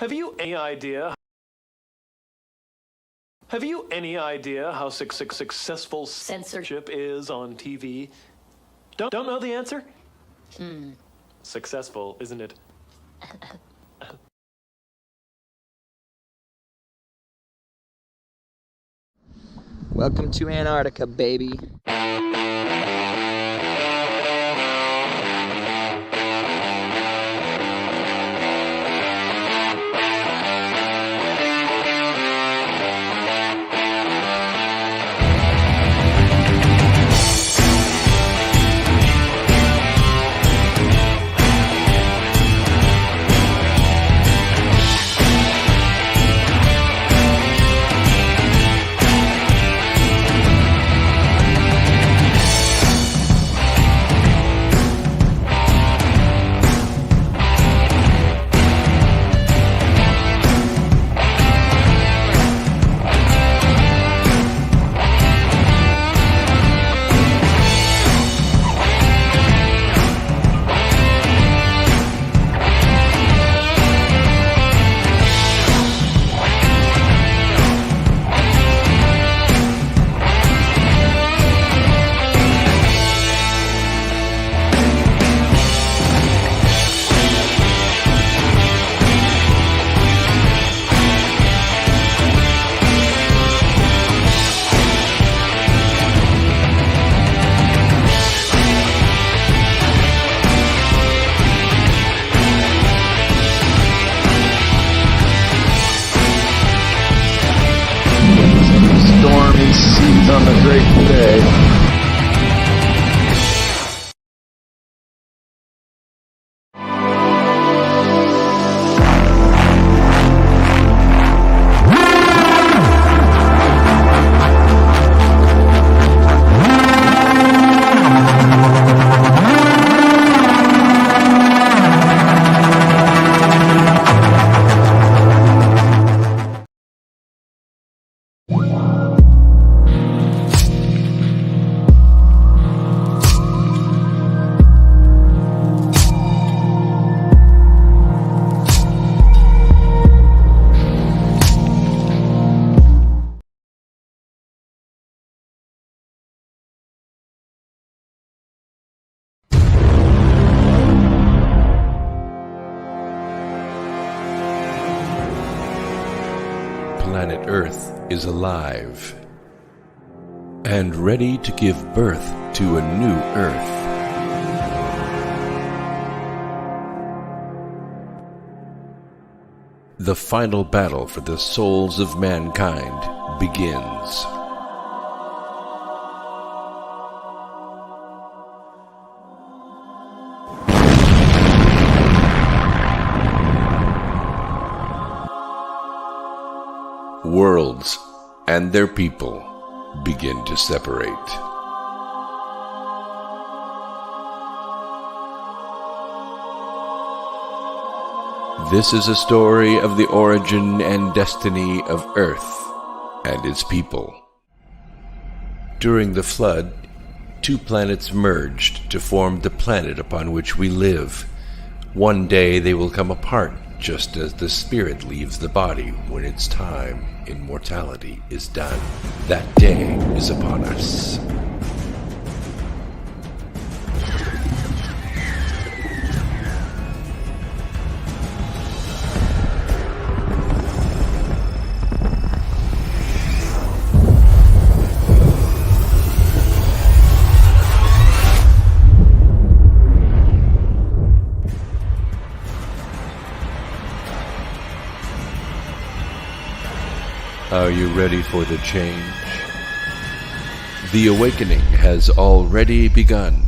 Have you any idea? Have you any idea how successful censorship is on TV? Don't know the answer? Successful, isn't it? Welcome to Antarctica, baby. Stormy seas on the Great Bay. Planet Earth is alive and ready to give birth to a new Earth. The final battle for the souls of mankind begins. Worlds and their people begin to separate. This is a story of the origin and destiny of Earth and its people. During the flood, two planets merged to form the planet upon which we live. One day they will come apart, just as the spirit leaves the body when its time in mortality is done. That day is upon us. Are you ready for the change? The awakening has already begun.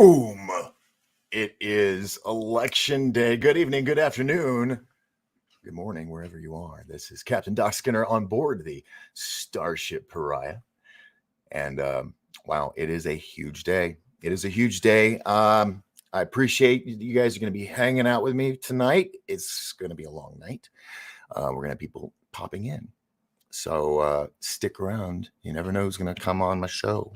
Boom! It is election day. Good evening, good afternoon, good morning, wherever you are. This is Captain Doc Skinner on board the Starship Pariah. And wow, it is a huge day. It is a huge day. I appreciate you guys are going to be hanging out with me tonight. It's going to be a long night. We're going to have people popping in. So stick around. You never know who's going to come on my show.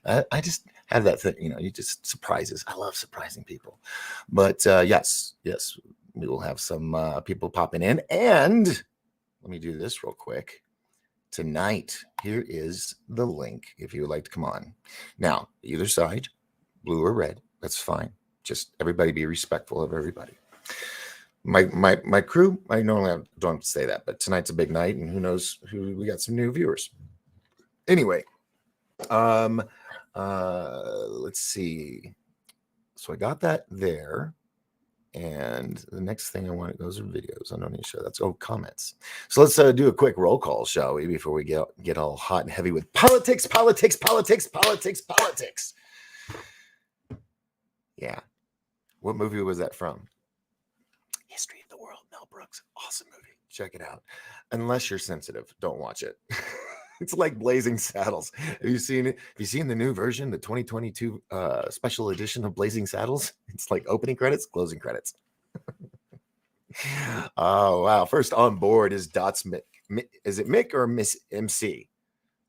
I just have that thing, you just surprises. I love surprising people. But yes, we will have some people popping in. And let me do this real quick. Tonight, here is the link if you would like to come on. Now, either side, blue or red, that's fine. Just everybody be respectful of everybody. My crew, I normally don't have to say that, but tonight's a big night, and who knows who we got some new viewers. Anyway, let's see. So I got that there, and the next thing I want, those are videos. I don't need to show that's comments. So let's do a quick roll call, shall we, before we get all hot and heavy with politics. Yeah, what movie was that from? History of the World, Mel Brooks. Awesome movie. Check it out. Unless you're sensitive, don't watch it. It's like Blazing Saddles. Have you seen it? Have you seen the new version, the 2022 special edition of Blazing Saddles? It's like opening credits, closing credits. Oh, wow. First on board is Dots. Is it Mick or Miss MC?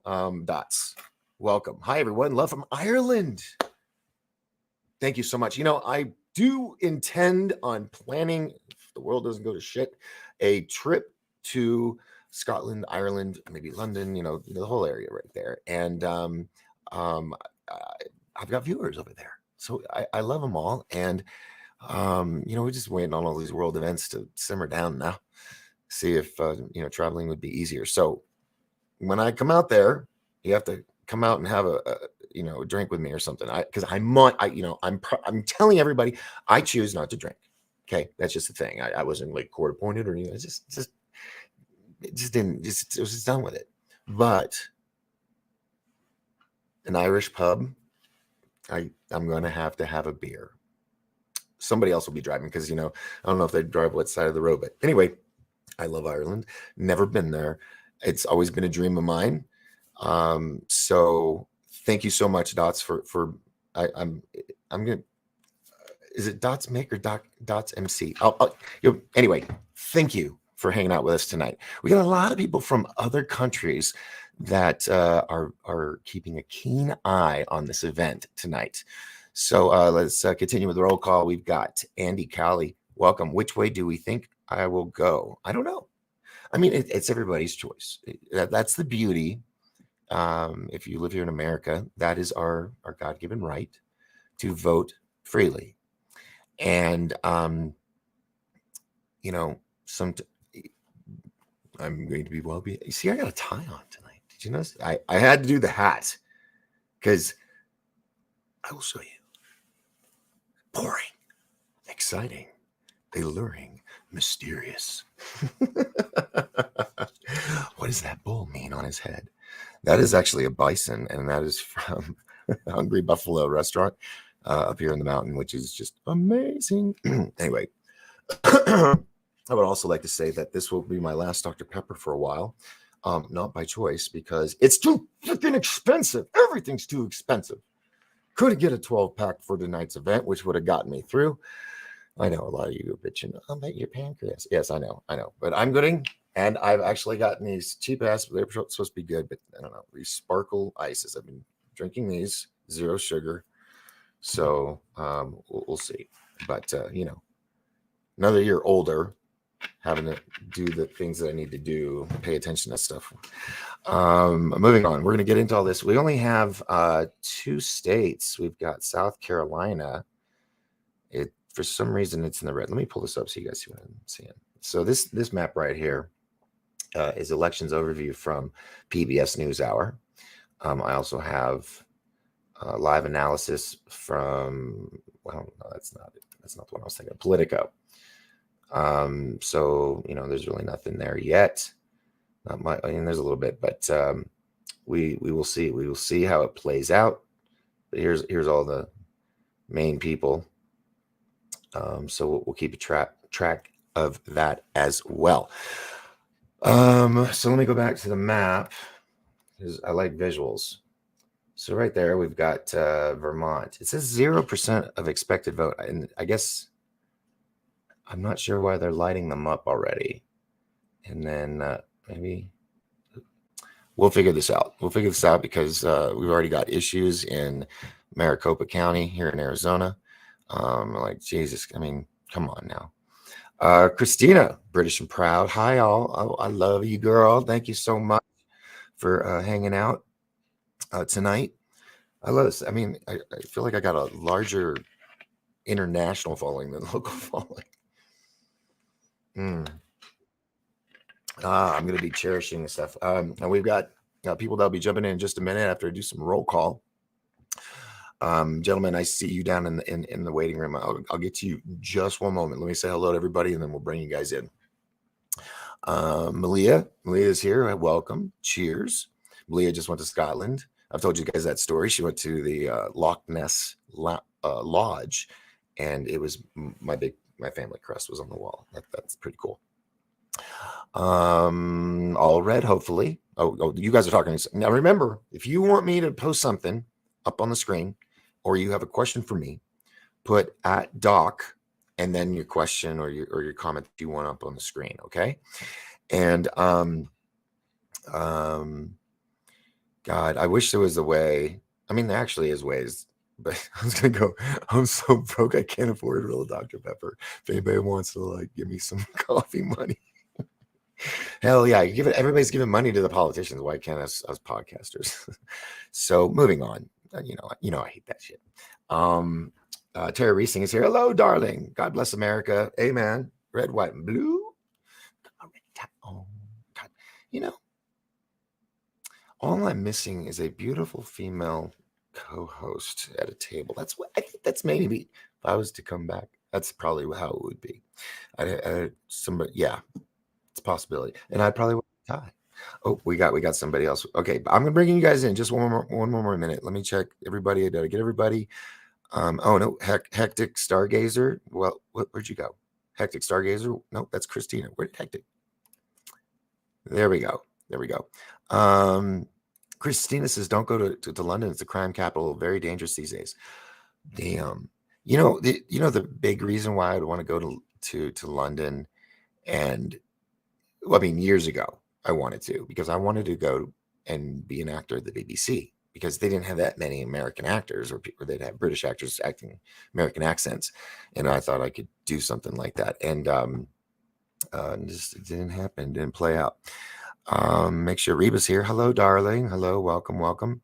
Dots. Welcome. Hi, everyone. Love from Ireland. Thank you so much. I do intend on planning, if the world doesn't go to shit, a trip to Scotland, Ireland, maybe London, the whole area right there. And I've got viewers over there. So I love them all. And, we're just waiting on all these world events to simmer down now. See if, traveling would be easier. So when I come out there, you have to come out and have a drink with me or something. Because I'm telling everybody, I choose not to drink. Okay, that's just the thing. I wasn't like court appointed or anything. It was just done with it. But an Irish pub, I'm going to have a beer. Somebody else will be driving because I don't know if they drive what side of the road. But anyway, I love Ireland. Never been there. It's always been a dream of mine. So thank you so much, Dots, for I'm gonna. Is it Dots Mick or Dots MC? Anyway, thank you for hanging out with us tonight. We got a lot of people from other countries that are keeping a keen eye on this event tonight. So let's continue with the roll call. We've got Andy Cowley. Welcome. Which way do we think I will go? I don't know. I mean, it's everybody's choice. That's the beauty. If you live here in America, that is our God-given right to vote freely. And, I'm going to be you see, I got a tie on tonight. Did you notice? I had to do the hat because I will show you. Boring, exciting, alluring, mysterious. What does that bull mean on his head? That is actually a bison, and that is from Hungry Buffalo restaurant up here in the mountain, which is just amazing. Anyway, I would also like to say that this will be my last Dr. Pepper for a while. Not by choice, because it's too freaking expensive. Everything's too expensive. Could get a 12-pack for tonight's event, which would have gotten me through. I know a lot of you are bitching about your pancreas. Yes, I know. But I'm getting, and I've actually gotten these cheap ass, they're supposed to be good, but I don't know, these sparkle ices. I've been drinking these, 0 sugar. So we'll see. But, another year older, having to do the things that I need to do, pay attention to stuff. Moving on, we're going to get into all this. We only have 2 states. We've got South Carolina. For some reason, it's in the red. Let me pull this up so you guys see what I'm seeing. So this map right here is elections overview from PBS NewsHour. I also have live analysis from, well, no, that's not it. That's not the one I was thinking of. Politico. So, there's really nothing there yet. Not much. I mean, there's a little bit, but we will see. We will see how it plays out. But here's all the main people. So we'll keep a track of that as well. So let me go back to the map because I like visuals. So right there, we've got Vermont. It says 0% of expected vote. And I guess I'm not sure why they're lighting them up already. And then maybe we'll figure this out. We'll figure this out because we've already got issues in Maricopa County here in Arizona. Like, Jesus, I mean, come on now. Christina, British and Proud. Hi, all. I love you, girl. Thank you so much for hanging out tonight. I love this. I mean, I feel like I got a larger international following than local following. I'm going to be cherishing this stuff. And we've got people that'll be jumping in just a minute after I do some roll call. Gentlemen, I see you down in the waiting room. I'll get to you just one moment. Let me say hello to everybody, and then we'll bring you guys in. Malia is here. Welcome. Cheers. Malia just went to Scotland. I've told you guys that story. She went to the Loch Ness Lodge, and it was my family crest was on the wall. That's pretty cool. All red, hopefully. Oh, you guys are talking now. Remember, if you want me to post something up on the screen, or you have a question for me, put @doc and then your question or your comment that you want up on the screen. Okay. And God, I wish there was a way. I mean, there actually is ways, but I was gonna go. I'm so broke, I can't afford a real Dr. Pepper. If anybody wants to like give me some coffee money, hell yeah! Everybody's giving money to the politicians. Why can't us podcasters? So moving on. You know, I hate that shit. Terry Reesing is here. Hello, darling. God bless America. Amen. Red, white, and blue. Oh, God. You know, all I'm missing is a beautiful female co-host at a table. That's what I think. That's maybe if I was to come back, that's probably how it would be. Somebody, yeah, it's a possibility, and I'd probably tie. Oh, we got somebody else. Okay, I'm gonna bring you guys in just one more minute. Let me check everybody. Did I get everybody? Oh no, Hectic Stargazer. Well, where'd you go? Hectic Stargazer. No, that's Christina. Where did Hectic? There we go. Christina says, "Don't go to London. It's a crime capital. Very dangerous these days." Damn. You know the big reason why I'd want to go to London, and well, I mean, years ago I wanted to because I wanted to go and be an actor at the BBC because they didn't have that many American actors or people they'd have British actors acting American accents, and I thought I could do something like that, and just it didn't happen, didn't play out. Make sure Reba's here. Hello, darling. Hello, welcome.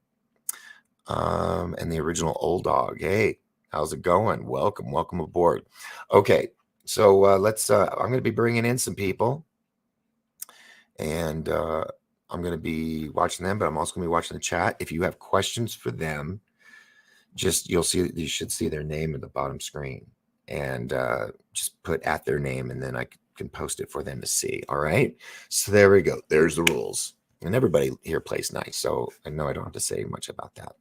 And the original Old Dog. Hey, how's it going? Welcome aboard. Okay, so let's. I'm going to be bringing in some people, and I'm going to be watching them, but I'm also going to be watching the chat. If you have questions for them, you should see their name at the bottom screen, and just put at their name, and then I can post it for them to see. All right. So there we go. There's the rules. And everybody here plays nice. So I know I don't have to say much about that.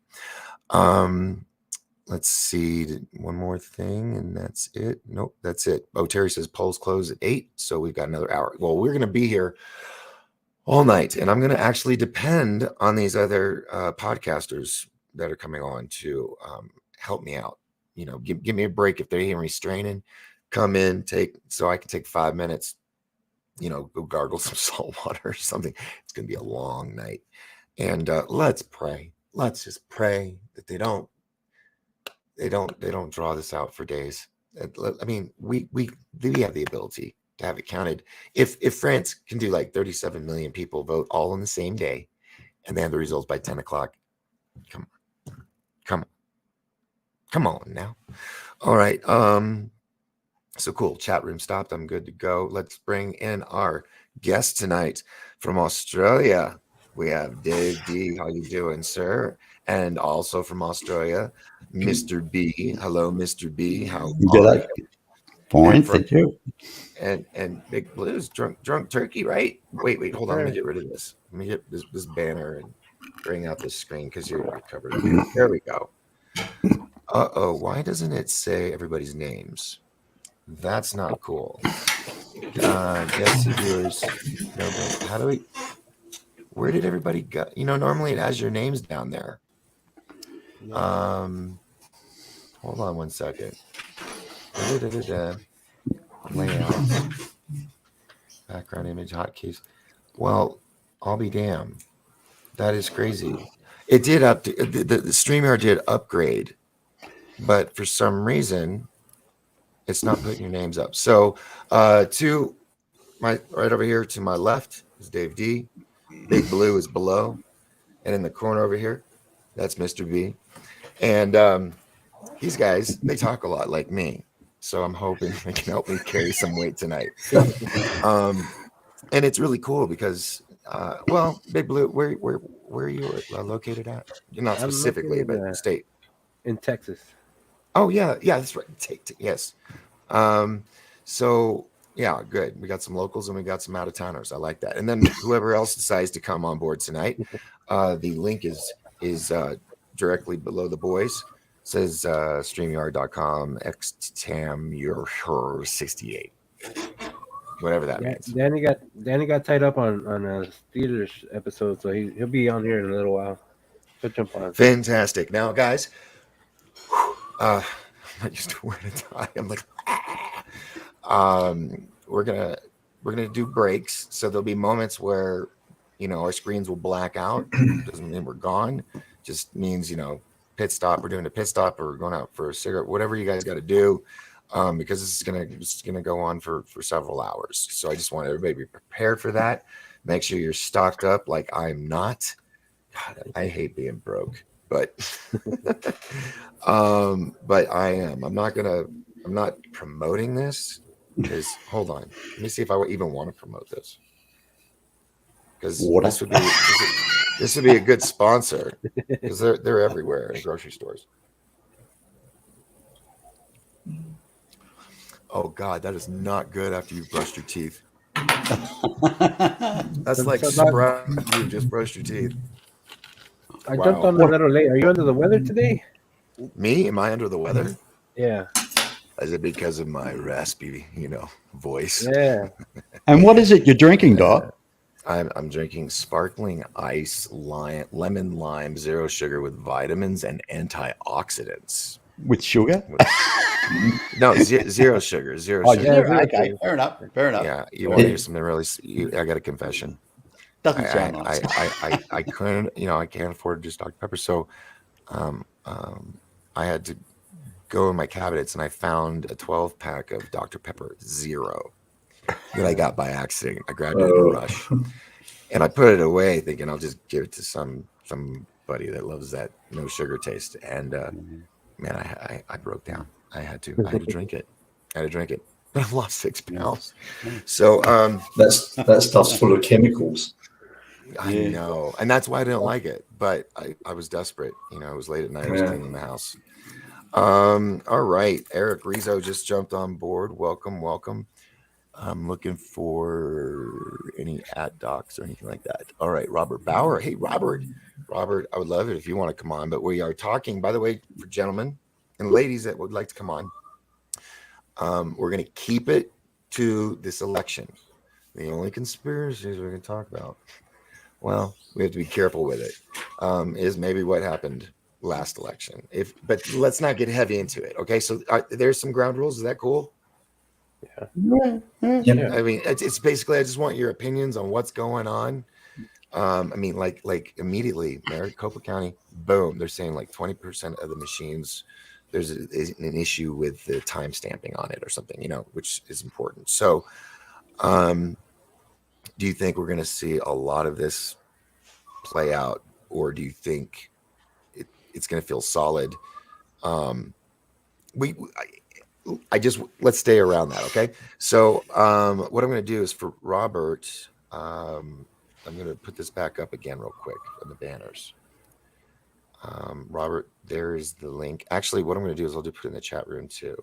Let's see. One more thing, and that's it. Nope, that's it. Oh, Terry says polls close at 8. So we've got another hour. Well, we're going to be here all night. And I'm going to actually depend on these other podcasters that are coming on to help me out. You know, give me a break if they're hearing me straining. Come in, so I can take 5 minutes, go gargle some salt water or something. It's going to be a long night. And let's pray. Let's just pray that they don't draw this out for days. I mean, we have the ability to have it counted. If France can do like 37 million people vote all on the same day and they have the results by 10 o'clock, come on now. All right. So cool. Chat room stopped. I'm good to go. Let's bring in our guest tonight from Australia. We have Dave D. How you doing, sir? And also from Australia, Mr. B. Hello, Mr. B. How are you? Fine, thank you. And Big Blues, drunk turkey, right? Wait, hold on. Let me get rid of this. Let me get this banner and bring out this screen because you're covered up here. There we go. Uh-oh, why doesn't it say everybody's names? That's not cool. Guest viewers. No, but how do we... Where did everybody go? Normally it has your names down there. Hold on one second. Layouts. Background image hotkeys. Well, I'll be damned. That is crazy. It did the StreamYard did upgrade, but for some reason it's not putting your names up. So to my right over here to my left is Dave D. Big Blue is below. And in the corner over here, that's Mr. B. And these guys, they talk a lot like me. So I'm hoping they can help me carry some weight tonight. And it's really cool because, Big Blue, where are you located at? Not I'm specifically, located but state. in Texas. Oh, yeah, that's right. Yes. So, yeah, good. We got some locals and we got some out-of-towners. I like that. And then whoever else decides to come on board tonight, the link is directly below the boys. It says StreamYard.com xtamur68. Whatever that means. Danny got tied up on a Steelers episode, so he'll be on here in a little while. He'll jump on. Fantastic. Now, guys, I'm not used to wearing a tie. I'm like, we're gonna do breaks. So there'll be moments where our screens will black out. Doesn't mean we're gone. Just means pit stop. We're doing a pit stop, or we're going out for a cigarette. Whatever you guys got to do. Because this is gonna go on for several hours. So I just want everybody to be prepared for that. Make sure you're stocked up like I'm not. God, I hate being broke, but but I am. I'm not promoting this because hold on. Let me see if I even want to promote this. Because this would be a good sponsor because they're everywhere in grocery stores. Oh God, that is not good after you've brushed your teeth. That's like Sprout. You just brushed your teeth. I jumped on a little late. Are you under the weather today? Me? Am I under the weather? Yeah. Is it because of my raspy, voice? Yeah. And what is it you're drinking, Doc? I'm drinking sparkling ice lemon lime, zero sugar with vitamins and antioxidants. With sugar? No, zero sugar. Zero Oh, sugar. yeah, okay. Fair enough. Yeah, you want to hear something really? I got a confession. Doesn't sound nice. I couldn't, I can't afford just Dr. Pepper, so I had to go in my cabinets and I found a 12-pack of Dr. Pepper Zero that I got by accident. I grabbed it in a rush, and I put it away, thinking I'll just give it to somebody that loves that no sugar taste. And man, I broke down. I had to drink it. But I've lost 6 pounds. So that stuff's full of chemicals. I know, and that's why I didn't like it. But I was desperate. It was late at night. I was cleaning the house. All right, Eric Rizzo just jumped on board. Welcome. I'm looking for any ad docs or anything like that. All right, Robert Bauer. Hey, Robert, I would love it if you want to come on. But we are talking, by the way, for gentlemen and ladies that would like to come on. We're going to keep it to this election. The only conspiracies we're going to talk about, well, we have to be careful with it, is maybe what happened last election. But let's not get heavy into it. Okay, so there's some ground rules. Is that cool? Yeah. I mean, it's basically, I just want your opinions on what's going on. I mean, like immediately, Maricopa County, boom, they're saying like 20% of the machines, there's an issue with the time stamping on it or something, which is important. So, do you think we're going to see a lot of this play out, or do you think it's going to feel solid? Let's stay around that. Okay. So, what I'm going to do is for Robert, I'm going to put this back up again real quick on the banners. Robert, there's the link. Actually, what I'm going to do is I'll just put it in the chat room too.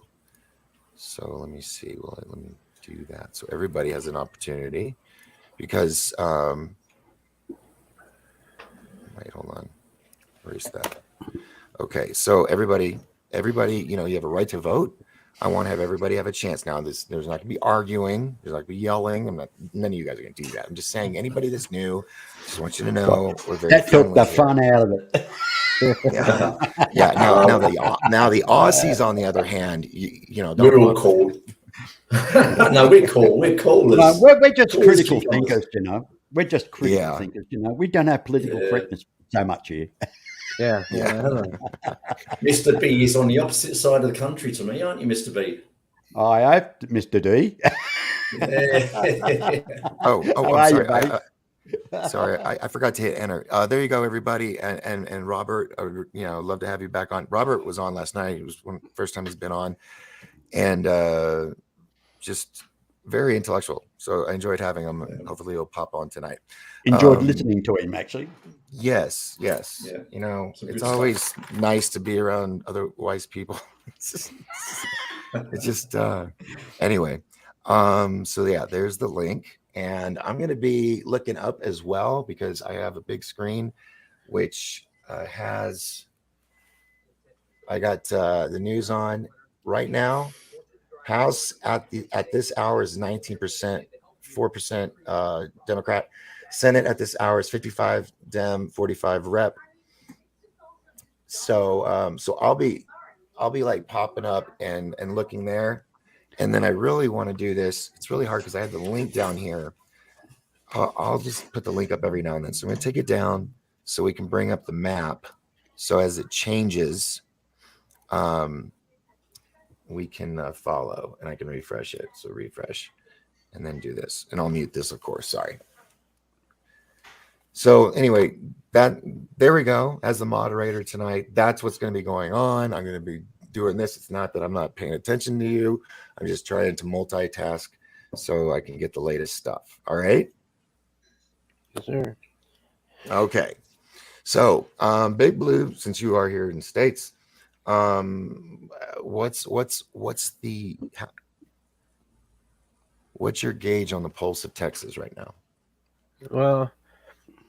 So let me see. Well, let me do that. So everybody has an opportunity because, wait, hold on. Where's that? Okay. So everybody, everybody, you have a right to vote. I want to have everybody have a chance. Now, there's not going to be arguing. There's not going to be yelling. None of you guys are going to do that. I'm just saying, anybody that's new, just want you to know we're very That took friendly the here. fun out of it. Yeah, yeah. Now the Aussies, on the other hand, don't We're all cool. No, we're cool. We're cool. No, we're just cool as critical cucumbers. thinkers. We're just critical thinkers. We don't have political correctness so much here. Yeah. I don't know. Mr. B is on the opposite side of the country to me, aren't you, Mr. B? I have, Mr. D. Oh, How I'm are sorry. you, mate? Sorry, I forgot to hit enter. There you go, everybody. And Robert, love to have you back on. Robert was on last night. It was first time he's been on, and just very intellectual. So I enjoyed having him. Hopefully he'll pop on tonight. Enjoyed listening to him, actually. Yes. Yeah, It's always nice to be around other wise people. It's just anyway. So yeah, there's the link, and I'm going to be looking up as well because I have a big screen, which has. I got the news on right now. House at this hour is 19%, 4% Democrat. Senate at this hour is 55 Dem, 45 Rep. So I'll be like popping up and looking there, and then I really want to do this. It's really hard because I have the link down here. I'll just put the link up every now and then. So I'm going to take it down so we can bring up the map. So as it changes, we can follow, and I can refresh it. So refresh and then do this, and I'll mute this, of course. Sorry. So anyway, there we go. As the moderator tonight, that's what's going to be going on. I'm going to be doing this. It's not that I'm not paying attention to you. I'm just trying to multitask so I can get the latest stuff. All right. Yes, sir. Okay. So Big Blue, since you are here in the States, what's your gauge on the pulse of Texas right now? Well,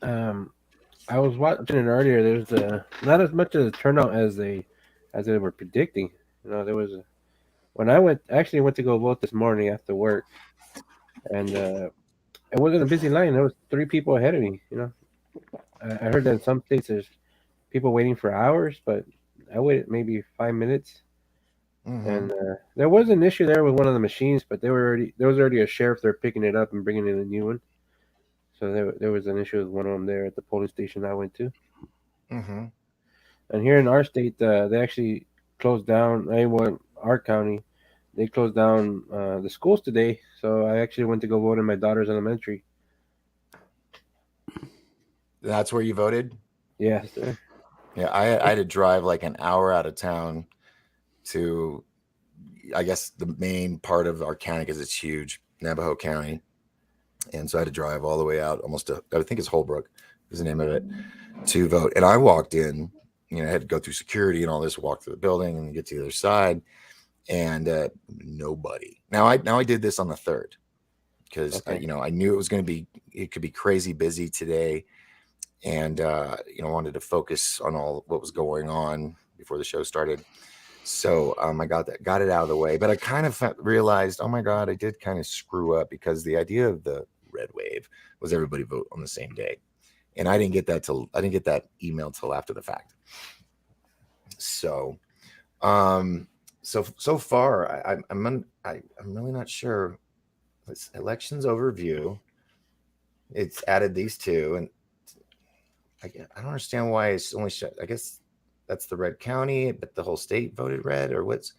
I was watching it earlier. There's not as much of a turnout as they were predicting. There was when I went to go vote this morning after work, and it wasn't a busy line. There was 3 people ahead of me. I heard that in some states there's people waiting for hours, but I waited maybe 5 minutes. Mm-hmm. And there was an issue there with one of the machines, but there was already a sheriff there picking it up and bringing in a new one. So there was an issue with one of them there at the polling station I went to. Mm-hmm. And here in our state, they actually closed down. Our county, they closed down the schools today. So I actually went to go vote in my daughter's elementary. That's where you voted? Yes, sir. Yeah, I had to drive like an hour out of town to, I guess, the main part of our county because it's huge, Navajo County. And so I had to drive all the way out almost to, I think it's Holbrook is the name of it, to vote. And I walked in, I had to go through security and all this, walk through the building and get to the other side, and nobody. Now I did this on the 3rd because I knew it could be crazy busy today, and wanted to focus on all what was going on before the show started. So I got it out of the way, but I kind of realized, oh my God, I did kind of screw up because the idea of the red wave was everybody vote on the same day, and I didn't get that email till after the fact. So, so far, I'm really not sure. It's elections overview. It's added these 2, and I don't understand why it's only. I guess that's the red county, but the whole state voted red, or what's?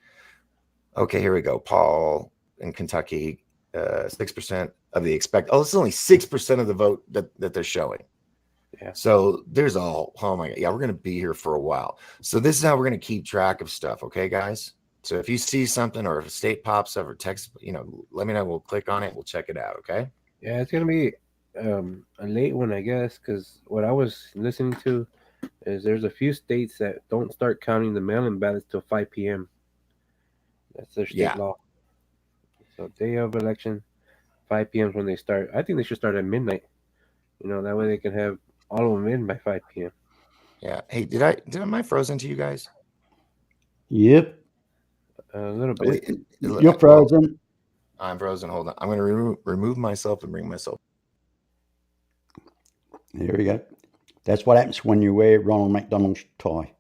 Okay, here we go. Paul in Kentucky, 6% of the expect. Oh, this is only 6% of the vote that they're showing. Yeah. So there's oh my God. Yeah, we're going to be here for a while. So this is how we're going to keep track of stuff. Okay, guys. So if you see something or if a state pops up or text, let me know. We'll click on it. We'll check it out. Okay. Yeah, it's going to be a late one, I guess, because what I was listening to is there's a few states that don't start counting the mail-in ballots till 5 p.m. That's their state law. So day of election, 5 p.m. is when they start. I think they should start at midnight. That way they can have all of them in by 5 p.m. Yeah. Hey, am I frozen to you guys? Yep. A little Oh, bit. You're frozen. I'm frozen. Hold on. I'm going to remove myself and bring myself. There we go. That's what happens when you wear Ronald McDonald's tie.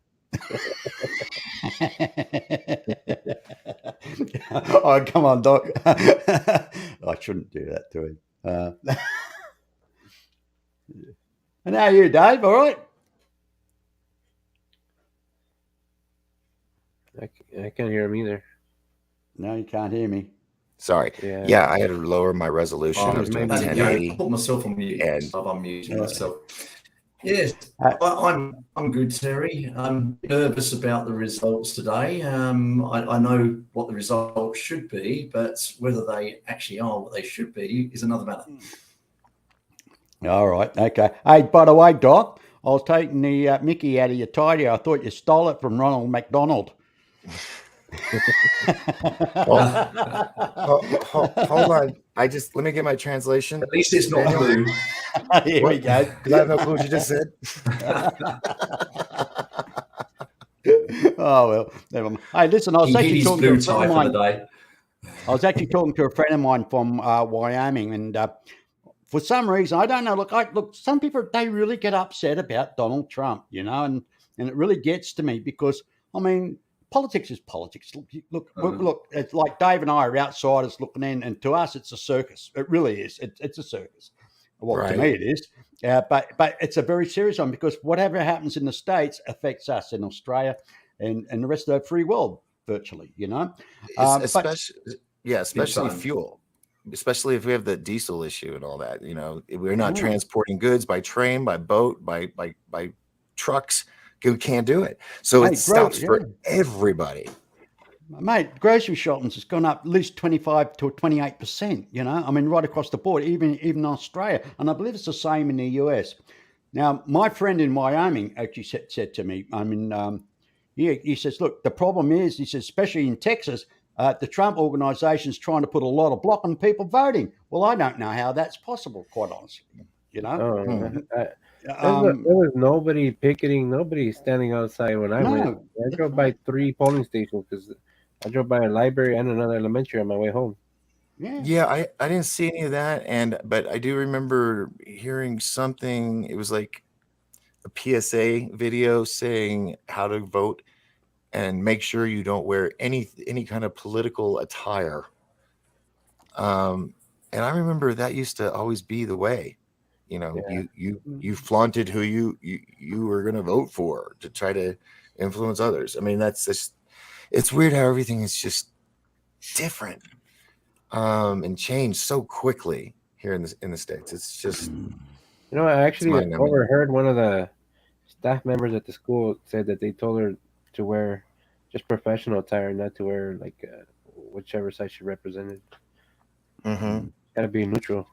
Oh, come on, Doc. I shouldn't do that to him. And how are you, Dave? All right? I can't hear him either. No, you can't hear me. Sorry. Yeah, I had to lower my resolution. I was doing maybe- 1080. I put myself on mute. And- I've unmuted myself. Yes, I'm good, Terry. I'm nervous about the results today. I know what the results should be, but whether they actually are what they should be is another matter. All right. Okay. Hey, by the way, Doc, I was taking the Mickey out of your tidy. I thought you stole it from Ronald McDonald. Hold on. Let me get my translation. At least it's not blue. Here we go. Because I have no clue what you just said. Oh well, never mind. Hey, listen, I was He actually his talking to blue a friend tie of for mine. the day. I was actually talking to a friend of mine from Wyoming, and for some reason, I don't know. Look, some people they really get upset about Donald Trump, and it really gets to me because I mean, politics is politics. Look, it's like Dave and I are outsiders looking in, and to us, it's a circus. It really is. It's a circus. Well, Right. to me, it is. But it's a very serious one because whatever happens in the States affects us in Australia and the rest of the free world virtually. Especially fuel. Especially if we have the diesel issue and all that, we're not transporting goods by train, by boat, by trucks. We can't do it. So it stops for everybody. Mate, grocery shopping has gone up at least 25 to 28%, I mean, right across the board, even Australia. And I believe it's the same in the US. Now, my friend in Wyoming actually said to me, he says, look, the problem is, he says, especially in Texas, the Trump organization is trying to put a lot of block on people voting. Well, I don't know how that's possible, quite honestly. There was nobody picketing, nobody standing outside when I went. I drove by 3 polling stations because I drove by a library and another elementary on my way home. Yeah, I didn't see any of that, but I do remember hearing something. It was like a PSA video saying how to vote and make sure you don't wear any kind of political attire. And I remember that used to always be the way. You flaunted who you were going to vote for to try to influence others. I mean, that's just, it's weird how everything is just different and changed so quickly here in the States. It's just, I actually overheard one of the staff members at the school said that they told her to wear just professional attire, not to wear like whichever side she represented. Got to be neutral.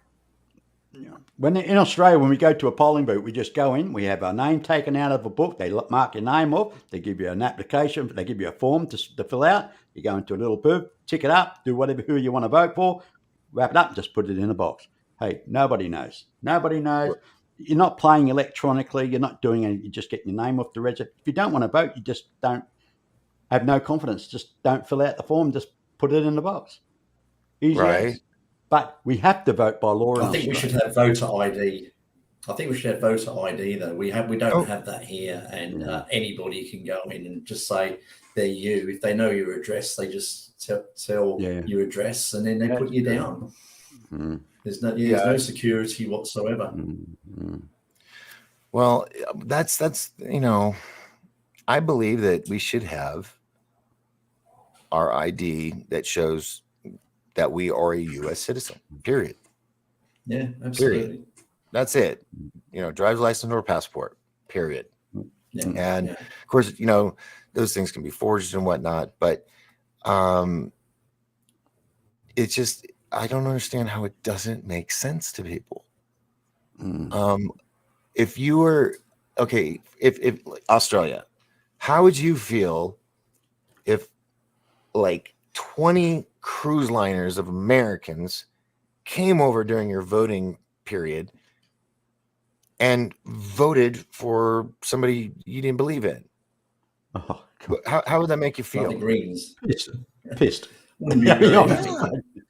When in Australia, when we go to a polling booth, we just go in. We have our name taken out of a book. They mark your name off. They give you an application. They give you a form to fill out. You go into a little booth, tick it up, do who you want to vote for, wrap it up, and just put it in a box. Hey, nobody knows. Nobody knows. You're not playing electronically. You're not doing anything. You're just getting your name off the register. If you don't want to vote, you just don't have no confidence. Just don't fill out the form. Just put it in the box. Easy as. But we have to vote by law. I think we should have voter ID. I think we should have voter ID though. We don't have that here, and anybody can go in and just say they're you. If they know your address, they just tell your address, and then they put you down. There's no security whatsoever. Well, that's I believe that we should have our ID that shows that we are a U.S. citizen, period. Yeah, absolutely. Period. That's it. Driver's license or passport, period. Yeah. And of course, those things can be forged and whatnot, but it's just, I don't understand how it doesn't make sense to people. If you were, if Australia, how would you feel if like 20 cruise liners of Americans came over during your voting period and voted for somebody you didn't believe in? How would that make you Like the feel? Greens. Pissed. Wouldn't be Yeah, very yeah. happy.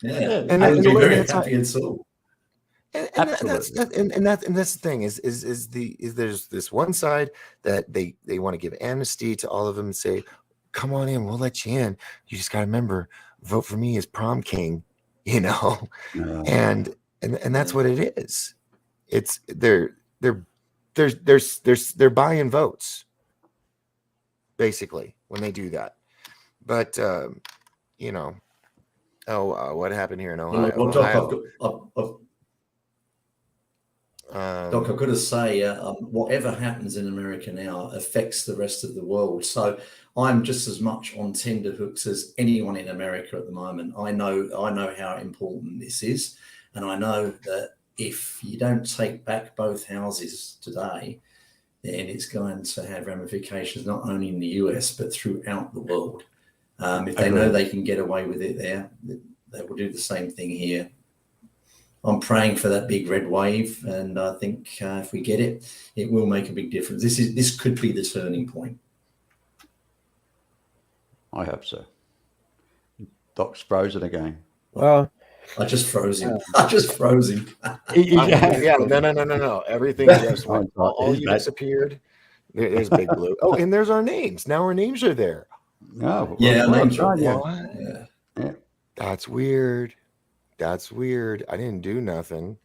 Yeah, And, I that, wouldn't and, be and very that's happy at all. that's the thing is there's this one side that they want to give amnesty to all of them and say, come on in, we'll let you in. You just got to remember, vote for me as prom king, you know, and that's what it is. It's they're buying votes basically when they do that. But you know, what happened here in Ohio? Well, Doc, Doc, I've got to say, whatever happens in America now affects the rest of the world. So I'm just as much on tenterhooks as anyone in America at the moment. I know how important this is, and I know that if you don't take back both houses today, then it's going to have ramifications not only in the US but throughout the world. If they know they can get away with it there, they will do the same thing here. I'm praying for that big red wave, and I think if we get it, it will make a big difference. This could be the turning point. I hope so. Doc's frozen again. Well, I just froze him. I just froze him. Yeah, no. Everything just went. All you disappeared. There's Big Blue. Oh, and there's our names. Now our names are there. No, Yeah, names are yeah. That's weird. That's weird. I didn't do nothing.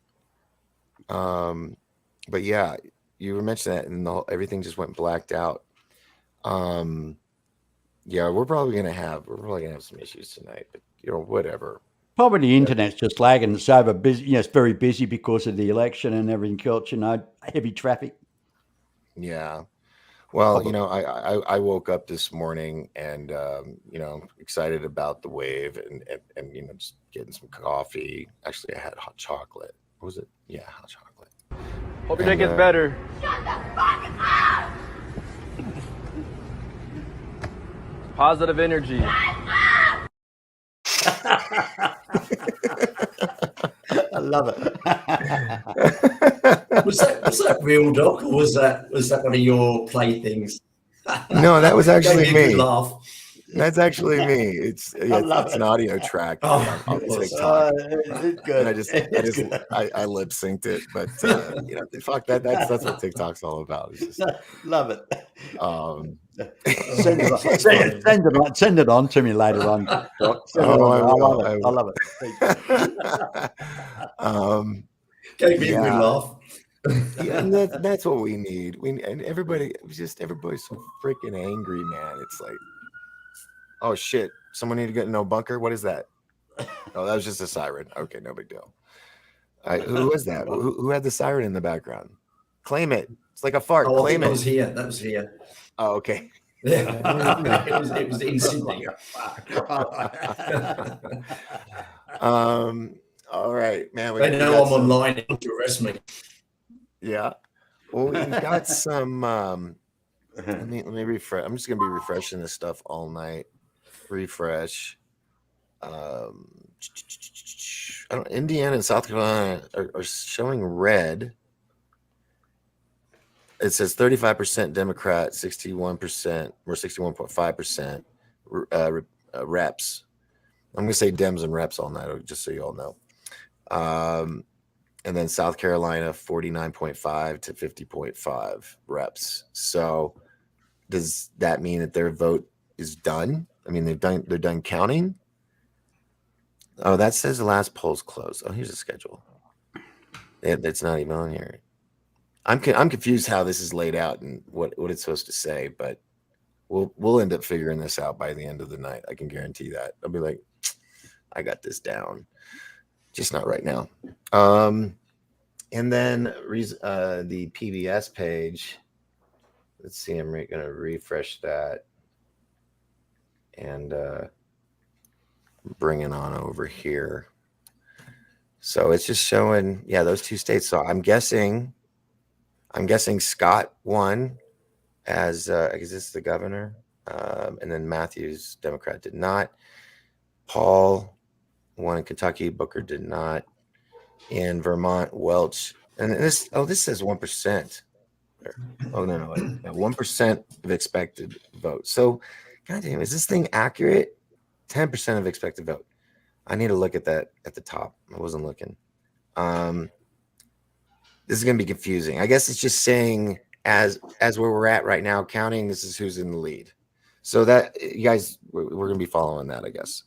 But yeah, you were mentioning that, and everything just went blacked out. Yeah, we're probably gonna have some issues tonight, but whatever. Probably the internet's just lagging. It's over busy. It's very busy because of the election and everything else. Heavy traffic. Yeah. Well, I woke up this morning and excited about the wave and just getting some coffee. Actually, I had hot chocolate. What was it? Yeah, hot chocolate. Hope your day gets better. Shut the fuck up! Positive energy. I love it. Was that real, Doc, or was that one of your playthings? No, that was actually Gave me a me. good laugh. That's actually me. It's an audio track on TikTok. It's good. I lip synced it, but fuck that. That's what TikTok's all about. It's just, love it. Send it on to me later on. I love it. Gave me a good laugh. Yeah, and that's what we need. And everybody's so freaking angry, man. It's like, oh shit, someone need to get in no bunker. What is that? Oh, that was just a siren. Okay, no big deal. Who was that? Who had the siren in the background? Claim it. It's like a fart. Oh, Claim that it. was here. That was here. Oh, okay. Yeah. it was in Sydney. All right, man. They know I'm online to arrest me. Yeah. Well, we've got some. Let me refresh. I'm just gonna be refreshing this stuff all night. Refresh. Indiana and South Carolina are showing red. It says 35% Democrat, 61% or 61.5% reps. I'm gonna say Dems and reps all night, just so you all know. And then South Carolina 49.5 to 50.5 reps. So does that mean that their vote is done? I mean, they're done counting. Oh, that says the last poll's closed. Oh, here's the schedule. It's not even on here. I'm confused how this is laid out and what it's supposed to say, but we'll end up figuring this out by the end of the night. I can guarantee that. I'll be like, I got this down. Just not right now. And then the PBS page. Let's see. I'm going to refresh that and bring it on over here. So it's just showing, those two states. So I'm guessing Scott won as I guess it's the governor, and then Matthews, Democrat, did not. Paul won in Kentucky. Booker did not. In Vermont, Welch, and this says 1%. Oh no, 1% of expected vote. So, goddamn, is this thing accurate? 10% of expected vote. I need to look at that at the top. I wasn't looking. This is gonna be confusing. I guess it's just saying as where we're at right now, counting. This is who's in the lead. So that you guys, we're gonna be following that, I guess.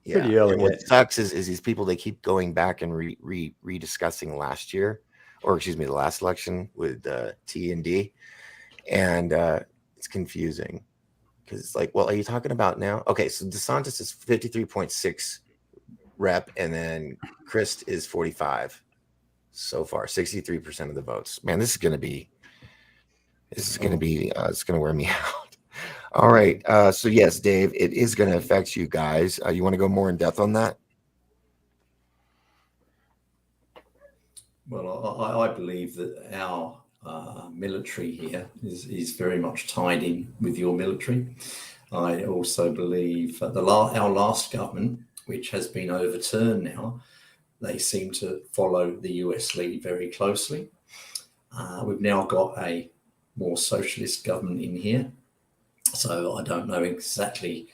Yeah. Pretty early And what yet. sucks is these people, they keep going back and rediscussing last year, or excuse me, the last election with T and D, and it's confusing because it's like, well, are you talking about now? Okay, so DeSantis is 53.6 rep, and then Christ is 45 so far, 63% of the votes. Man, it's gonna it's gonna wear me out. All right. So yes, Dave, it is going to affect you guys. You want to go more in depth on that? Well, I believe that our military here is very much tied in with your military. I also believe that our last government, which has been overturned now, they seem to follow the US lead very closely. We've now got a more socialist government in here. So I don't know exactly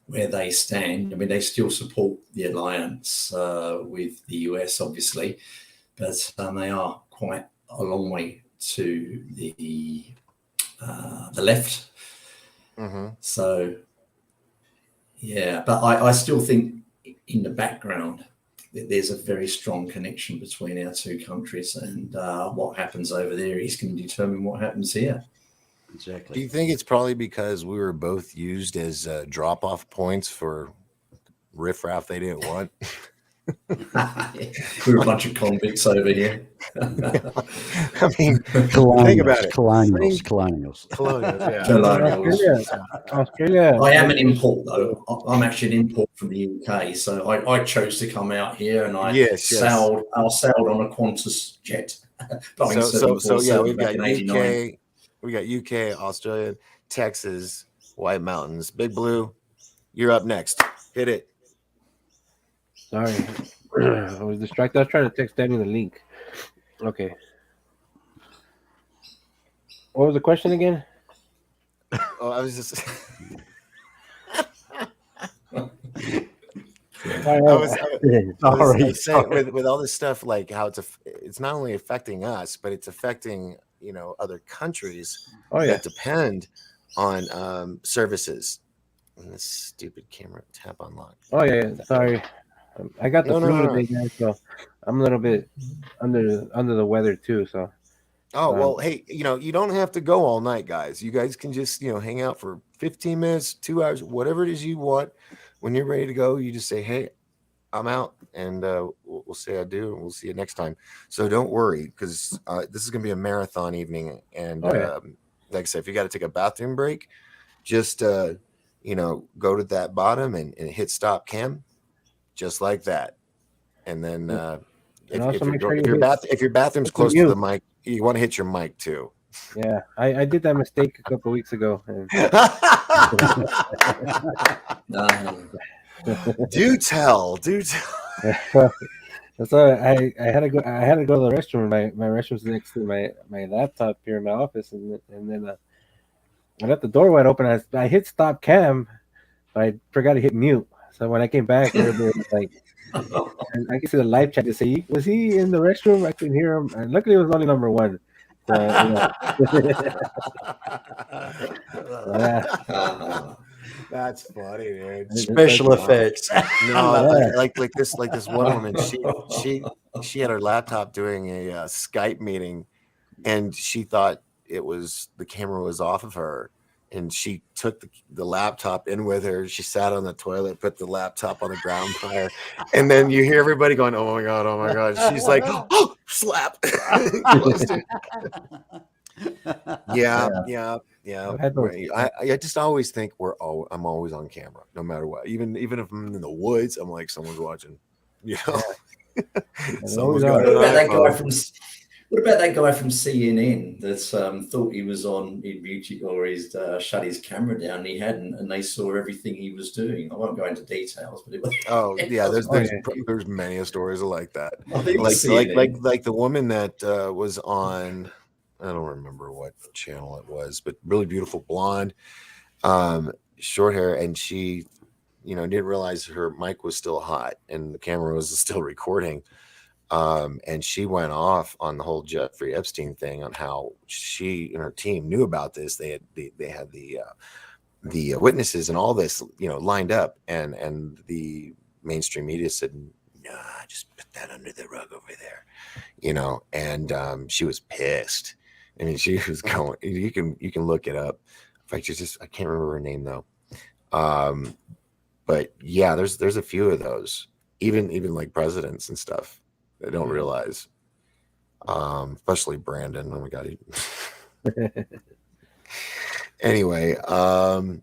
where they stand. I mean, they still support the alliance with the US, obviously, but they are quite a long way to the left. Mm-hmm. So, yeah, but I still think in the background that there's a very strong connection between our two countries, and what happens over there is going to determine what happens here. Exactly. Do you think it's probably because we were both used as drop-off points for riffraff they didn't want? We're a bunch of convicts over here. I mean, think about it. Colonials. Australia. I am an import, though. I'm actually an import from the UK, so I chose to come out here, and I sailed on a Qantas jet. So yeah, we've got UK. We got UK, Australia, Texas, White Mountains, Big Blue. You're up next. Hit it. Sorry, I was distracted. I was trying to text Danny the link. Okay. What was the question again? Oh, I was just. I was saying with all this stuff, like how it's not only affecting us, but it's affecting other countries that depend on services. And this stupid camera tap unlock. Oh yeah, sorry, I got the flu today, guys, so I'm a little bit under the weather too. So. Oh well, hey, you don't have to go all night, guys. You guys can just hang out for 15 minutes, 2 hours, whatever it is you want. When you're ready to go, you just say, "Hey, I'm out," and we'll say I do, and we'll see you next time. So don't worry, because this is going to be a marathon evening. And like I said, if you got to take a bathroom break, just go to that bottom and hit stop cam, just like that. And then if your bathroom's close to the mic, you want to hit your mic too. Yeah, I did that mistake a couple of weeks ago. Do tell. So I had to go. I had to go to the restroom. My restroom's next to my laptop here in my office, and then I left the door wide open. I hit stop cam, but I forgot to hit mute. So when I came back, everybody was like, I can see the live chat to say, was he in the restroom? I couldn't hear him, and luckily it was only number one. So, That's funny, dude. Special effects. No, like this one woman. She had her laptop doing a Skype meeting, and she thought the camera was off of her, and she took the laptop in with her. She sat on the toilet, put the laptop on the ground prior, and then you hear everybody going, "Oh my god!" She's like, "Oh, slap!" Yeah. I just always think I'm always on camera, no matter what. Even if I'm in the woods, I'm like, someone's watching. Someone's got What about What about that guy from CNN that thought he was on in muted or he's shut his camera down and he hadn't, and they saw everything he was doing? I won't go into details, but it was. Oh yeah, there's Oh, yeah. there's many stories like that. I think it Like was CNN. like the woman that was on, I don't remember what channel it was, but really beautiful blonde, short hair, and she, didn't realize her mic was still hot and the camera was still recording. And she went off on the whole Jeffrey Epstein thing on how she and her team knew about this. They had the witnesses and all this, lined up, and the mainstream media said, "Nah, just put that under the rug over there," And she was pissed. I mean, she was going. You can look it up. In fact, I can't remember her name though. But yeah, there's a few of those, even like presidents and stuff. They don't realize, especially Brandon. Oh my God. Anyway, God,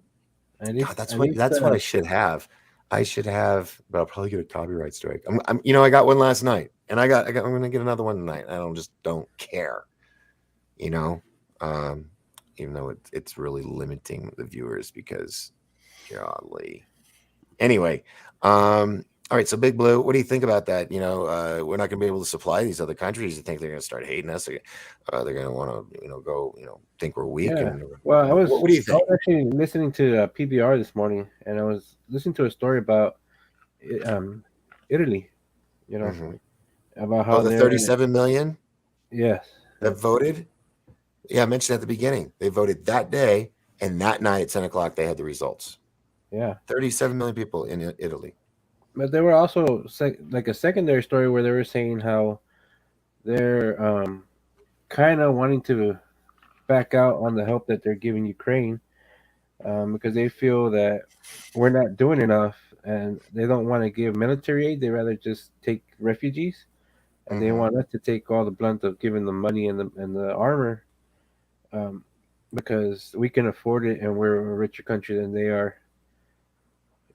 that's what I should have. I should have, but I'll probably get a copyright strike. I got one last night, and I'm going to get another one tonight. I don't care, even though it's really limiting the viewers because, golly. Anyway, all right, so Big Blue, what do you think about that? We're not going to be able to supply these other countries. You think they're going to start hating us? They're going to want to, go, think we're weak. Yeah. And, Well, what do you think? I was actually listening to PBR this morning, and I was listening to a story about Italy. About how the 37 million. Yes. That voted. Yeah, I mentioned at the beginning. They voted that day, and that night at 10:00 they had the results. Yeah. 37 million people in Italy. But there were also like a secondary story where they were saying how they're kind of wanting to back out on the help that they're giving Ukraine because they feel that we're not doing enough and they don't want to give military aid. They rather just take refugees, and they want us to take all the blunt of giving them money and the armor because we can afford it and we're a richer country than they are.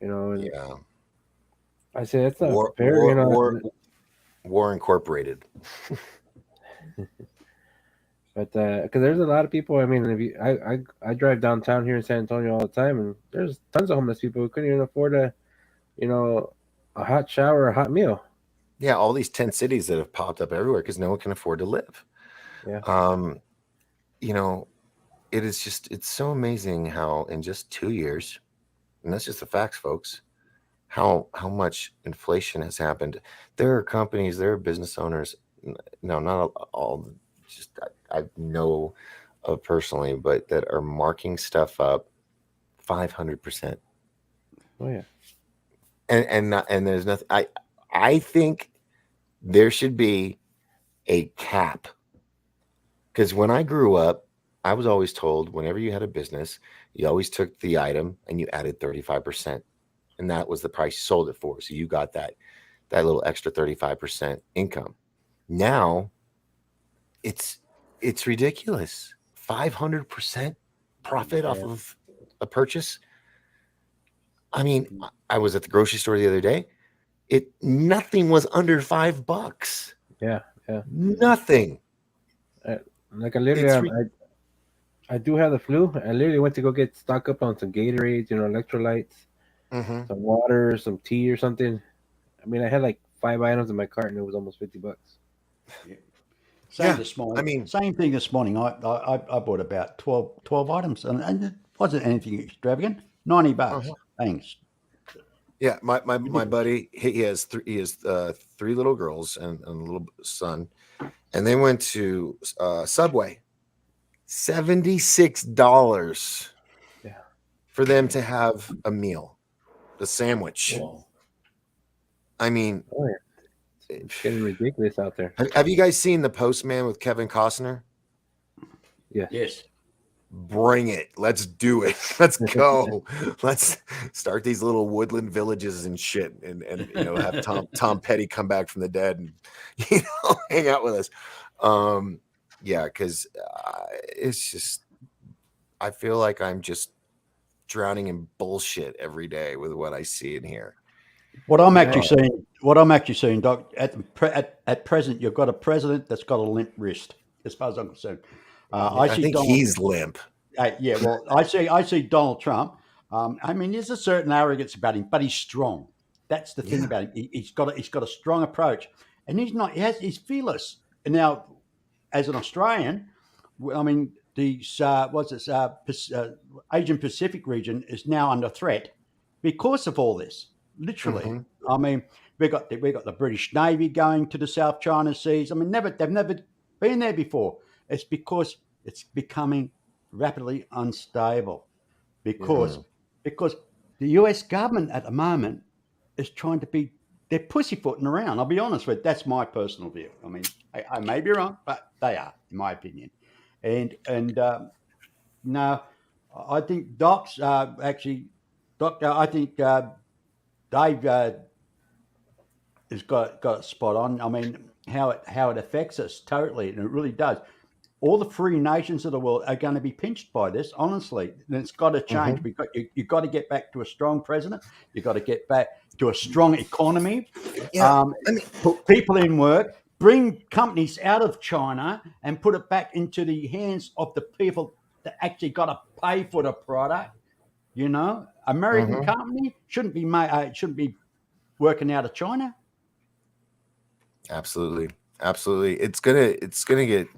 And Yeah. I say that's not fair. War Incorporated. But because there's a lot of people. I mean, if I drive downtown here in San Antonio all the time, and there's tons of homeless people who couldn't even afford a hot shower, a hot meal. Yeah, all these tent cities that have popped up everywhere because no one can afford to live. Yeah. It's so amazing how in just 2 years, and that's just the facts, folks, how much inflation has happened. There are companies, there are business owners, no, not all, just I know of personally, but that are marking stuff up 500%. Oh yeah. And there's nothing. I think there should be a cap, because when I grew up, I was always told whenever you had a business, you always took the item and you added 35%, and that was the price you sold it for. So you got that little extra 35% income. Now it's ridiculous. 500% profit off of a purchase. I mean, I was at the grocery store the other day. Nothing was under $5. Yeah. Nothing. Like I do have the flu. I literally went to go stock up on some Gatorades, electrolytes, some water, some tea or something. I mean, I had like 5 items in my cart, and it was almost $50. Yeah. This morning. Same thing this morning. I bought about 12 items, and it wasn't anything extravagant. $90. Thanks. Yeah, my buddy, he has three little girls and a little son, and they went to Subway. $76 for them to have a meal, the sandwich. Wow. I mean, it's getting ridiculous out there. Have you guys seen The Postman with Kevin Costner? Yes. Bring it. Let's do it. Let's go. Let's start these little woodland villages and shit, and have Tom Petty come back from the dead and hang out with us. Yeah, because it's just, I feel like I'm just drowning in bullshit every day with what I see and hear. What I'm actually seeing, Doc, at present, you've got a president that's got a limp wrist, as far as I'm concerned. I think he's limp. Yeah, well, I see Donald Trump. I mean, there's a certain arrogance about him, but he's strong. That's the thing about him. He's got a strong approach, and he's fearless. And now, as an Australian, I mean, the Asian Pacific region is now under threat because of all this. Literally, I mean, we got the British Navy going to the South China Seas. I mean, they've never been there before. It's because it's becoming rapidly unstable because the US government at the moment is trying to be they're pussyfooting around. I'll be honest with you. That's my personal view. I mean, I may be wrong, but they are, in my opinion. And no, I think Doc's Doctor. I think Dave has got it spot on. I mean, how it affects us totally, and it really does. All the free nations of the world are going to be pinched by this, honestly. And it's got to change. You've got to get back to a strong president. You've got to get back to a strong economy. Put people in work. Bring companies out of China and put it back into the hands of the people that actually got to pay for the product. You know, American company shouldn't be working out of China. Absolutely. It's gonna get.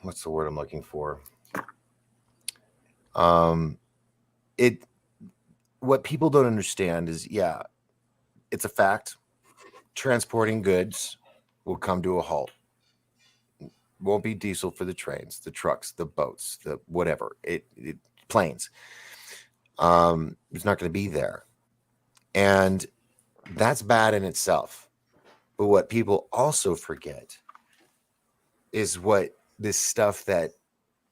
What's the word I'm looking for? What people don't understand is, it's a fact. Transporting goods will come to a halt. Won't be diesel for the trains, the trucks, the boats, the whatever. Planes. It's not going to be there, and that's bad in itself. But what people also forget is what this stuff that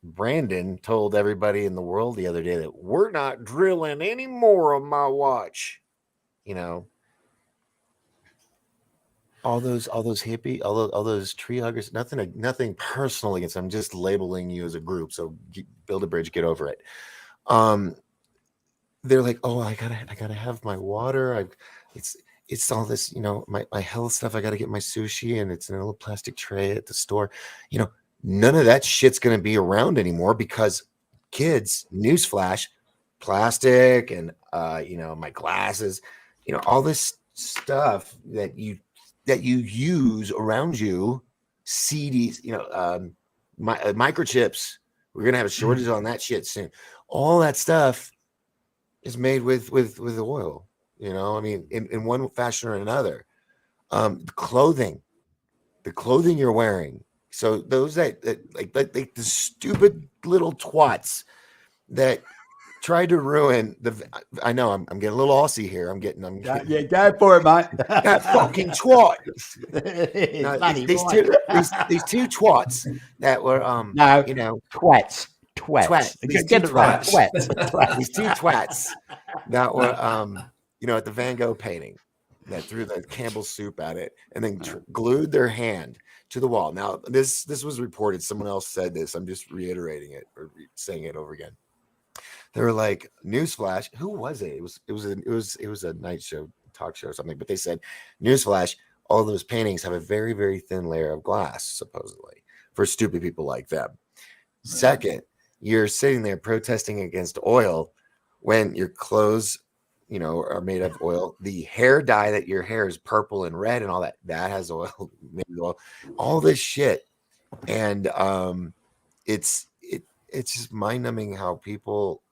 Brandon told everybody in the world the other day, that we're not drilling any more on my watch. You know, all those hippie, all those tree huggers. Nothing personal against them. I'm just labeling you as a group. So build a bridge, get over it. They're like, oh, I gotta have my water. It's all this, you know, my health stuff. I got to get my sushi, and it's in a little plastic tray at the store. You know, none of that shit's going to be around anymore because kids, newsflash, plastic and, my glasses, all this stuff that you use around you, CDs, microchips. We're going to have a shortage on that shit soon. All that stuff is made with oil. I mean, in one fashion or another. The clothing you're wearing. So those that like the stupid little twats that tried to ruin I know I'm getting a little Aussie here. I'm getting go for it, mate. That fucking twat. These two twats that were twats. Get it right. Twats. These two twats that were at the Van Gogh painting, that threw the Campbell's soup at it and then glued their hand to the wall. Now, this was reported. Someone else said this. I'm just reiterating it or saying it over again. They were like, newsflash. Who was it? It was a night show, talk show or something. But they said, newsflash, all those paintings have a very, very thin layer of glass, supposedly, for stupid people like them. Second, you're sitting there protesting against oil when your clothes are made of oil. The hair dye that your hair is purple and red and all that has oil, all this shit. And it's just mind-numbing how people,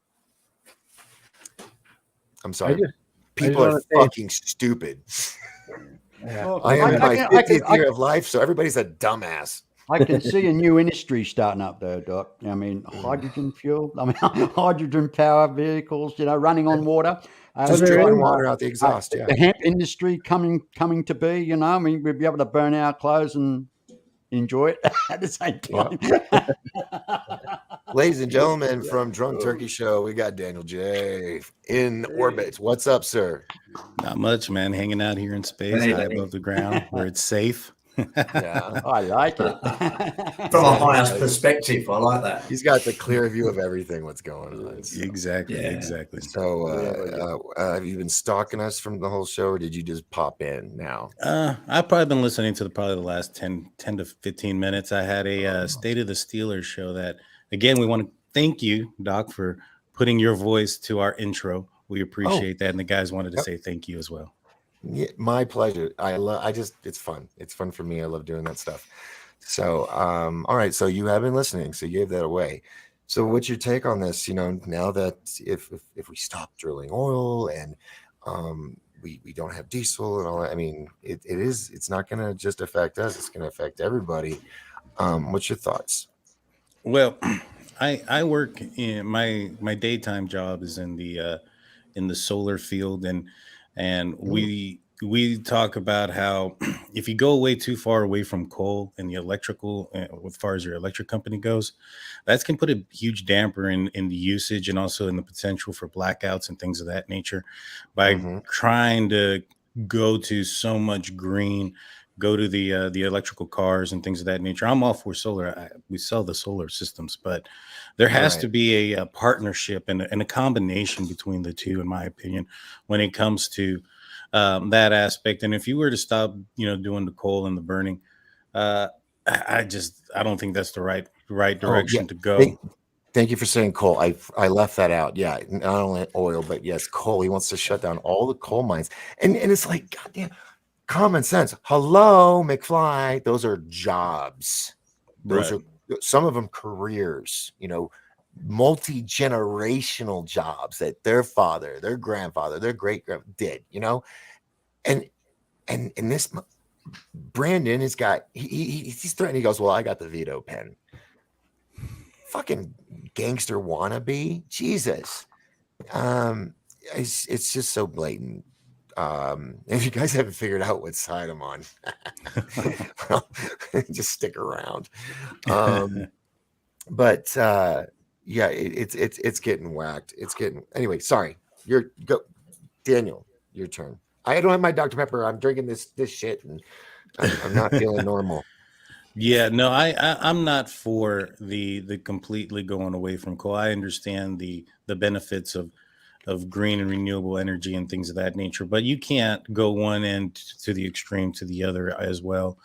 I'm sorry, people are fucking stupid. Yeah. I am in my 50th year of life, so everybody's a dumbass. I can see a new industry starting up there, Doc. I mean, hydrogen fuel. I mean, hydrogen power vehicles. Running on water. Just drawing water out the exhaust. The hemp industry coming to be. I mean, we'd be able to burn our clothes and enjoy it at the same time. Ladies and gentlemen, from Drunk Turkey Show, we got Daniel J. in orbit. What's up, sir? Not much, man. Hanging out here in space, high above the ground, where it's safe. Yeah. I like it. From a Yeah, highest perspective, I like that. he's got the clear view of everything, what's going on. So, Exactly. Yeah. Exactly. so Yeah, have you been stalking us from the whole show, or did you just pop in now? I've probably been listening to probably the last 10 to 15 minutes. I had a Oh. State of the Steelers show that, again, we want to thank you, Doc, for putting your voice to our intro. We appreciate that. And the guys wanted to Yep. say thank you as well. Yeah, my pleasure. It's fun. It's fun for me. I love doing that stuff. So, all right. So you have been listening. So you gave that away. So what's your take on this? Now that if we stop drilling oil and we don't have diesel and all that, I mean, it's not going to just affect us. It's going to affect everybody. What's your thoughts? Well, I work in my daytime job is in the solar field, and we talk about how if you go away too far away from coal and the electrical, as far as your electric company goes, that's can put a huge damper in the usage and also in the potential for blackouts and things of that nature by Mhm. trying to go to so much green, go to the electrical cars and things of that nature. I'm all for solar. We sell the solar systems, but there has Right. to be a partnership and a combination between the two, in my opinion, when it comes to that aspect. And if you were to stop, doing the coal and the burning, uh, I don't think that's the right Oh yeah. direction to go. Thank you for saying coal. I left that out. Yeah, not only oil, but yes, coal. He wants to shut down all the coal mines, and it's like, goddamn, common sense. Hello, McFly. Those are jobs. Those Right. are some of them careers. Multi-generational jobs that their father, their grandfather, their great grand did. And this Brandon has got he's threatening. He goes, well, I got the veto pen. Fucking gangster wannabe. Jesus. It's just so blatant. If you guys haven't figured out what side I'm on, well, just stick around. But yeah, it's getting whacked. Anyway. Sorry, Daniel. Your turn. I don't have my Dr. Pepper. I'm drinking this shit, and I'm not feeling normal. Yeah, no, I'm not for the completely going away from coal. I understand the benefits of green and renewable energy and things of that nature, but you can't go one end to the extreme to the other as well.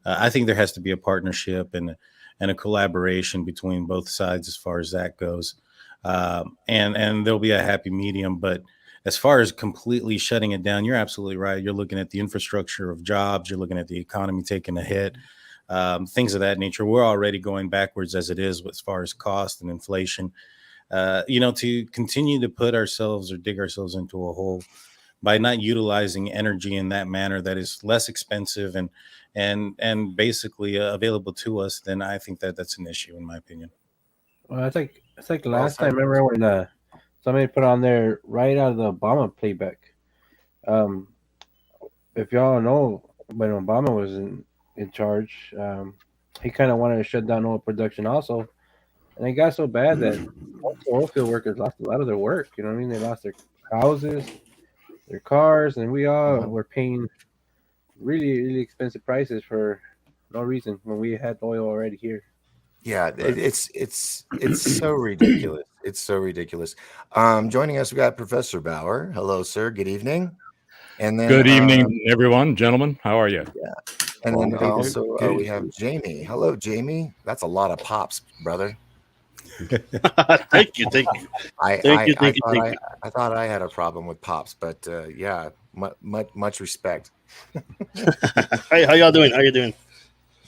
I think there has to be a partnership and a collaboration between both sides as far as that goes, and there'll be a happy medium. But as far as completely shutting it down, you're absolutely right. You're looking at the infrastructure of jobs. You're looking at the economy taking a hit, things of that nature. We're already going backwards as it is as far as cost and inflation. To continue to put ourselves or dig ourselves into a hole by not utilizing energy in that manner that is less expensive and basically available to us, then I think that's an issue, in my opinion. Well, it's like the Well last said. time. Remember when somebody put on there right out of the Obama playback? Um, if y'all know, when Obama was in charge, he kind of wanted to shut down oil production also, and it got so bad that most oil field workers lost a lot of their work. You know what I mean? They lost their houses, their cars, and we all Mhm. were paying really, really expensive prices for no reason when we had oil already here. Yeah, Right. it's so ridiculous. It's so ridiculous. Joining us, we got Professor Bauer. Hello, sir. Good evening. And then Good evening, everyone, gentlemen. How are you? and then Good, also good. we have Jamie. Hello, Jamie. That's a lot of pops, brother. Thank you, thank you, I thank you, I, I thank you, thought thank I you. I thought I had a problem with pops, but yeah, much respect. Hey, how y'all doing? How you doing?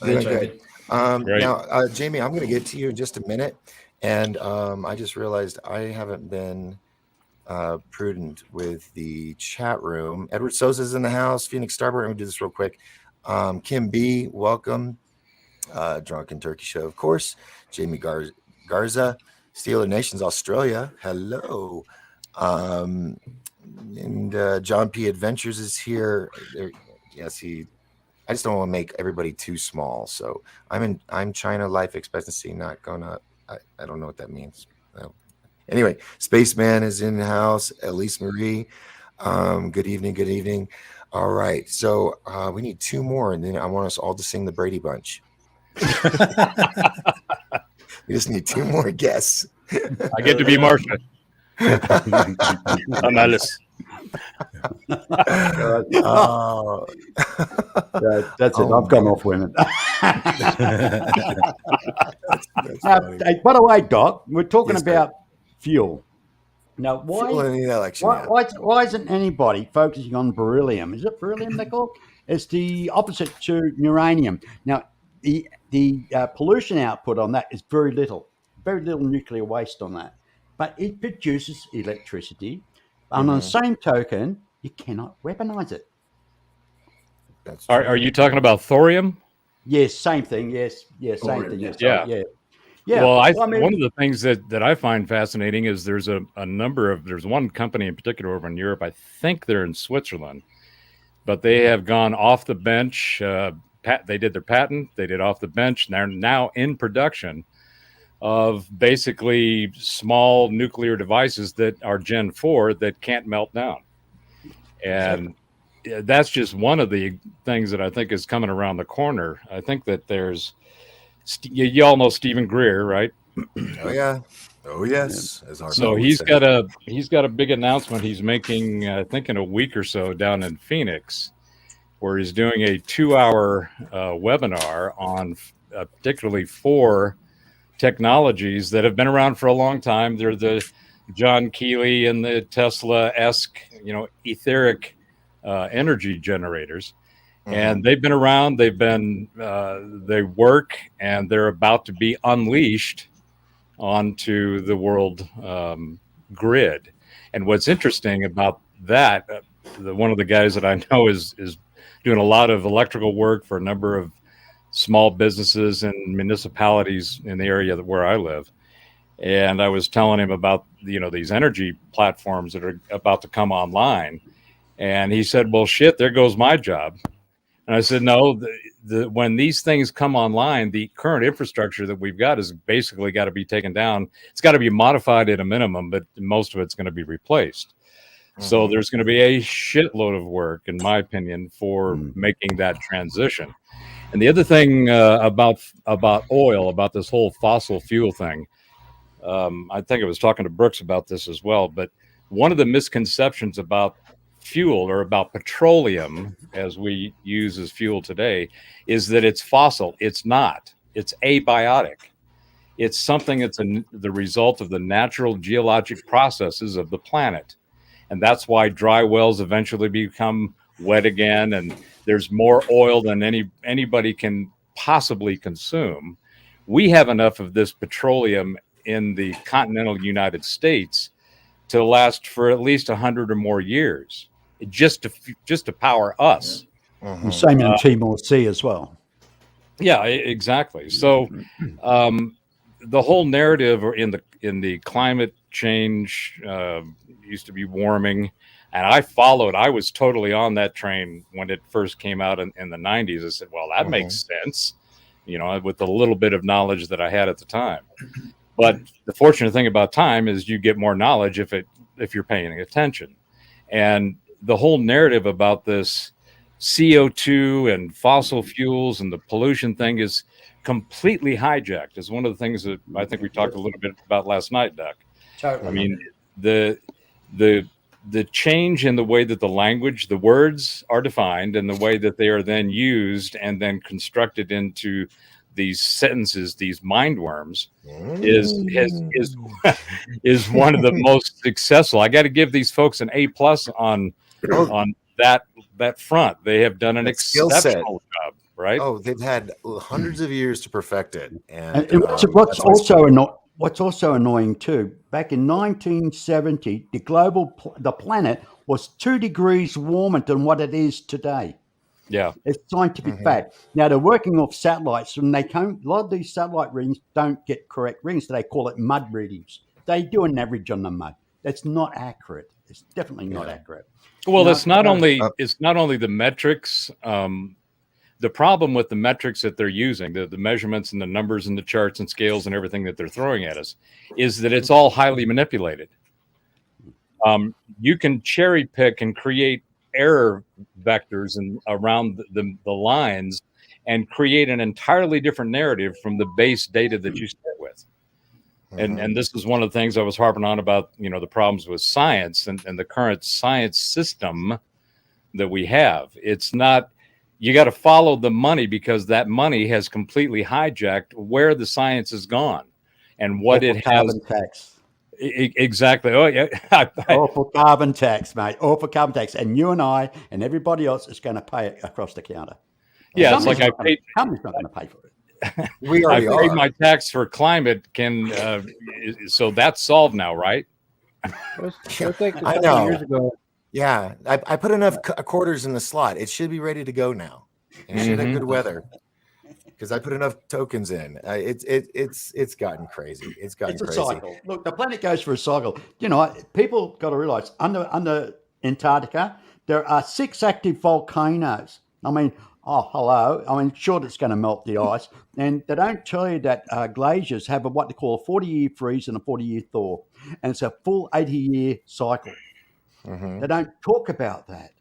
Hey, Doing Jamie. good. Great. Now, Jamie, I'm going to get to you in just a minute, and I just realized I haven't been prudent with the chat room. Edward Sosa's in the house. Phoenix Starboard. I'm going to do this real quick. Kim B, welcome. Drunken Turkey Show, of course. Jamie Garza, Steeler Nations Australia. Hello. And John P. Adventures is here. Yes, I just don't want to make everybody too small. So I'm China life expectancy not going up. I don't know what that means. Anyway, Spaceman is in the house. Elise Marie. Good evening. Good evening. All right. So we need two more, and then I want us all to sing the Brady Bunch. We just need two more guests. I get to be Marsha. I'm Alice. Oh. That's it. Oh, I've gone man. off women. That's funny. Hey, by the way, Doc, we're talking Yes, sir. about fuel. Now, Fuel in the election. why isn't anybody focusing on beryllium? Is it beryllium they call it? It's the opposite to uranium. Now, the pollution output on that is very little nuclear waste on that, but it produces electricity. And on the same token, you cannot weaponize it. That's true. Are you talking about thorium? Yes, same thing. Yes, same Thorium, thing. yeah. Yes, Yeah. yeah. Well, I mean, one of the things that I find fascinating is there's a number of, there's one company in particular over in Europe, I think they're in Switzerland, but they have gone off the bench. They did their patent, they did off the bench, and they're now in production of basically small nuclear devices that are Gen 4 that can't melt down. And that's just one of the things that I think is coming around the corner. I think that there's, you all know Stephen Greer, right? Oh yeah. Oh yes. As our So would he's say. got a big announcement he's making, I think in a week or so down in Phoenix, where he's doing a 2-hour webinar on particularly 4 technologies that have been around for a long time. They're the John Keeley and the Tesla-esque, etheric energy generators. And they've been around, they work, and they're about to be unleashed onto the world grid. And what's interesting about that, one of the guys that I know is doing a lot of electrical work for a number of small businesses and municipalities in the area where I live. And I was telling him about, these energy platforms that are about to come online. And he said, well, shit, there goes my job. And I said, no, when these things come online, the current infrastructure that we've got is basically got to be taken down. It's got to be modified at a minimum, but most of it's going to be replaced. So there's going to be a shitload of work, in my opinion, for making that transition. And the other thing about oil, about this whole fossil fuel thing, I think I was talking to Brooks about this as well, but one of the misconceptions about fuel, or about petroleum as we use as fuel today, is that it's fossil. It's not. It's abiotic. It's something that's the result of the natural geologic processes of the planet. And that's why dry wells eventually become wet again, and there's more oil than anybody can possibly consume. We have enough of this petroleum in the continental United States to last for at least 100 or more years, just to power us. the same in Timor Sea as well. Yeah, exactly. So the whole narrative in the climate change, used to be warming, and I was totally on that train when it first came out in the 90s. I said, well, that makes sense, with the little bit of knowledge that I had at the time. But the fortunate thing about time is you get more knowledge if you're paying attention. And the whole narrative about this CO2 and fossil fuels and the pollution thing is completely hijacked. Is one of the things that I think we talked a little bit about last night, Doc. Totally. I mean, the change in the way that the words are defined and the way that they are then used and then constructed into these sentences, these mind worms, is one of the most successful. I got to give these folks an A+ on that front. They have done an exceptional job, right? Oh, they've had hundreds of years to perfect it. And what's also annoying too, back in 1970, the planet was 2 degrees warmer than what it is today. Yeah, it's scientific fact. Now they're working off satellites, and a lot of these satellite readings don't get correct readings. So they call it mud readings. They do an average on the mud. That's not accurate. It's definitely not accurate. Well, it's not only the metrics. The problem with the metrics that they're using, the measurements and the numbers and the charts and scales and everything that they're throwing at us, is that it's all highly manipulated. You can cherry pick and create error vectors and around the lines and create an entirely different narrative from the base data that you start with. And this is one of the things I was harping on about, the problems with science and the current science system that we have. It's not, you got to follow the money, because that money has completely hijacked where the science has gone and what it has. Carbon tax. Exactly. Oh, yeah. All for carbon tax, mate. All for carbon tax. And you and I and everybody else is going to pay it across the counter. Yeah, it's like company's not going to pay for it. We I already paid are. my tax for climate. So that's solved now, right? I know. Years ago, Yeah, I put enough quarters in the slot. It should be ready to go now. It should have good weather, because I put enough tokens in. It's gotten crazy. It's gotten crazy. A cycle. Look, the planet goes for a cycle. People got to realize under Antarctica there are 6 active volcanoes. I mean, hello. I mean, sure, it's going to melt the ice, and they don't tell you that glaciers have what they call a 40-year freeze and a 40-year thaw, and it's a full 80-year cycle. They don't talk about that,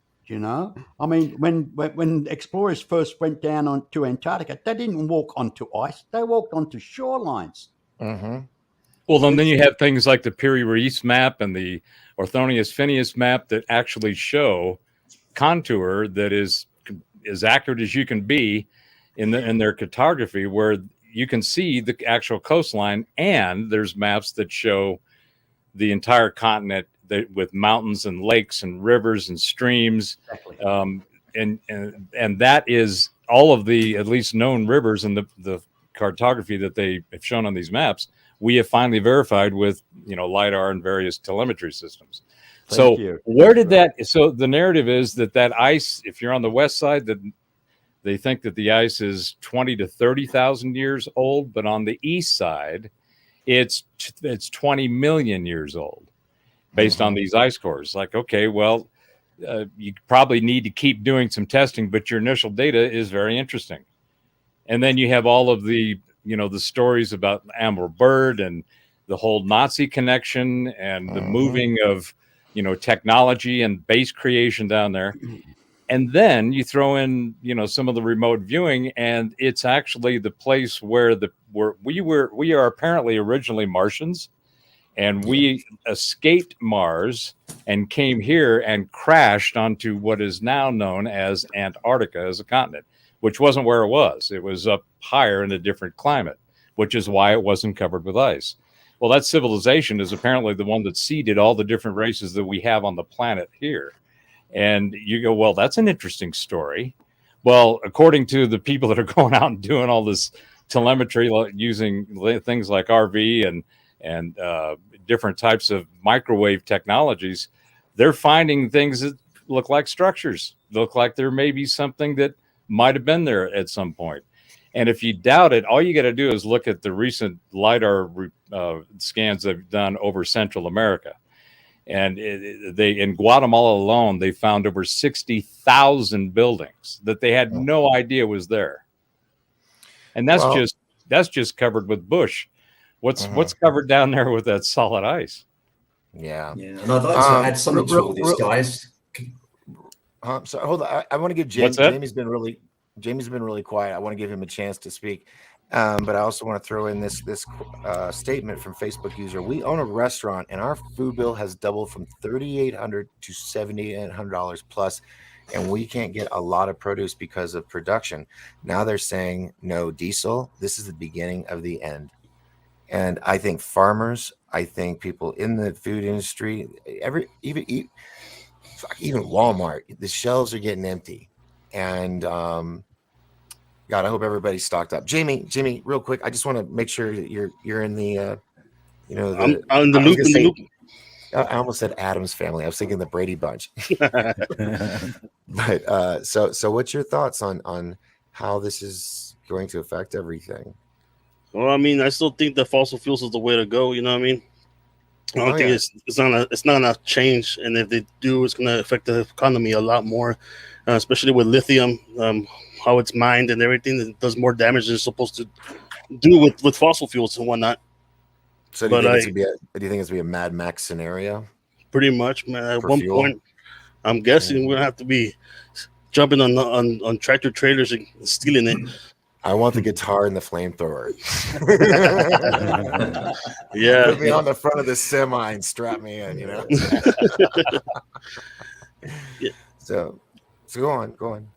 I mean, when explorers first went down to Antarctica, they didn't walk onto ice. They walked onto shorelines. Well, then you have things like the Piri-Reis map and the Orthonius Phineas map that actually show contour that is as accurate as you can be in their cartography, where you can see the actual coastline, and there's maps that show the entire continent with mountains and lakes and rivers and streams. Exactly. And that is all of the at least known rivers in the cartography that they have shown on these maps. We have finally verified with LiDAR and various telemetry systems. So the narrative is that ice, if you're on the west side, that they think that the ice is 20 to 30,000 years old, but on the east side, it's 20 million years old, based on these ice cores. Like, okay, well, you probably need to keep doing some testing, but your initial data is very interesting. And then you have all of the the stories about Amber Bird and the whole Nazi connection and the moving of technology and base creation down there. And then you throw in some of the remote viewing, and it's actually the place where we are apparently originally Martians, and we escaped Mars and came here and crashed onto what is now known as Antarctica as a continent, which wasn't where it was. It was up higher in a different climate, which is why it wasn't covered with ice. Well, that civilization is apparently the one that seeded all the different races that we have on the planet here. And you go, well, that's an interesting story. Well, according to the people that are going out and doing all this telemetry using things like RV and different types of microwave technologies, they're finding things that look like structures, look like there may be something that might have been there at some point. And if you doubt it, all you got to do is look at the recent LiDAR scans they've done over Central America. And in Guatemala alone, they found over 60,000 buildings that they had no idea was there. And that's just covered with bush. What's covered down there with that solid ice? Yeah. And I'd like to add something to all this, guys. So hold on. I want to give James. Jamie's been really quiet. I want to give him a chance to speak. But I also want to throw in this statement from Facebook user. We own a restaurant, and our food bill has doubled from $3,800 to $7,800 plus, and we can't get a lot of produce because of production. Now they're saying no diesel. This is the beginning of the end. And I think farmers, I think people in the food industry, even Walmart, the shelves are getting empty. And God, I hope everybody's stocked up. Jamie, real quick, I just want to make sure that you're in the I'm in the loop. I almost said Adam's family. I was thinking the Brady Bunch. But so what's your thoughts on how this is going to affect everything? Well, I mean, I still think that fossil fuels is the way to go. You know what I mean? I don't think it's not gonna change, and if they do, it's gonna affect the economy a lot more, especially with lithium, how it's mined and everything. It does more damage than it's supposed to do with fossil fuels and whatnot. So do you think it's gonna be a Mad Max scenario? pretty much, man. At For one fuel? point, I'm guessing we're gonna have to be jumping on tractor trailers and stealing it. I want the guitar and the flamethrower. Yeah. Put me on the front of the semi and strap me in, you know. Yeah. So go on.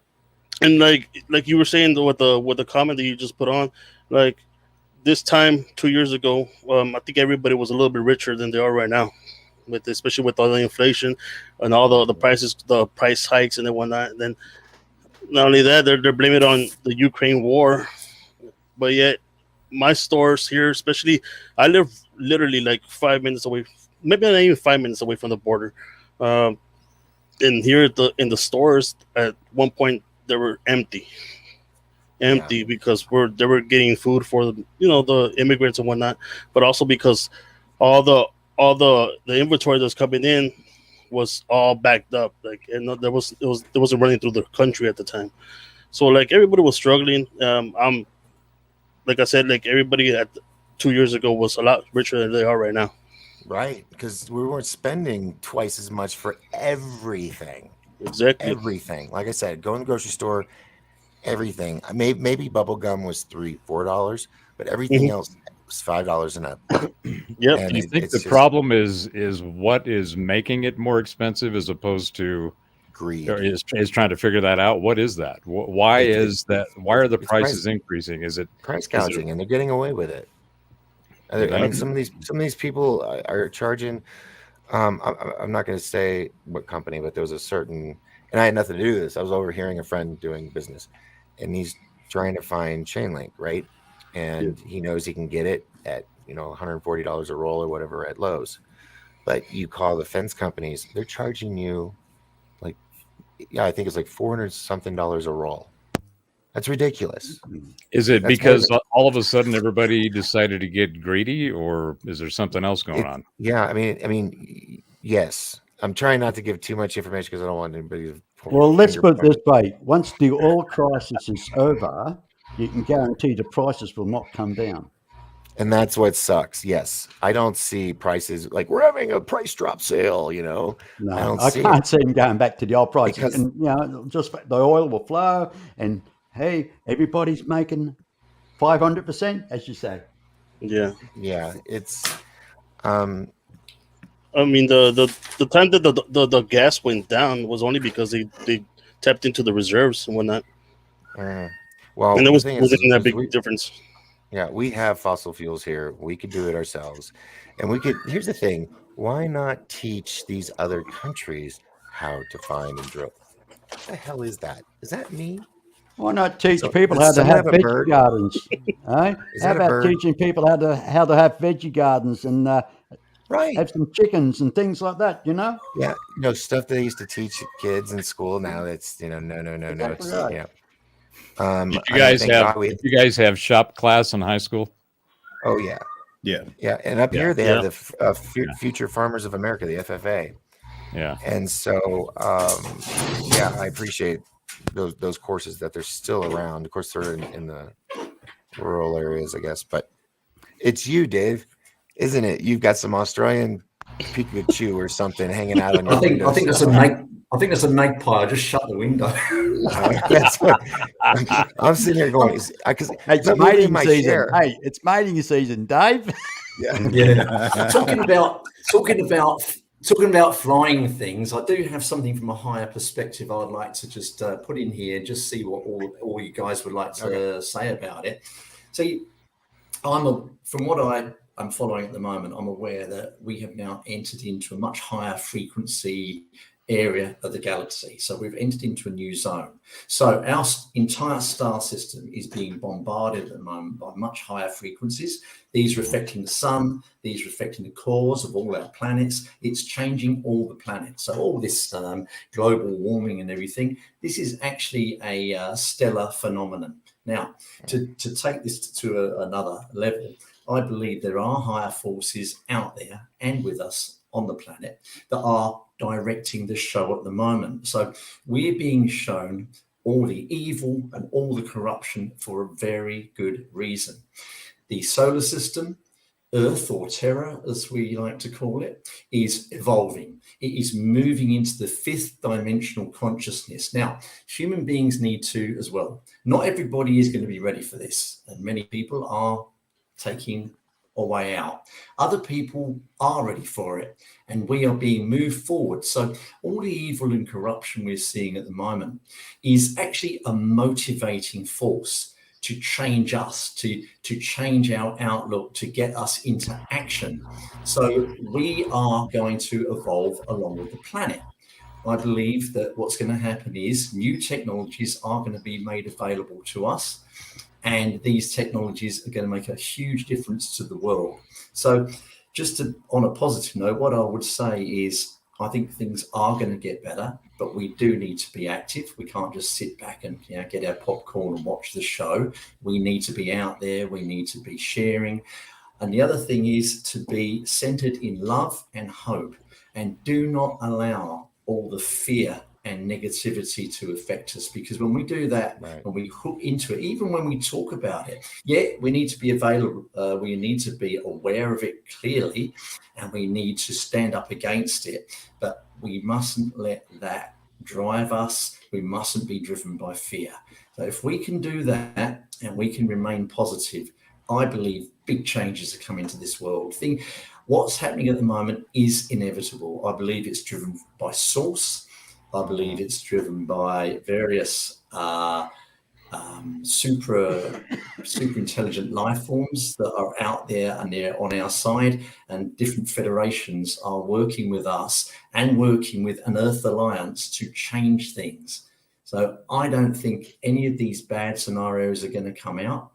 And like you were saying with the comment that you just put on, like this time 2 years ago, I think everybody was a little bit richer than they are right now, especially with all the inflation and all the prices, the price hikes and whatnot. And then not only that, they're blaming it on the Ukraine war, but yet my stores here, especially, I live literally like 5 minutes away, maybe not even 5 minutes away from the border. And here in the stores, at one point they were empty because they were getting food for the immigrants and whatnot, but also because all the inventory that's coming in was all backed up, like, and it wasn't running through the country at the time. So like everybody was struggling. I'm like I said, like everybody at 2 years ago was a lot richer than they are right now. Right, because we weren't spending twice as much for everything. Exactly. Everything. Like I said, go in the grocery store, everything. Maybe bubble gum was $3-4, but everything else was $5 and up. Yep. And Do you think the problem is what is making it more expensive as opposed to greed? Or is trying to figure that out? What is that? Why is that? Why are the prices increasing? Is it price gouging, and they're getting away with it? I mean, some of these people are charging. I'm not going to say what company, but there was a certain, and I had nothing to do with this. I was overhearing a friend doing business, and he's trying to find chain link, right? And he knows he can get it at $140 a roll or whatever at Lowe's. But you call the fence companies, they're charging you like, I think it's like $400 something a roll. That's ridiculous. Is it because all of a sudden everybody decided to get greedy, or is there something else going on? Yeah, I mean, yes. I'm trying not to give too much information because I don't want anybody to. Well, let's put it this way: once the oil crisis is over, you can guarantee the prices will not come down. And that's what sucks. Yes, I don't see prices like we're having a price drop sale. No, I can't see them going back to the old prices. Because, and just the oil will flow, and hey, everybody's making 500%, as you say. Yeah, it's. I mean, the time that the gas went down was only because they tapped into the reserves and whatnot. Well, and there wasn't that big difference. Yeah, we have fossil fuels here. We could do it ourselves, and we could. Here's the thing: why not teach these other countries how to find and drill? What the hell is that? Is that me? Why not teach people how to have veggie gardens? How about teaching people how to have veggie gardens and have some chickens and things like that? Yeah, stuff they used to teach kids in school. Now it's no. Exactly right. Yeah. Did you guys have shop class in high school? Oh yeah. Yeah. And up here they have the Future Farmers of America, the FFA. Yeah. And so, I appreciate those courses that they're still around. Of course, they're in the rural areas, I guess. But it's you, Dave, isn't it? You've got some Australian Pikachu or something hanging out on your window. I think that's a magpie. I just shut the window. That's what I'm sitting here going. Because it's mating season. Hey, it's mating season, Dave. Yeah. Talking about flying things, I do have something from a higher perspective I'd like to just put in here and just see what all you guys would like to say about it. See, from what I'm following at the moment, I'm aware that we have now entered into a much higher frequency area of the galaxy. So we've entered into a new zone. So our entire star system is being bombarded at the moment by much higher frequencies. These are affecting the sun. These are affecting the cores of all our planets. It's changing all the planets. So all this global warming and everything, this is actually a stellar phenomenon. Now, to take this to another level, I believe there are higher forces out there and with us on the planet that are directing the show at the moment. So we're being shown all the evil and all the corruption for a very good reason. The solar system, Earth, or Terra, as we like to call it, is evolving. It is moving into the fifth dimensional consciousness. Now, human beings need to as well. Not everybody is going to be ready for this, and many people are taking a way out. Other people are ready for it, and we are being moved forward. So all the evil and corruption we're seeing at the moment is actually a motivating force to change us, to change our outlook, to get us into action. So we are going to evolve along with the planet. I believe that what's going to happen is new technologies are going to be made available to us, and these technologies are going to make a huge difference to the world. So on a positive note, what I would say is I think things are going to get better, but we do need to be active. We can't just sit back and get our popcorn and watch the show. We need to be out there. We need to be sharing. And the other thing is to be centered in love and hope, and do not allow all the fear and negativity to affect us, because when we do that, when we hook into it, even when we talk about it, we need to be available, we need to be aware of it clearly, and we need to stand up against it, but we mustn't let that drive us. We mustn't be driven by fear. So if we can do that and we can remain positive, I believe big changes are coming to this world. What's happening at the moment is inevitable. I believe it's driven by source. I believe it's driven by various super intelligent life forms that are out there, and they're on our side, and different federations are working with us and working with an Earth Alliance to change things. So I don't think any of these bad scenarios are going to come out.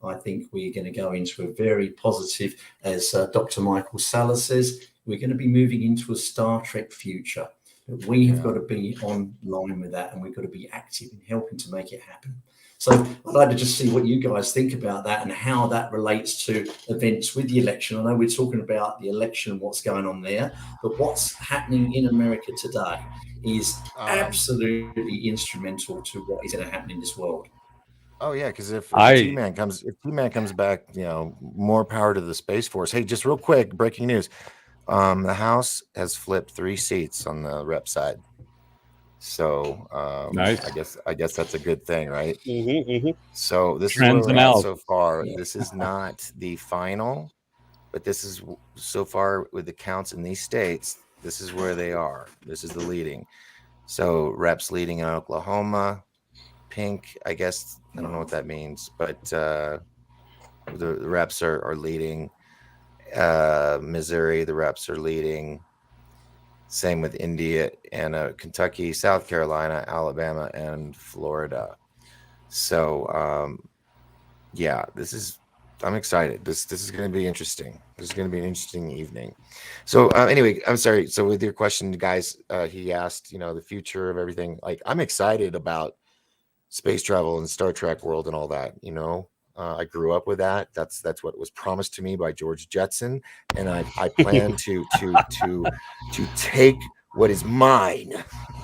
I think we're going to go into a very positive, as Dr. Michael Saller says, we're going to be moving into a Star Trek future. But we have got to be on line with that, and we've got to be active in helping to make it happen. So I'd like to just see what you guys think about that and how that relates to events with the election. I know we're talking about the election and what's going on there, but what's happening in America today is absolutely instrumental to what is going to happen in this world. Oh yeah, because if T-Man comes back, more power to the Space Force. Hey, just real quick, breaking news: the House has flipped 3 seats on the rep side. So nice. I guess that's a good thing, right? So this Trends is where we're at analysis. so far. This is not the final, but this is so far with the counts in these states. This is where they are. This is the leading. So reps leading in Oklahoma. Pink, I guess, I don't know what that means, but the reps are leading. Missouri, the reps are leading. Same with Indiana, Kentucky, South Carolina, Alabama, and Florida. So I'm excited. This is going to be interesting. This is going to be an interesting evening. So anyway, I'm sorry. So with your question, guys, he asked, the future of everything. Like, I'm excited about space travel and Star Trek world and all that. I grew up with that. That's what was promised to me by George Jetson, and I plan to take what is mine.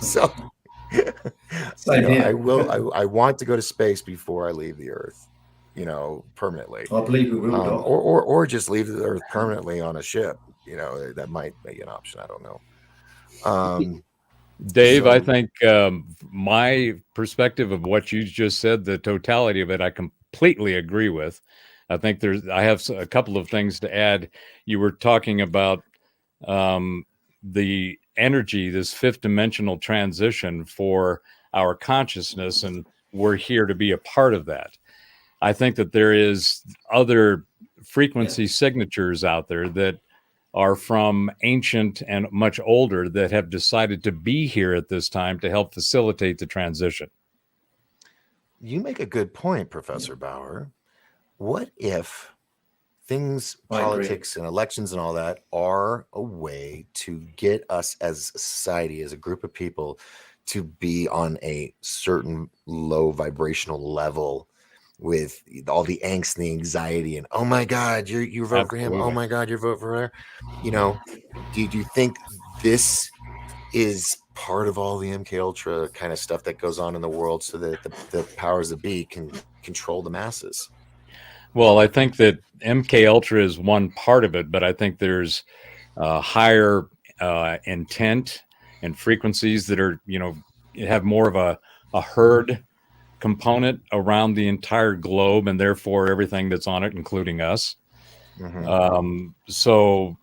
So I want to go to space before I leave the Earth, permanently. I believe we will, Doc. Or just leave the Earth permanently on a ship. That might be an option. I don't know. Dave, I think my perspective of what you just said, the totality of it, I completely agree with. I think I have a couple of things to add. You were talking about the energy, this fifth dimensional transition for our consciousness, and we're here to be a part of that. I think that there is other frequency signatures out there that are from ancient and much older that have decided to be here at this time to help facilitate the transition. You make a good point, Professor Bauer. What if politics and elections and all that are a way to get us as a society, as a group of people, to be on a certain low vibrational level with all the angst and the anxiety and, oh my God, you vote for him. Oh my God, you vote for her. Do you think this is part of all the MK Ultra kind of stuff that goes on in the world so that the powers that be can control the masses? Well, I think that MK Ultra is one part of it, but I think there's higher intent and frequencies that are, have more of a herd component around the entire globe, and therefore everything that's on it, including us. So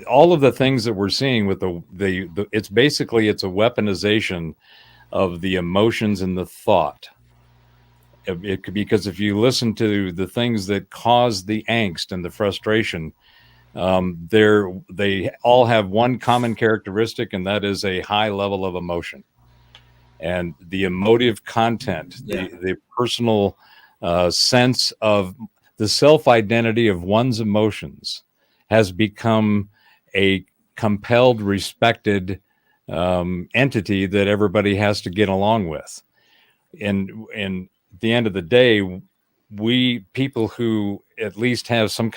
all of the things that we're seeing with the it's basically it's a weaponization of the emotions and the thought. It could, because if you listen to the things that cause the angst and the frustration, they all have one common characteristic, and that is a high level of emotion. And the emotive content, the personal sense of the self-identity of one's emotions has become a compelled, respected entity that everybody has to get along with. And at the end of the day, we people who at least have some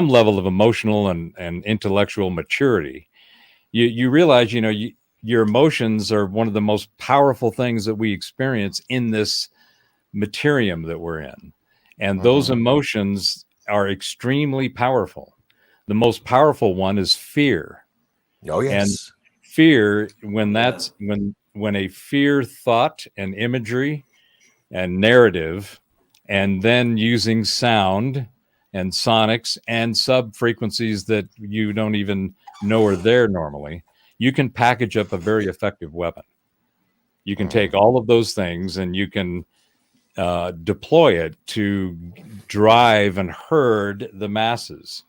level of emotional and intellectual maturity, you realize, your emotions are one of the most powerful things that we experience in this materium that we're in. And those emotions are extremely powerful. The most powerful one is fear. Oh, yes. And fear, when a fear thought and imagery and narrative, and then using sound and sonics and sub frequencies that you don't even know are there normally, you can package up a very effective weapon. You can take all of those things and you can deploy it to drive and herd the masses.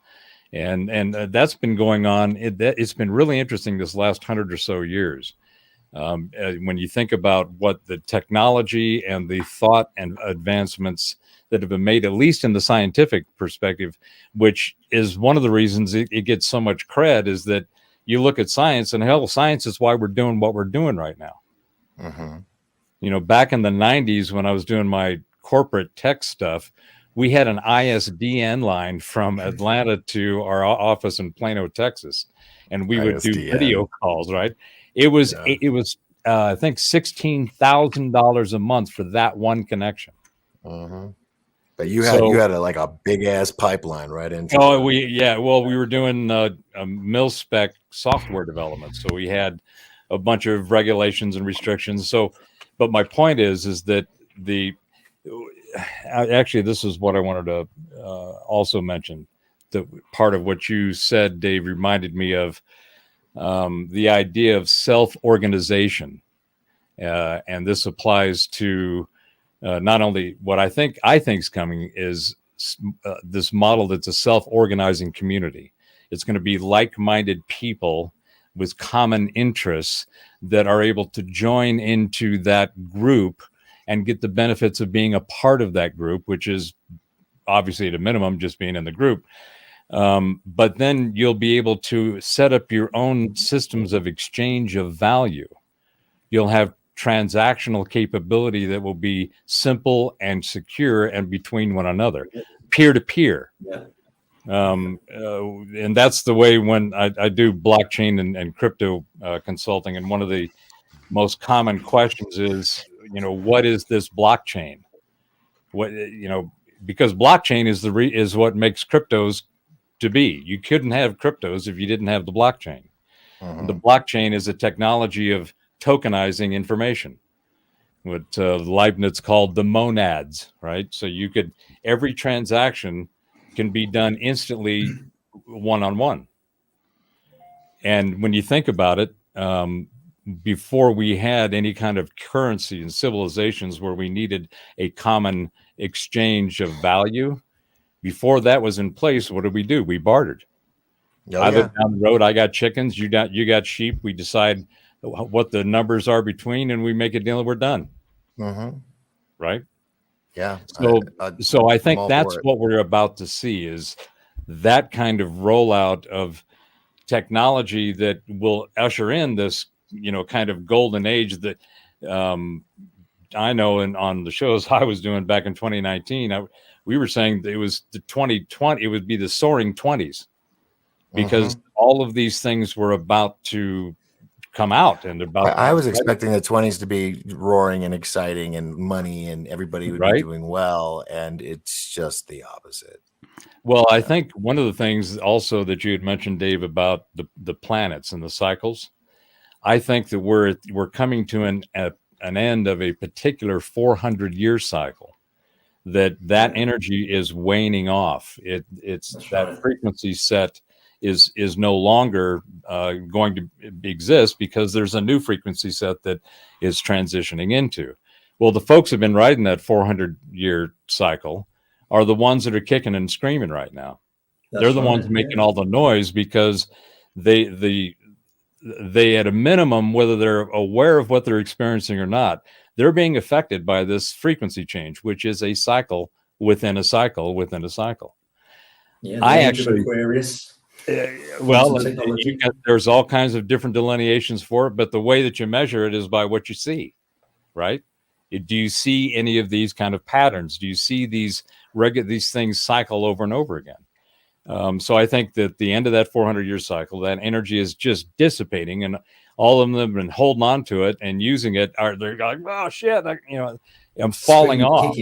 And that's been going on. It's been really interesting this last 100 or so years. When you think about what the technology and the thought and advancements that have been made, at least in the scientific perspective, which is one of the reasons it gets so much cred, is that you look at science, and hell, science is why we're doing what we're doing right now. Back in the 90s, when I was doing my corporate tech stuff, we had an ISDN line from Atlanta to our office in Plano, Texas, and we would do video calls, right? It was I think $16,000 a month for that one connection. But you had a big ass pipeline right into. Oh, we were doing a mil spec software development, so we had a bunch of regulations and restrictions. So, but my point is that actually, this is what I wanted to also mention. The part of what you said, Dave, reminded me of the idea of self-organization, and this applies to not only what I think is coming is this model that's a self-organizing community. It's going to be like-minded people with common interests that are able to join into that group and get the benefits of being a part of that group, which is obviously at a minimum just being in the group. But then you'll be able to set up your own systems of exchange of value. You'll have transactional capability that will be simple and secure and between one another, peer to peer. And that's the way when I do blockchain and crypto consulting. And one of the most common questions is, what is this blockchain? Because blockchain is what makes cryptos to be. You couldn't have cryptos if you didn't have the blockchain. And the blockchain is a technology of tokenizing information, what Leibniz called the monads, right? So every transaction can be done instantly, one-on-one. And when you think about it, before we had any kind of currency in civilizations where we needed a common exchange of value, before that was in place, what did we do? We bartered. I live down the road. I got chickens. You got sheep. We decide what the numbers are between, and we make a deal, and we're done. Right? Yeah. So I think that's what we're about to see, is that kind of rollout of technology that will usher in this, kind of golden age that I know. And on the shows I was doing back in 2019, we were saying that it was the 2020. It would be the soaring 20s, because all of these things were about to come out and about. I was expecting the 20s to be roaring and exciting and money and everybody would be doing well, and it's just the opposite. Well, I think one of the things also that you had mentioned, Dave, about the planets and the cycles, I think that we're coming to an end of a particular 400-year cycle. That energy is waning off. It's that frequency set is no longer going to exist because there's a new frequency set that is transitioning into. Well, the folks have been riding that 400-year cycle are the ones that are kicking and screaming right now. They're the ones making all the noise because they at a minimum, whether they're aware of what they're experiencing or not, they're being affected by this frequency change, which is a cycle within a cycle within a cycle. Yeah, the age of Aquarius. Well, there's all kinds of different delineations for it, but the way that you measure it is by what you see, right? Do you see any of these kind of patterns? Do you see these things cycle over and over again? So I think that the end of that 400-year cycle, that energy is just dissipating, and all of them have been holding on to it and using it. They're like, oh shit, I'm falling off.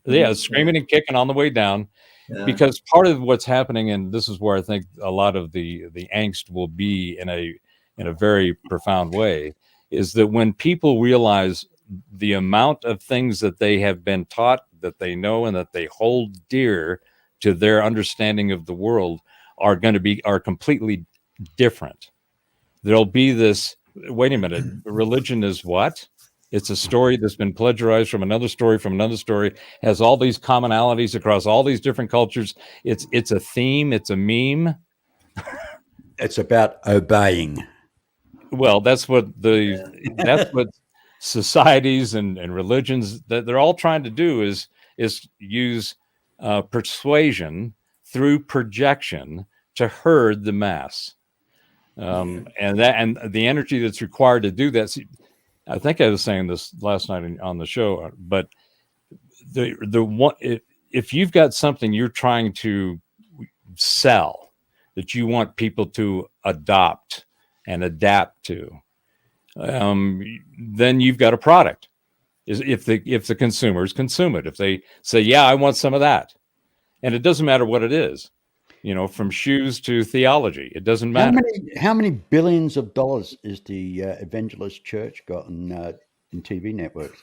Yeah, screaming and kicking on the way down. Yeah. Because part of what's happening, and this is where I think a lot of the angst will be in a very profound way, is that when people realize the amount of things that they have been taught, that they know, and that they hold dear to their understanding of the world are completely different. There'll be this, wait a minute, religion is what? It's a story that's been plagiarized from another story, has all these commonalities across all these different cultures. It's a theme, it's a meme. It's about obeying. Well, that's what societies and religions that they're all trying to do is use persuasion through projection to herd the mass. And the energy that's required to do that. See, I think I was saying this last night on the show, but if you've got something you're trying to sell that you want people to adopt and adapt to, then you've got a product. If the consumers consume it, if they say, yeah, I want some of that, and it doesn't matter what it is, from shoes to theology, it doesn't matter. How many billions of dollars is the Evangelist Church got in TV networks?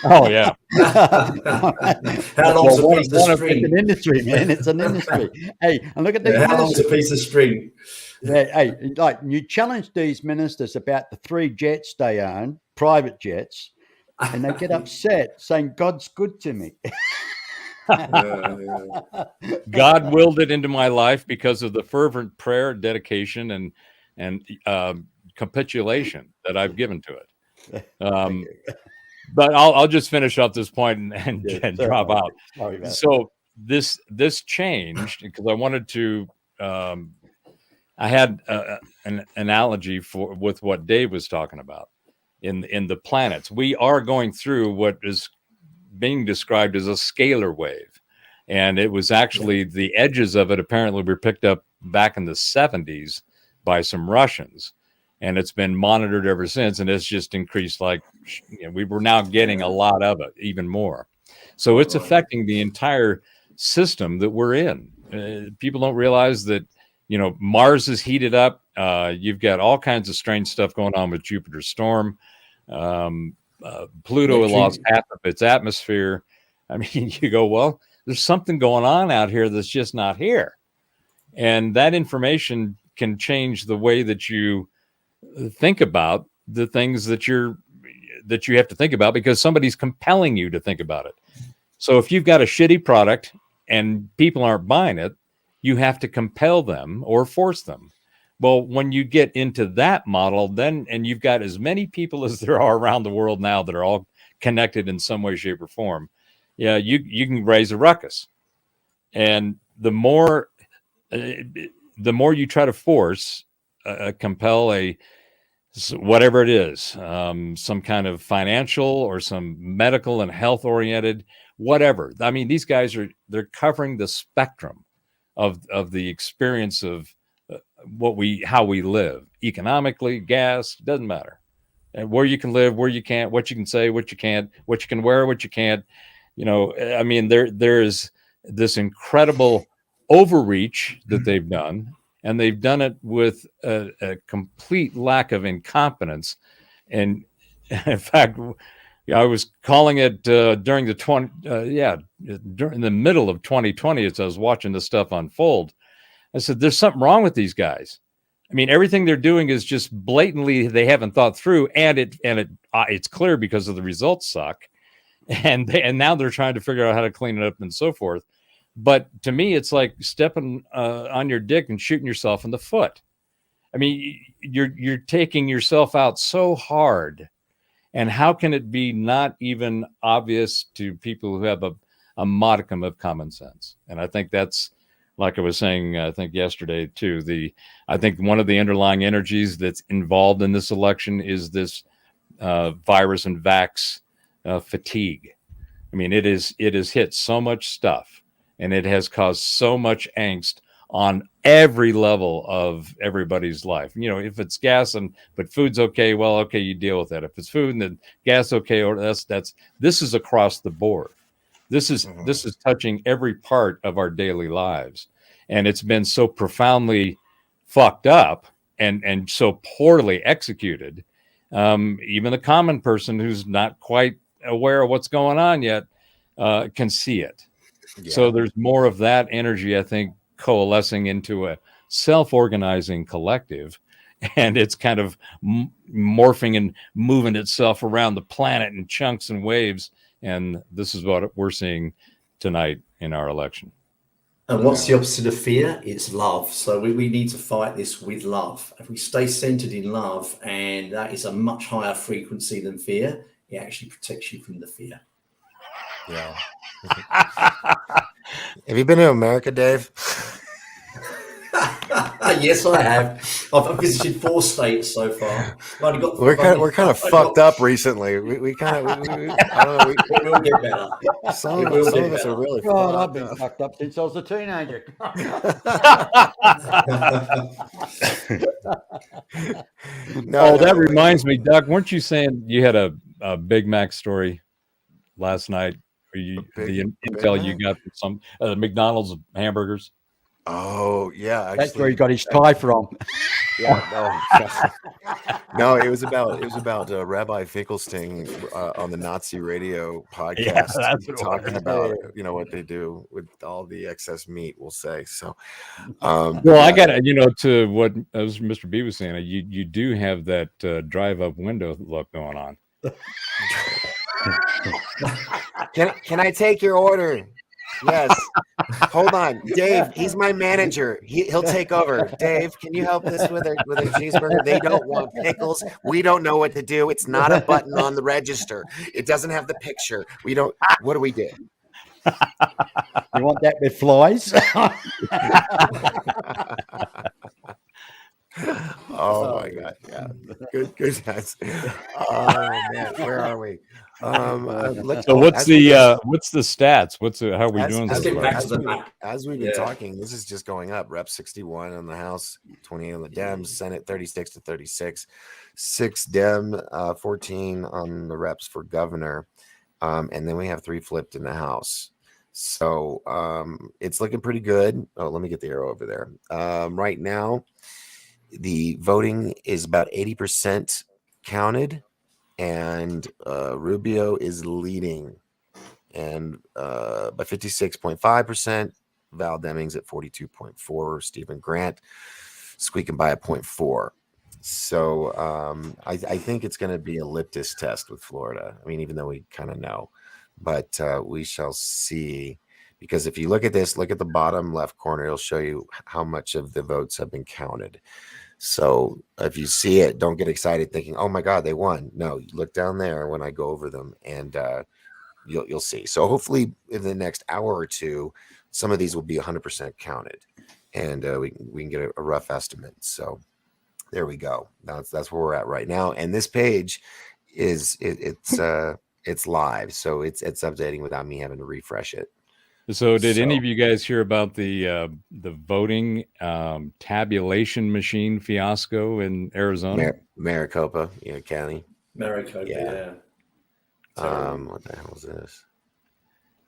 Oh yeah. How long's a piece of string? It's an industry, man. It's an industry. Hey, and look at these. How long's a piece of string? Yeah, hey, like you challenge these ministers about the 3 jets they own, private jets, and they get upset saying God's good to me. God willed it into my life because of the fervent prayer, dedication, and capitulation that I've given to it. But I'll just finish up this point and drop out. So this changed because I wanted to. I had an analogy with what Dave was talking about in the planets. We are going through what is being described as a scalar wave, and it was actually the edges of it apparently were picked up back in the 70s by some Russians, and it's been monitored ever since, and it's just increased. Like we were now getting a lot of it, even more. So it's affecting the entire system that we're in. People don't realize that Mars is heated up. You've got all kinds of strange stuff going on with Jupiter's storm. Pluto lost half of its atmosphere. I mean, you go, well, there's something going on out here that's just not here. And that information can change the way that you think about the things that you have to think about because somebody's compelling you to think about it. So if you've got a shitty product and people aren't buying it, you have to compel them or force them. Well, when you get into that model, and you've got as many people as there are around the world now that are all connected in some way, shape, or form, you can raise a ruckus. And the more you try to force, compel whatever it is, some kind of financial or some medical and health oriented, whatever. I mean, these guys they're covering the spectrum of the experience of how we live economically, gas, doesn't matter. And where you can live, where you can't, what you can say, what you can't, what you can wear, what you can't. I mean, there is this incredible overreach that they've done, and they've done it with a complete lack of incompetence. And in fact, I was calling it during during the middle of 2020 as I was watching this stuff unfold. I said, "There's something wrong with these guys." I mean, everything they're doing is just blatantly they haven't thought through, and it's clear because of the results suck, and now they're trying to figure out how to clean it up and so forth. But to me, it's like stepping on your dick and shooting yourself in the foot. I mean, you're taking yourself out so hard, and how can it be not even obvious to people who have a modicum of common sense? And I think that's, like I was saying, I think yesterday too, I think one of the underlying energies that's involved in this election is this virus and vax fatigue. I mean, it has hit so much stuff, and it has caused so much angst on every level of everybody's life. If it's gas but food's okay, well, okay, you deal with that. If it's food and then gas, okay, or this is across the board. This is touching every part of our daily lives, and it's been so profoundly fucked up and so poorly executed. Even the common person who's not quite aware of what's going on yet can see it. Yeah. So there's more of that energy, I think, coalescing into a self-organizing collective, and it's kind of morphing and moving itself around the planet in chunks and waves. And this is what we're seeing tonight in our election. And what's the opposite of fear? It's love. So we need to fight this with love. If we stay centered in love, and that is a much higher frequency than fear, it actually protects you from the fear. Yeah. Have you been to America, Dave? Yes, I have. I've visited 4 states so far. We're kind of fucked up recently. We I don't know. It will get better. Some of us are really God, I've been fucked up since I was a teenager. That reminds me, Doug. Weren't you saying you had a Big Mac story last night? The intel you got from some McDonald's hamburgers? Oh yeah, actually, that's where he got his tie from. Yeah, no, it was about Rabbi Finkelstein on the Nazi radio podcast, talking about what they do with all the excess meat. We'll say so. Well, I got to what as Mr. B was saying, you do have that drive-up window look going on. Can I take your order? Yes. Hold on, Dave. He's my manager. He'll take over. Dave, can you help us with a cheeseburger? They don't want pickles. We don't know what to do. It's not a button on the register. It doesn't have the picture. We don't. What do we do? You want that with flies? Oh my God! Yeah, good guys. Oh man, where are we? So what's the stats? How are we doing? As we've been talking, this is just going up. Rep 61 on the House, 28 on the Dems, Senate 36 to 36, 6 Dem, 14 on the reps for governor, and then we have 3 flipped in the House. So it's looking pretty good. Oh, let me get the arrow over there. Right now, the voting is about 80% counted, and Rubio is leading, and by 56.5%. Val Demings at 42.4. Stephen Grant squeaking by a 0.4. So I think it's going to be a litmus test with Florida. I mean, even though we kind of know, but we shall see. Because if you look at this, look at the bottom left corner, it'll show you how much of the votes have been counted. So if you see it, don't get excited thinking, oh my God, they won. No, you look down there when I go over them, and you'll see. So hopefully in the next hour or two, some of these will be 100% counted, and we can get a rough estimate. So there we go. That's where we're at right now. And this page it's live, so it's updating without me having to refresh it. So, did any So, of you guys hear about the voting tabulation machine fiasco in Arizona? Maricopa, County. Maricopa, yeah. Terrible. What the hell is this?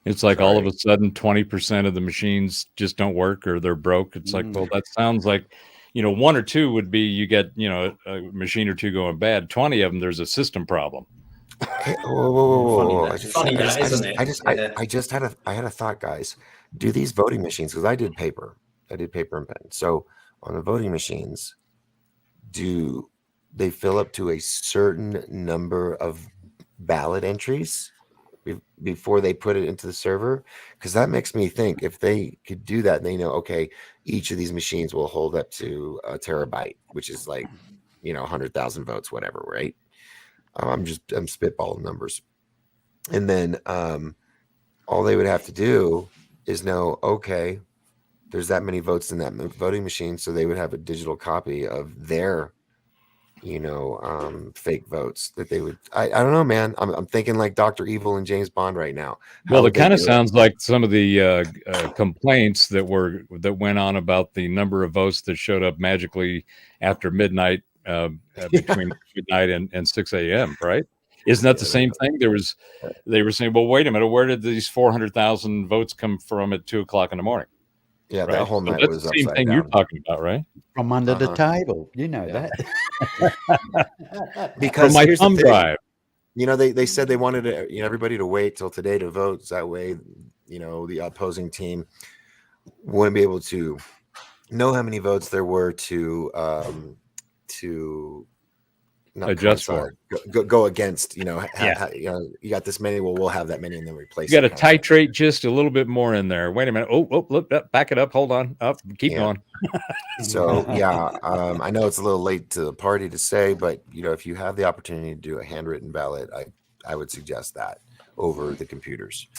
It's like all of Sorry. a sudden 20% of the machines just don't work or they're broke. It's like, well, that sounds like, one or two would be you get, a machine or two going bad. 20 of them, there's a system problem. Hey, whoa. Funny that, isn't it? I just had a thought, guys. Do these voting machines, because I did paper and pen. So on the voting machines, do they fill up to a certain number of ballot entries before they put it into the server? Because that makes me think if they could do that, they know, okay, each of these machines will hold up to a terabyte, which is like, 100,000 votes, whatever, right? I'm spitballing numbers. And then all they would have to do is know, okay, there's that many votes in that voting machine. So they would have a digital copy of their, fake votes that they would. I don't know, man. I'm thinking like Dr. Evil and James Bond right now. Well, it kind of sounds like some of the complaints that went on about the number of votes that showed up magically after midnight, between midnight and 6 a.m. Right? Isn't that the same thing? They were saying, well, wait a minute, where did these 400,000 votes come from at 2:00 in the morning? Yeah, Right? that whole night So was that's the same upside thing down. you're talking about, right? From under the table. You know that. Because from my here's the thumb thing. drive. They said they wanted everybody to wait till today to vote. So that way, the opposing team wouldn't be able to know how many votes there were to not adjust coincide, for. go against. You got this many. Well, we'll have that many, and then replace. You got to titrate just a little bit more in there. Wait a minute. Oh, look, back it up. Hold on. Up. Keep going. So I know it's a little late to the party to say, but if you have the opportunity to do a handwritten ballot, I would suggest that over the computers,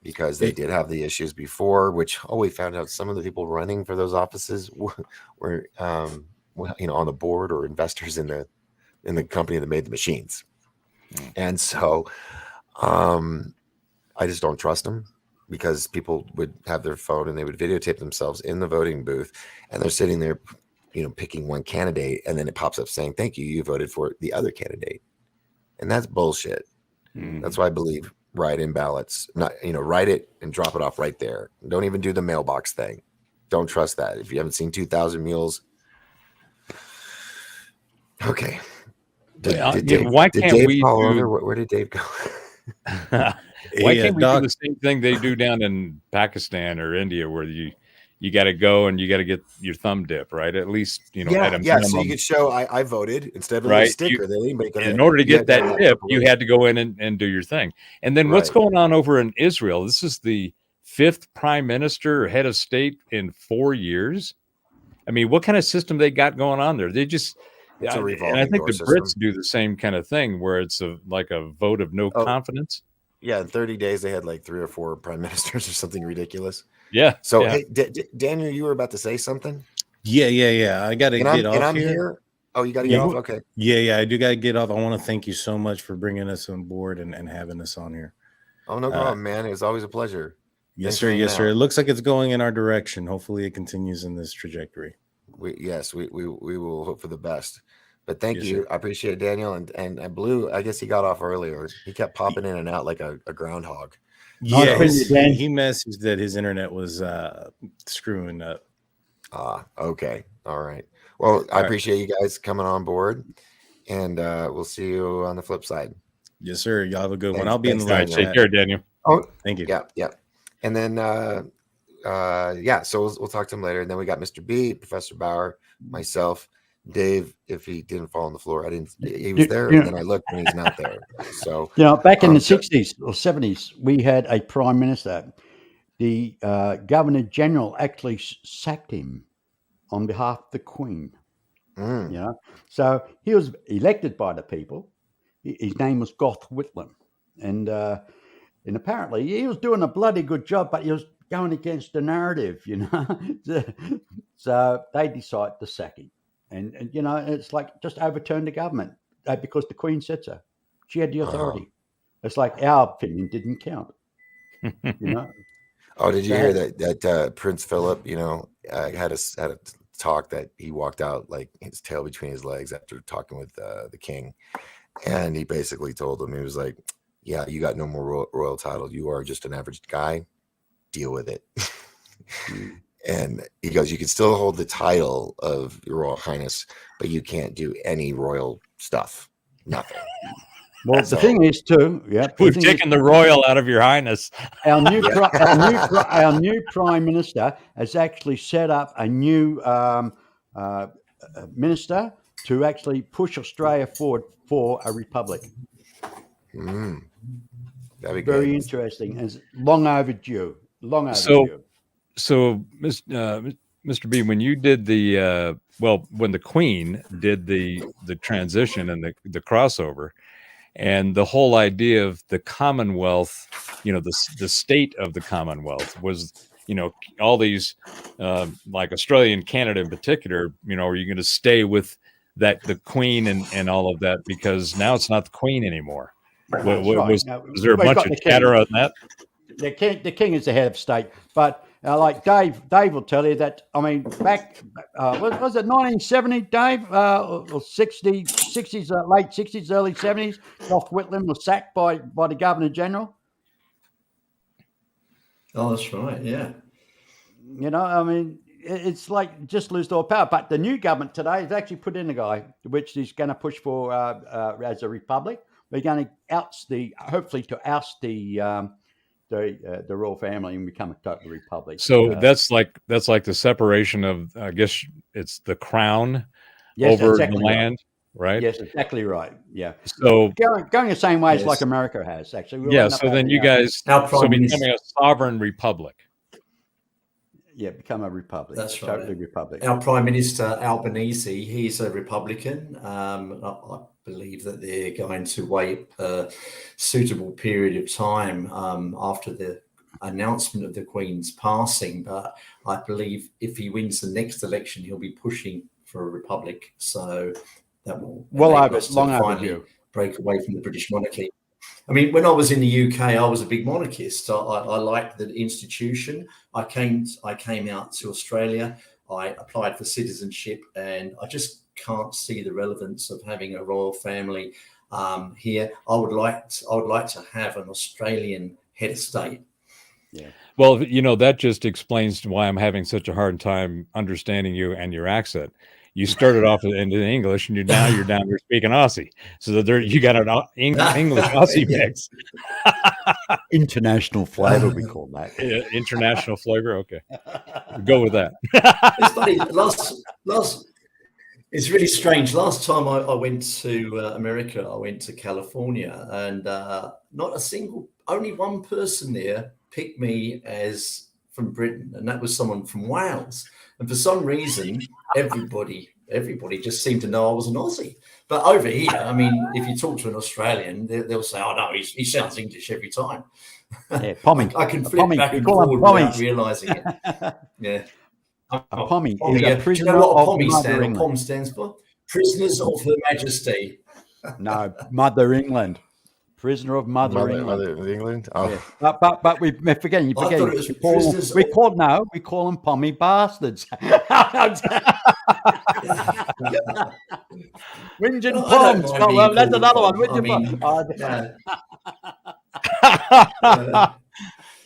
because they did have the issues before, which we found out some of the people running for those offices were on the board or investors in the company that made the machines. And so I just don't trust them, because people would have their phone and they would videotape themselves in the voting booth, and they're sitting there, picking one candidate, and then it pops up saying, thank you, you voted for the other candidate. And that's bullshit. That's why I believe write-in ballots, not, write it and drop it off right there. Don't even do the mailbox thing. Don't trust that. If you haven't seen 2,000 Mules. Okay. Why can't Dave we fall do? over? Where did Dave go? Why can't we do the same thing they do down in Pakistan or India, where you got to go and you got to get your thumb dip, right? At least at a minimum. So you could show I voted instead of a Right. little sticker that anybody could. In order to get that tip, you had to go in and do your thing. And then what's going on over in Israel? This is the 5th prime minister or head of state in 4 years. I mean, what kind of system they got going on there? They just. And I think the Brits do the same kind of thing, where it's like a vote of no confidence. Yeah, in 30 days they had like 3 or 4 prime ministers or something ridiculous. Yeah. So hey, Daniel, you were about to say something? Yeah. I got to get off. And I'm here. Oh, you got to get off. Okay. Yeah. I do got to get off. I want to thank you so much for bringing us on board and having us on here. Oh, no problem, man. It was always a pleasure. Yes, sir. Yes, sir. It looks like it's going in our direction. Hopefully, it continues in this trajectory. We will hope for the best. But thank you. Sir. I appreciate it, Daniel. And Blue, I guess he got off earlier. He kept popping in and out like a groundhog. Yeah, he messaged that his internet was screwing up. Okay. All right. Well, I appreciate you guys coming on board, and we'll see you on the flip side. Yes, sir. Y'all have a good one. I'll be in the line. Take care, Daniel. Oh, thank you. Yeah. And then, so we'll talk to him later. And then we got Mr. B, Professor Bauer, myself, Dave. If he didn't fall on the floor, he was there, and then I looked and he's not there. So, back in the 60s or 70s, we had a prime minister. The Governor General actually sacked him on behalf of the Queen. So he was elected by the people. His name was Gough Whitlam, and apparently he was doing a bloody good job, but he was going against the narrative, So they decided to sack him, and it's like just overturn the government because the Queen said so. She had the authority. It's like our opinion didn't count. Oh, did you hear that Prince Philip, had a talk that he walked out like his tail between his legs after talking with the king, and he basically told him, he was like, "Yeah, you got no more royal title. You are just an average guy. Deal with it." And he goes, "You can still hold the title of Your Royal Highness, but you can't do any royal stuff. Nothing." Well, the thing is too, We've taken the royal out of Your Highness. Our new prime minister has actually set up a new minister to actually push Australia forward for a republic. That'd be Very good. interesting, and it's long overdue. Long overdue. So, Mr. B, when you did when the Queen did the transition and the crossover, and the whole idea of the Commonwealth, the state of the Commonwealth was, all these, like Australia and Canada in particular, are you going to stay with the Queen and all of that? Because now it's not the Queen anymore. Was there a bunch of chatter on that? The king is the head of state, but like Dave will tell you that, I mean, back was it 1970, Dave, or 60s, late 60s, early 70s? Gough Whitlam was sacked by the Governor General. Oh, that's right. Yeah. I mean, it's like just lose all power. But the new government today has actually put in a guy which is going to push for as a republic. We're going to hopefully oust the royal family and become a total republic. So that's like the separation of, I guess it's the crown over exactly the land, right? Yes, exactly right. Yeah. So going the same way as like America has actually. So then you guys, becoming a sovereign republic. Yeah, become a republic. That's right. Totally republic. Our Prime Minister Albanese, he's a Republican. I believe that they're going to wait a suitable period of time after the announcement of the Queen's passing. But I believe if he wins the next election, he'll be pushing for a republic. So that will finally break away from the British monarchy. I mean, when I was in the UK, I was a big monarchist. I liked the institution. I came out to Australia. I applied for citizenship, and I just can't see the relevance of having a royal family here. I would like to have an Australian head of state. Yeah. Well, that just explains why I'm having such a hard time understanding you and your accent. You started off in English, and you're down here speaking Aussie. So you got an English Aussie mix. International flavor, we call that. International flavor. Okay, go with that. It's funny. It's really strange. Last time I went to America, I went to California, and only one person there picked me as from Britain, and that was someone from Wales. And for some reason, everybody just seemed to know I was an Aussie. But over here, I mean, if you talk to an Australian, they'll say, "Oh no, he sounds English every time." Yeah, pommy. I can flip back and forward without realizing it. Yeah. A pommy. Do you know what a pommy POM stands for? Prisoners of Her Majesty. No, Mother England. Prisoner of Mother England. Mother England. Oh, yeah. But we're forgetting. I thought it was prisoners. We call them pommy bastards. Whinge and Poms. Well, that's another one.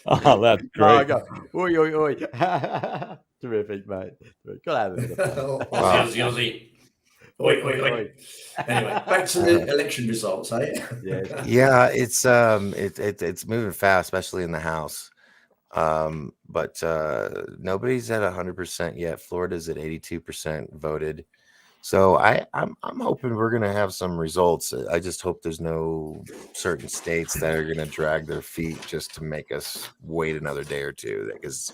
Oh, that's great. Oi. Terrific, mate. Gotta have a bit of fun. Aussie. Oi. Anyway, back to the election results, eh? Yeah, it's moving fast, especially in the House. But nobody's at 100% yet. Florida's at 82% voted. So I'm hoping we're gonna have some results. I just hope there's no certain states that are gonna drag their feet just to make us wait another day or two. Because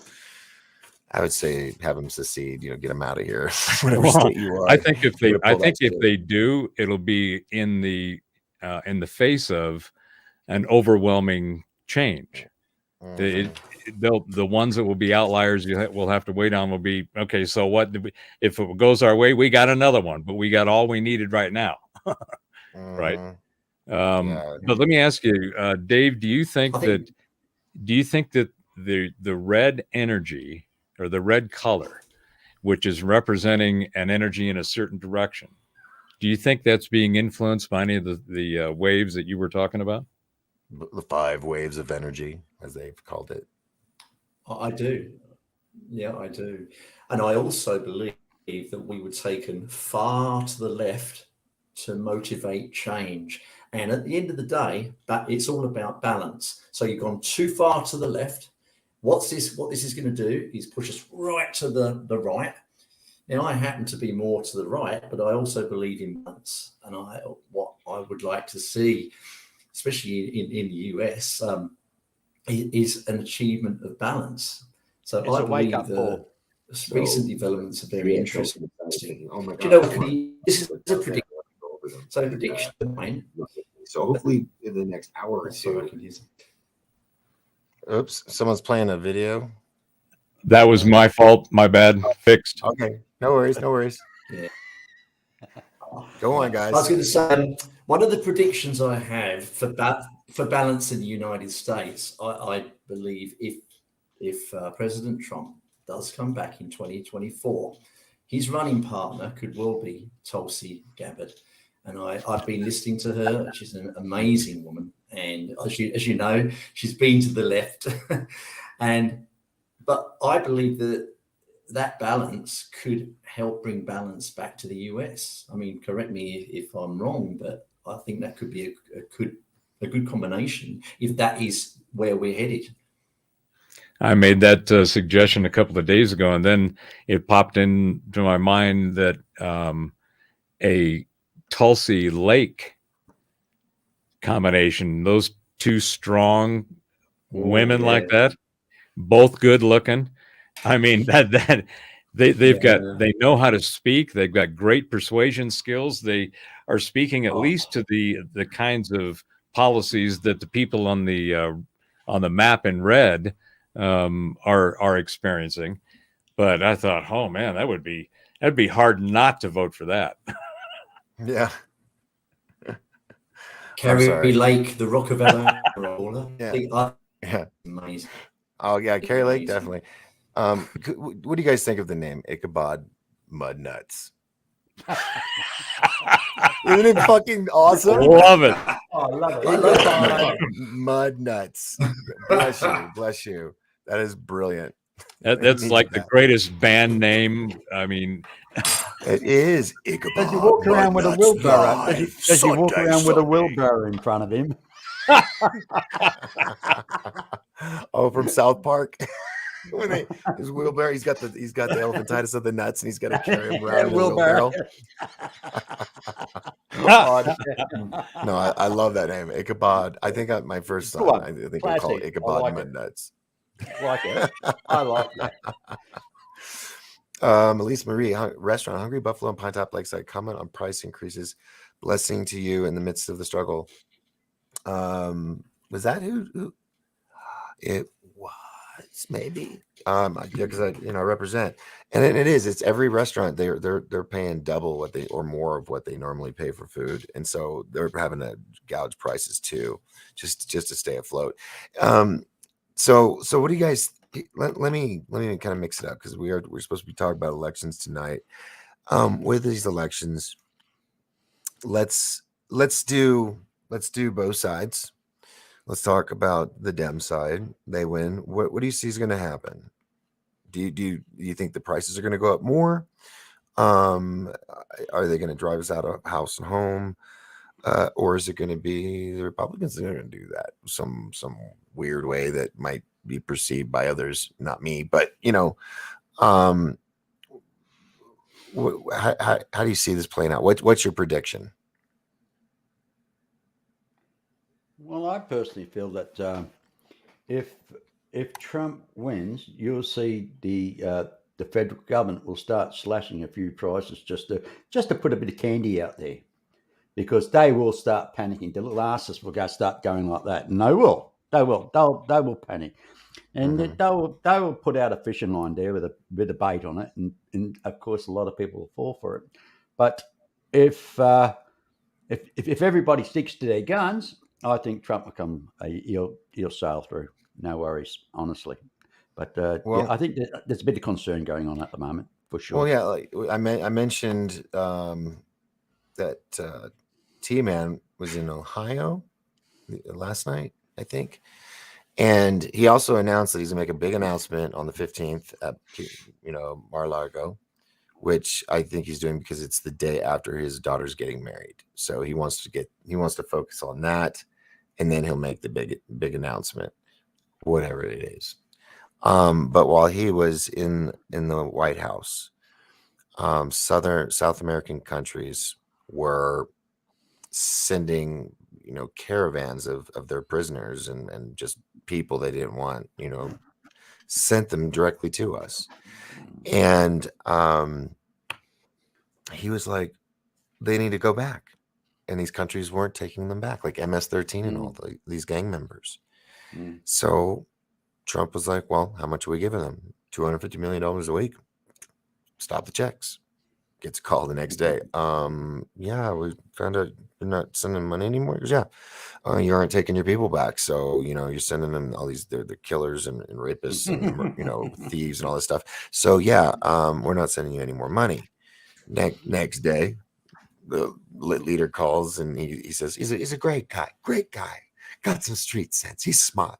I would say have them secede. Get them out of here. Whatever state you are. I think if they do, it'll be in the face of an overwhelming change. The ones that will be outliers we'll have to wait on will be, okay, so what if it goes our way, we got another one, but we got all we needed right now. Right. But let me ask you, Dave, do you think that the red energy or the red color, which is representing an energy in a certain direction. Do you think that's being influenced by any of the waves that you were talking about? The 5 waves of energy, as they've called it. I do. Yeah, I do. And I also believe that we were taken far to the left to motivate change. And at the end of the day, it's all about balance. So you've gone too far to the left. What this is going to do is push us right to the right. Now, I happen to be more to the right, but I also believe in balance. And what I would like to see, especially in the US, is an achievement of balance. So It's I a wake-up believe call. recent developments are very interesting. Oh my Do you know God. what? This is a prediction. So prediction of mine. So hopefully in the next hour or Sorry, I two. can hear some. Oops, someone's playing a video. That was my fault. My bad. Fixed. Okay, no worries, no worries. Yeah. Go on, I guys. was going to say, one of the predictions I have for balance in the United States, I believe if President Trump does come back in 2024, his running partner could well be Tulsi Gabbard. And I've been listening to her. She's an amazing woman. And as you know, she's been to the left. But I believe that balance could help bring balance back to the US. I mean, correct me if I'm wrong, but I think that could be a good combination if that is where we're headed. I made that suggestion a couple of days ago, and then it popped into my mind that a Tulsi Lake combination, those two strong women like that, both good looking. I mean, they know how to speak. They've got great persuasion skills. They are speaking at least to the kinds of policies that the people on the map in red are experiencing. But I thought, oh man, that'd be hard not to vote for that. Yeah. Kerry Lake, the Rockefeller roller. Yeah. Amazing. Oh yeah, Kerry Lake, definitely. What do you guys think of the name Ichabod Mud Nuts? Isn't it fucking awesome? Love it. Oh, I love it. Mud Nuts. Bless you. That is brilliant. That's like the greatest band name. I mean, it is Ichabod. Does he walk around with a wheelbarrow? Does he walk around with a wheelbarrow in front of him? Oh, from South Park. His wheelbarrow, he's got the elephantitis of the nuts, and he's got to carry him around in a wheelbarrow. No, I love that name, Ichabod. I think my first son, I think I call it Ichabod Mud Nuts. Like it. I like that. Elise Marie, restaurant Hungry Buffalo and Pine Top Lakeside. Comment on price increases. Blessing to you in the midst of the struggle. Was that who? It was maybe. Because I represent, and it is. It's every restaurant. They're paying double what they or more of what they normally pay for food, and so they're having to gouge prices too, just to stay afloat. So what do you guys? Let me kind of mix it up because we're supposed to be talking about elections tonight. With these elections, let's do both sides. Let's talk about the Dem side. They win. What do you see is going to happen? Do you think the prices are going to go up more? Are they going to drive us out of house and home? Or is it going to be the Republicans that are going to do that some weird way that might be perceived by others, not me, but how do you see this playing out? What's your prediction? Well, I personally feel that if Trump wins, you'll see the federal government will start slashing a few prices just to put a bit of candy out there, because they will start panicking. The little asses will start going like that, and they will panic, and they will put out a fishing line there with a bit of bait on it, and of course a lot of people will fall for it. But if everybody sticks to their guns, I think Trump will he'll sail through. no worries, honestly. But Well, I think there's a bit of concern going on at the moment, for sure. well, yeah, like I mentioned that T-Man was in Ohio last night, I think. And he also announced that he's gonna make a big announcement on the 15th at Mar-a-Lago, which I think he's doing because it's the day after his daughter's getting married. So he wants to focus on that, and then he'll make the big announcement, whatever it is. But while he was in the White House, South American countries were sending caravans of their prisoners and just people they didn't want, sent them directly to us. And he was like, they need to go back, and these countries weren't taking them back, like MS-13 and all these gang members. So Trump was like, well, how much are we giving them? $250 million a week. Stop the checks. Gets a call the next day. Yeah, we found out you're not sending money anymore. He goes, yeah, you aren't taking your people back. So, you're sending them all these, they're killers and rapists and, thieves and all this stuff. So, yeah, we're not sending you any more money. Next day, the leader calls and he says, he's a great guy, got some street sense. He's smart,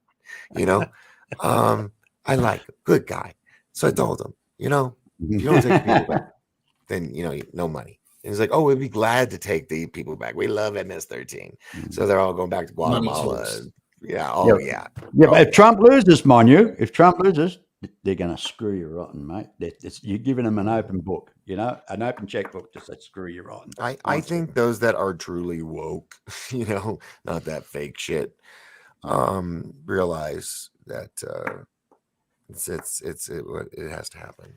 I like him, good guy. So I told him, if you don't take people back, then no money. And he's like, oh, we'd be glad to take the people back. We love MS-13. So they're all going back to Guatemala. Yeah. Oh, yeah. Yeah, but if Trump loses, mind you, they're going to screw you rotten, mate. You're giving them an open book, an open checkbook to say screw you rotten. I think those that are truly woke, not that fake shit, realize that it has to happen.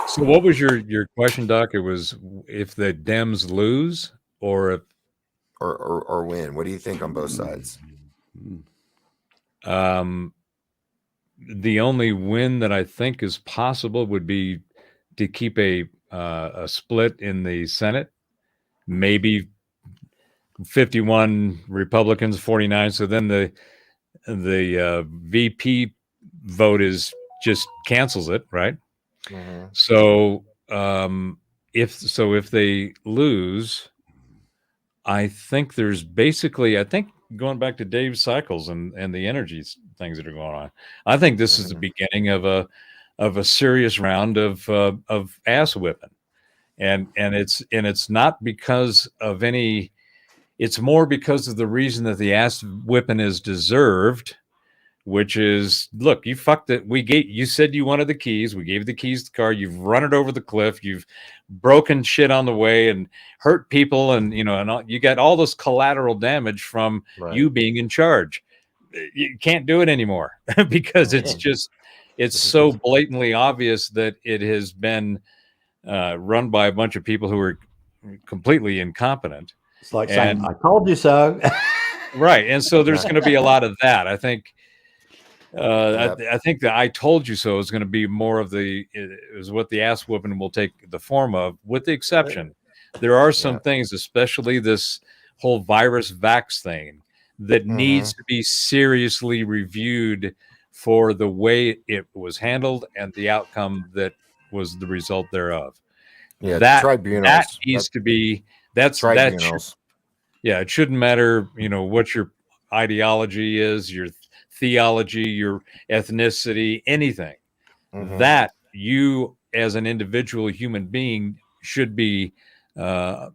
So what was your question, Doc? It was if the Dems lose or if or win. What do you think on both sides? The only win that I think is possible would be to keep a split in the Senate, maybe 51 Republicans, 49. So then the VP vote is just cancels it, right? Mm-hmm. So if they lose, I think there's basically, going back to Dave's cycles and the energy things that are going on, I think this is the beginning of a serious round of ass whipping, and it's not because of any, it's more because of the reason that the ass whipping is deserved, which is, look, you fucked it. You said you wanted the keys. We gave you the keys to the car. You've run it over the cliff. You've broken shit on the way and hurt people. And, you got all this collateral damage from you being in charge. You can't do it anymore because it's so blatantly obvious that it has been run by a bunch of people who are completely incompetent. It's like saying, I told you so. Right. And so there's going to be a lot of that. I think, I think that I told you so is going to be more of is what the ass whooping will take the form of, with the exception. There are some things, especially this whole virus vax thing, that needs to be seriously reviewed for the way it was handled and the outcome that was the result thereof. Yeah, that tribunals. Needs to be, tribunals. It shouldn't matter, what your ideology is, your theology, your ethnicity, anything that you as an individual human being should be a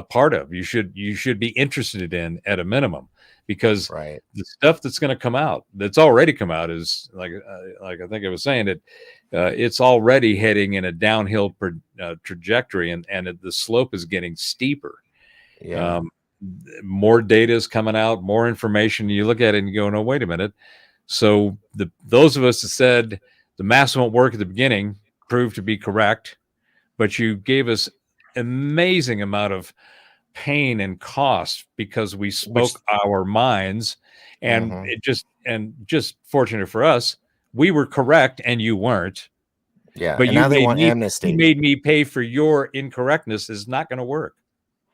part of. You should be interested in at a minimum, because the stuff that's going to come out, that's already come out, is like I think I was saying, it's already heading in a downhill trajectory, and the slope is getting steeper. Yeah. More data is coming out, more information. You look at it and you go, no, wait a minute. So those of us that said the mask won't work at the beginning proved to be correct, but you gave us amazing amount of pain and cost because we spoke our minds, and just fortunate for us, we were correct and you weren't. Yeah. But and now they want amnesty. You made me pay for your incorrectness is not going to work.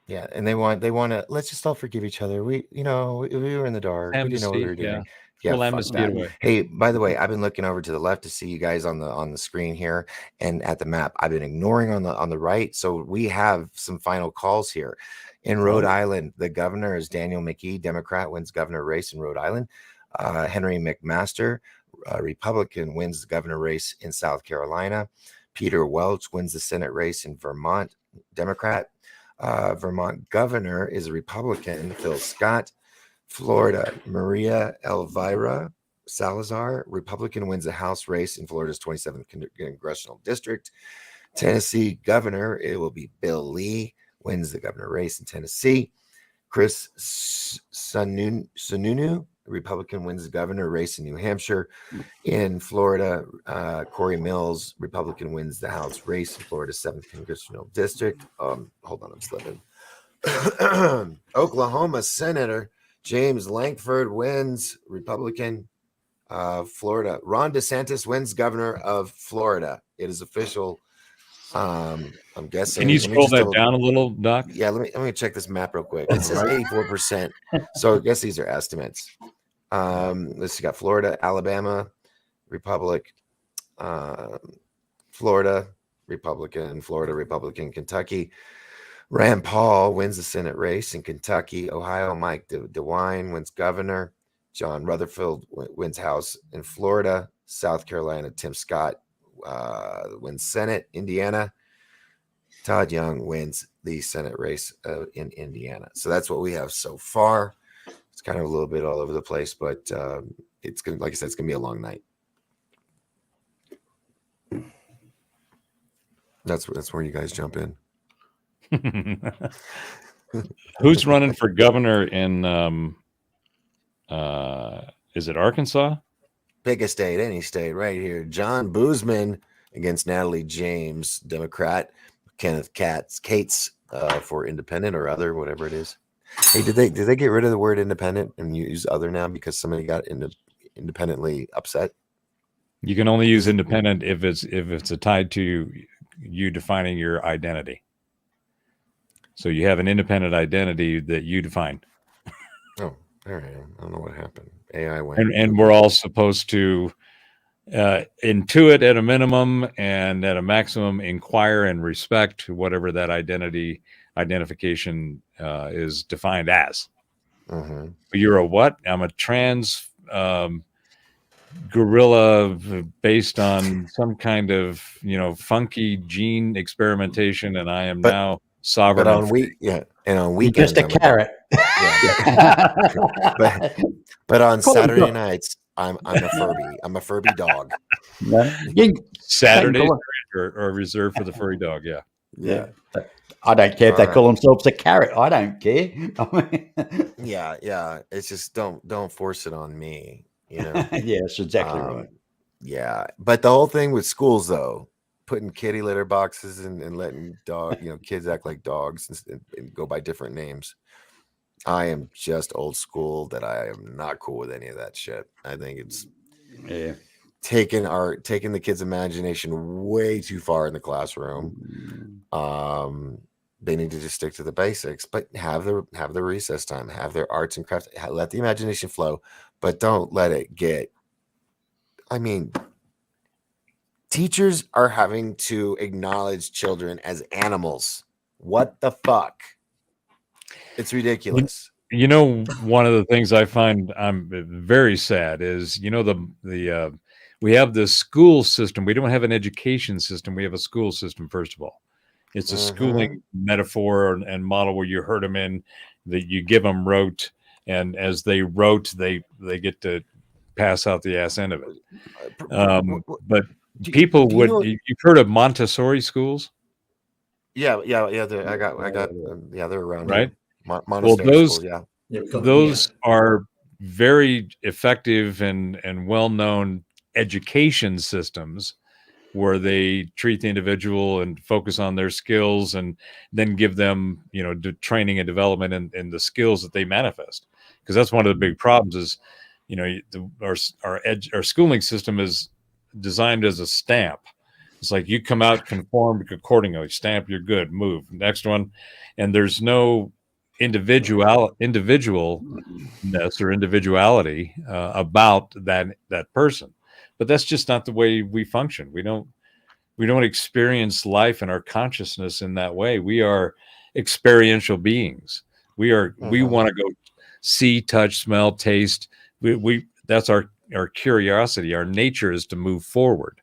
Yeah, and they want to let's just all forgive each other. We were in the dark. We didn't know what we were Amnesty, yeah. doing. Yeah, Full fuck amnesty it that. away. Hey, by the way, I've been looking over to the left to see you guys on the screen here and at the map. I've been ignoring on the right. So we have some final calls here. In Rhode Island, the governor is Daniel McKee, Democrat, wins governor race in Rhode Island. Henry McMaster, Republican, wins the governor race in South Carolina. Peter Welch wins the Senate race in Vermont, Democrat. Vermont governor is a Republican, Phil Scott. Florida, Maria Elvira Salazar, Republican, wins the House race in Florida's 27th congressional district. Tennessee governor, it will be Bill Lee, wins the governor race in Tennessee. Chris Sununu, Republican, wins the governor race in New Hampshire. In Florida, Corey Mills, Republican, wins the House race in Florida's 7th congressional district. Hold on, I'm slipping. Oklahoma Senator James Lankford wins, Republican. Florida, Ron DeSantis wins governor of Florida. It is official. I'm guessing. Can you scroll that down a little, Doc? Yeah, let me check this map real quick. It says 84%. So I guess these are estimates. Let's see, got Florida, Alabama, Republic, Florida, Republican, Kentucky. Rand Paul wins the Senate race in Kentucky. Ohio, Mike DeWine wins governor. John Rutherford wins House in Florida. South Carolina, Tim Scott wins Senate. Indiana, Todd Young wins the Senate race in Indiana. So that's what we have so far. It's kind of a little bit all over the place, but it's gonna, like I said, it's gonna be a long night. That's where you guys jump in. Who's running for governor in is it Arkansas? Biggest state, any state, right here. John Boozman against Natalie James, Democrat. Kenneth Cates for independent or other, whatever it is. Hey, did they get rid of the word independent and use other now because somebody got independently upset? You can only use independent if it's tied to you defining your identity. So you have an independent identity that you define. Oh, all right. I don't know what happened. AI went. And we're all supposed to intuit at a minimum and at a maximum inquire and respect whatever that identification is defined as. Mm-hmm. You're a what? I'm a trans gorilla based on some kind of funky gene experimentation, and I am now sovereign. But on weekends, just a carrot. but on Saturday nights, I'm a Furby. I'm a Furby dog. Saturdays are reserved for the furry dog. Yeah. I don't care if they call themselves a carrot. I don't care. Yeah. It's just don't force it on me. Yeah, that's exactly right. Yeah, but the whole thing with schools, though, putting kitty litter boxes and letting kids act like dogs and go by different names. I am just old school. That I am not cool with any of that shit. I think it's taking the kids' imagination way too far in the classroom. They need to just stick to the basics, but have the recess time, have their arts and crafts, let the imagination flow, but don't let it get. I mean, teachers are having to acknowledge children as animals. What the fuck? It's ridiculous. One of the things I find I'm very sad is, we have the school system. We don't have an education system. We have a school system, first of all. It's a schooling metaphor and model where you herd them in, that you give them rote, and as they rote, they get to pass out the ass end of it. But people you've heard of Montessori schools? Yeah. I got. They're around. Right. Montessori schools, those are very effective and well-known education systems where they treat the individual and focus on their skills and then give them, training and development in the skills that they manifest. Because that's one of the big problems is, our schooling system is designed as a stamp. It's like you come out conformed accordingly, stamp, you're good, move. Next one. And there's no individualness or individuality about that person. But that's just not the way we function. We don't experience life and our consciousness in that way. We are experiential beings. We want to go see, touch, smell, taste. We that's our curiosity. Our nature is to move forward.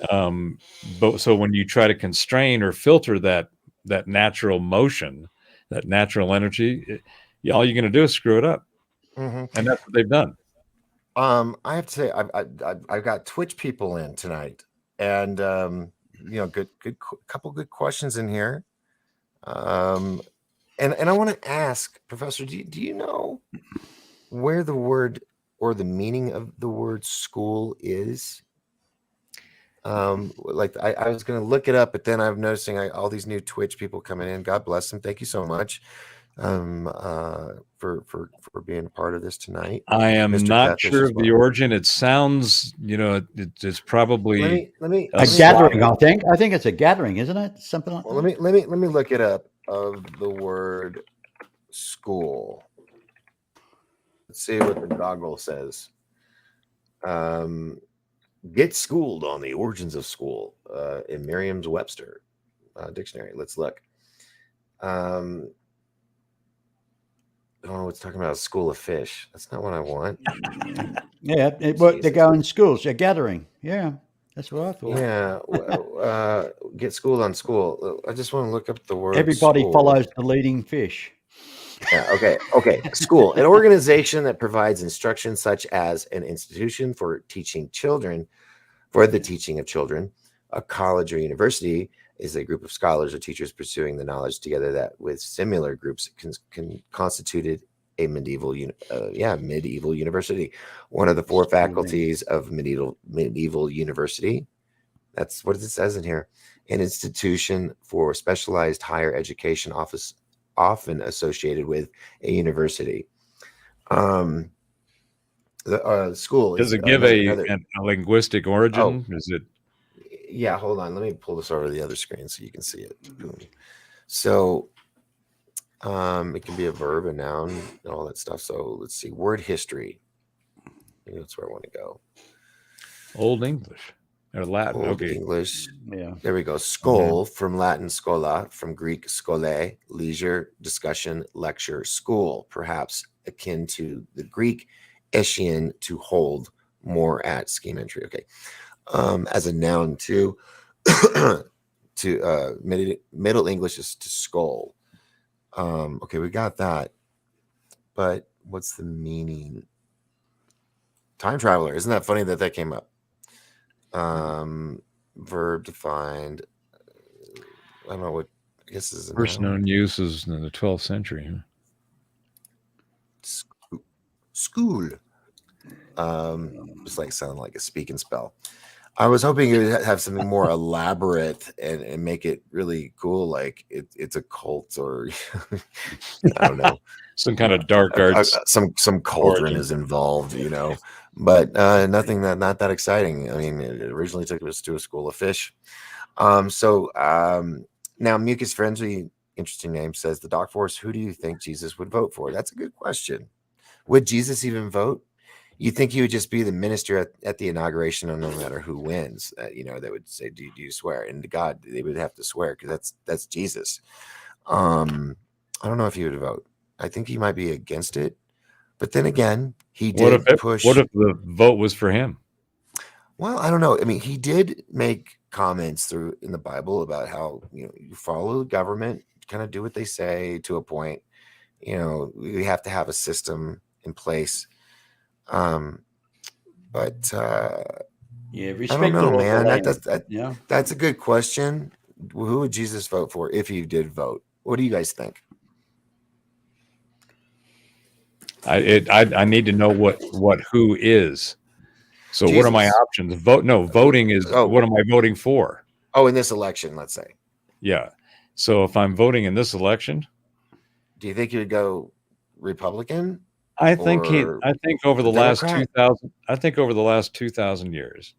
But so when you try to constrain or filter that natural motion, that natural energy, all you're going to do is screw it up. And that's what they've done. I have to say, I've got Twitch people in tonight, and good couple good questions in here. And I want to ask, Professor, do you know where the word or the meaning of the word school is? Like I was going to look it up, but then I'm noticing all these new Twitch people coming in. God bless them. Thank you so much for being a part of this tonight. I am Mr. not Catfish sure as of well. the origin. It sounds, it's probably Let me a gathering. I think it's a gathering, isn't it? Something like that. Let me look it up of the word school. Let's see what the doggle says. Get schooled on the origins of school in Merriam-Webster dictionary. Let's look. It's talking about a school of fish. That's not what I want. Yeah, they go in schools. A gathering. Yeah, that's what I thought. Yeah, get schooled on school. I just want to look up the word. Everybody school. follows the leading fish. Yeah, okay. School, an organization that provides instruction such as an institution for teaching children, for the teaching of children. A college or university is a group of scholars or teachers pursuing the knowledge together that with similar groups can constituted a medieval university. One of the four faculties of medieval university. That's what it says in here. An institution for specialized higher education office, often associated with a university. The school does it give a linguistic origin? Is it? Yeah, hold on. Let me pull this over to the other screen so you can see it. So it can be a verb, a noun, and all that stuff. So let's see. Word history. Maybe that's where I want to go. Old English or Latin. Old okay. English. Yeah. There we go. Skol from Latin scola, from Greek skole, leisure, discussion, lecture, school, perhaps akin to the Greek eschian, to hold, more at, scheme entry. Okay. As a noun too, to Middle English is to skull. Okay, we got that. But what's the meaning? Time traveler. Isn't that funny that came up? Verb defined. I don't know what. I guess is first known use is in the 12th century. Huh? School. Just like sound like a speak and spell. I was hoping it would have something more elaborate and make it really cool, like it's a cult or I don't know, some kind of dark arts. Some cauldron is involved, but nothing not that exciting. I mean, it originally took us to a school of fish. Now Mucus Frenzy, interesting name, says the Doc Force, who do you think Jesus would vote for? That's a good question. Would Jesus even vote? You think he would just be the minister at the inauguration, and no matter who wins, they would say, do you swear? And to God, they would have to swear because that's Jesus. I don't know if he would vote. I think he might be against it. But then again, he did push. What if the vote was for him? Well, I don't know. I mean, he did make comments in the Bible about how, you follow the government, kind of do what they say to a point. We have to have a system in place. But yeah, I don't know, man. That's a good question. Who would Jesus vote for if he did vote? What do you guys think? I need to know what who is. So Jesus. What are my options? Voting is what am I voting for? Oh, in this election, let's say. Yeah. So if I'm voting in this election, do you think you would go Republican? I think over the last 2,000 years,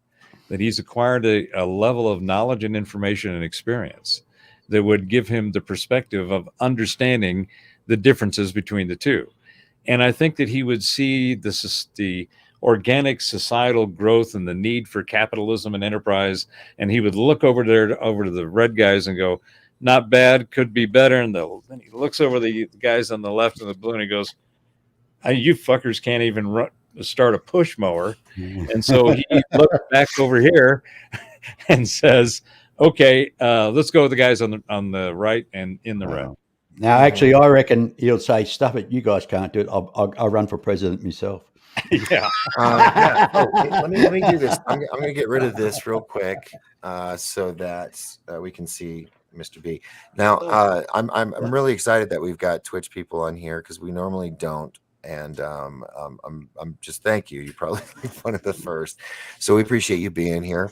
that he's acquired a level of knowledge and information and experience that would give him the perspective of understanding the differences between the two. And I think that he would see the organic societal growth and the need for capitalism and enterprise, and he would look over to the red guys and go, not bad, could be better. And then he looks over the guys on the left and the blue and he goes, you fuckers can't even start a push mower. And so he looks back over here and says, okay, let's go with the guys on the right and in the red. Now, actually, I reckon he'll say, stuff it, you guys can't do it. I'll run for president myself. Yeah. Yeah. Oh, let me do this. I'm going to get rid of this real quick so that we can see Mr. B. Now, I'm really excited that we've got Twitch people on here because we normally don't. And I'm just thank you. You probably one of the first. So we appreciate you being here.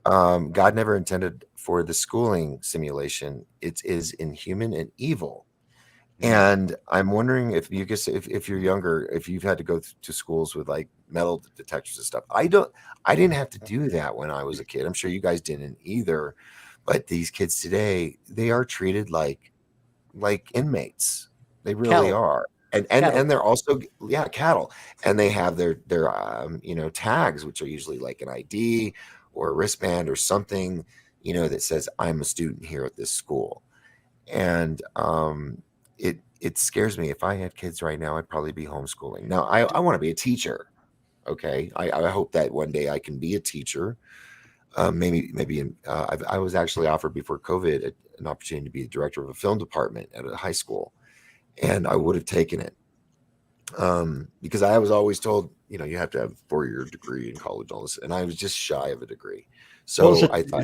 God never intended for the schooling simulation. It is inhuman and evil. And I'm wondering if you guess if you're younger, if you've had to go to schools with like metal detectors and stuff. I didn't have to do that when I was a kid. I'm sure you guys didn't either. But these kids today, they are treated like inmates. They really are. And they're also cattle. And they have their tags, which are usually like an ID or a wristband or something, that says I'm a student here at this school. And it scares me. If I had kids right now, I'd probably be homeschooling. Now, I want to be a teacher. Okay. I hope that one day I can be a teacher. Maybe I was actually offered before COVID an opportunity to be the director of a film department at a high school. And I would have taken it because I was always told, you have to have a 4-year degree in college, all this. And I was just shy of a degree. So I thought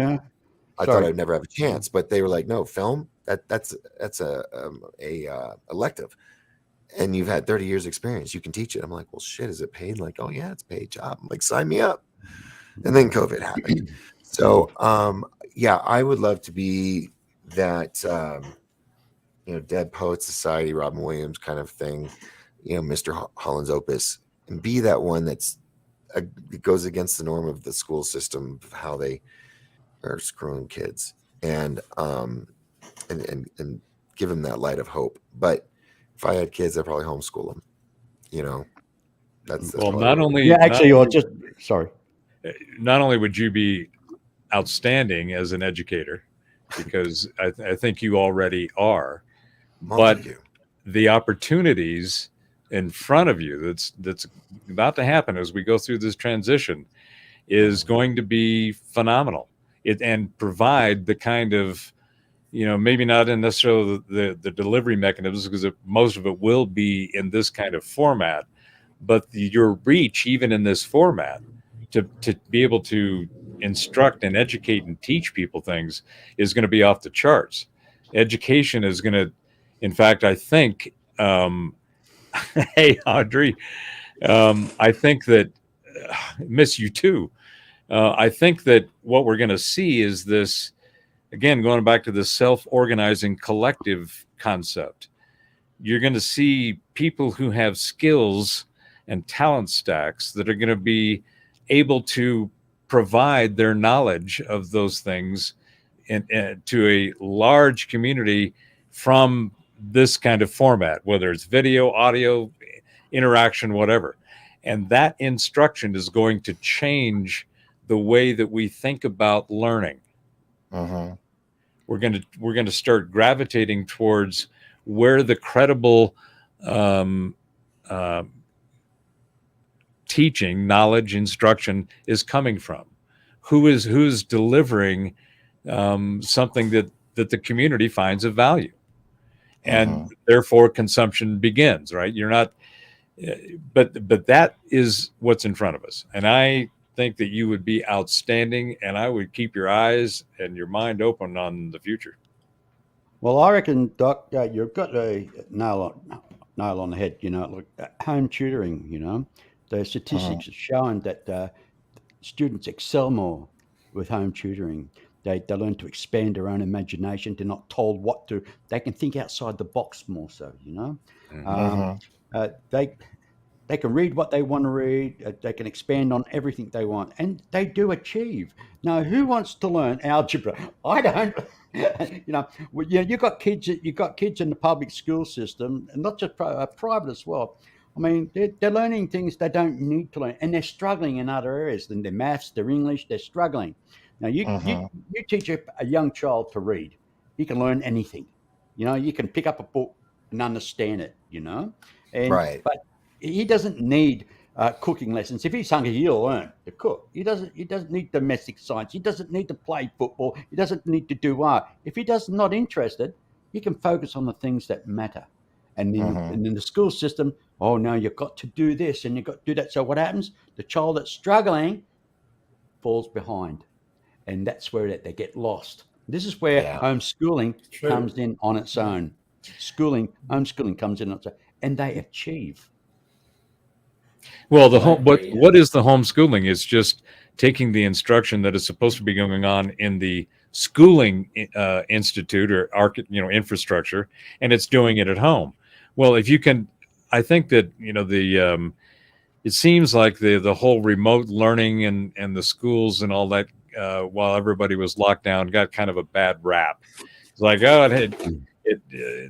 I'd never have a chance, but they were like, no, film, that's a elective. And you've had 30 years experience. You can teach it. I'm like, well, shit, is it paid? Like, oh yeah, it's a paid job. I'm like, sign me up. And then COVID happened. So, I would love to be that, Dead Poets Society, Robin Williams kind of thing, Mr. Holland's Opus, and be that one that goes against the norm of the school system of how they are screwing kids, and give them that light of hope. But if I had kids, I'd probably homeschool them. That's well, not only not only would you be outstanding as an educator, because I think you already are, but the opportunities in front of you that's about to happen as we go through this transition is going to be phenomenal. And provide the kind of, maybe not in necessarily the delivery mechanisms, because most of it will be in this kind of format, but your reach, even in this format, to be able to instruct and educate and teach people things is going to be off the charts. Education is going to, in fact, I think, hey, Audrey, I think that, miss you too. I think that what we're going to see is this, again, going back to the self-organizing collective concept. You're going to see people who have skills and talent stacks that are going to be able to provide their knowledge of those things to a large community from this kind of format, whether it's video, audio, interaction, whatever. And that instruction is going to change the way that we think about learning. We're going to start gravitating towards where the credible teaching, knowledge, instruction is coming from. Who's delivering something that the community finds of value, and therefore consumption begins. Right? You're not, but that is what's in front of us, and I think that you would be outstanding, and I would keep your eyes and your mind open on the future. Well, I reckon, Doc, you've got a nail on the head. Look, home tutoring. The statistics are showing that students excel more with home tutoring. They learn to expand their own imagination. They're not told what to. They can think outside the box more. So They can read what they want to read. They can expand on everything they want, and they do achieve. Now, who wants to learn algebra? I don't. You got kids. You got kids in the public school system, and not just private as well. I mean, they're learning things they don't need to learn, and they're struggling in other areas. Than their maths, their English, they're struggling. Now, you teach a young child to read, he can learn anything. You can pick up a book and understand it. And Right. but he doesn't need cooking lessons. If he's hungry, he'll learn to cook. He doesn't need domestic science. He doesn't need to play football. He doesn't need to do art. If he does not interested, he can focus on the things that matter. And in the school system, oh no, you've got to do this and you've got to do that. So what happens? The child that's struggling falls behind, and that's where they get lost. This is where Yeah. homeschooling True. comes in on its own. Homeschooling comes in on its own, and they achieve. Well, I agree, yeah. what is the homeschooling? It's just taking the instruction that is supposed to be going on in the schooling institute or infrastructure, and it's doing it at home. Well, if you can, I think that it seems like the whole remote learning and the schools and all that while everybody was locked down got kind of a bad rap. It's like,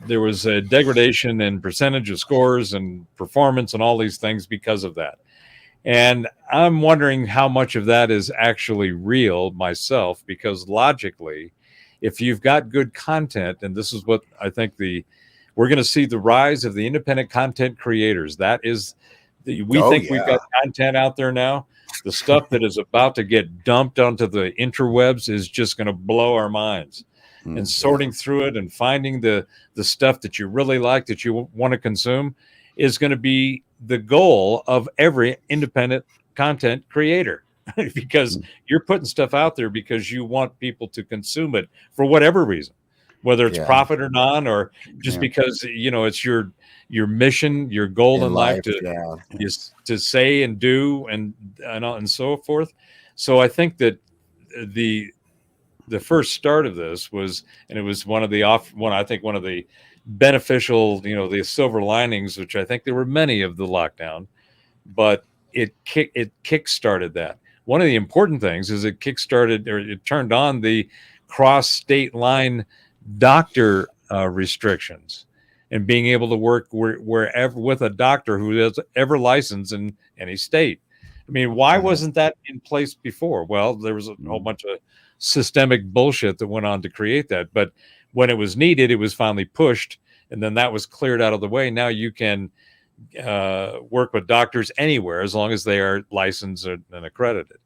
there was a degradation in percentage of scores and performance and all these things because of that. And I'm wondering how much of that is actually real myself, because logically, if you've got good content, and this is what I think we're going to see the rise of the independent content creators. That is, we've got content out there now. The stuff that is about to get dumped onto the interwebs is just going to blow our minds. And sorting through it and finding the stuff that you really like, that you want to consume, is going to be the goal of every independent content creator, because you're putting stuff out there because you want people to consume it for whatever reason, whether it's profit or not, or just because it's your mission, your goal in life to say and do and so forth. So I think that the first start of this was, and it was one of the beneficial, the silver linings, which I think there were many of the lockdown, but it kick-started that. One of the important things is it turned on the cross state line doctor restrictions, and being able to work wherever with a doctor who is ever licensed in any state. I mean, why wasn't that in place before? Well, there was a whole bunch of systemic bullshit that went on to create that. But when it was needed, it was finally pushed, and then that was cleared out of the way. Now you can work with doctors anywhere as long as they are licensed and accredited.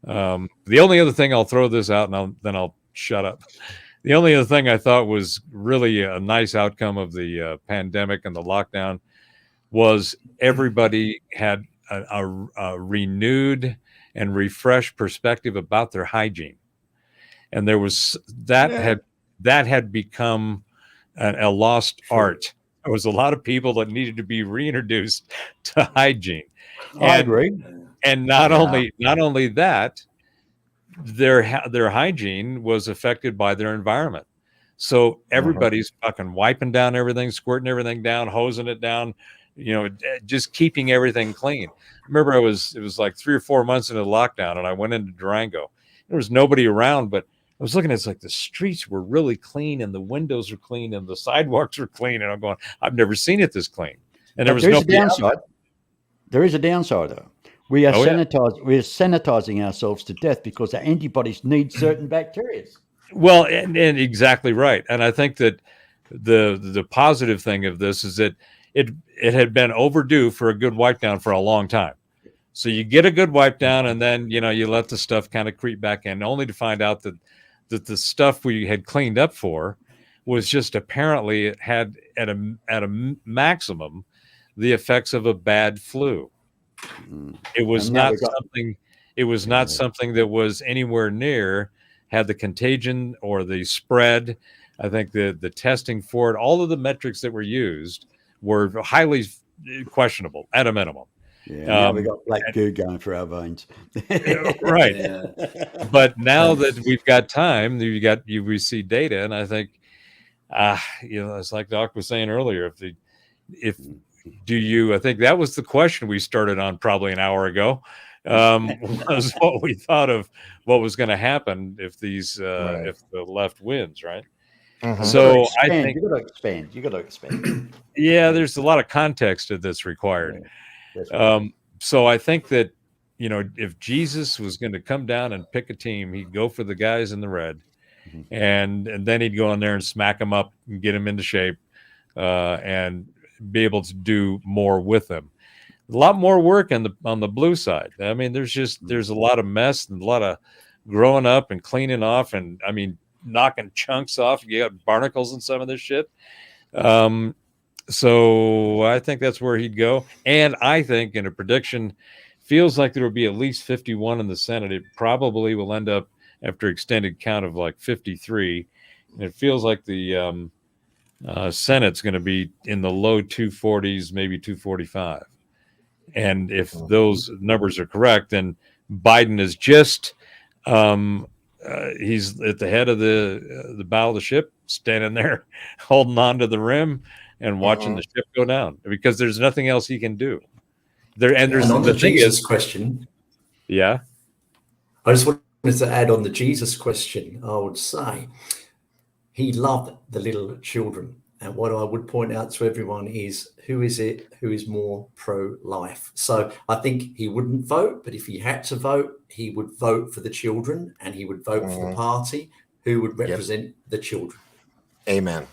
The only other thing, I'll throw this out and then I'll shut up. The only other thing I thought was really a nice outcome of the pandemic and the lockdown was everybody had a renewed and refreshed perspective about their hygiene. And there was that had become a lost art. There was a lot of people that needed to be reintroduced to hygiene. I agree. And not only that, their hygiene was affected by their environment. So everybody's fucking wiping down everything, squirting everything down, hosing it down, just keeping everything clean. I remember it was like 3 or 4 months into lockdown, and I went into Durango. There was nobody around, but I was looking at, it's like the streets were really clean and the windows were clean and the sidewalks were clean. And I'm going, I've never seen it this clean. And there was no downside. There is a downside though. We are sanitizing ourselves to death because our antibodies need certain bacteria. Well, and exactly right. And I think that the positive thing of this is that it had been overdue for a good wipe down for a long time. So you get a good wipe down, and then you let the stuff kind of creep back in, only to find out that the stuff we had cleaned up for was just apparently it had at a maximum the effects of a bad flu. It was not something. It was not something that was anywhere near had the contagion or the spread. I think the testing for it, all of the metrics that were used were highly questionable at a minimum. Yeah, now we got black goo going through our veins. Right. Yeah. But now that we've got time, we see data, and I think, it's like Doc was saying earlier, if do you? I think that was the question we started on probably an hour ago. Was what we thought of what was going to happen if if the left wins, right? Mhm. So I think You got to expand. You got to expand. yeah, there's a lot of context to this required. That's right. So I think that if Jesus was going to come down and pick a team, he'd go for the guys in the red, and then he'd go in there and smack them up and get them into shape, and be able to do more with them. A lot more work on the blue side. I mean, there's a lot of mess and a lot of growing up and cleaning off, and I mean knocking chunks off. You got barnacles and some of this shit. So I think that's where he'd go. And I think in a prediction, feels like there will be at least 51 in the Senate. It probably will end up after extended count of like 53. And it feels like the Senate's going to be in the low 240s, maybe 245. And if those numbers are correct, then Biden is just he's at the head of the bow of the ship, standing there holding on to the rim and watching the ship go down, because there's nothing else he can do there. And there's on the the thing Jesus is, question, yeah, I just wanted to add on the Jesus question. I would say he loved the little children. And what I would point out to everyone is who is more pro-life. So I think he wouldn't vote, but if he had to vote, he would vote for the children, and he would vote for the party who would represent the children. Amen.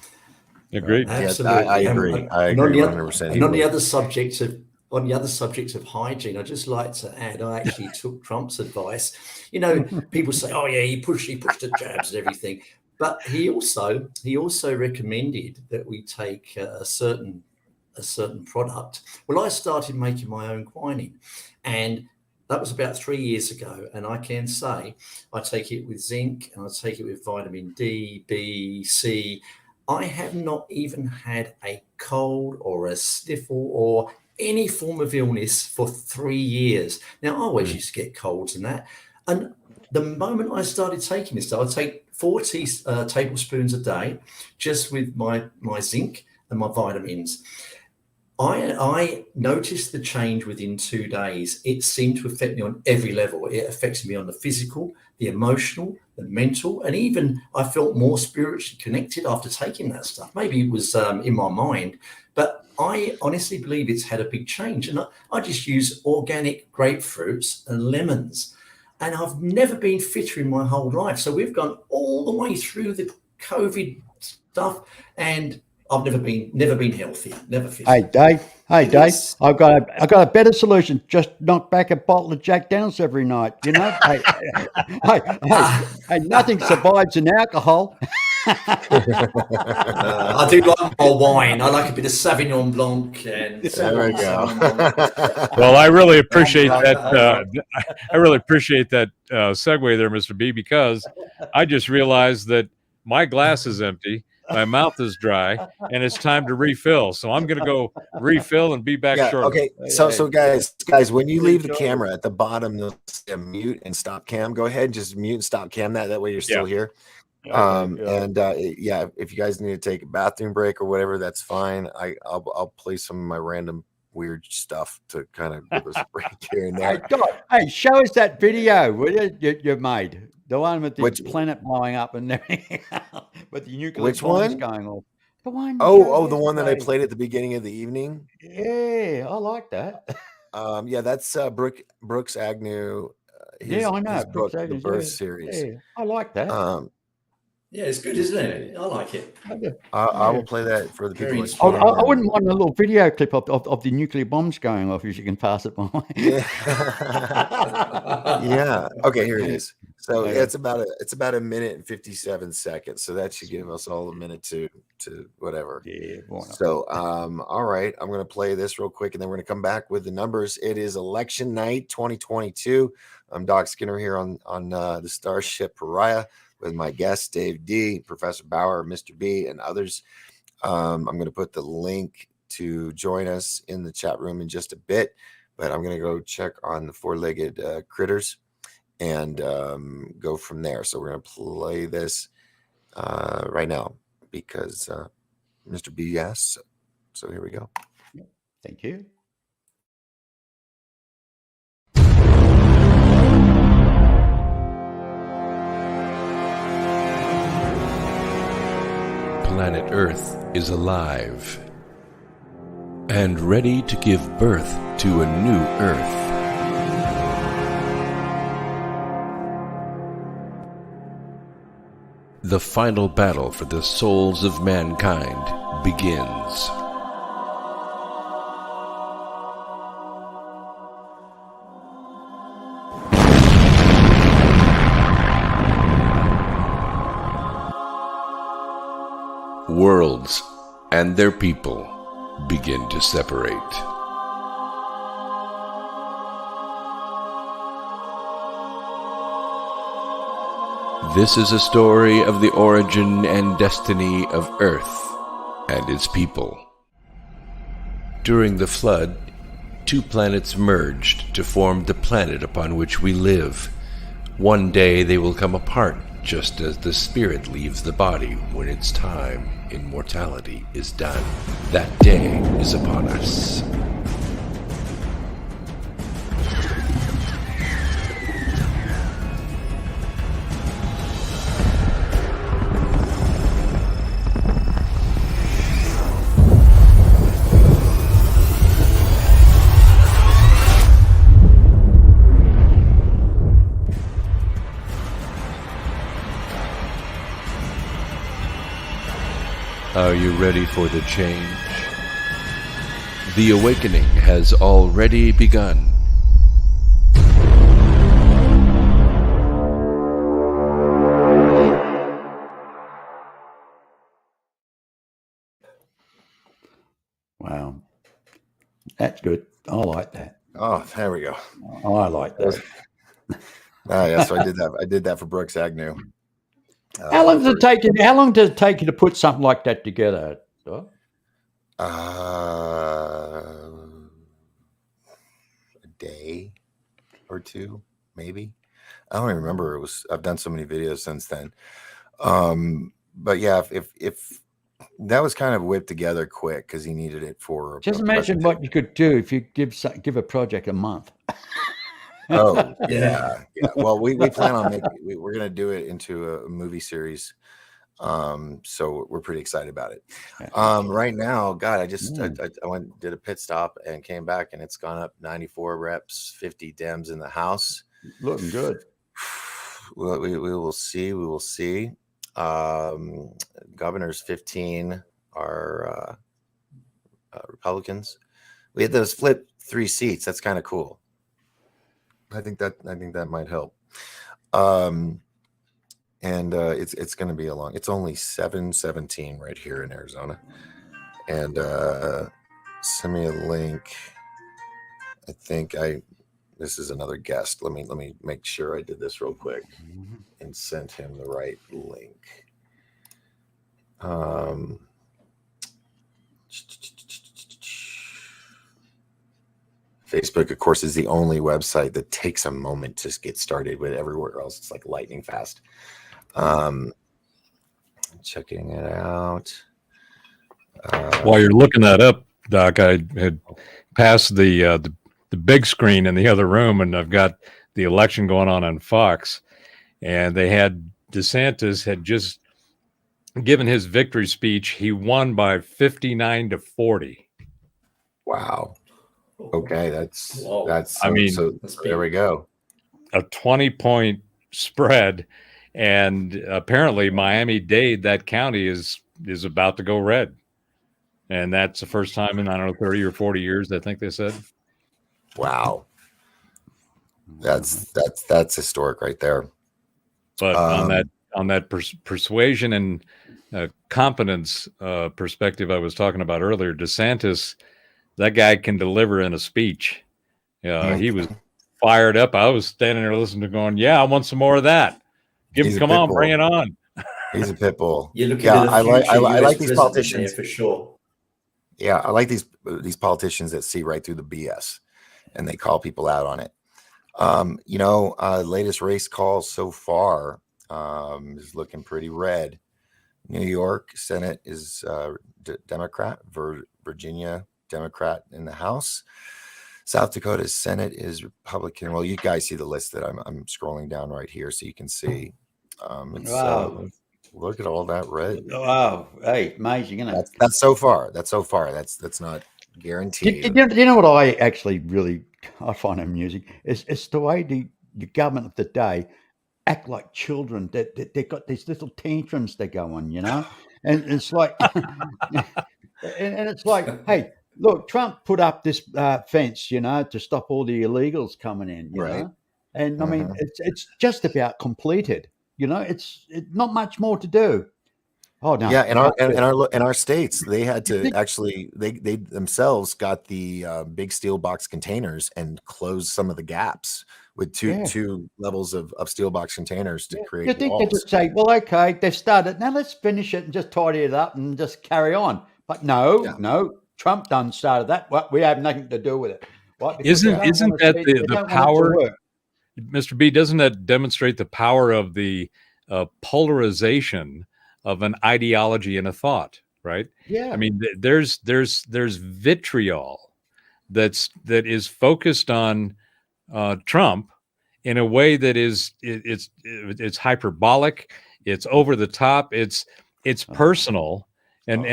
Agreed. Absolutely. I agree. I agree 100%. And on the other subject of hygiene, I just like to add, I actually took Trump's advice. People say, "Oh yeah, he pushed the jabs and everything," but he also recommended that we take a certain product. Well, I started making my own quinine, and that was about 3 years ago. And I can say I take it with zinc, and I take it with vitamin D, B, C. I have not even had a cold or a sniffle or any form of illness for 3 years. Now, I always used to get colds and that. And the moment I started taking this, I would take 40 tablespoons a day just with my zinc and my vitamins. I noticed the change within 2 days. It seemed to affect me on every level. It affects me on the physical, the emotional, the mental, and even I felt more spiritually connected after taking that stuff. Maybe it was in my mind, but I honestly believe it's had a big change. And I just use organic grapefruits and lemons. And I've never been fitter in my whole life. So we've gone all the way through the COVID stuff, and I've never been healthier, never fit. Hey Dave, I've got a better solution. Just knock back a bottle of Jack Daniels every night. Hey, nothing survives in alcohol. I do like more wine. I like a bit of Sauvignon Blanc. And there we go. Well, I really appreciate that. I really appreciate that segue there, Mr. B, because I just realized that my glass is empty. My mouth is dry, and it's time to refill. So I'm going to go refill and be back shortly. Okay. So guys, when you leave the camera at the bottom, you'll say mute and stop cam. Go ahead, just mute and stop cam. That way you're still here. If you guys need to take a bathroom break or whatever, that's fine. I'll play some of my random weird stuff to kind of give us a break here and there. Hey, show us that video you made. The one with the planet blowing up and everything, with the nuclear bombs going off. The one. The one that I played at the beginning of the evening. Yeah, I like that. That's Brooks Agnew. I know. His book, The Birth Series. Yeah, I like that. Yeah, it's good, isn't it? I like it. I will play that for the people. I wouldn't mind a little video clip of the nuclear bombs going off if you can pass it by. Yeah. Okay, here it is. So it's about a minute and 57 seconds. So that should give us all a minute to whatever. Yeah. So all right, I'm gonna play this real quick and then we're gonna come back with the numbers. It is election night 2022. I'm Doc Skinner here on the Starship Pariah with my guests, Dave D, Professor Bauer, Mr. B, and others. I'm going to put the link to join us in the chat room in just a bit, but I'm going to go check on the four-legged critters and go from there. So we're going to play this right now because Mr. B asked. So here we go. Thank you. Planet Earth is alive and ready to give birth to a new Earth. The final battle for the souls of mankind begins. Worlds and their people begin to separate. This is a story of the origin and destiny of Earth and its people. During the flood, two planets merged to form the planet upon which we live. One day they will come apart, just as the spirit leaves the body when its time in mortality is done. That day is upon us. Are you ready for the change? The awakening has already begun. Wow. That's good. I like that. Oh, there we go. I like that. Yeah, so I did that. I did that for Brooks Agnew. How long does it take you? How long does it take you to put something like that together? Doc? A day or two, maybe. I don't even remember. I've done so many videos since then. But yeah, if that was kind of whipped together quick because he needed it for. Just imagine what you could do if you give a project a month. Oh yeah. Well, we plan on making. We're gonna do it into a movie series. So we're pretty excited about it. Right now, God, I went did a pit stop and came back, and it's gone up 94 reps, 50 dems in the house. Looking good. Well, we will see. We will see. Governors 15 are Republicans. We had those flip 3 seats. That's kind of cool. I think that might help. And it's going to be it's only 7:17 right here in Arizona. And send me a link. I think this is another guest. Let me make sure I did this real quick and sent him the right link. Facebook, of course, is the only website that takes a moment to get started with. Everywhere else, it's like lightning fast. Checking it out. While you're looking that up, Doc, I had passed the big screen in the other room, and I've got the election going on Fox, and they had DeSantis had just given his victory speech. He won by 59-40. Wow. Okay, that's. I mean, there we go. A 20-point spread, and apparently Miami-Dade, that county is about to go red, and that's the first time in 30 or 40 years. I think they said. Wow, that's historic right there. But on that persuasion and competence perspective I was talking about earlier, DeSantis, that guy can deliver in a speech. He was fired up. I was standing there listening, going, "Yeah, I want some more of that. Come on, bring it on." He's a pit bull. You're looking at the future I like these president politicians here for sure. Yeah, I like these politicians that see right through the BS and they call people out on it. Latest race call so far is looking pretty red. New York Senate is Democrat. Virginia Democrat in the House. South Dakota's Senate is Republican. Well, you guys see the list that I'm scrolling down right here, so you can see. Wow. Look at all that red. Wow. Hey, amazing, isn't it? That's so far. That's not guaranteed. You know what I actually really I find amusing? It's the way the government of the day act like children. They've got these little tantrums they go on, you know? And it's like, and it's like, hey, look, Trump put up this fence, you know, to stop all the illegals coming in, you Right. know? And I mean, it's just about completed, you know? It's not much more to do. Oh, no. Yeah, in our states, they had to actually they themselves got the big steel box containers and closed some of the gaps with two levels of steel box containers to You create think they walls. just say, well, okay, they've started. Now let's finish it and just tidy it up and just carry on. But no, Trump done started that. What we have nothing to do with it. What? Because Isn't that the power, Mr. B? Doesn't that demonstrate the power of the polarization of an ideology and a thought? Right. Yeah. I mean, there's vitriol that is focused on Trump in a way that it's hyperbolic, it's over the top, it's personal, and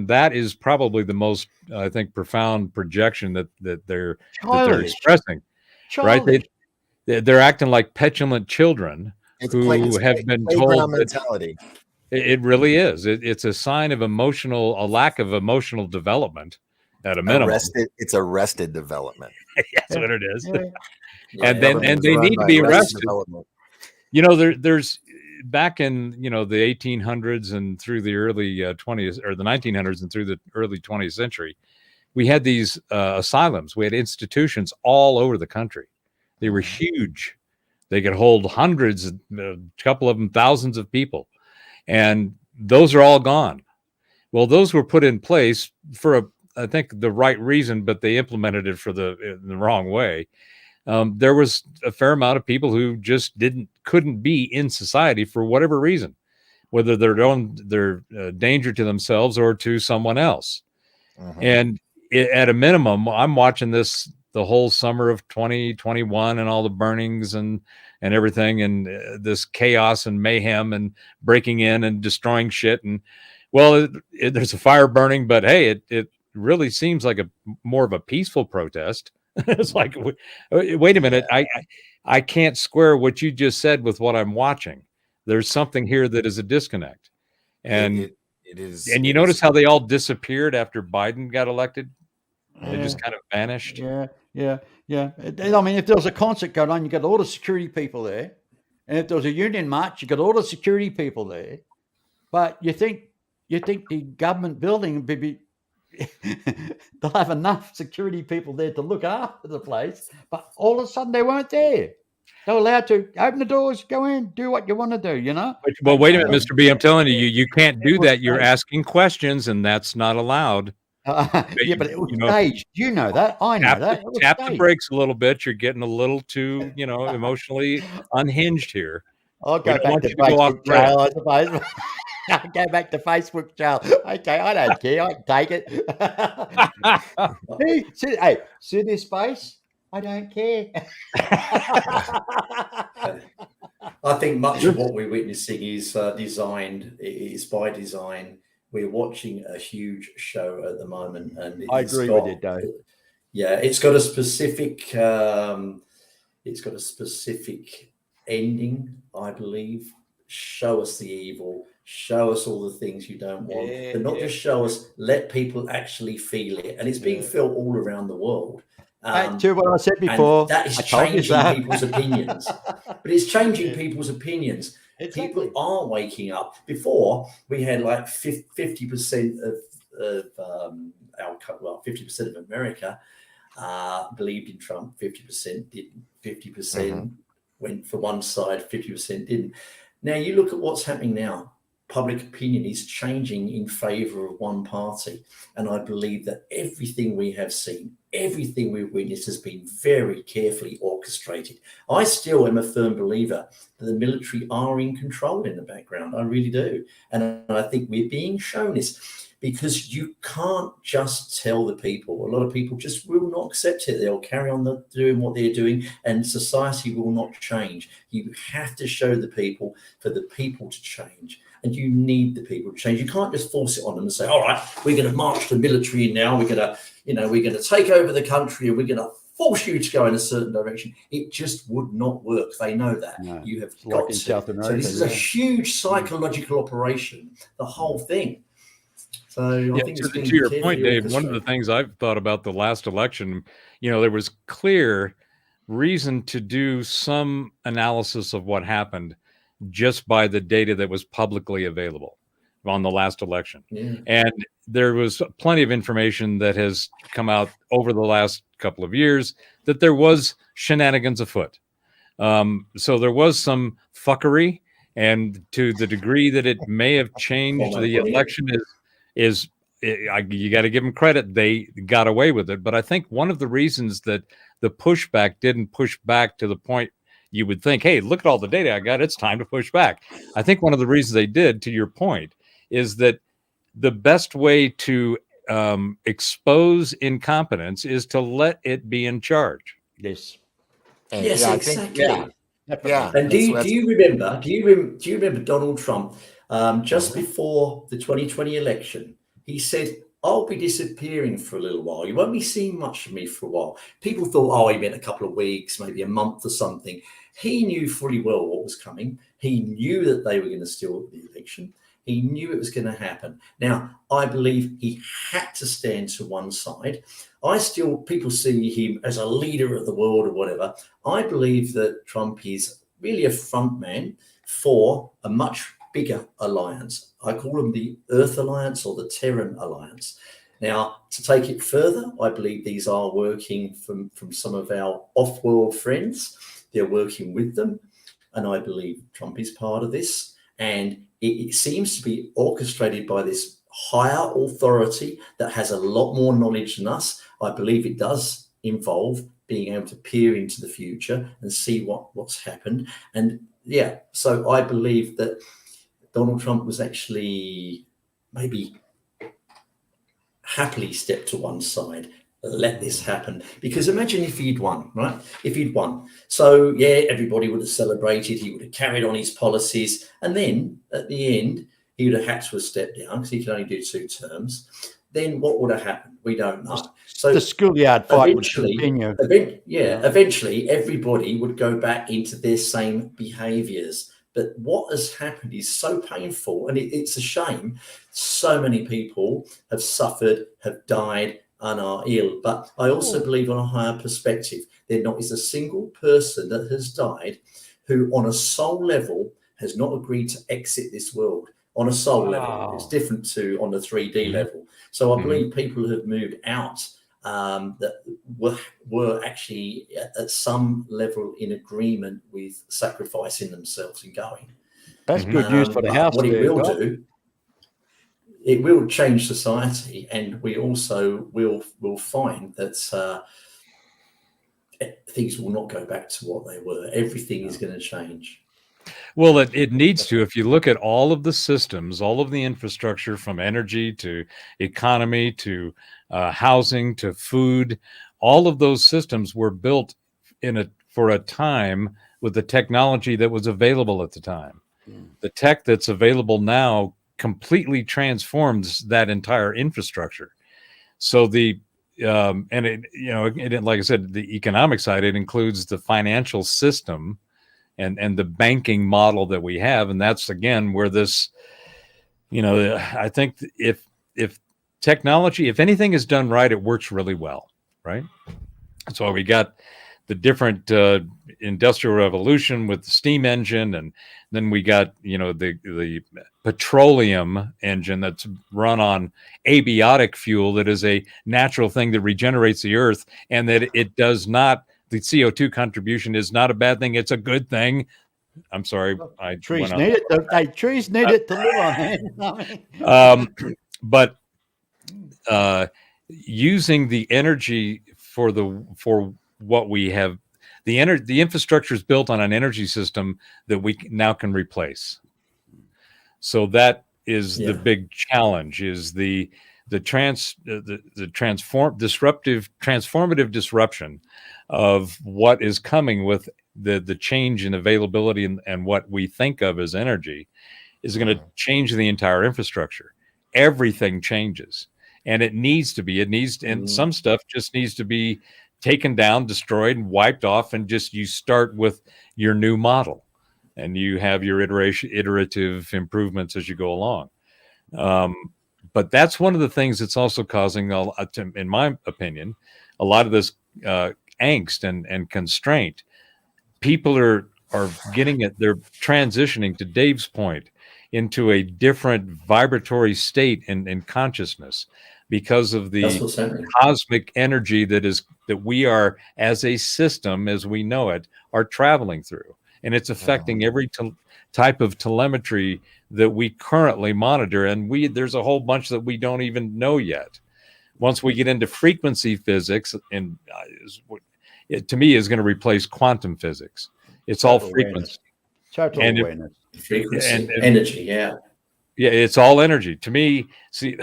that is probably the most, I think, profound projection that they're expressing. Childish. Right? They're acting like petulant children who have been told mentality. It really is. It's a sign of a lack of emotional development at a minimum. It's arrested development. That's what it is. Yeah. And they need to be arrested. You know, there's back in the 1800s and through the early 20s or the 1900s and through the early 20th century, we had these asylums. We had institutions all over the country. They were huge. They could hold hundreds, a couple of them, thousands of people. And those are all gone. Well, those were put in place for I think the right reason, but they implemented it in the wrong way. There was a fair amount of people who just couldn't be in society for whatever reason, whether they're danger to themselves or to someone else. And at a minimum, I'm watching this the whole summer of 2021 and all the burnings and everything, and this chaos and mayhem and breaking in and destroying shit. And well, there's a fire burning, but hey, it really seems like more of a peaceful protest. It's like, wait a minute, I can't square what you just said with what I'm watching. There's something here that is a disconnect. And it is. And you notice how they all disappeared after Biden got elected? They just kind of vanished. Yeah. I mean, if there was a concert going on, you got all the security people there, and if there was a union march, you got all the security people there. But you think the government building would be they'll have enough security people there to look after the place, but all of a sudden they weren't there. They were allowed to open the doors, go in, do what you want to do, you know? Well, wait a minute, Mr. B. I'm telling you, you can't do that. You're asking questions, and that's not allowed. Yeah, but it was staged. You know that. I know that. Tap the brakes a little bit. You're getting a little too, emotionally unhinged here. I'll go back to Facebook jail, I suppose. I'll go back to Facebook jail. Okay, I don't care. I can take it. See this face? I don't care. I think much of what we're witnessing is designed. It's by design. We're watching a huge show at the moment, and I agree with you, Dave. Yeah, it's got a specific. It's got a specific ending, I believe. Show us the evil. Show us all the things you don't want, but not just show us. Let people actually feel it, and it's being felt all around the world. Back to what I said before. That is changing people's opinions. But it's changing people's opinions. Exactly. People are waking up. Before, we had like 50% of our, 50% of America believed in Trump, 50% didn't. 50% went for one side, 50% didn't. Now, you look at what's happening now. Public opinion is changing in favor of one party. And I believe that everything we have seen everything we've witnessed has been very carefully orchestrated. I still am a firm believer that the military are in control in the background. I really do. And I think we're being shown this, because you can't just tell the people. A lot of people just will not accept it. They'll carry on doing what they're doing, and society will not change. You have to show the people for the people to change. And you need the people to change. You can't just force it on them and say, all right, we're going to march the military in now. We're going to take over the country, and we're going to force you to go in a certain direction. It just would not work. They know that. No, you have like got in to. South America, So this is a huge psychological operation, the whole thing. So I think to your point, Dave, one of the things I've thought about the last election, there was clear reason to do some analysis of what happened just by the data that was publicly available on the last election. Yeah. And there was plenty of information that has come out over the last couple of years that there was shenanigans afoot. So there was some fuckery, and to the degree that it may have changed the election you got to give them credit. They got away with it. But I think one of the reasons that the pushback didn't push back to the point you would think, hey, look at all the data I got, it's time to push back. I think one of the reasons they did, to your point, is that the best way to expose incompetence is to let it be in charge. Yes. Yes, yeah, exactly. Yeah. And do you remember Donald Trump just before the 2020 election? He said, I'll be disappearing for a little while. You won't be seeing much of me for a while. People thought, oh, he meant a couple of weeks, maybe a month or something. He knew fully well what was coming. He knew that they were going to steal the election. He knew it was going to happen. Now, I believe he had to stand to one side. People see him as a leader of the world or whatever. I believe that Trump is really a front man for a much bigger alliance. I call them the Earth Alliance or the Terran Alliance. Now, to take it further, I believe these are working from some of our off-world friends. They're working with them. And I believe Trump is part of this. And it seems to be orchestrated by this higher authority that has a lot more knowledge than us. I believe it does involve being able to peer into the future and see what's happened. And yeah, so I believe that Donald Trump was actually maybe happily stepped to one side, let this happen. Because imagine if he'd won, right? If he'd won. So yeah, everybody would have celebrated. He would have carried on his policies. And then at the end, he would have had to have stepped down because he could only do 2 terms. Then what would have happened? We don't know. So the schoolyard fight would continue. Eventually, everybody would go back into their same behaviors. But what has happened is so painful, and it's a shame. So many people have suffered, have died, and are ill. But I also believe on a higher perspective, there not is a single person that has died who on a soul level has not agreed to exit this world. On a soul level, it's different to on the 3D level. So I believe people have moved out that were actually at some level in agreement with sacrificing themselves and going. That's good news for the house. What it will do, it will change society, and we also will find that things will not go back to what they were. Everything is going to change. Well, it needs to. If you look at all of the systems, all of the infrastructure, from energy to economy to housing to food, all of those systems were built for a time with the technology that was available at the time. The tech that's available now completely transforms that entire infrastructure. So like I said, the economic side, it includes the financial system and the banking model that we have. And that's, again, where this, I think if technology, if anything is done right, it works really well, right? So we got the different industrial revolution with the steam engine, and then we got, the petroleum engine that's run on abiotic fuel that is a natural thing that regenerates the earth, and that it does not, the CO2 contribution is not a bad thing. It's a good thing. I'm sorry. Trees need it. Trees need it to live on. But using the energy for what we have. The infrastructure is built on an energy system that we now can replace. So that is the big challenge: is the transformative disruption of what is coming with the change in availability and what we think of as energy is going to change the entire infrastructure. Everything changes, and and some stuff just needs to be taken down, destroyed, and wiped off, and just you start with your new model, and you have your iterative improvements as you go along. But that's one of the things that's also causing, in my opinion, a lot of this angst and constraint. People are getting it. They're transitioning, to Dave's point, into a different vibratory state in consciousness because of the cosmic energy that we are, as a system, as we know it, are traveling through. And it's affecting every type of telemetry that we currently monitor. And there's a whole bunch that we don't even know yet. Once we get into frequency physics, and it, to me, is going to replace quantum physics. It's all frequency. Total awareness. Frequency, and energy, yeah. Yeah, it's all energy. To me, see,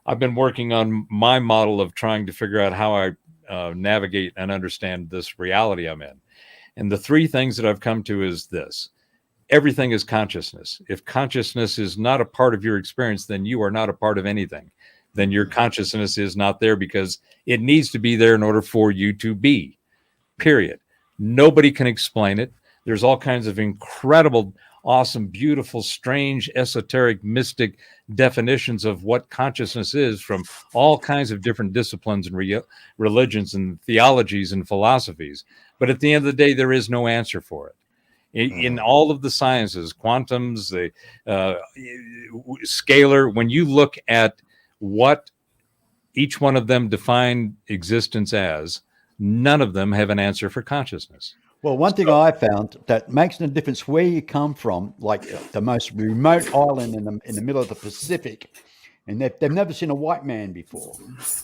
I've been working on my model of trying to figure out how I navigate and understand this reality I'm in. And the three things that I've come to is this: everything is consciousness. If consciousness is not a part of your experience, then you are not a part of anything. Then your consciousness is not there because it needs to be there in order for you to be, period. Nobody can explain it. There's all kinds of incredible, awesome, beautiful, strange, esoteric, mystic definitions of what consciousness is from all kinds of different disciplines and religions and theologies and philosophies. But at the end of the day, there is no answer for it. In all of the sciences, quantums, the scalar, when you look at what each one of them define existence as, none of them have an answer for consciousness. Well, one thing I found that makes no difference where you come from, like the most remote island in the middle of the Pacific, and they've never seen a white man before,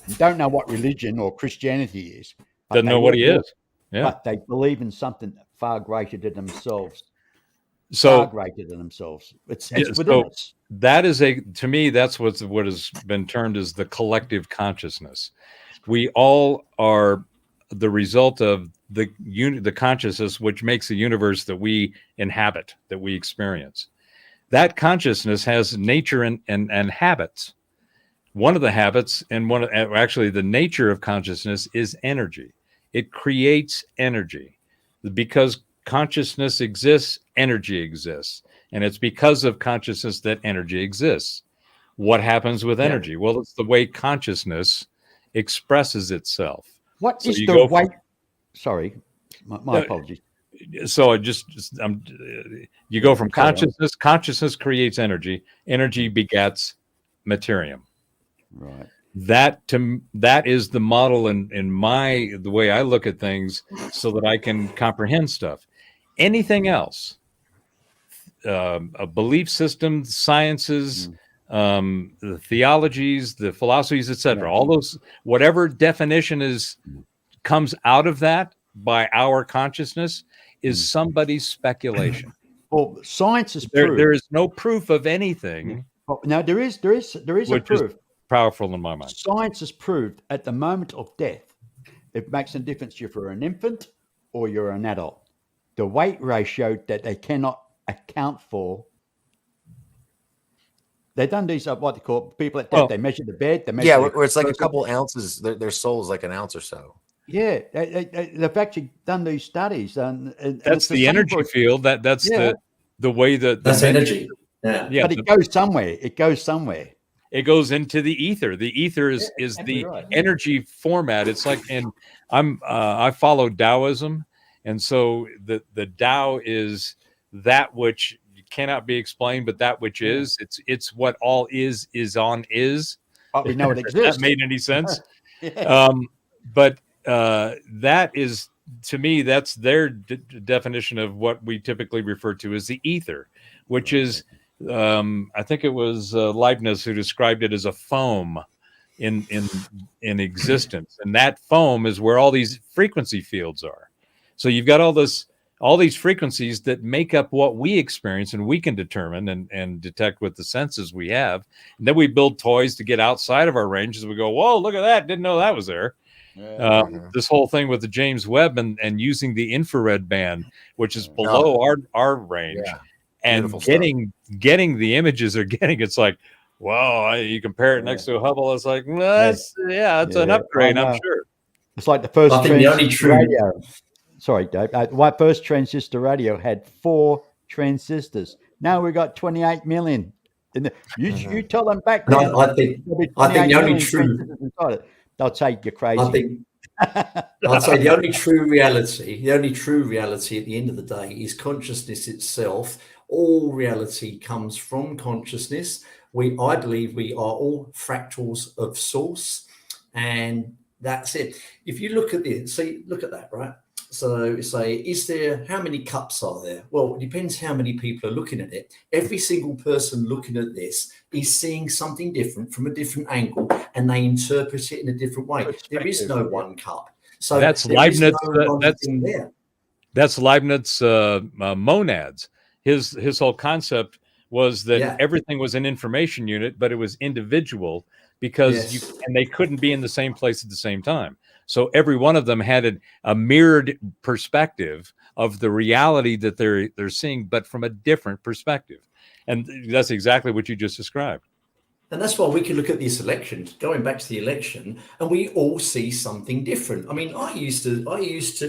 and don't know what religion or Christianity is. Doesn't know what he is. Yeah. But they believe in something far greater than themselves. So far greater than themselves. It's within us. That is to me, that's what has been termed as the collective consciousness. We all are the result of the consciousness which makes the universe that we inhabit, that we experience. That consciousness has nature and habits. One of the habits, and actually the nature of consciousness, is energy. It creates energy. Because consciousness exists, energy exists. And it's because of consciousness that energy exists. What happens with energy? Well, it's the way consciousness expresses itself. What is the way? Sorry, my apologies. So you go from consciousness. Consciousness creates energy. Energy begets materium. Right. That is the model in the way I look at things, so that I can comprehend stuff. Anything else, a belief system, sciences, the theologies, the philosophies, etc. All those, whatever definition comes out of that by our consciousness is somebody's speculation. Well, science is proof. There is no proof of anything. No, there is a proof. Powerful in my mind. Science has proved at the moment of death, it makes no difference if you're an infant or you're an adult. The weight ratio that they cannot account for. They've done these, what they call people at death. They measure the bed. They measure where it's like a couple ounces. Their soul is like an ounce or so. Yeah, they've actually done these studies, and that's the energy field. That's the way that that's energy. Yeah, but it goes somewhere. It goes somewhere. It goes into the ether. The ether is the energy format. It's like, and I follow Taoism, and so the Tao is that which cannot be explained, but that which is. It's what all is on is. Oh, we know it exists. That made any sense? Yeah. But that is, to me, that's their definition of what we typically refer to as the ether, which is, I think it was Leibniz who described it as a foam in existence, and that foam is where all these frequency fields are. So you've got all these frequencies that make up what we experience, and we can determine and detect with the senses we have. And then we build toys to get outside of our ranges. We go, whoa, look at that! Didn't know that was there. This whole thing with the James Webb and using the infrared band, which is below our range, and getting the images they're getting, it's like, wow, you compare it next to a Hubble, it's like, that's an upgrade, I'm sure. It's like the first I think the only true radio. Sorry, Dave. My first transistor radio had 4 transistors. Now we've got 28 million. You tell them back then. I think the only true. They'll say you're crazy. I'd say the only true reality at the end of the day is consciousness itself. All reality comes from consciousness. I believe we are all fractals of source, and that's it. If you look at this, look at that, right? So say, how many cups are there? Well, it depends how many people are looking at it. Every single person looking at this is seeing something different from a different angle, and they interpret it in a different way. There is no one cup. So that's Leibniz. That's Leibniz monads. His whole concept was that everything was an information unit, but it was individual because and they couldn't be in the same place at the same time. So every one of them had a mirrored perspective of the reality that they're seeing, but from a different perspective. And that's exactly what you just described. And that's why we can look at this election, going back to the election, and we all see something different. I mean, I used to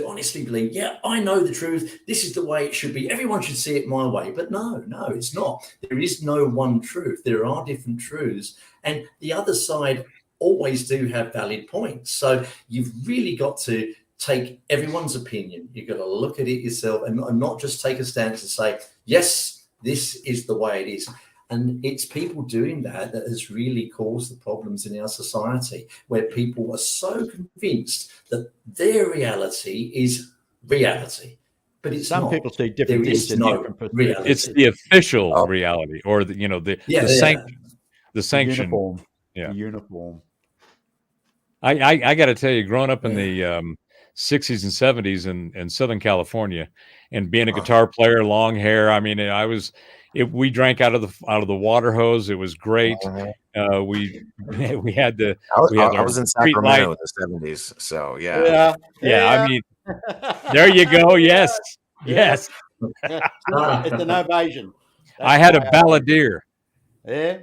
honestly believe, I know the truth. This is the way it should be. Everyone should see it my way. But no, it's not. There is no one truth. There are different truths. And the other side always do have valid points. So you've really got to take everyone's opinion. You've got to look at it yourself and not just take a stance and say, yes, this is the way it is. And it's people doing that has really caused the problems in our society, where people are so convinced that their reality is reality. But it's some not. People see different things in different perspectives. It's the official reality, or the sanction. Uniform. Yeah. The uniform. I got to tell you, growing up in the 60s and 70s in Southern California, and being a guitar player, long hair. I mean, we drank out of the water hose. It was great. We had the. I was in Sacramento in the 70s, so yeah. I mean, there you go. Yes. It's an ovation. I had a balladeer. Yeah.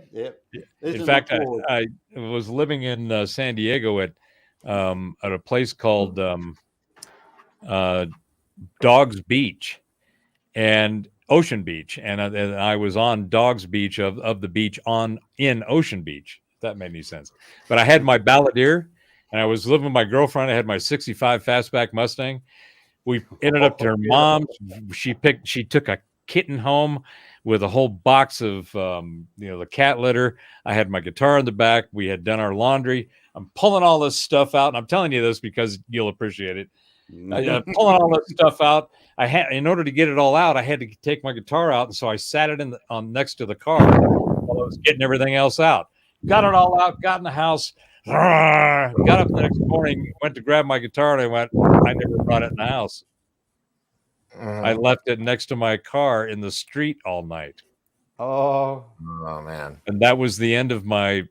In fact, I was living in San Diego at a place called Dogs Beach and Ocean Beach, and I was on Dogs Beach of the beach in Ocean Beach. If that made any sense. But I had my balladeer, and I was living with my girlfriend. I had my '65 fastback Mustang. We ended up to her mom's. She took a kitten home with a whole box of the cat litter. I had my guitar in the back. We had done our laundry. I'm pulling all this stuff out, and I'm telling you this because you'll appreciate it. Pulling all this stuff out. In order to get it all out, I had to take my guitar out, and so I sat it on next to the car while I was getting everything else out. Got it all out. Got in the house. Got up the next morning, went to grab my guitar, and I never brought it in the house. I left it next to my car in the street all night. Oh man! And that was the end of my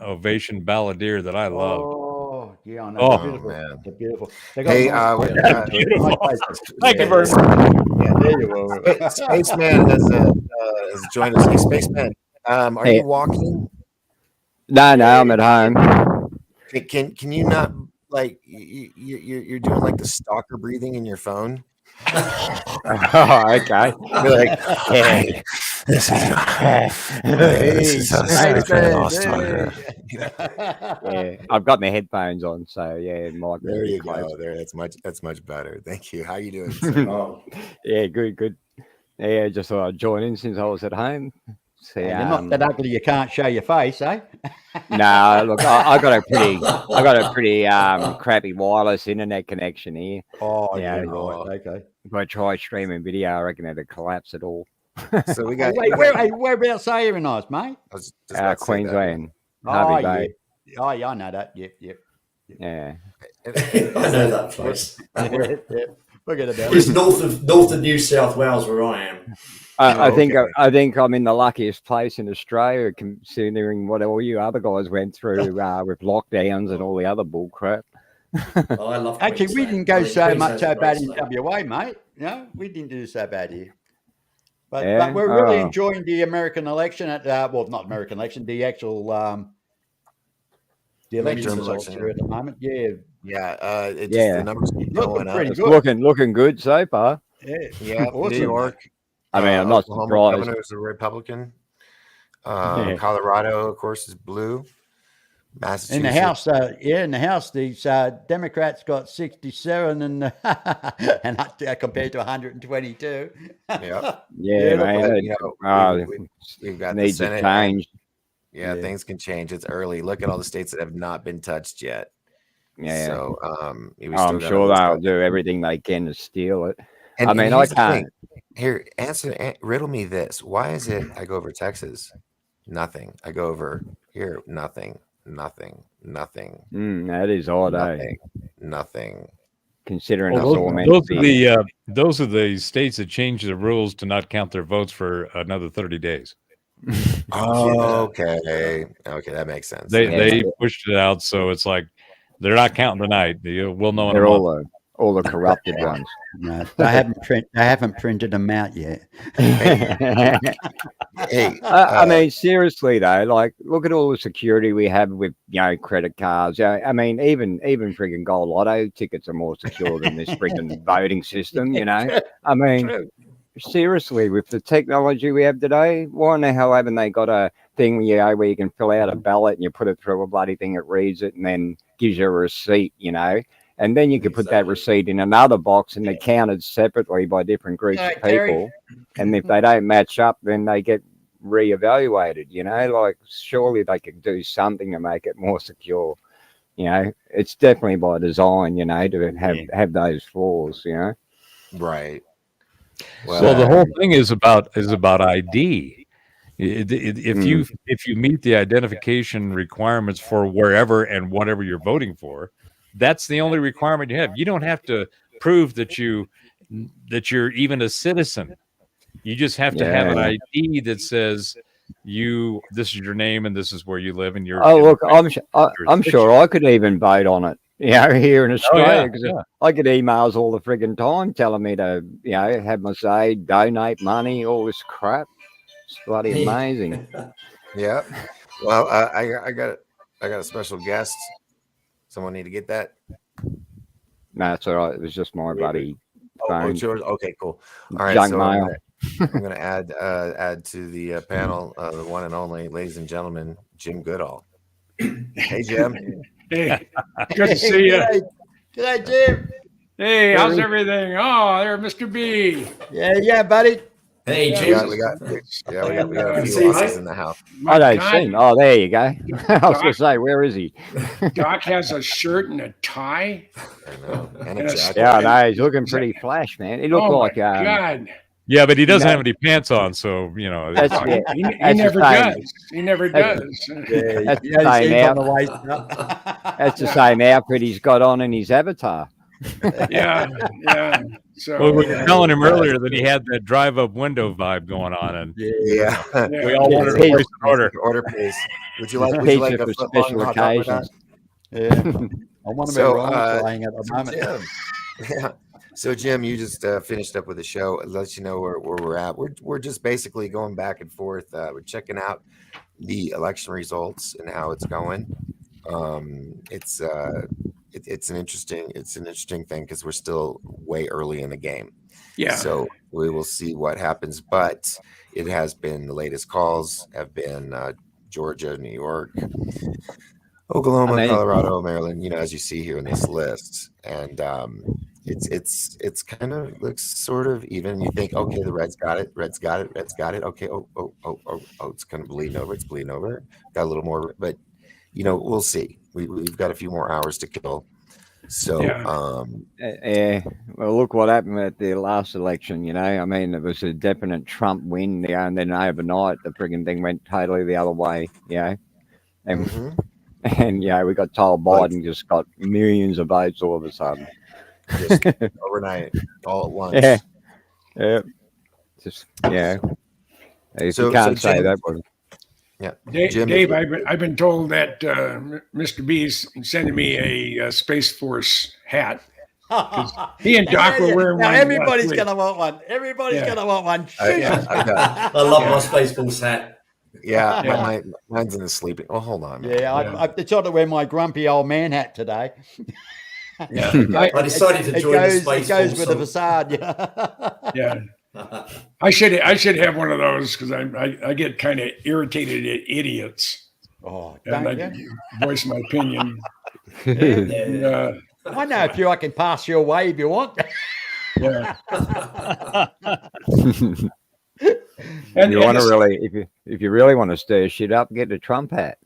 Ovation balladeer that I loved. Oh yeah, no, oh beautiful. Man, they're beautiful. Hey, Beautiful. Thank you very much. Yeah, there you go. Spaceman has joined us. Hey, Spaceman, are you walking? No, I'm at home. Can you not, like, you're doing like the stalker breathing in your phone? Oh, okay. You're like, hey, this is Spaceman. Yeah, I've got my headphones on, so yeah, might be. There you go. There, that's much better. Thank you. How you doing? Yeah, good. Yeah, just thought I'd join in since I was at home. So, you're not that ugly. You can't show your face, eh? No, look, I got a pretty crappy wireless internet connection here. Oh, yeah, right. Okay. If I try streaming video, I reckon it'd collapse it all. So we got. Whereabouts are you in Oz, mate? Queensland, Oh, Harvey Bay. Oh, yeah, I know that. Yep. Yeah. I know that place. Yep. Forget about It's it. north of New South Wales where I am. I think okay. I think I'm in the luckiest place in Australia, considering what all you other guys went through with lockdowns and all the other bull crap. Oh, I love Actually, we Queensland. didn't go I think so Queensland's a great bad in state. WA, mate. No, we didn't do so bad here. But Yeah? we're really Oh. enjoying the American election at well, not American election, the actual the election Midterm results election, here at the moment. Yeah, Yeah, it just the Yeah. numbers keep looking going up. pretty It's good. looking good so far. Yeah, Yeah, New awesome. York, I mean, I'm not Oklahoma surprised. governor is a Republican. Yeah. Colorado, of course, is blue. Massachusetts. In the House, these Democrats got 67 and compared to 122. Yeah. Yeah, man. But, It we've got the needs to Senate. change. Yeah, things can change. It's early. Look at all the states that have not been touched yet. Yeah. So, I'm sure they'll do everything they can to steal it. And, I mean, I here's the can't. thing. Here, riddle me this. Why is it I go over Texas? Nothing. I go over here. Nothing. That is odd, eh? Nothing. Considering Well, us all meant to be. those are the states that changed the rules to not count their votes for another 30 days. Oh, okay. Okay, that makes sense. They pushed it out, so it's like they're not counting tonight. We'll know in a They're month. all the corrupted ones. No, they haven't printed them out yet. Hey, I mean, seriously though, like, look at all the security we have with credit cards. I mean, even freaking gold lotto tickets are more secure than this freaking voting system. I mean, seriously, with the technology we have today, why in the hell haven't they got a thing where you can fill out a ballot and you put it through a bloody thing, it reads it, and then gives you a receipt, and then you can put that receipt in another box and they're counted separately by different groups of people. And if they don't match up, then they get reevaluated, like surely they could do something to make it more secure. It's definitely by design, to have those flaws, Right. Well, the whole thing is about ID. If you meet the identification requirements for wherever and whatever you're voting for, that's the only requirement you have. You don't have to prove that you're even a citizen. You just have to have an ID that says this is your name and this is where you live and you're. Oh, look, I'm sure I could even vote on it. Here in Australia, because I get emails all the friggin' time telling me to, have my say, donate money, all this crap. It's bloody amazing. Yeah. Well, I got a special guest. Someone need to get that. No, it's all right. It was just my buddy. Oh, it's yours. Okay, cool. All right, Junk so mail. I'm gonna add to the panel, the one and only, ladies and gentlemen, Jim Goodall. Hey, Jim. Hey, good to see you. G'day, Jim. Hey, how's everything? Oh, there, Mr. B. Yeah, buddy. Hey, Yeah, We got a few See, losses in the house. I don't see him. Oh, there you go. I was going to say, where is he? Doc has a shirt and a tie. I know. And a And a jacket. Yeah, no, he's looking pretty flash, man. He looked Oh, like my God. Yeah, but he doesn't have any pants on, so That's Oh, it. he That's never the same. does. He never does. That's the same That's the same outfit he's got on in his avatar. Yeah. So well, we were telling him earlier that he had that drive-up window vibe going on, and Yeah. we all wanted to place an order. Order, please. Would you like Pizza a for foot special long hot dog with occasions. Yeah. I want to be flying at the moment. Jim, so Jim, you just finished up with the show. It lets you know where we're at. We're just basically going back and forth. We're checking out the election results and how it's going. It's an interesting thing because we're still way early in the game. Yeah. So we will see what happens. But it has been, the latest calls have been Georgia, New York, Oklahoma, Colorado, Maryland, as you see here in this list. And it's kind of looks sort of even. You think, okay, the Reds got it. Okay, it's kind of bleeding over. It's bleeding over. Got a little more, but we'll see. We've got a few more hours to kill. So well, look what happened at the last election. I mean, it was a definite Trump win, and then overnight the frigging thing went totally the other way. And And we got told Biden just got millions of votes all of a sudden. Just overnight, all at once. Yeah, yeah, just If So- you can't so say Jim- that one. Yeah, Dave, Jim, I've been told that Mr. B's sending me a Space Force hat. He and Doc were wearing now one. everybody's last week. going to want one. Everybody's Yeah. going to want one. I got- I love my Spaceballs hat. yeah, Yeah. mine's in the sleeping. Oh, hold on. man. Yeah, I decided to wear my grumpy old man hat today. Yeah. I decided to join the It Spaceballs. goes with the facade. Yeah. Yeah. I should have one of those because I get kind of irritated at idiots. Oh, And don't I you? voice my opinion. Yeah. I know a few I can pass your way if you want. Yeah. And, You want to really, if you really want to stir shit up, get a Trump hat.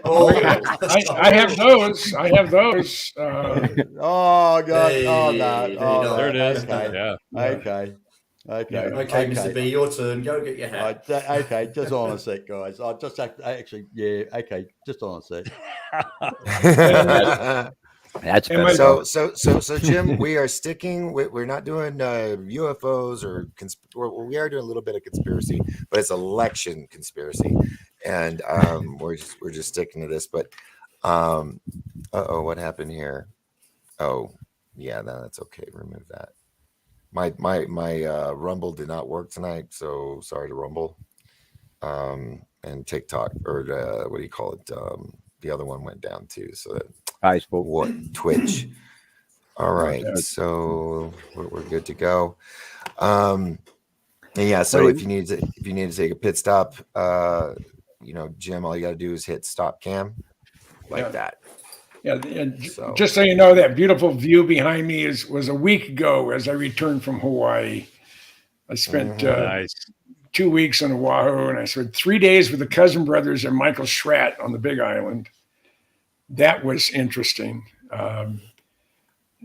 Oh, I have those. I have those. Oh God! Hey, Oh no! there you Oh, go. no. There it is. Okay. Yeah. Okay. Okay. Okay, Mr. B, your turn. Go get your hat. Okay, just on a sec, guys. I just have to actually, okay, just on a sec. That's Am better. I- So Jim, we are sticking. We're not doing UFOs or we are doing a little bit of conspiracy, but it's election conspiracy, and we're just sticking to this. But what happened here? Oh, yeah, that's okay. Remove that. My Rumble did not work tonight, so sorry to Rumble. And TikTok, or what do you call it? The other one went down too. So that Facebook. what Twitch. All right, so we're good to go. And yeah, so if you need to take a pit stop, Jim, all you got to do is hit stop cam like that. Yeah, and So- just so you know, that beautiful view behind me was a week ago as I returned from Hawaii. I spent Nice. 2 weeks on Oahu, and I spent 3 days with the Cousin Brothers and Michael Schratt on the Big Island. That was interesting.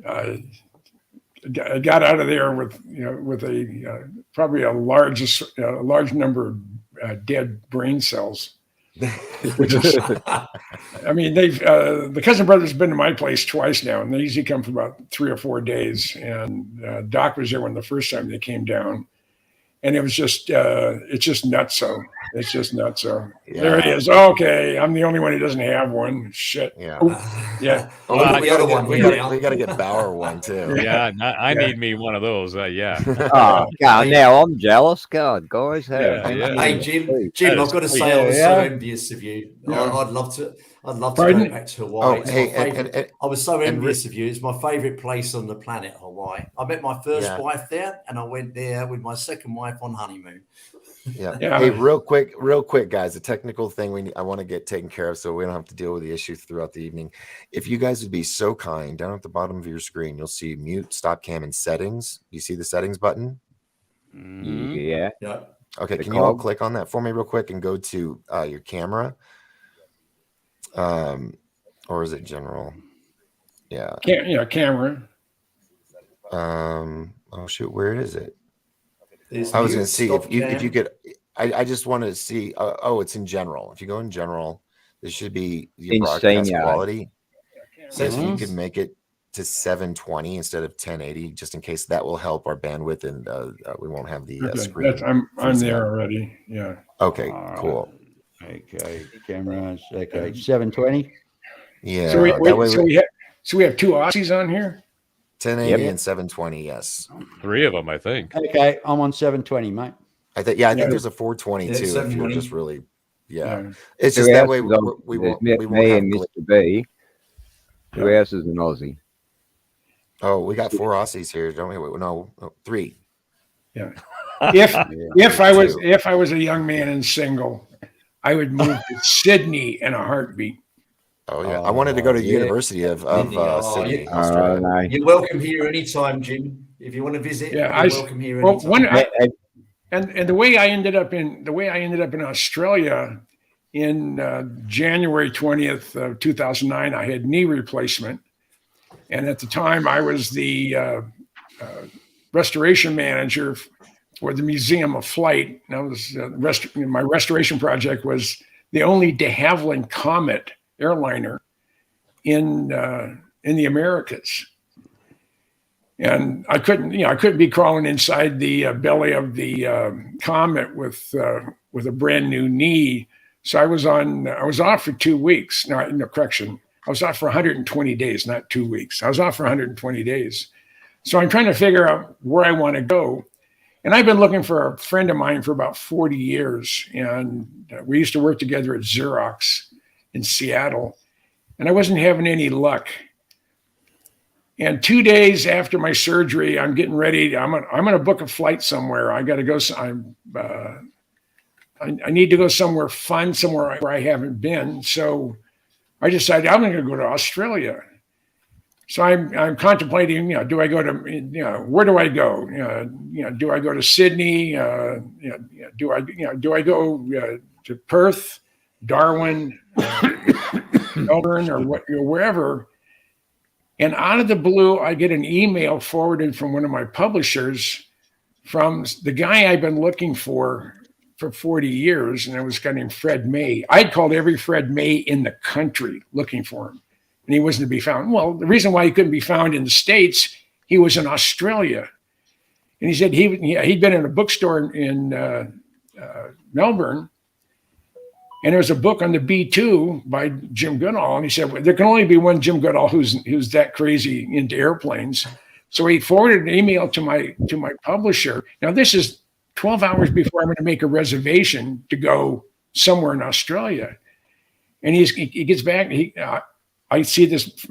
I got out of there with a probably a large number of dead brain cells. Which is, I mean, the Cousin Brothers have been to my place twice now, and they usually come for about 3 or 4 days. And Doc was there when the first time they came down, and it was just it's just nutso. It's just nutso. Yeah. There he is. Okay, I'm the only one who doesn't have one. Shit. Yeah. Yeah. Oh, Well, we the other one we here got to now. get Bauer one too. Yeah, I need me one of those. Yeah. Oh, God, now I'm jealous. God, guys, Yeah. Hey, Jim, That I've is got to sweet. say, I was Yeah. so envious of you. Yeah. I'd love to Pardon? go back to Hawaii. Oh, It's hey, my and- favorite. I was so and envious of you. It's my favorite place on the planet, Hawaii. I met my first Yeah. wife there, and I went there with my second wife on honeymoon. Yeah. Yeah. Hey, real quick, guys. A technical thing I want to get taken care of, so we don't have to deal with the issue throughout the evening. If you guys would be so kind, down at the bottom of your screen, you'll see mute, stop cam, and settings. You see the settings button? Yeah. Yeah. Okay, The can you all cog. click on that for me real quick and go to your camera? Or is it general? Yeah. Camera. Oh shoot, where is it? There's I was mute, going to see stop if you cam. could. I just wanted to see. Oh, it's in general. If you go in general, there should be your In broadcast senior. quality. So if you Settings. could make it to 720 instead of 1080, just in case, that will help our bandwidth, and we won't have the Okay, screen. I'm freeze there out. already. Yeah. Okay, All right. cool. Okay, cameras. Okay, 720. Yeah, So that way we have two Aussies on here. 1080 Yep. and 720. Yes, 3 of them, I think. Okay, I'm on 720, mate. I think. Yeah, I think Yeah. there's a 420 Yeah, too. If you're 720. just really, yeah. Yeah. It's Who just that else way is we on- won't there's we won't me have and glitch. Mr. B. Who else is an Aussie? Oh, we got 4 Aussies here, don't we? No, 3. Yeah. If I was Two. if I was a young man and single, I would move to Sydney in a heartbeat. Oh yeah, I wanted to go to the yeah. University of Sydney. Oh, Sydney, yeah. Australia. No. You're welcome here anytime, Jim. If you want to visit, Yeah, you're welcome here well, anytime. one Hey, and the way I ended up in Australia in January 20th of 2009, I had knee replacement, and at the time I was the restoration manager for the Museum of Flight. And I was my restoration project was the only de Havilland comet airliner in the Americas. And I couldn't be crawling inside the belly of the Comet with a brand new knee. So I was off for 2 weeks. No, correction. I was off for 120 days, not 2 weeks. I was off for 120 days. So I'm trying to figure out where I want to go. And I've been looking for a friend of mine for about 40 years. And we used to work together at Xerox in Seattle. And I wasn't having any luck. And 2 days after my surgery, I'm getting ready. I'm going to book a flight somewhere. I got to go. I need to go somewhere fun, somewhere where I haven't been. So I decided I'm going to go to Australia. So I'm contemplating. Do I go to? Where do I go? Do I go to Sydney? Do I go to Perth, Darwin, Melbourne, or wherever? And out of the blue, I get an email forwarded from one of my publishers from the guy I've been looking for 40 years, and it was a guy named Fred May. I'd called every Fred May in the country looking for him, and he wasn't to be found. Well, the reason why he couldn't be found in the States, he was in Australia. And he said he'd been in a bookstore in Melbourne, and there was a book on the B2 by Jim Goodall. And he said, well, there can only be one Jim Goodall who's that crazy into airplanes. So he forwarded an email to my publisher. Now, this is 12 hours before I'm going to make a reservation to go somewhere in Australia. And he gets back. I see this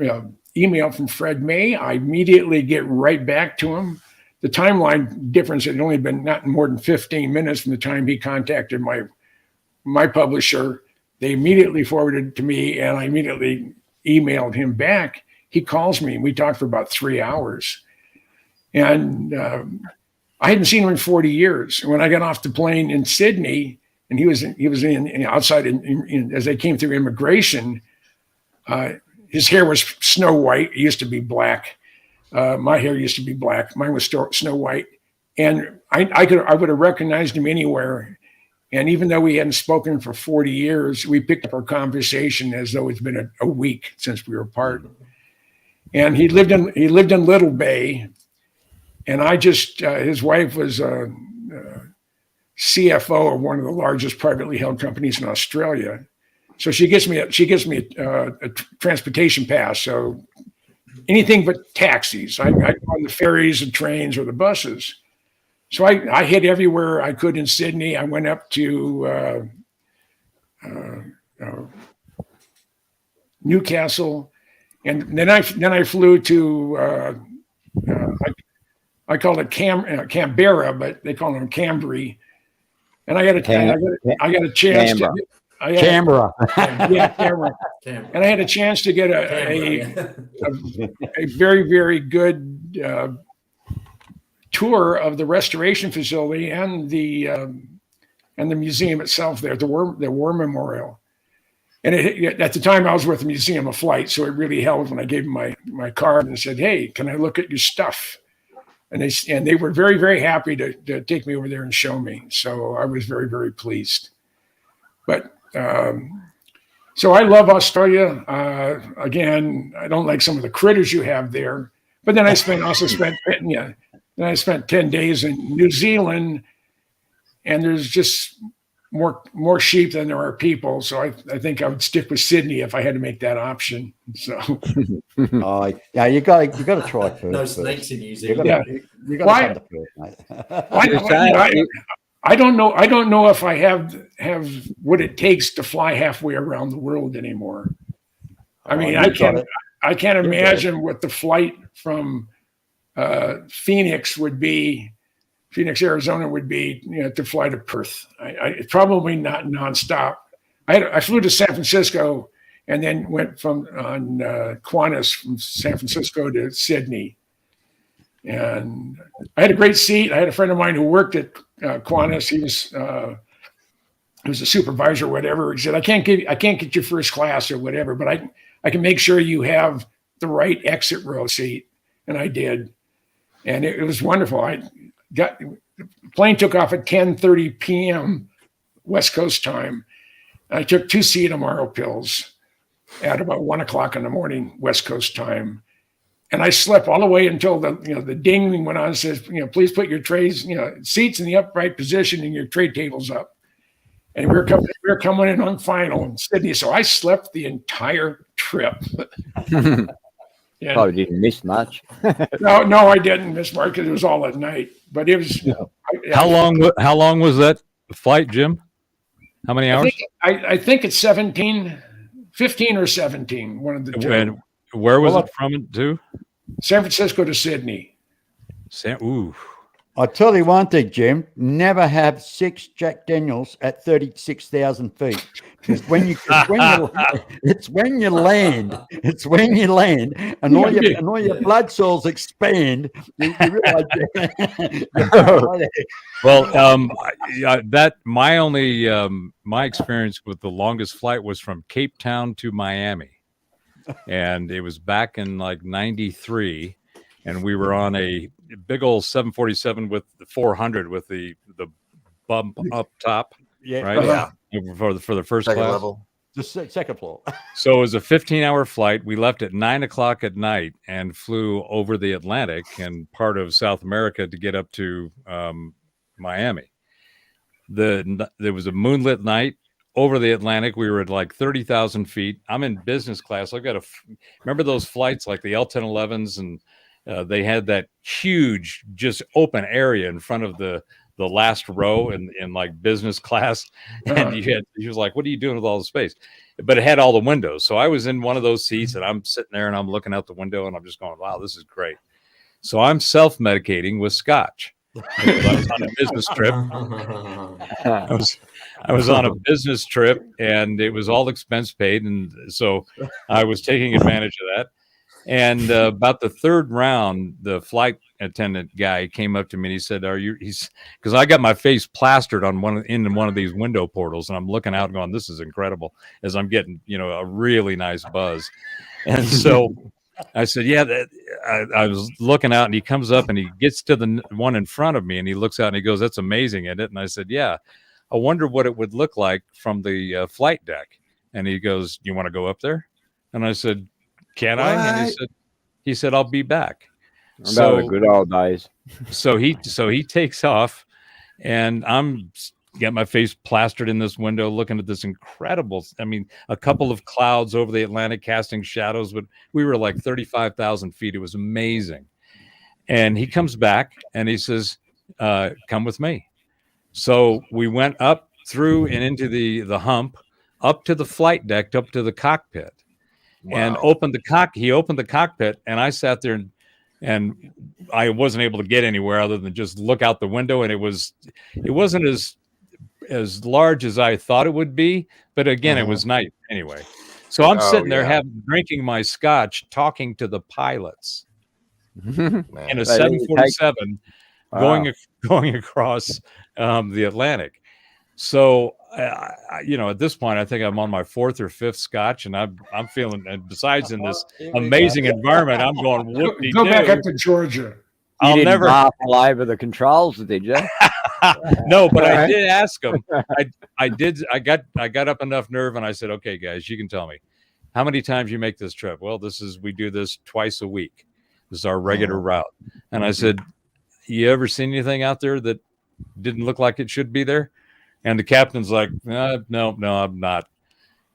email from Fred May. I immediately get right back to him. The timeline difference had only been not more than 15 minutes from the time he contacted my publisher. They immediately forwarded it to me, and I immediately emailed him back. He calls me, and we talked for about 3 hours. And I hadn't seen him in 40 years. When I got off the plane in Sydney, and he was outside as they came through immigration, his hair was snow white. It used to be black. My hair used to be black. Mine was snow white. And I would have recognized him anywhere. And even though we hadn't spoken for 40 years, we picked up our conversation as though it's been a week since we were apart. And he lived in Little Bay. And his wife was a CFO of one of the largest privately held companies in Australia. So she gives me a transportation pass. So anything but taxis. I go on the ferries and trains or the buses. So I hit everywhere I could in Sydney. I went up to Newcastle, and then I flew to I call it Canberra, but they call them Cambry. And I got a chance to Canberra. Yeah, Canberra. And I had a chance to get a very, very good tour of the restoration facility and the museum itself there, the War Memorial. And at the time I was with the Museum of Flight, so it really helped when I gave them my card and said, "Hey, can I look at your stuff?" And they were very, very happy to take me over there and show me. So I was very, very pleased. But so I love Australia. Again, I don't like some of the critters you have there. But then I spent 10 days in New Zealand, and there's just more sheep than there are people. So I think I would stick with Sydney if I had to make that option. So, yeah, you got to try Perth. No snakes in New Zealand. You got to come to Perth, mate. I don't know if I have what it takes to fly halfway around the world anymore. I mean, I can't imagine what the flight from Phoenix, Arizona would be, to fly to Perth. It's probably not nonstop. I flew to San Francisco and then went on Qantas from San Francisco to Sydney. And I had a great seat. I had a friend of mine who worked at Qantas. He was a supervisor or whatever. He said, I can't get you first class or whatever, but I can make sure you have the right exit row seat. And I did. And it was wonderful. The plane took off at 10:30 p.m. West Coast time. I took 2 Cetamaro pills, at about 1 o'clock in the morning, West Coast time. And I slept all the way until the ding went on and says, please put your trays, seats in the upright position and your tray tables up. And we were coming in on final in Sydney. So I slept the entire trip. Probably didn't miss much. No, I didn't miss Mark because it was all at night. But it was. How long was that flight, Jim? How many hours? I think it's 15 or 17. One of the two. And where was it from to? San Francisco to Sydney. Ooh. I'll tell you one thing, Jim. Never have 6 Jack Daniels at 36,000 feet. It's when you land, and all your blood cells expand. You realize my experience with the longest flight was from Cape Town to Miami, and it was back in like '93, and we were on a big old 747 with the 400 with the bump up top, right? Yeah. For the first Second class level. the second floor. So it was a 15-hour flight. We left at 9 o'clock at night and flew over the Atlantic and part of South America to get up to Miami. There was a moonlit night over the Atlantic. We were at like 30,000 feet. I'm in business class. I've got remember those flights like the L.1011s, and they had that huge, just open area in front of the last row in like business class. And he was like, what are you doing with all the space? But it had all the windows. So I was in one of those seats and I'm sitting there and I'm looking out the window and I'm just going, wow, this is great. So I'm self-medicating with scotch. I was on a business trip. I was on a business trip and it was all expense paid. And so I was taking advantage of that. And about the third round, the flight attendant guy came up to me and he said, because I got my face plastered on one of these window portals and I'm looking out going, this is incredible, as I'm getting, a really nice buzz. And so I said, yeah, I was looking out and he comes up and he gets to the one in front of me and he looks out and he goes, that's amazing, isn't it? And I said, yeah, I wonder what it would look like from the flight deck. And he goes, you want to go up there? And I said, can I? And he said, I'll be back. So the good old days. So he takes off and I'm got my face plastered in this window looking at this incredible, a couple of clouds over the Atlantic casting shadows, but we were like 35,000 feet. It was amazing. And he comes back and he says, come with me. So we went up through and into the hump, up to the flight deck, up to the cockpit. Wow. And he opened the cockpit and I sat there and I wasn't able to get anywhere other than just look out the window. And it wasn't as large as I thought it would be, but again, it was night anyway. So I'm sitting there drinking my scotch, talking to the pilots in a 747 going across the Atlantic. So, at this point, I think I'm on my 4th or 5th scotch, and I'm feeling. And besides, in this amazing environment, I'm going. Go back up to Georgia. You didn't laugh all over the controls, did you? No, but I did ask him. I got up enough nerve, and I said, "Okay, guys, you can tell me how many times you make this trip." Well, we do this twice a week. This is our regular route. And I said, "You ever seen anything out there that didn't look like it should be there?" And the captain's like, no, I'm not.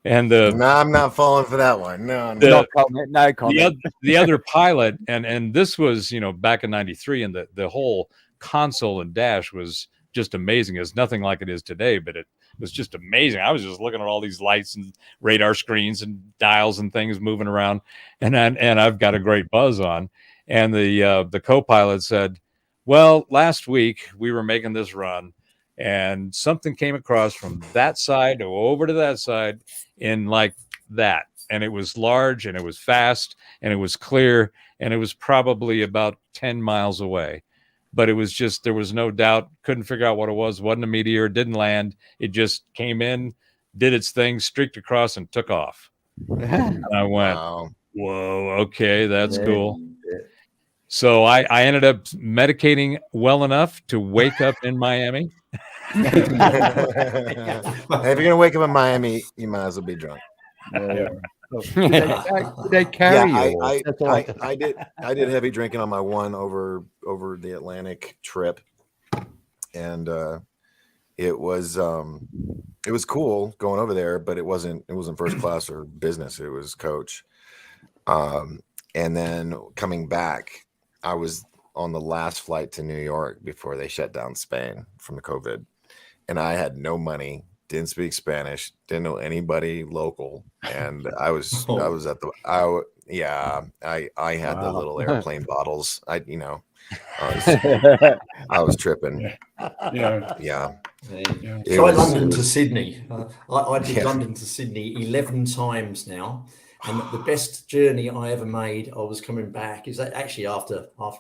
And I'm not falling for that one. No comment. The other pilot, and this was, back in '93, and the whole console and dash was just amazing. It's nothing like it is today, but it was just amazing. I was just looking at all these lights and radar screens and dials and things moving around, and I've got a great buzz on. And the co-pilot said, well, last week we were making this run, and something came across from that side over to that side in like that. And it was large and it was fast and it was clear and it was probably about 10 miles away. But it was just, there was no doubt, couldn't figure out what it was. Wasn't a meteor, didn't land. It just came in, did its thing, streaked across and took off. And I went, whoa, okay, that's cool. So I ended up medicating well enough to wake up in Miami. If you're gonna wake up in Miami, you might as well be drunk. They carry Yeah, you. I did heavy drinking on my one over the Atlantic trip, and it was cool going over there, but it wasn't first class or business. It was coach. And then coming back, I was on the last flight to New York before they shut down Spain from the COVID, and I had no money, didn't speak Spanish, didn't know anybody local, and I was at the I had the little airplane bottles. I was tripping. Yeah. Try London to Sydney. I did London to Sydney 11 times now. And the best journey I ever made, I was coming back, is actually after my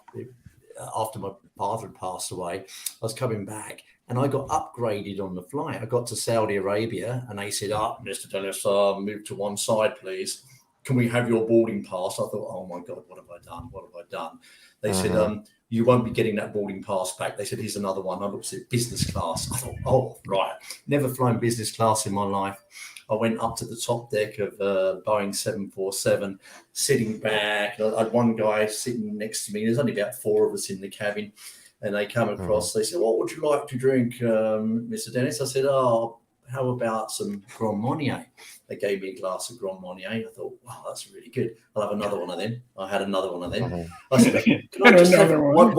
father had passed away. I was coming back and I got upgraded on the flight. I got to Saudi Arabia and they said, Mr. L.L.C, move to one side, please. Can we have your boarding pass? I thought, oh my God, what have I done? What have I done? They said, you won't be getting that boarding pass back. They said, here's another one. I looked at business class. I thought, oh, right. Never flown business class in my life. I went up to the top deck of Boeing 747, sitting back. I had one guy sitting next to me. There's only about 4 of us in the cabin. And they come across. They said, what would you like to drink, Mr. Dennis? I said, how about some Grand Marnier? They gave me a glass of Grand Marnier. I thought, wow, that's really good. I'll have another one of them. I had another one of them. I said, can I just have one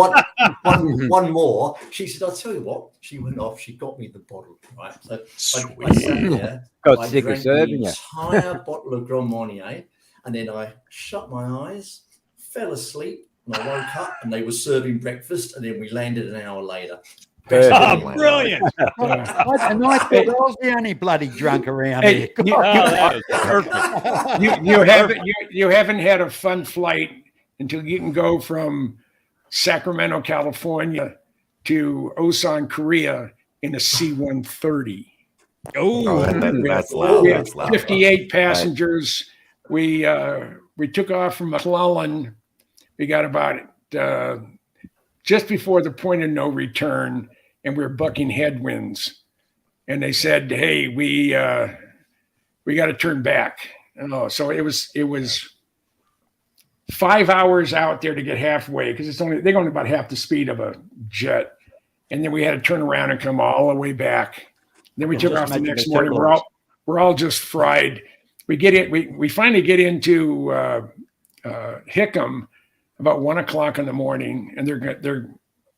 more? She said, I'll tell you what. She went off. She got me the bottle, right? So I sat there. I drank the entire bottle of Grand Marnier, and then I shut my eyes, fell asleep, and I woke up, and they were serving breakfast, and then we landed an hour later. Brilliant! And I thought I was the only bloody drunk around here. That is perfect. You haven't had a fun flight until you can go from Sacramento, California to Osan, Korea in a C-130. That's loud. That's loud. 58 passengers. We took off from McClellan. We got about just before the point of no return, and we were bucking headwinds. And they said, "Hey, we got to turn back." So it was 5 hours out there to get halfway, because they're going about half the speed of a jet, and then we had to turn around and come all the way back. Then we took off the next morning. We're all just fried. We finally get into Hickam about 1 o'clock in the morning, and they're going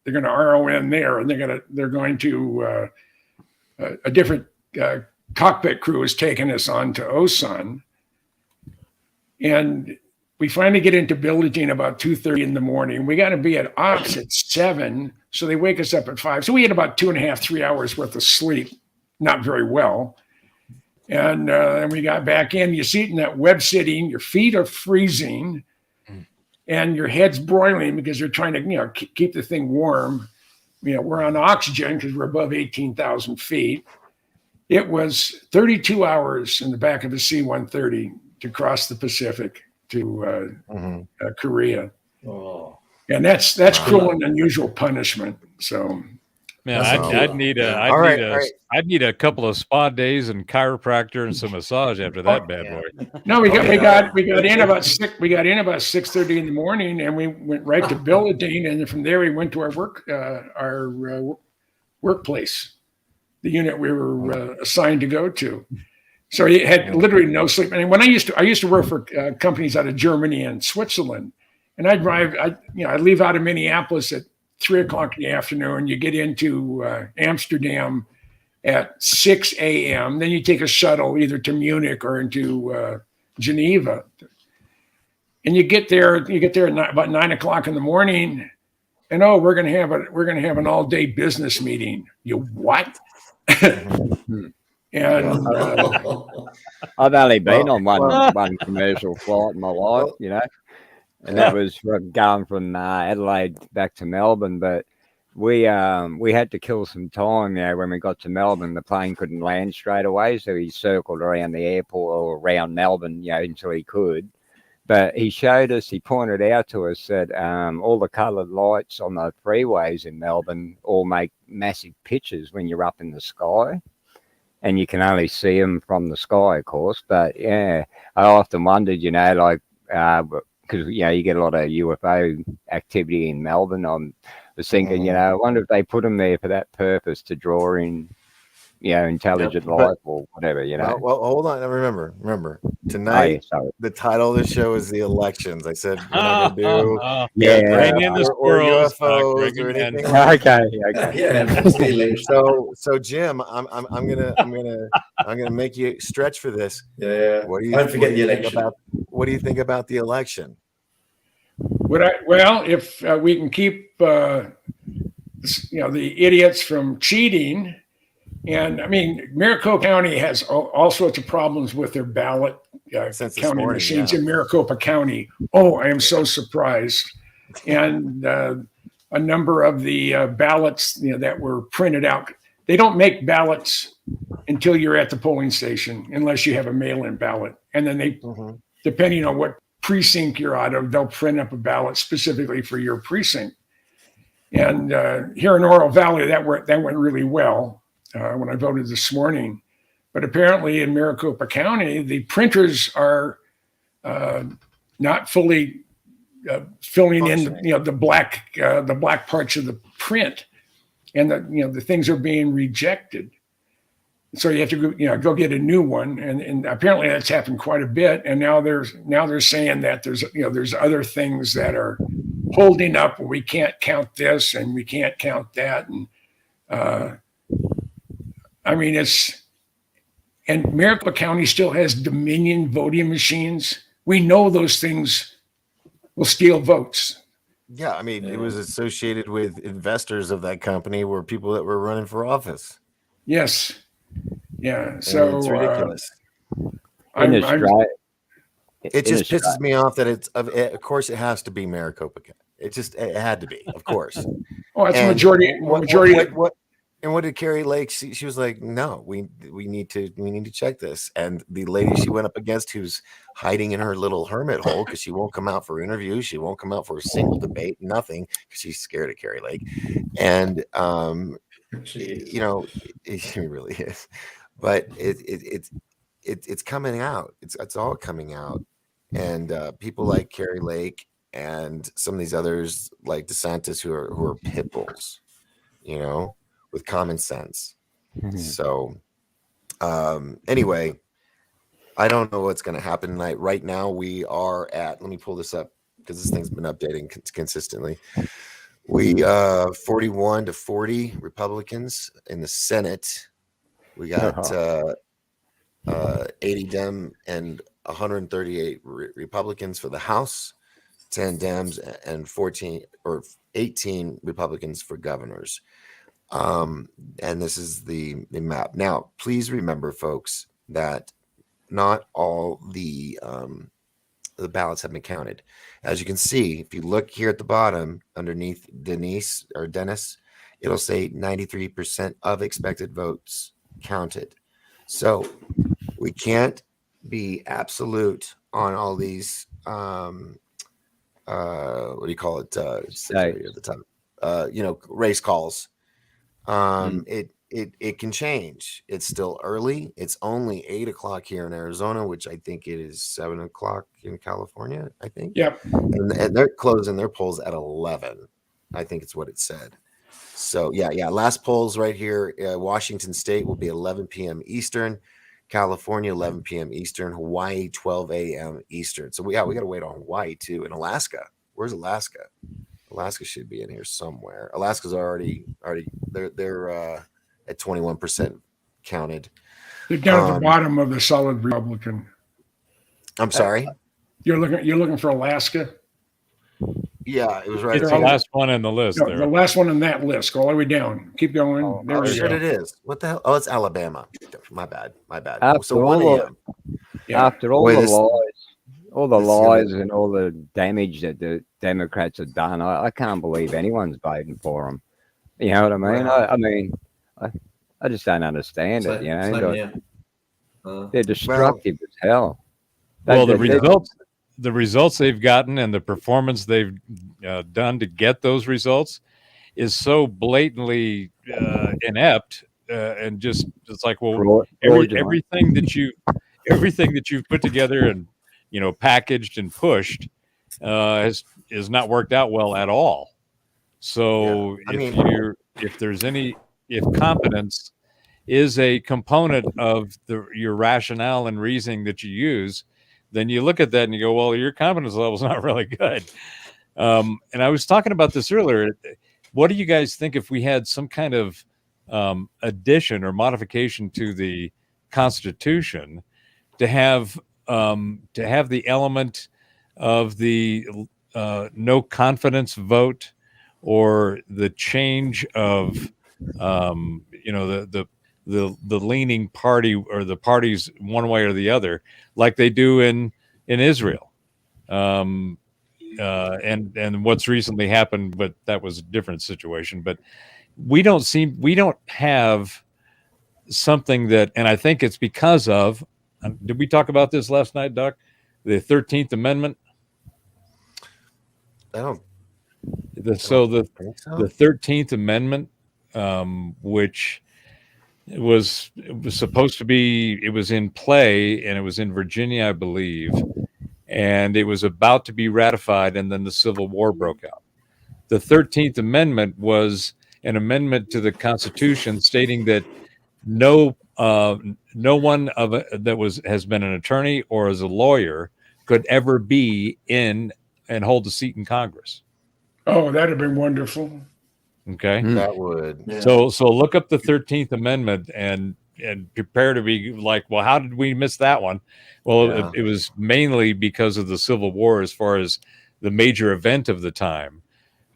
to RO in there, and they're going to a different cockpit crew is taking us on to Osan, and we finally get into Billie about 2:30 in the morning. We got to be at ops at 7, so they wake us up at 5. So we had about 2.5, 3 hours worth of sleep, not very well. And we got back in. You see it in that web sitting. Your feet are freezing, and your head's broiling because you're trying to keep the thing warm. We're on oxygen because we're above 18,000 feet. It was 32 hours in the back of a C-130 to cross the Pacific to Korea. Oh. And that's cruel and unusual punishment. So, man, I'd need a couple of spa days and chiropractor and some massage after that bad boy. No, we got in about 6:30 in the morning, and we went right to Billie, and then from there we went to our workplace, the unit we were assigned to go to. So he had literally no sleep. And when I used to work for companies out of Germany and Switzerland, and I'd leave out of Minneapolis at 3 o'clock in the afternoon. You get into Amsterdam at 6 a.m. Then you take a shuttle either to Munich or into Geneva, and you get there at about 9 o'clock in the morning, and we're gonna have an all-day business meeting. You what? And I've only been on one commercial flight in my life, and that was going from Adelaide back to Melbourne. But we had to kill some time. When we got to Melbourne, the plane couldn't land straight away, so he circled around the airport or around Melbourne, until he could. But he pointed out to us that all the coloured lights on the freeways in Melbourne all make massive pictures when you're up in the sky. and you can only see them from the sky, of course. But yeah, I often wondered, like, because you get a lot of UFO activity in Melbourne. I was thinking, I wonder if they put them there for that purpose, to draw in, intelligent life or whatever. Well, hold on. Remember, tonight the title of the show is the elections. I said we're not going to do bring in the or squirrels, UFOs or anything. Okay. So Jim, I'm gonna make you stretch for this. Yeah. What do you Don't forget the think election. what do you think about the election? Well, if we can keep the idiots from cheating, and I mean, Maricopa County has all sorts of problems with their ballot counting machines in Maricopa County. Oh, I am so surprised. And a number of the ballots that were printed out, they don't make ballots until you're at the polling station, unless you have a mail-in ballot. And then they, depending on what precinct you're out of, they'll print up a ballot specifically for your precinct. And here in Oro Valley, that went really well when I voted this morning. But apparently in Maricopa County, the printers are not fully filling in the black parts of the print, and the things are being rejected. So you have to go get a new one, and apparently that's happened quite a bit. And now they're saying that there's other things that are holding up, and we can't count this and we can't count that, and I mean and Maricopa County still has Dominion voting machines. We know those things will steal votes. Yeah, I mean, it was associated with investors of that company, were people that were running for office. Yes. Yeah. So it's ridiculous. It just pisses me off that of course, it has to be Maricopa. It had to be, of course. Oh, it's majority. And what did Carrie Lake? She was like, no, we need to check this. And the lady she went up against, who's hiding in her little hermit hole because she won't come out for interviews, she won't come out for a single debate, nothing, because she's scared of Carrie Lake. And she really is. But it's coming out. It's all coming out. And people like Carrie Lake and some of these others like DeSantis who are pit bulls, with common sense. So anyway, I don't know what's going to happen tonight. Right now we are at, let me pull this up because this thing's been updating consistently. We 41-40 Republicans in the Senate. We got 80 Dem and 138 Republicans for the House, 10 Dems and 18 Republicans for governors. And this is the map. Now, please remember, folks, that not all the ballots have been counted. As you can see, if you look here at the bottom underneath Dennis, it'll say 93% of expected votes counted. So we can't be absolute on all these what do you call it? It's at the top. Race calls. It can change. It's still early. It's only 8:00 here in Arizona, which I think it is 7:00 in California, I think. Yep. And they're closing their polls at 11. I think it's what it said. So yeah. Last polls right here. Washington State will be 11 p.m. Eastern. California 11 p.m. Eastern. Hawaii 12 a.m. Eastern. So we got to wait on Hawaii too. And Alaska. Where's Alaska? Alaska should be in here somewhere. Alaska's already they're at 21% counted. They're down at the bottom of the solid Republican. I'm sorry. You're looking for Alaska. Yeah, it was right. It's the last one in the list. No, the last one on that list. Go all the way down. Keep going. There we go. It is. What the hell? Oh, it's Alabama. My bad. After all the lies and all the damage that the Democrats have done, I can't believe anyone's voting for them. You know what I mean? I just don't understand it. They're destructive as hell. The results they've gotten and the performance they've done to get those results is so blatantly inept and just it's like, well, Fraudulent. everything that you've put together and packaged and pushed has not worked out well at all. So if competence is a component of your rationale and reasoning that you use, then you look at that and you go, well, your competence level is not really good. And I was talking about this earlier. What do you guys think if we had some kind of addition or modification to the Constitution to have the element of the no confidence vote, or the change of the leaning party, or the parties one way or the other, like they do in Israel, and what's recently happened, but that was a different situation. But we don't have something that, and I think it's because of, did we talk about this last night, Doc? The 13th Amendment. I don't. The 13th Amendment, which was supposed to be, it was in play, and it was in Virginia, I believe, and it was about to be ratified, and then the Civil War broke out. The 13th Amendment was an amendment to the Constitution stating that no one that has been an attorney or as a lawyer could ever be in and hold a seat in Congress. Oh, that'd have been wonderful. Okay, that would. Yeah. So look up the 13th Amendment and prepare to be like, well, how did we miss that one? Well, it was mainly because of the Civil War, as far as the major event of the time.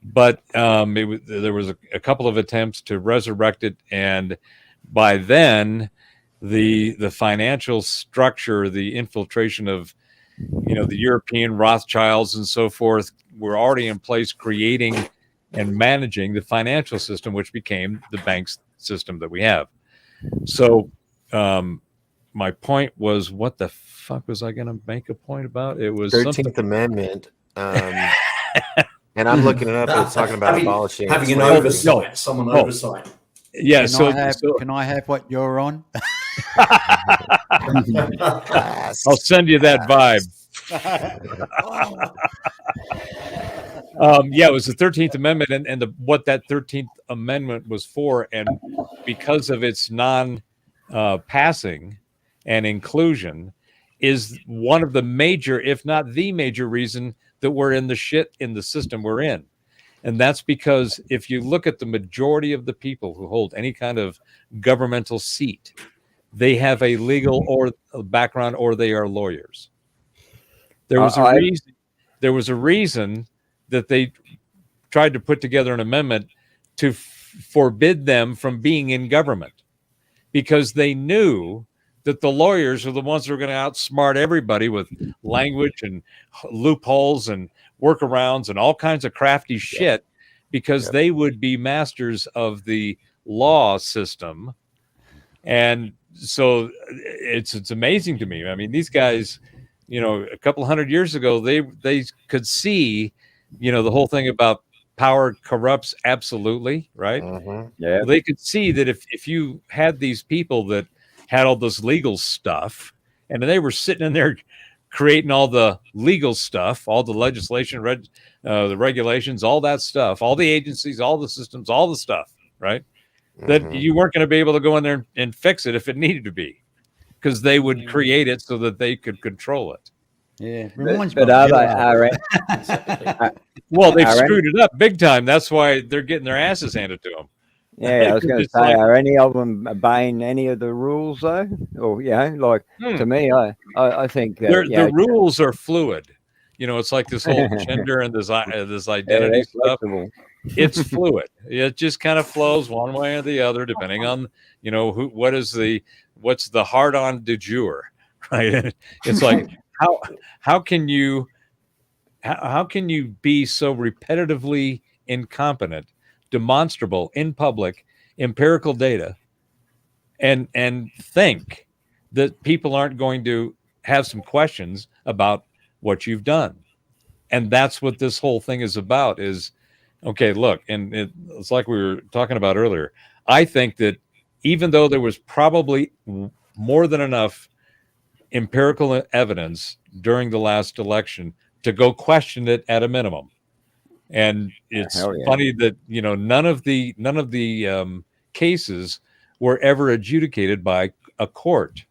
But there was a couple of attempts to resurrect it, and by then, the financial structure, the infiltration of the European Rothschilds and so forth, were already in place, creating and managing the financial system, which became the banks system that we have. So my point was, what the fuck was I going to make a point about? It was 13th Amendment. And I'm looking it up. It's talking about abolishing having an slavery. oversight, someone oversight. Yeah. Can I have what you're on? I'll send you that vibe. It was the 13th Amendment, and what that 13th Amendment was for, and because of its non-passing and inclusion, is one of the major, if not the major, reason that we're in the shit in the system we're in. And that's because if you look at the majority of the people who hold any kind of governmental seat, they have a legal or a background, or they are lawyers. There was a reason that they tried to put together an amendment to forbid them from being in government, because they knew that the lawyers are the ones who are going to outsmart everybody with language and loopholes and workarounds and all kinds of crafty shit, because they would be masters of the law system. And so it's amazing to me. I mean, these guys, a couple hundred years ago, they could see, the whole thing about power corrupts absolutely, right? Mm-hmm. Yeah. Well, they could see that if you had these people that had all this legal stuff, and they were sitting in there creating all the legal stuff, all the legislation, the regulations, all that stuff, all the agencies, all the systems, all the stuff, right? That you weren't going to be able to go in there and fix it if it needed to be, because they would create it so that they could control it. Yeah, reminds me. Well, they've screwed it up big time. That's why they're getting their asses handed to them. Yeah, I was going to say, are any of them obeying any of the rules though? Or to me, I think the rules are fluid. It's like this whole gender and this identity stuff. It's fluid. It just kind of flows one way or the other, depending on what's the hard-on du jour, right? It's like how can you be so repetitively incompetent, demonstrable in public, empirical data, and think that people aren't going to have some questions about what you've done? And that's what this whole thing is about. Is okay, look, and it's like we were talking about earlier. I think that even though there was probably more than enough empirical evidence during the last election to go question it at a minimum. And it's Hell yeah. funny that, you know, none of the cases were ever adjudicated by a court.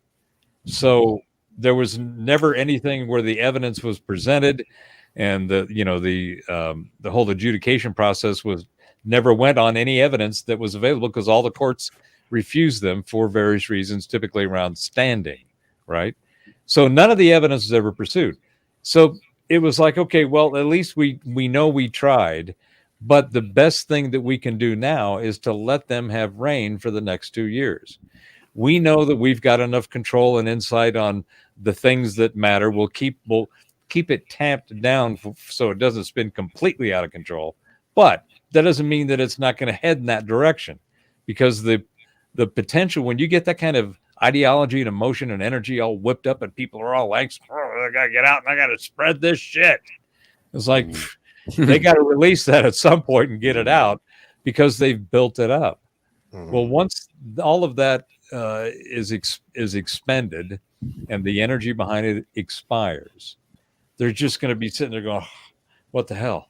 So there was never anything where the evidence was presented, and the whole adjudication process was never went on any evidence that was available, because all the courts refused them for various reasons, typically around standing, right? So none of the evidence was ever pursued. So it was like, okay, well, at least we know we tried, but the best thing that we can do now is to let them have reign for the next 2 years. We know that we've got enough control and insight on the things that matter. We'll keep it tamped down so it doesn't spin completely out of control. But that doesn't mean that it's not going to head in that direction, because the potential, when you get that kind of ideology and emotion and energy all whipped up and people are all like, oh, I got to get out and I got to spread this shit. It's like they got to release that at some point and get it out, because they've built it up. Well, once all of that is expended and the energy behind it expires, they're just going to be sitting there going, what the hell?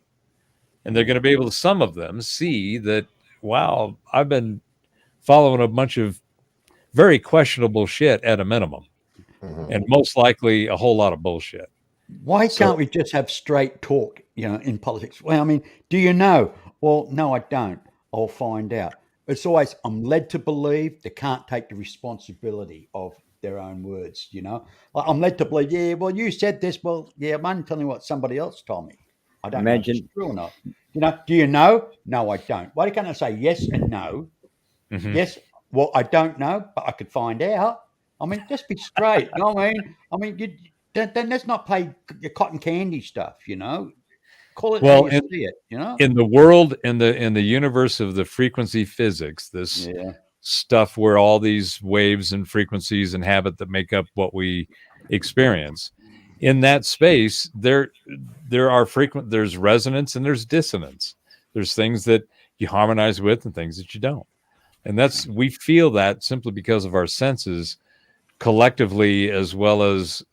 And they're going to be able to, some of them, see that, wow, I've been following a bunch of very questionable shit at a minimum, and most likely a whole lot of bullshit. Why can't we just have straight talk, in politics? Well, I mean, do you know? Well, no, I don't. I'll find out. It's always, I'm led to believe they can't take the responsibility of their own words, Like, I'm led to believe, yeah, well, you said this. Well, yeah, I'm only telling you what somebody else told me. I don't know if it's true or not. Do you know? No, I don't. Why can't I say yes and no? Yes, well, I don't know, but I could find out. I mean, just be straight. You know what I mean? I mean, then let's not play your cotton candy stuff. Call it how you see it. In the world, in the universe of the frequency physics, this stuff where all these waves and frequencies inhabit that make up what we experience, in that space, there's resonance and there's dissonance. There's things that you harmonize with and things that you don't. And we feel that simply because of our senses, collectively as well as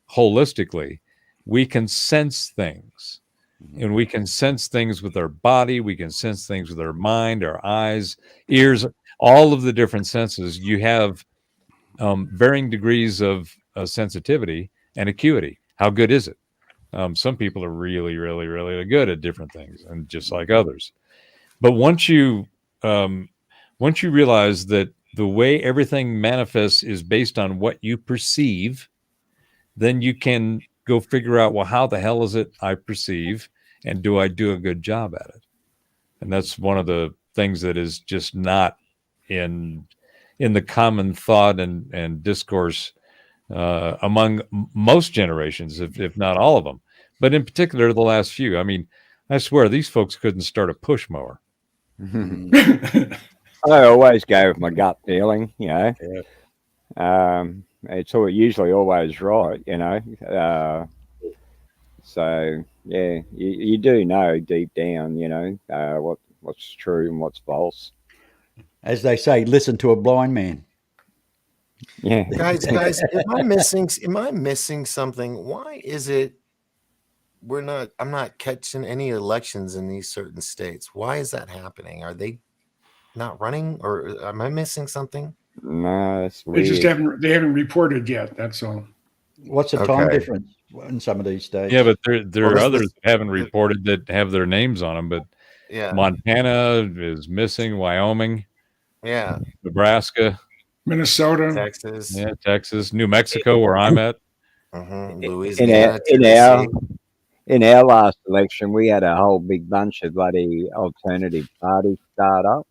holistically. We can sense things, and we can sense things with our body. We can sense things with our mind, our eyes, ears, all of the different senses. You have varying degrees of sensitivity and acuity. How good is it? Some people are really, really, really good at different things, and just like others. But once you realize that the way everything manifests is based on what you perceive, then you can go figure out, well, how the hell is it I perceive, and do I do a good job at it? And that's one of the things that is just not in the common thought and discourse among most generations, if not all of them. But in particular, the last few. I mean, I swear these folks couldn't start a push mower. I always go with my gut feeling, It's usually always right, So yeah, you do know deep down, what's true and what's false. As they say, listen to a blind man. Yeah, guys, am I missing something? Why is it I'm not catching any elections in these certain states? Why is that happening? Are they not running, or am I missing something? No, it's weird. They haven't reported yet. That's all. What's the time difference in some of these states? Yeah, but there are others that haven't reported that have their names on them. But Montana is missing, Wyoming, Nebraska, Minnesota, Texas, New Mexico, where I'm at. Louisiana, in our last election, we had a whole big bunch of bloody alternative parties start up.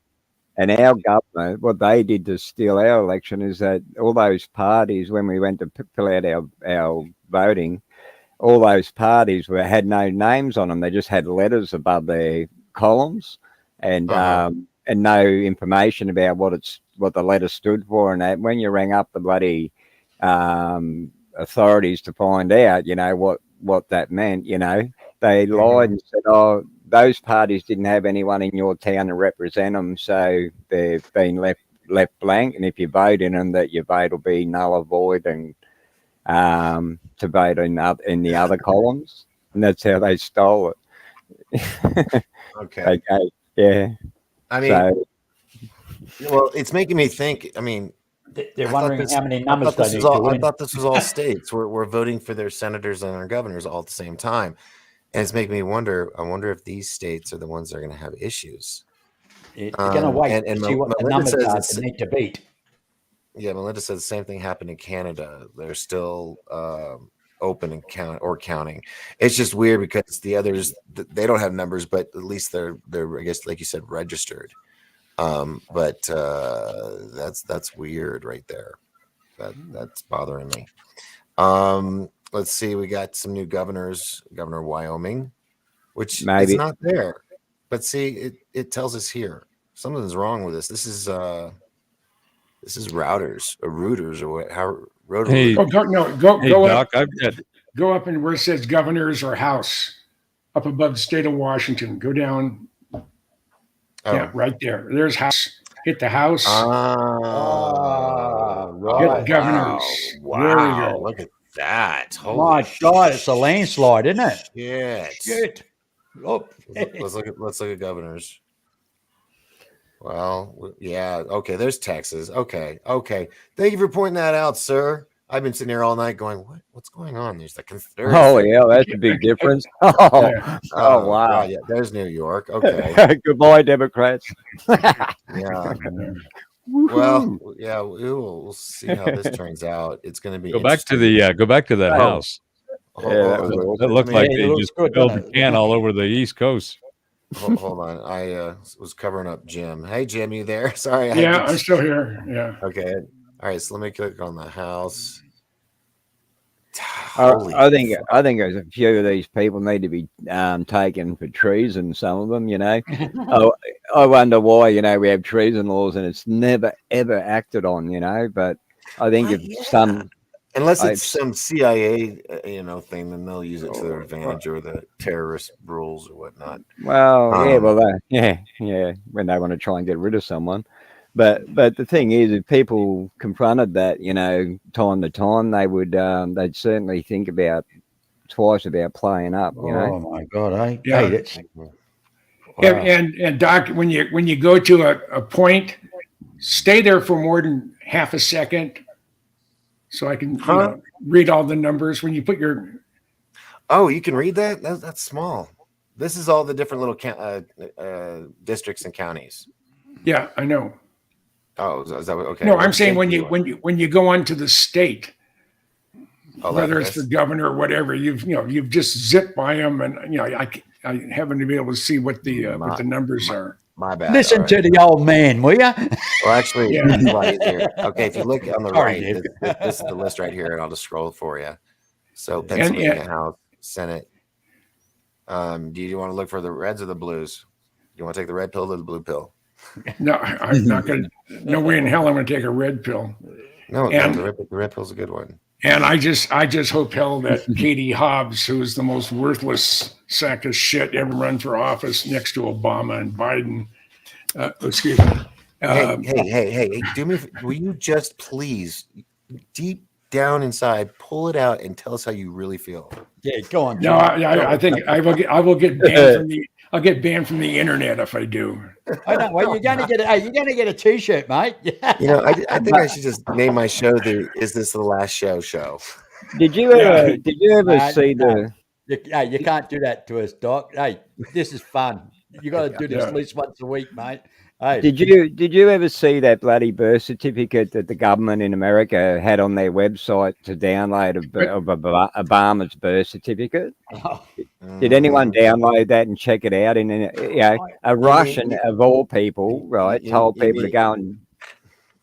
And our government, what they did to steal our election is that all those parties, when we went to fill out our voting, all those parties had no names on them. They just had letters above their columns, and no information about what the letter stood for. And that when you rang up the bloody authorities to find out, what that meant, they lied and said, oh, those parties didn't have anyone in your town to represent them, so they've been left left blank, and if you vote in them, that your vote will be null or void, and to vote in the other columns, and that's how they stole it. Okay. Okay, yeah. I mean, So well, it's making me think. I mean, They're wondering how many numbers I thought they this was need to all. I win. thought this was all states. We're voting for their senators and their governors all at the same time, and it's making me wonder. I wonder if these states are the ones that are going to have issues. They're going to wait And to see what the Melinda numbers says are it's, to need to beat. yeah, Melinda said the same thing happened in Canada. They're still open and counting. It's just weird because the others they don't have numbers, but at least they're I guess like you said registered. But that's weird right there. That's bothering me. Let's see. We got some new governors. Governor of Wyoming, which is maybe not there. But see, it tells us here something's wrong with this. This is routers or routers or what? How rotary? Hey, Oh, go hey, go Doc, up, I've got go up and where it says governors or house, up above the state of Washington. Go down. Yeah, right there. There's house. Hit the house. Right. Get governors. There we Wow. go. Look at that. My God, it's a landslide, isn't it? Shit. Shit. Oh. Let's look at governors. Well, yeah. Okay, there's Texas. Okay. Thank you for pointing that out, sir. I've been sitting here all night going, what's going on? There's oh yeah, that's a big difference. Oh, Yeah. oh wow. God, yeah, there's New York. Okay. Goodbye, Democrats. Yeah. Well, yeah, we'll see how this turns out. It's going to be go back to that house. Yeah, That looked like Yeah, it they looks just good, built a doesn't it? can all over the East Coast. Hold on. I was covering up Jim. Hey, Jim, you there? Sorry. Yeah, I'm still here. Yeah. Okay. All right. So let me click on the house. I think there's a few of these people need to be taken for treason. Some of them, I wonder why we have treason laws and it's never ever acted on. But I think unless it's some CIA thing, then they'll use it to their advantage or the terrorist rules or whatnot. Well, when they want to try and get rid of someone. But the thing is, if people confronted that, time to time, they would they'd certainly think twice about playing up. Oh my God! Yeah. Hey, that's wow. And Doc, when you go to a point, stay there for more than half a second, so I can read all the numbers. When you put your you can read that. That's small. This is all the different little districts and counties. Yeah, I know. Oh, is that okay? No, I'm saying when you go onto the state, whether it's the governor or whatever, you've just zipped by them, and I happen to be able to see what the numbers are. My bad. Listen to the old man, will you? Well, actually, Yeah. it's a lot easier. Okay, if you look on the Sorry, right, Dave. this is the list right here, and I'll just scroll for you. So Pennsylvania House, Senate. Do you want to look for the reds or the blues? You want to take the red pill or the blue pill? No, I'm not going to. No way in hell I'm going to take a red pill. No, And- the red pill's a good one. And I just hope hell that Katie Hobbs, who is the most worthless sack of shit ever run for office next to Obama and Biden. Excuse me. Hey, do me. Will you just please, deep down inside, pull it out and tell us how you really feel? Yeah, go on. No, I think I will get banned from the. I'll get banned from the internet if I do. I know. Well, you're going to get a T-shirt, mate. I think I should just name my show the "Is This the Last Show?" Did you ever see the? Hey, you can't do that to us, Doc. Hey, this is fun. You got to do this at least once a week, mate. Hey. Did you ever see that bloody birth certificate that the government in America had on their website to download of Obama's birth certificate? Did anyone download that and check it out? And a Russian of all people, right, told people to go and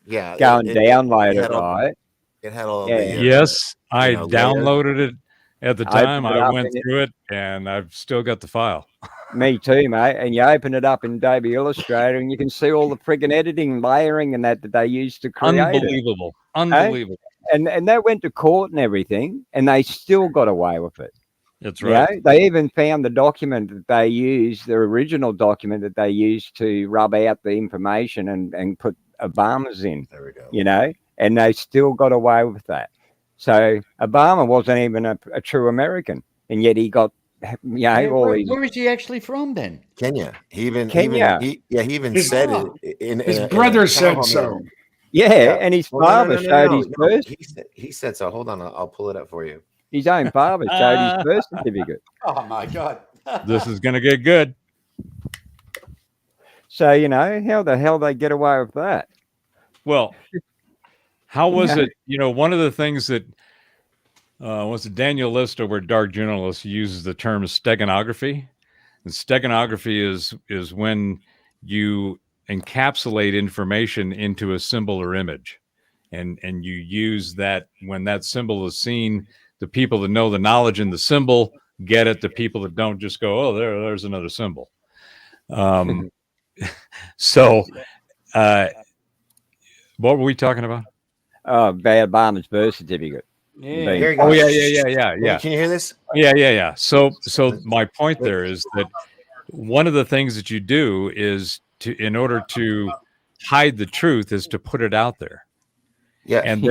download it, right? It had all Yes, I downloaded it at the time. I went it through it, and I've still got the file. Me too, mate. And you open it up in Adobe Illustrator, and you can see all the friggin' editing, layering, and that they used to create Unbelievable, unbelievable. And they went to court and everything, and they still got away with it. That's right. They even found the document that they used, the original document that they used to rub out the information and put Obama's in, There we go. you know, and they still got away with that. So Obama wasn't even a true American, and yet he got, you know, all these. Where is he actually from then? Kenya. He even Kenya. he even His- said Oh. it in His in brother a said town hall so. meeting. Yeah, and his Well, father showed his birth. He said so. Hold on, I'll pull it up for you. His own father showed his birth certificate. Oh my God! This is going to get good. So you know how the hell they get away with that? Well, how was Yeah. it? You know, one of the things that was it Daniel List over at Dark Journalist uses the term steganography. And steganography is when you encapsulate information into a symbol or image, and you use that when that symbol is seen. The people that know the knowledge in the symbol get it. The people that don't just go, oh, there's another symbol. So, what were we talking about? Oh, bad Obama's birth certificate. Yeah. Here you go. Oh yeah. Can you hear this? Yeah. So my point there is that one of the things that you do is in order to hide the truth, is to put it out there. Yeah, and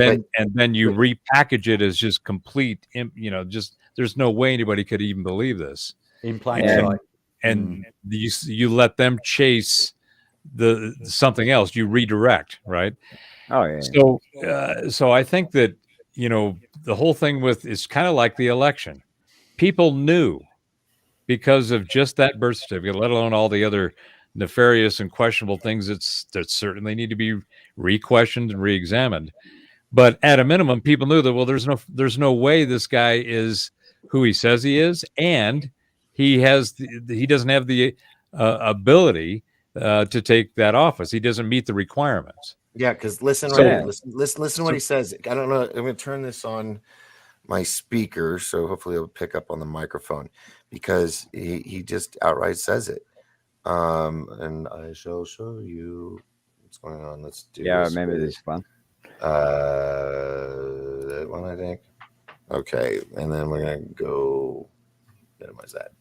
then you repackage it as just complete. You know, just there's no way anybody could even believe this In plain sight. and you let them chase the something else. You redirect, right? Oh yeah. So I think that, you know, the whole thing with is kind of like the election. People knew because of just that birth certificate, let alone all the other nefarious and questionable things that certainly need to be re-questioned and re-examined. But at a minimum, people knew that, well, there's no way this guy is who he says he is, and he doesn't have the ability to take that office. He doesn't meet the requirements. Yeah, because listen to what he says. I don't know. I'm going to turn this on my speaker, so hopefully it'll pick up on the microphone, because he just outright says it. And I shall show you what's going on. Let's do. Yeah, I remember this one. That one, I think. Okay, and then we're gonna go. Minimize that.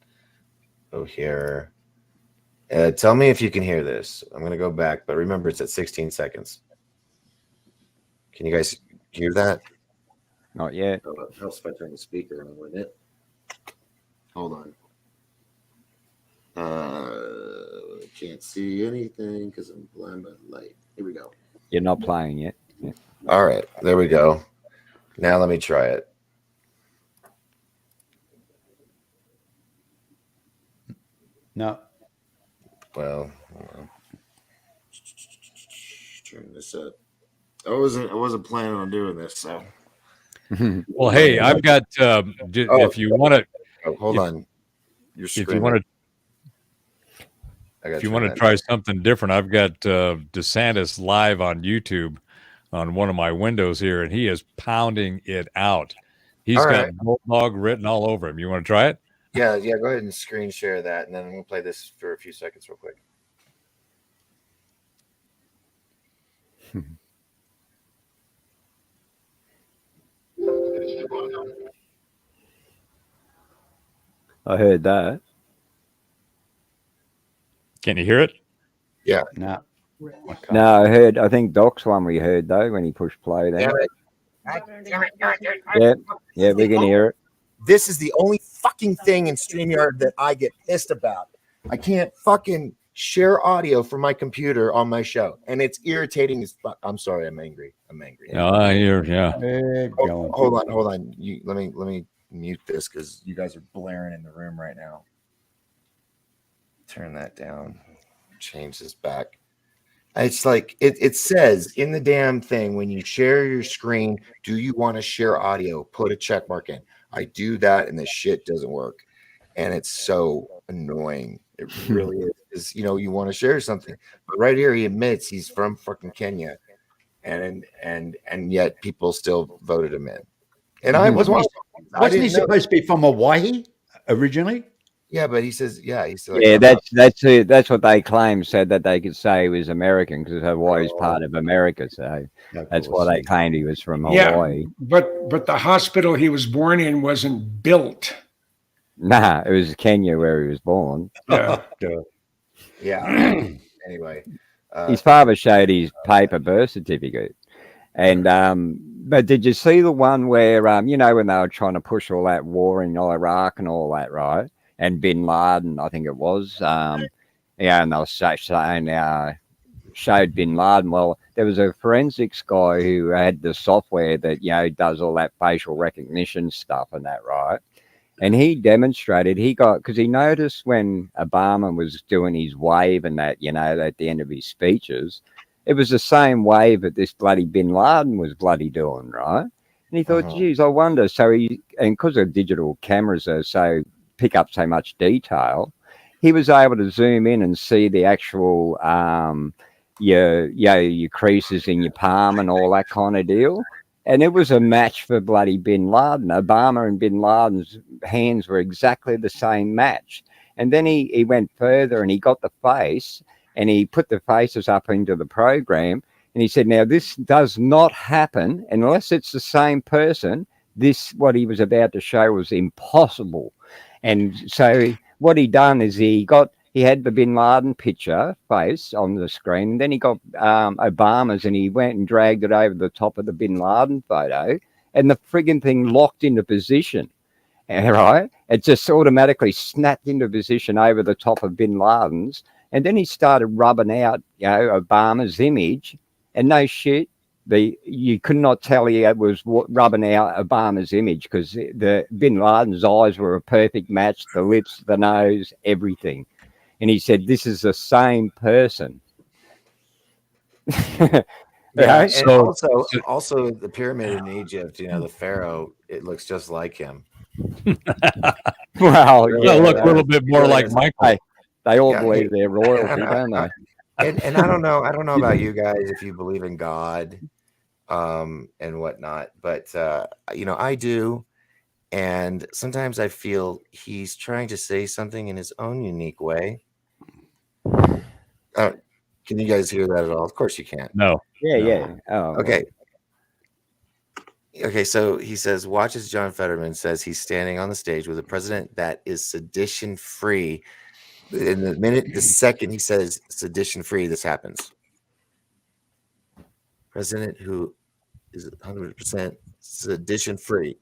Go here. Tell me if you can hear this. I'm gonna go back, but remember it's at 16 seconds. Can you guys hear that? Not yet. Oh, it helps if I turn the speaker on with it. Hold on. Can't see anything because I'm blind by the light. Here we go. You're not playing yet. Yeah. All right, there we go. Now let me try it. No. Well, turn this up. I wasn't planning on doing this, so. Well, hey, I've got. If you want to, hold on. If you want to try something different, I've got DeSantis live on YouTube on one of my windows here, and he is pounding it out. He's got Bulldog written all over him. You want to try it? Yeah. Go ahead and screen share that, and then I'm gonna play this for a few seconds, real quick. I heard that. Can you hear it? Yeah. No. No, I think Doc's one we heard though when he pushed play there. Yeah, we can hear it. This is the only fucking thing in StreamYard that I get pissed about. I can't fucking share audio from my computer on my show, and it's irritating as fuck. I'm sorry, I'm angry. Yeah, I hear. Yeah. Hold on. Let me mute this because you guys are blaring in the room right now. Turn that down. Change this back. It's like it says in the damn thing when you share your screen, do you want to share audio? Put a check mark in. I do that and the shit doesn't work. And it's so annoying. It really is. You know, you want to share something. But right here he admits he's from fucking Kenya. And yet people still voted him in. And I was watching. Wasn't he supposed to be from Hawaii originally? Yeah, but he says, he's like, yeah, that's what they claim, said that they could say he was American because Hawaii is part of America. So that's why they claimed he was from Hawaii. But the hospital he was born in wasn't built. Nah, it was Kenya where he was born. Yeah. Yeah. Anyway, His father showed his paper birth certificate. And but did you see the one where you know, when they were trying to push all that war in Iraq and all that, right? And Bin Laden, I think it was, yeah, and they were saying showed Bin Laden. Well, there was a forensics guy who had the software that, you know, does all that facial recognition stuff and that, right? And he demonstrated, because he noticed when Obama was doing his wave and that, you know, at the end of his speeches, it was the same wave that this bloody Bin Laden was bloody doing, right? And he thought, geez, I wonder. So and because the digital cameras are pick up so much detail, he was able to zoom in and see the actual, your creases in your palm and all that kind of deal. And it was a match for bloody Bin Laden. Obama and Bin Laden's hands were exactly the same match. And then he went further and he got the face and he put the faces up into the program. And he said, now, this does not happen unless it's the same person. What he was about to show was impossible. And so what he done is he had the Bin Laden picture face on the screen. And then he got Obama's and he went and dragged it over the top of the Bin Laden photo. And the frigging thing locked into position. Right? It just automatically snapped into position over the top of Bin Laden's. And then he started rubbing out, you know, Obama's image. And no shit, you could not tell he was rubbing out Obama's image because the Bin Laden's eyes were a perfect match, the lips, the nose, everything. And he said, this is the same person. Yeah, and also the pyramid in Egypt, you know, the pharaoh, it looks just like him. Well, yeah, look a little bit more like Michael. They all believe they're royalty, don't they? And I don't know about you guys if you believe in God and whatnot, but you know, I do. And sometimes I feel he's trying to say something in his own unique way. Can you guys hear that at all? Of course you can't. No. Yeah. Oh, okay. Okay, so he says, watch as John Fetterman says he's standing on the stage with a president that is sedition free. In the second he says sedition free, this happens. President who is 100% sedition free.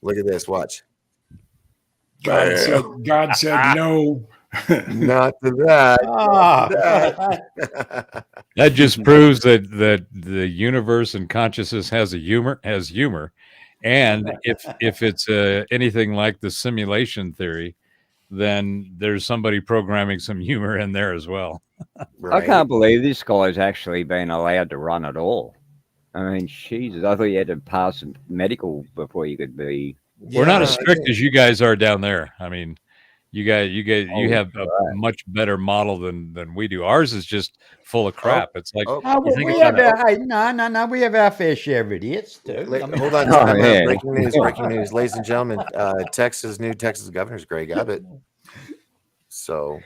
Look at this. Watch. God said no. Not to that. That just proves that the universe and consciousness has humor. And if it's anything like the simulation theory, then there's somebody programming some humor in there as well. Right. I can't believe this guy's actually been allowed to run at all. I mean, Jesus, I thought you had to pass medical before you could be. We're not as strict as you guys are down there. I mean, you have a much better model than we do. Ours is just full of crap. It's like we have our fair share of idiots too. Hold on, breaking news, ladies and gentlemen. New Texas governor is Greg Abbott. So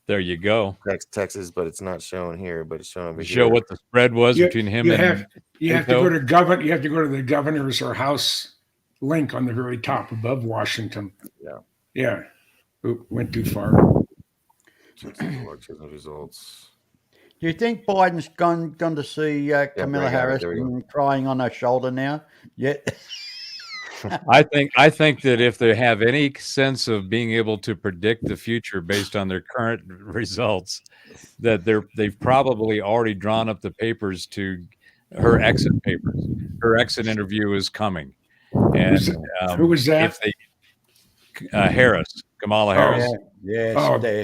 there you go. Texas, but it's not shown here, but it's shown over here. Show what the spread was between him and you have to go to You have to go to the governor's or house link on the very top above Washington. Yeah. Oop, went too far. Results. Do you think Biden's gone to see Kamala Harris and crying on her shoulder now? Yeah. I think that if they have any sense of being able to predict the future based on their current results, that they've probably already drawn up the papers to her exit papers. Her exit interview is coming. And who was that? Harris, Kamala Harris.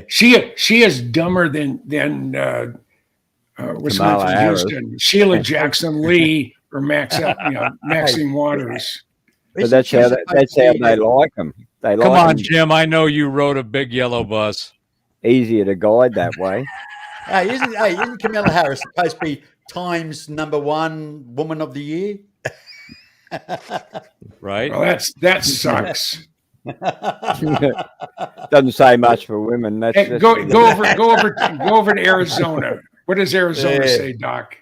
She is dumber than what's her name from Houston? Sheila Jackson Lee or Maxine Waters. But that's how they like them. Come on, Jim. I know you rode a big yellow bus. Easier to guide that way. Isn't Kamala Harris supposed to be Times #1 Woman of the Year? Right. Well, that sucks. Doesn't say much for women. Go over to Arizona. What does Arizona say, Doc?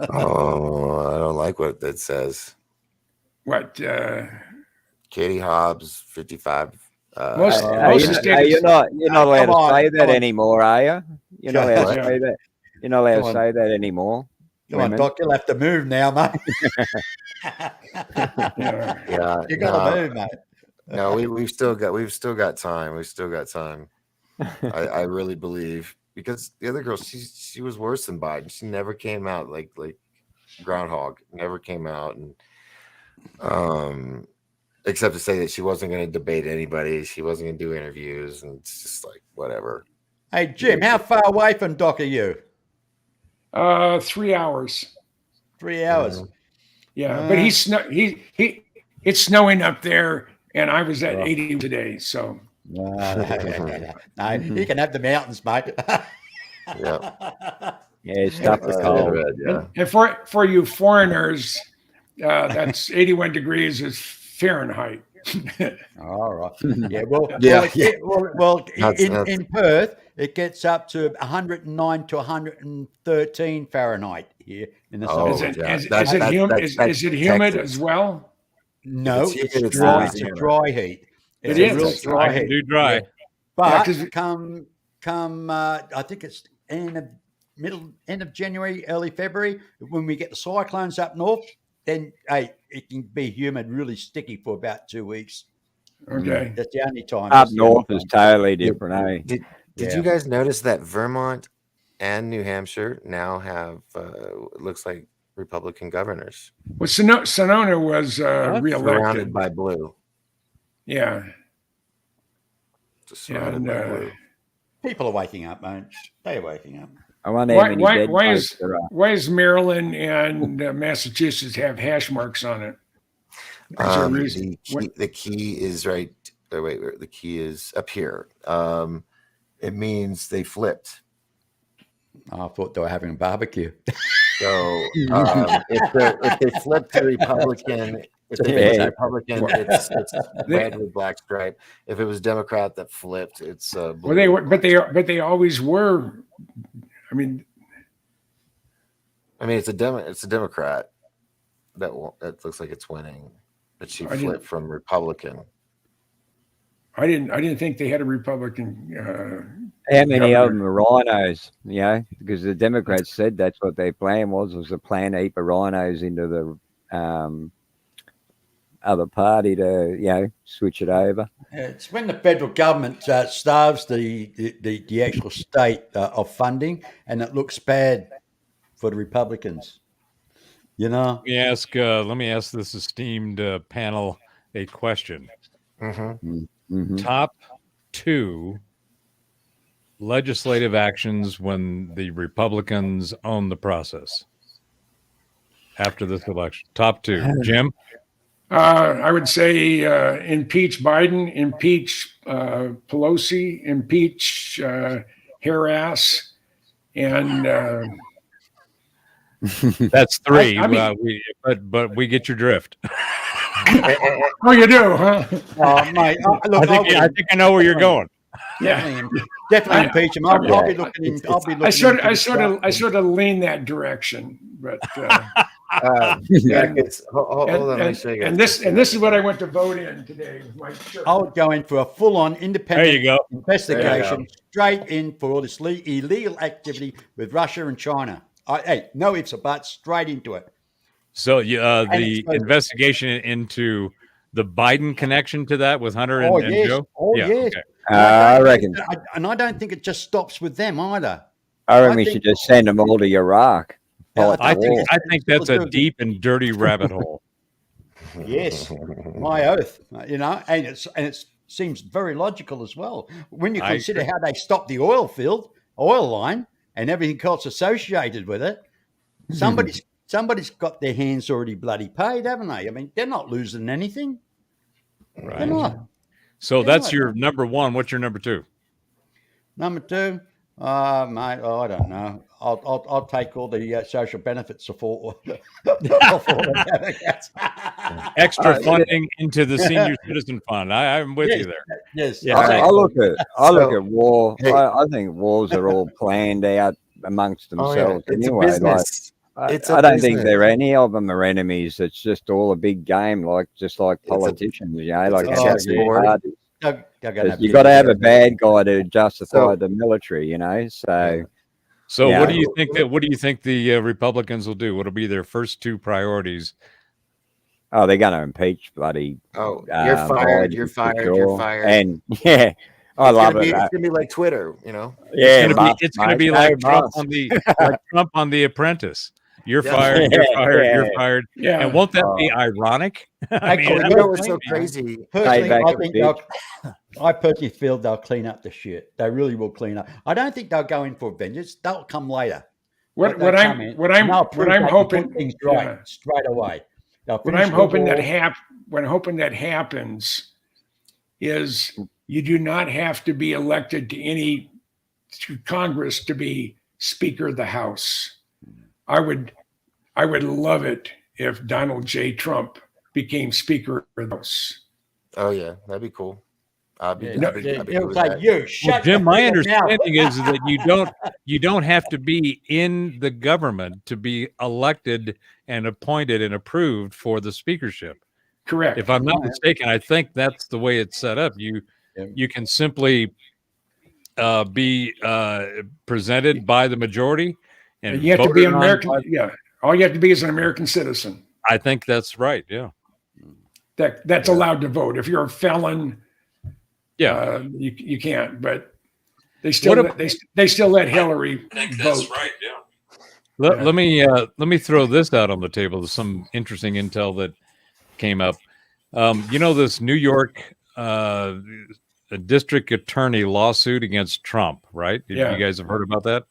Oh, I don't like what that says. What? Katie Hobbs, 55. You're not allowed to say that anymore, are you? You're not allowed to Yeah. say that. You're not allowed Come to on. say that anymore. Come on, Doc, you'll have to move now, mate. Yeah. Yeah, You got to move, mate. no, we've still got time. We've still got time. I really believe, because the other girl, she was worse than Biden. She never came out like groundhog. Never came out, and except to say that she wasn't going to debate anybody. She wasn't going to do interviews, and it's just like whatever. Hey, Jim, how far away from Doc are you? 3 hours. 3 hours. Yeah, but it's snowing up there, and I was at 80 today. So No, you can have the mountains, mate. Yeah. Yeah, stop the cold. and for you foreigners, that's 81 degrees is Fahrenheit. All right. Yeah. Well, That's- in Perth, it gets up to 109 to 113 Fahrenheit here in the summer. Is it That's humid Texas. as well? No, If it's it's humid, it's dry. Louisiana. It's a dry heat. It It's a is. real I dry I can heat. do dry. Yeah. But 'cause come I think it's end of January, early February, when we get the cyclones up north, then it can be humid, really sticky for about 2 weeks. Okay. That's the only time. Up That's the only north is time. totally different, eh? Did Yeah. you guys notice that Vermont and New Hampshire now have looks like Republican governors Well, Sonona was surrounded reelected. by blue? Yeah. Just surrounded by blue. People are waking up, mate. They're waking up. I wonder how many dead folks there are. Why is Maryland and Massachusetts have hash marks on it? Is there a reason? The key is right. Wait, the key is up here. It means they flipped. I thought they were having a barbecue. So if they flip to Republican, if they flip to Republican, it's red with black stripe. If it was Democrat that flipped, it's blue. Well, they were, but they always were. I mean, it's a Democrat that looks like it's winning, but she flipped from Republican. I didn't think they had a Republican. How many governor. of them are rhinos? You know, because the Democrats said that's what their plan was to plan a heap of rhinos into the other party to switch it over. It's when the federal government starves the actual state of funding, and it looks bad for the Republicans. You know. Let me ask this esteemed panel a question. Top 2 legislative actions when the Republicans own the process after this election. Top 2, Jim. I would say impeach Biden, impeach Pelosi, impeach harass, and that's 3. I mean, but we get your drift. Oh, you do, huh? Oh, mate. Look, I think I know where you're going. Yeah, definitely impeach him. I'll be looking. I sort of lean that direction, but hold on, let me show you guys. and this is what I went to vote in today with my shirt. I would go in for a full-on independent There you go. investigation, straight in for all this illegal activity with Russia and China. No ifs or buts, straight into it. So the investigation into the Biden connection to that with Hunter and Joe? Oh, yes. Okay. I reckon. I don't think it just stops with them either. I reckon we should just send them all to Iraq. I think that's a deep and dirty rabbit hole. Yes, my oath. And it seems very logical as well when you consider how they stopped the oil line, and everything else associated with it. Somebody's got their hands already bloody paid, haven't they? I mean, they're not losing anything. Right. They're not. So that's your number 1. What's your number 2? Number 2, mate. I don't know. I'll take all the social benefits for Extra funding into the senior citizen fund. I'm with you there. Yes. I look at war. I think wars are all planned out amongst themselves anyway. I don't think any of them are enemies. It's just all a big game, like politicians, like chessboard. You got to have a bad guy to justify the military, So, So yeah. what do you think the Republicans will do? What'll be their first two priorities? Oh, they're going to impeach bloody. Oh, you're fired. Biden You're for fired. sure. You're fired. And I love it. It's gonna be like Twitter, Yeah, it's gonna be like Trump on Trump on The Apprentice. You're fired. You're fired. Yeah. You're fired. Yeah. And won't that be ironic? I mean, you know what's so crazy? Personally, I personally feel they'll clean up the shit. They really will clean up. I don't think they'll go in for vengeance. They'll come later. What I'm hoping things right straight away. What I'm hoping that happens is you do not have to be elected to Congress to be Speaker of the House. I would love it if Donald J. Trump became Speaker of the House. Oh yeah, that'd be cool. Jim, my understanding is that you don't have to be in the government to be elected and appointed and approved for the speakership. Correct. If I'm not mistaken, I think that's the way it's set up. You can simply be presented by the majority, and you have to be an American. All you have to be is an American citizen. I think that's right. Yeah, that's allowed to vote. If you're a felon, you can't. But they still let Hillary vote. That's right. Yeah. Let me throw this out on the table. There's some interesting intel that came up. This New York district attorney lawsuit against Trump, right? Yeah. You guys have heard about that?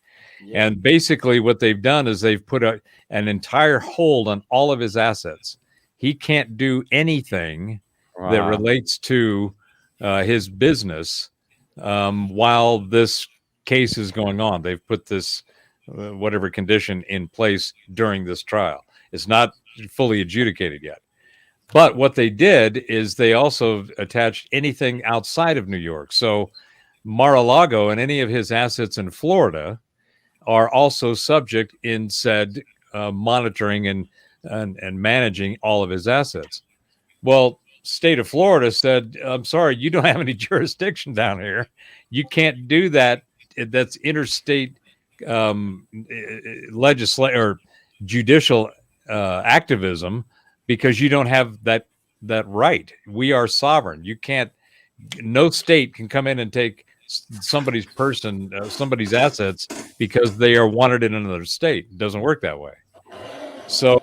Yeah. And basically what they've done is they've put an entire hold on all of his assets. He can't do anything that relates to his business while this case is going on. They've put this whatever condition in place during this trial. It's not fully adjudicated yet. But what they did is they also attached anything outside of New York. So Mar-a-Lago and any of his assets in Florida are also subject in said monitoring and managing all of his assets. Well, state of Florida said, I'm sorry, you don't have any jurisdiction down here. You can't do that. That's interstate legislative or judicial activism, because you don't have that right. We are sovereign. You can't. No state can come in and take somebody's assets because they are wanted in another state. It doesn't work that way. So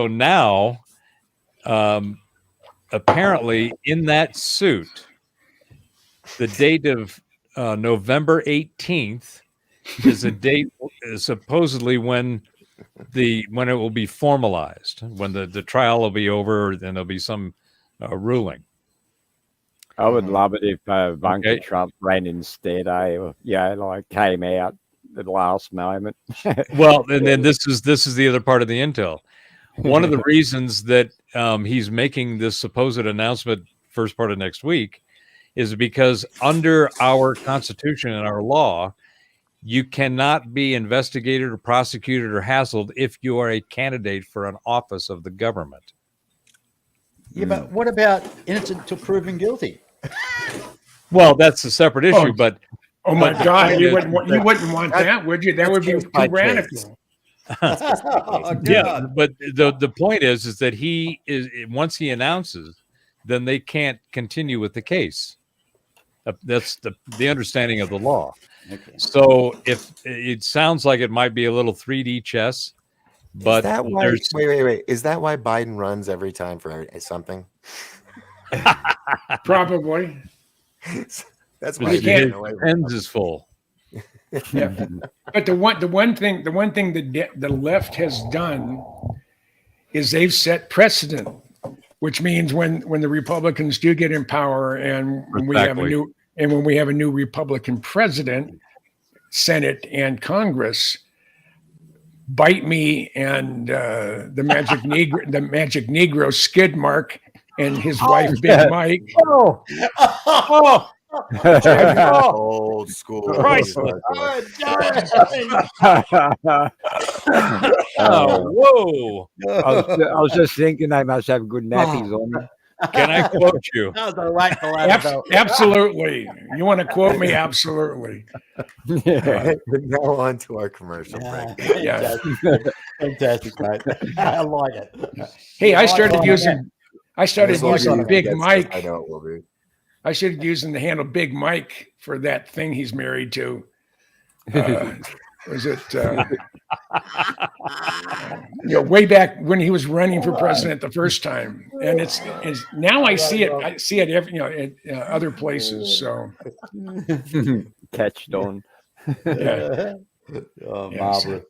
now, apparently, in that suit, the date of November 18th is a date supposedly when it will be formalized, when the trial will be over, then there'll be some ruling. I would love it if Ivanka Trump ran instead. Came out at the last moment. Well, and then this is the other part of the intel. One of the reasons that he's making this supposed announcement first part of next week is because under our Constitution and our law, you cannot be investigated or prosecuted or hassled if you are a candidate for an office of the government. Yeah, but what about innocent until proven guilty? Well, that's a separate issue, but oh my God, you wouldn't want that, would you? That would be too radical. Yeah, but the point is that he is, once he announces, then they can't continue with the case. That's the understanding of the law. Okay. So if it sounds like it might be a little 3D chess, but is that why, wait. Is that why Biden runs every time for something? Probably. That's why his ends is full. Yeah. But the one thing that the left has done is they've set precedent, which means when the Republicans do get in power and when we have a new Republican president, Senate and Congress, Bite Me and the Magic Negro Skid Mark and his wife Big Mike. Old school. Whoa! I was just thinking they must have good nappies on them. Can I quote you? I was gonna wait for that. Absolutely. You want to quote me? Absolutely. Now on to our commercial break. Yeah. Fantastic, mate. I like it. Hey, I started using As long as Big that's Mike. just- I know it will be. I started using the handle Big Mike for that thing he's married to. Was it way back when he was running for president the first time? And it's now I see it. I see it every at other places. So Catched on. yeah. Oh, Yeah, marvelous.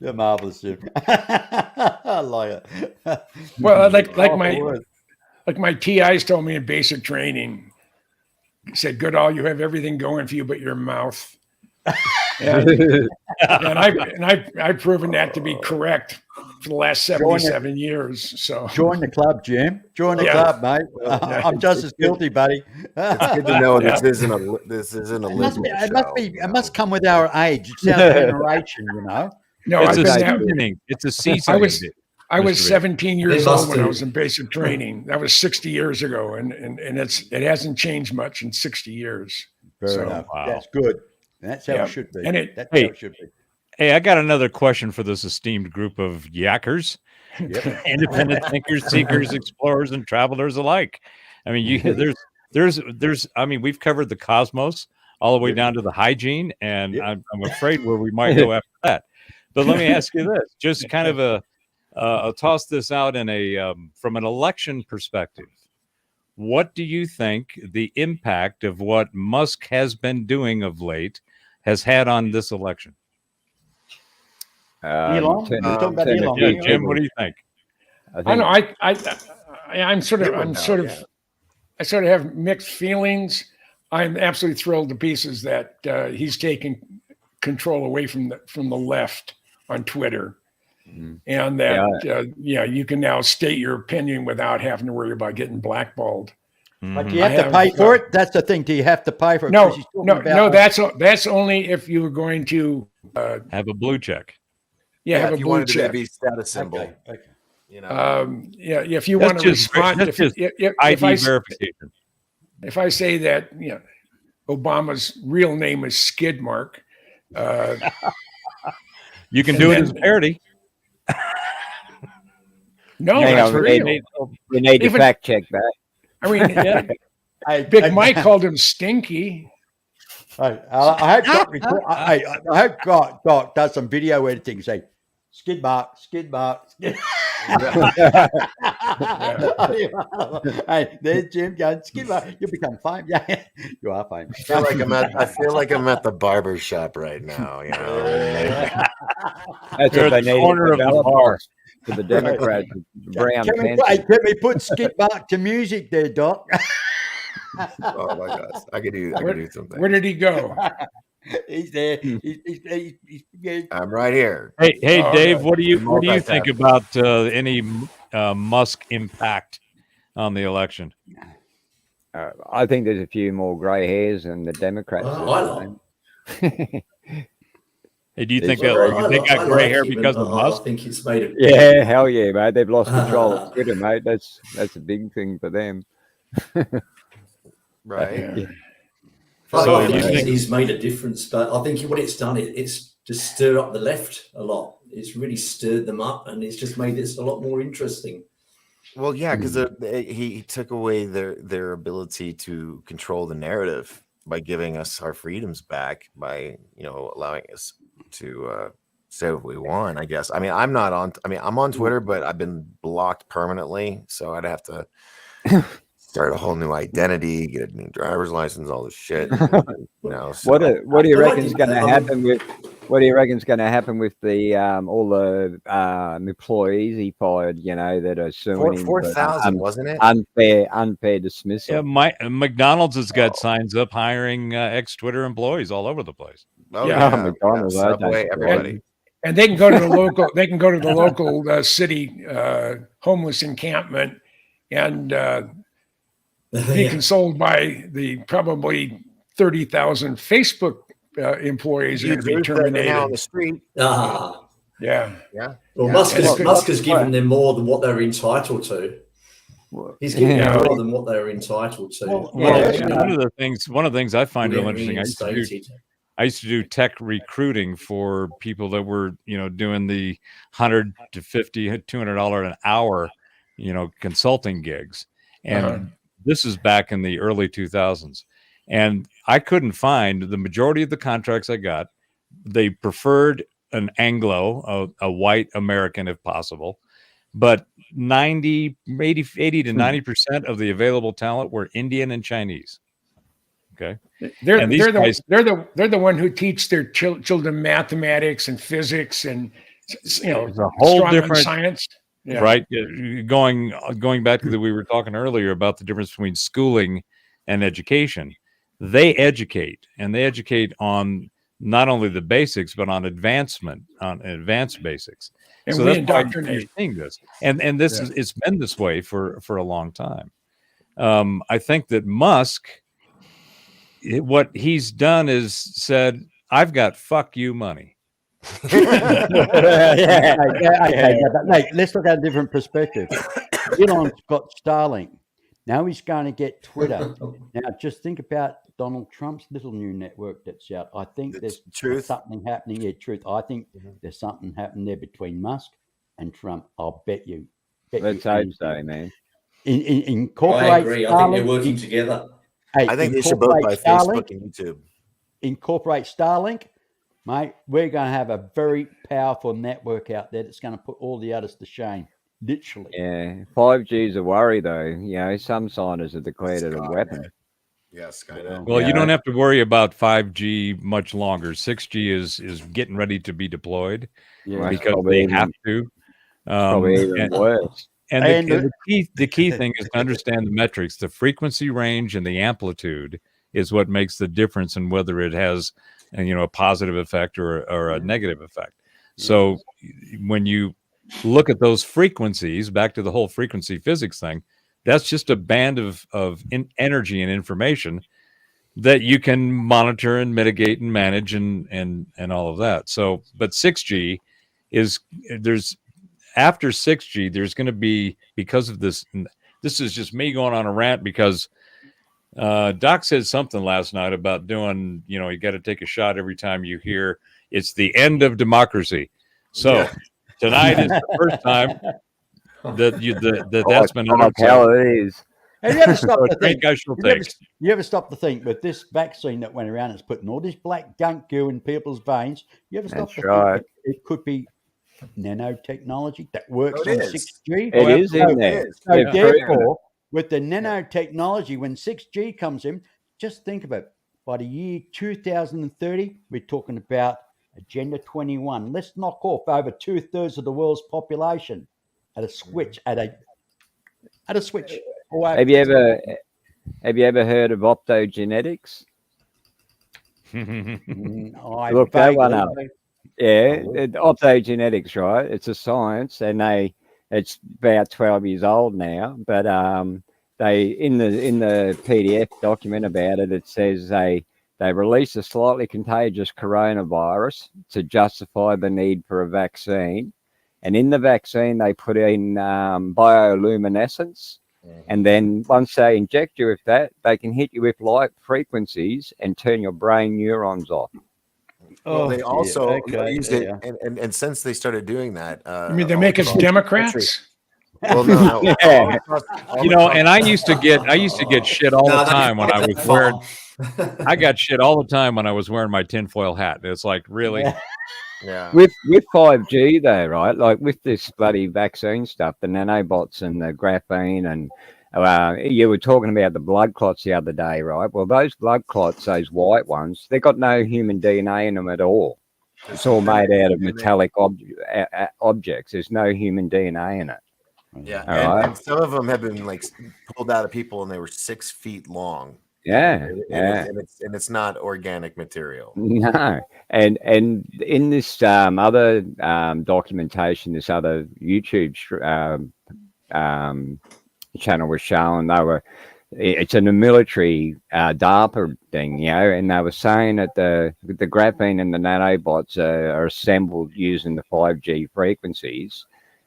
You're marvelous, Jim. I like it. Well, like Oh, my boy. like my TIs told me in basic training. He said, "Goodall, you have everything going for you but your mouth." And I've proven that to be correct for the last 77 years. So Join the club, Jim. Join the club, mate. I'm just as guilty, buddy. It's good to know Yeah. this isn't a liberal show. It must come with our age. It's our generation, you know. No, It's I've a been seasoning. It's a seasoning. I was Mr. 17 years They old must when I do. was in basic training. That was 60 years ago, and it hasn't changed much in 60 years. Fair So, enough. Wow. That's good. That's how Yeah. it should be. And it- That's Hey. how it should be. Hey, I got another question for this esteemed group of yackers, Yep. independent thinkers, seekers, explorers, and travelers alike. I mean, there's. I mean, we've covered the cosmos all the way Yep. down to the hygiene, and Yep. I'm afraid where we might go after that. But let me ask you this: just kind of I'll toss this out in from an election perspective. What do you think the impact of what Musk has been doing of late has had on this election? Elon? You're talking about Elon. Yeah, Jim, what do you think? I know. I sort of have mixed feelings. I'm absolutely thrilled to pieces that he's taking control away from the left on Twitter, and that you can now state your opinion without having to worry about getting blackballed. But do you have to pay for it? That's the thing. Do you have to pay for it? No, 'Cause he's talking no, about- no. That's only if you were going to have a blue check. have if a you blue wanted check. to be status symbol. Okay. You know, If you That's want to just- respond, that's just if ID verification. If I say that Obama's real name is Skidmark, You can and do it then- as a parody. no, Hang that's on, real. we need to Even- fact check that. I mean, Big Mike called him Stinky. I hope Doc does some video editing. Say, skid mark. Hey, there's Jim going, skid mark. You'll become famous. Yeah, you are famous. I feel like I'm at the barber shop right now. You know, That's You're what at they the need corner to of the develop bar. for the Democrats. Brown Can pencil. we put skid mark to music there, Doc? oh my gosh, I could do something. Where did he go? He's there. He's I'm right here. Hey, Oh, Dave, okay. what do you think Multitasking. about any Musk impact on the election? I think there's a few more grey hairs than the Democrats. Hey, do you think Well, they I got gray like hair him, because and of I Musk? think it's made it. Yeah, hell yeah, mate. They've lost control of Twitter, mate. That's a big thing for them. Right. Yeah. So I you think think- he's made a difference, but I think what it's done, it's to stir up the left a lot. It's really stirred them up, and it's just made this a lot more interesting. Well, yeah, because he took away their ability to control the narrative by giving us our freedoms back, by allowing us to say what we want. I guess. I mean, I'm on Twitter, but I've been blocked permanently, so I'd have to start a whole new identity, get a new driver's license, all this shit. So. What do you I reckon's think, going to happen with? What do you reckon's going to happen with the all the employees he fired? That are suing him. 4,000, wasn't it? Unfair dismissal. Yeah, McDonald's has got signs up hiring ex-Twitter employees all over the place. Oh, Yeah. yeah. McDonald's, I don't Subway, support everybody. And they can go to the local. They can go to the local city homeless encampment and be consoled by the probably 30,000 Facebook employees that are going to be terminated. Now on the street. Yeah. Well, Yeah. Musk And has, it could- Musk has given them more than what they're entitled to. He's giving Yeah. more than what they're entitled to. Well, Well, yeah. one of the things I find real Re- interesting. reinstated. I used to do tech recruiting for people that were, doing the $100 to $50, $200 an hour, consulting gigs. And Uh-huh. this is back in the early 2000s. And I couldn't find the majority of the contracts I got. They preferred an Anglo, a white American if possible. But 80 to 90% of the available talent were Indian and Chinese. Okay. They're And these guys, they're the one who teach their children mathematics and physics and it's a whole strong on different science. Yeah. right. Going back to we were talking earlier about the difference between schooling and education. They educate, and they educate on not only the basics but on advanced basics. And So we that's why you're indoctrinate. seeing this, and this is it's been this way for a long time. I think that Musk, what he's done is said, "I've got fuck you money." Okay, mate, let's look at a different perspective. Elon's got Starlink. Now he's going to get Twitter. Now, just think about Donald Trump's little new network that's out. I think there's something happening here. Truth. I think there's something happening there between Musk and Trump. I'll bet you. Let's hope so, man. Incorporate I agree. Starlink. I think they're working together. Hey, I think they should both buy incorporate Facebook and YouTube. Incorporate Starlink, mate. We're going to have a very powerful network out there that's going to put all the others to shame. Literally. Yeah, 5G is a worry, though. Some scientists have declared it a weapon. Yes, Skynet. Well, you don't have to worry about 5G much longer. 6G is getting ready to be deployed because they have to. Probably even worse. And the key thing is to understand the metrics. The frequency range and the amplitude is what makes the difference in whether it has, a positive effect or a negative effect. So when you look at those frequencies, back to the whole frequency physics thing, that's just a band of energy and information that you can monitor and mitigate and manage and all of that. So, but 6G after 6G, there's going to be, because of this is just me going on a rant because Doc said something last night about doing, you got to take a shot every time you hear it's the end of democracy. So tonight is the first time that's been like how it is. Have you ever stopped to think? You ever stopped to think with this vaccine that went around, it's putting all this black gunk goo in people's veins. You ever stopped to think that it could be nanotechnology that works on 6G? It is in there. So therefore, with the nanotechnology, when 6G comes in, just think about it. By the year 2030, we're talking about Agenda 21. Let's knock off over 2/3 of the world's population at a switch. At a switch. Have you ever heard of optogenetics? Look that one up. Yeah, optogenetics, right? It's a science, and it's about 12 years old now. But they in the PDF document about it, it says they released a slightly contagious coronavirus to justify the need for a vaccine, and in the vaccine they put in bioluminescence. And then once they inject you with that, they can hit you with light frequencies and turn your brain neurons off. Well, they also used it, and since they started doing that, you mean they make us Democrats? Well, no. Yeah. And I used to get shit all the time when I was wearing. I got shit all the time when I was wearing my tinfoil hat. It's like, really. Yeah. With 5G though, right? Like with this bloody vaccine stuff, the nanobots and the graphene, and you were talking about the blood clots the other day, right? Well, those blood clots, those white ones, they've got no human DNA in them at all. It's all made out of metallic objects. There's no human DNA in it. Yeah, and some of them have been pulled out of people, and they were 6 feet long. Yeah, and it's not organic material. No, and in this other documentation, this other YouTube channel was showing it's in a military DARPA thing, and they were saying that the graphene and the nanobots are assembled using the 5G frequencies,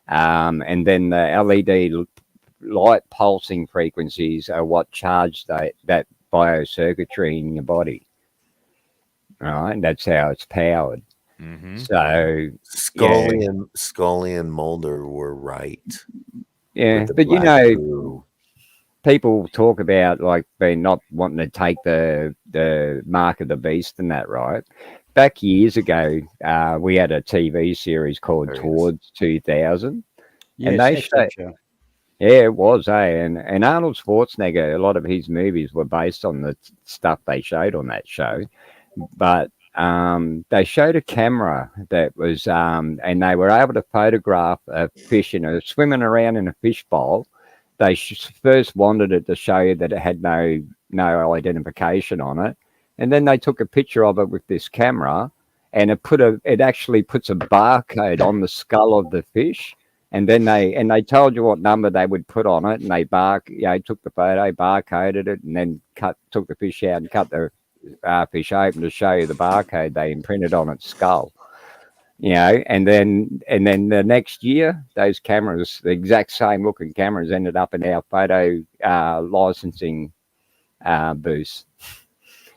and then the LED light pulsing frequencies are what charge that biocircuitry in your body. All right, and that's how it's powered. Mm-hmm. So Scully and Mulder were right. yeah, but you know, people talk about like being not wanting to take the mark of the beast and that, right? Back years ago, we had a TV series called Towards 2000, and they showed. Yeah, it was, and Arnold Schwarzenegger, a lot of his movies were based on the stuff they showed on that show, but they showed a camera that was, and they were able to photograph a fish swimming around in a fish bowl. They first wanted it to show you that it had no identification on it, and then they took a picture of it with this camera, and it actually puts a barcode on the skull of the fish. And then they told you what number they would put on it, and they took the photo, barcoded it, and then took the fish out and cut the fish open to show you the barcode they imprinted on its skull. You know, and then the next year, those cameras, the exact same looking cameras, ended up in our photo licensing booth.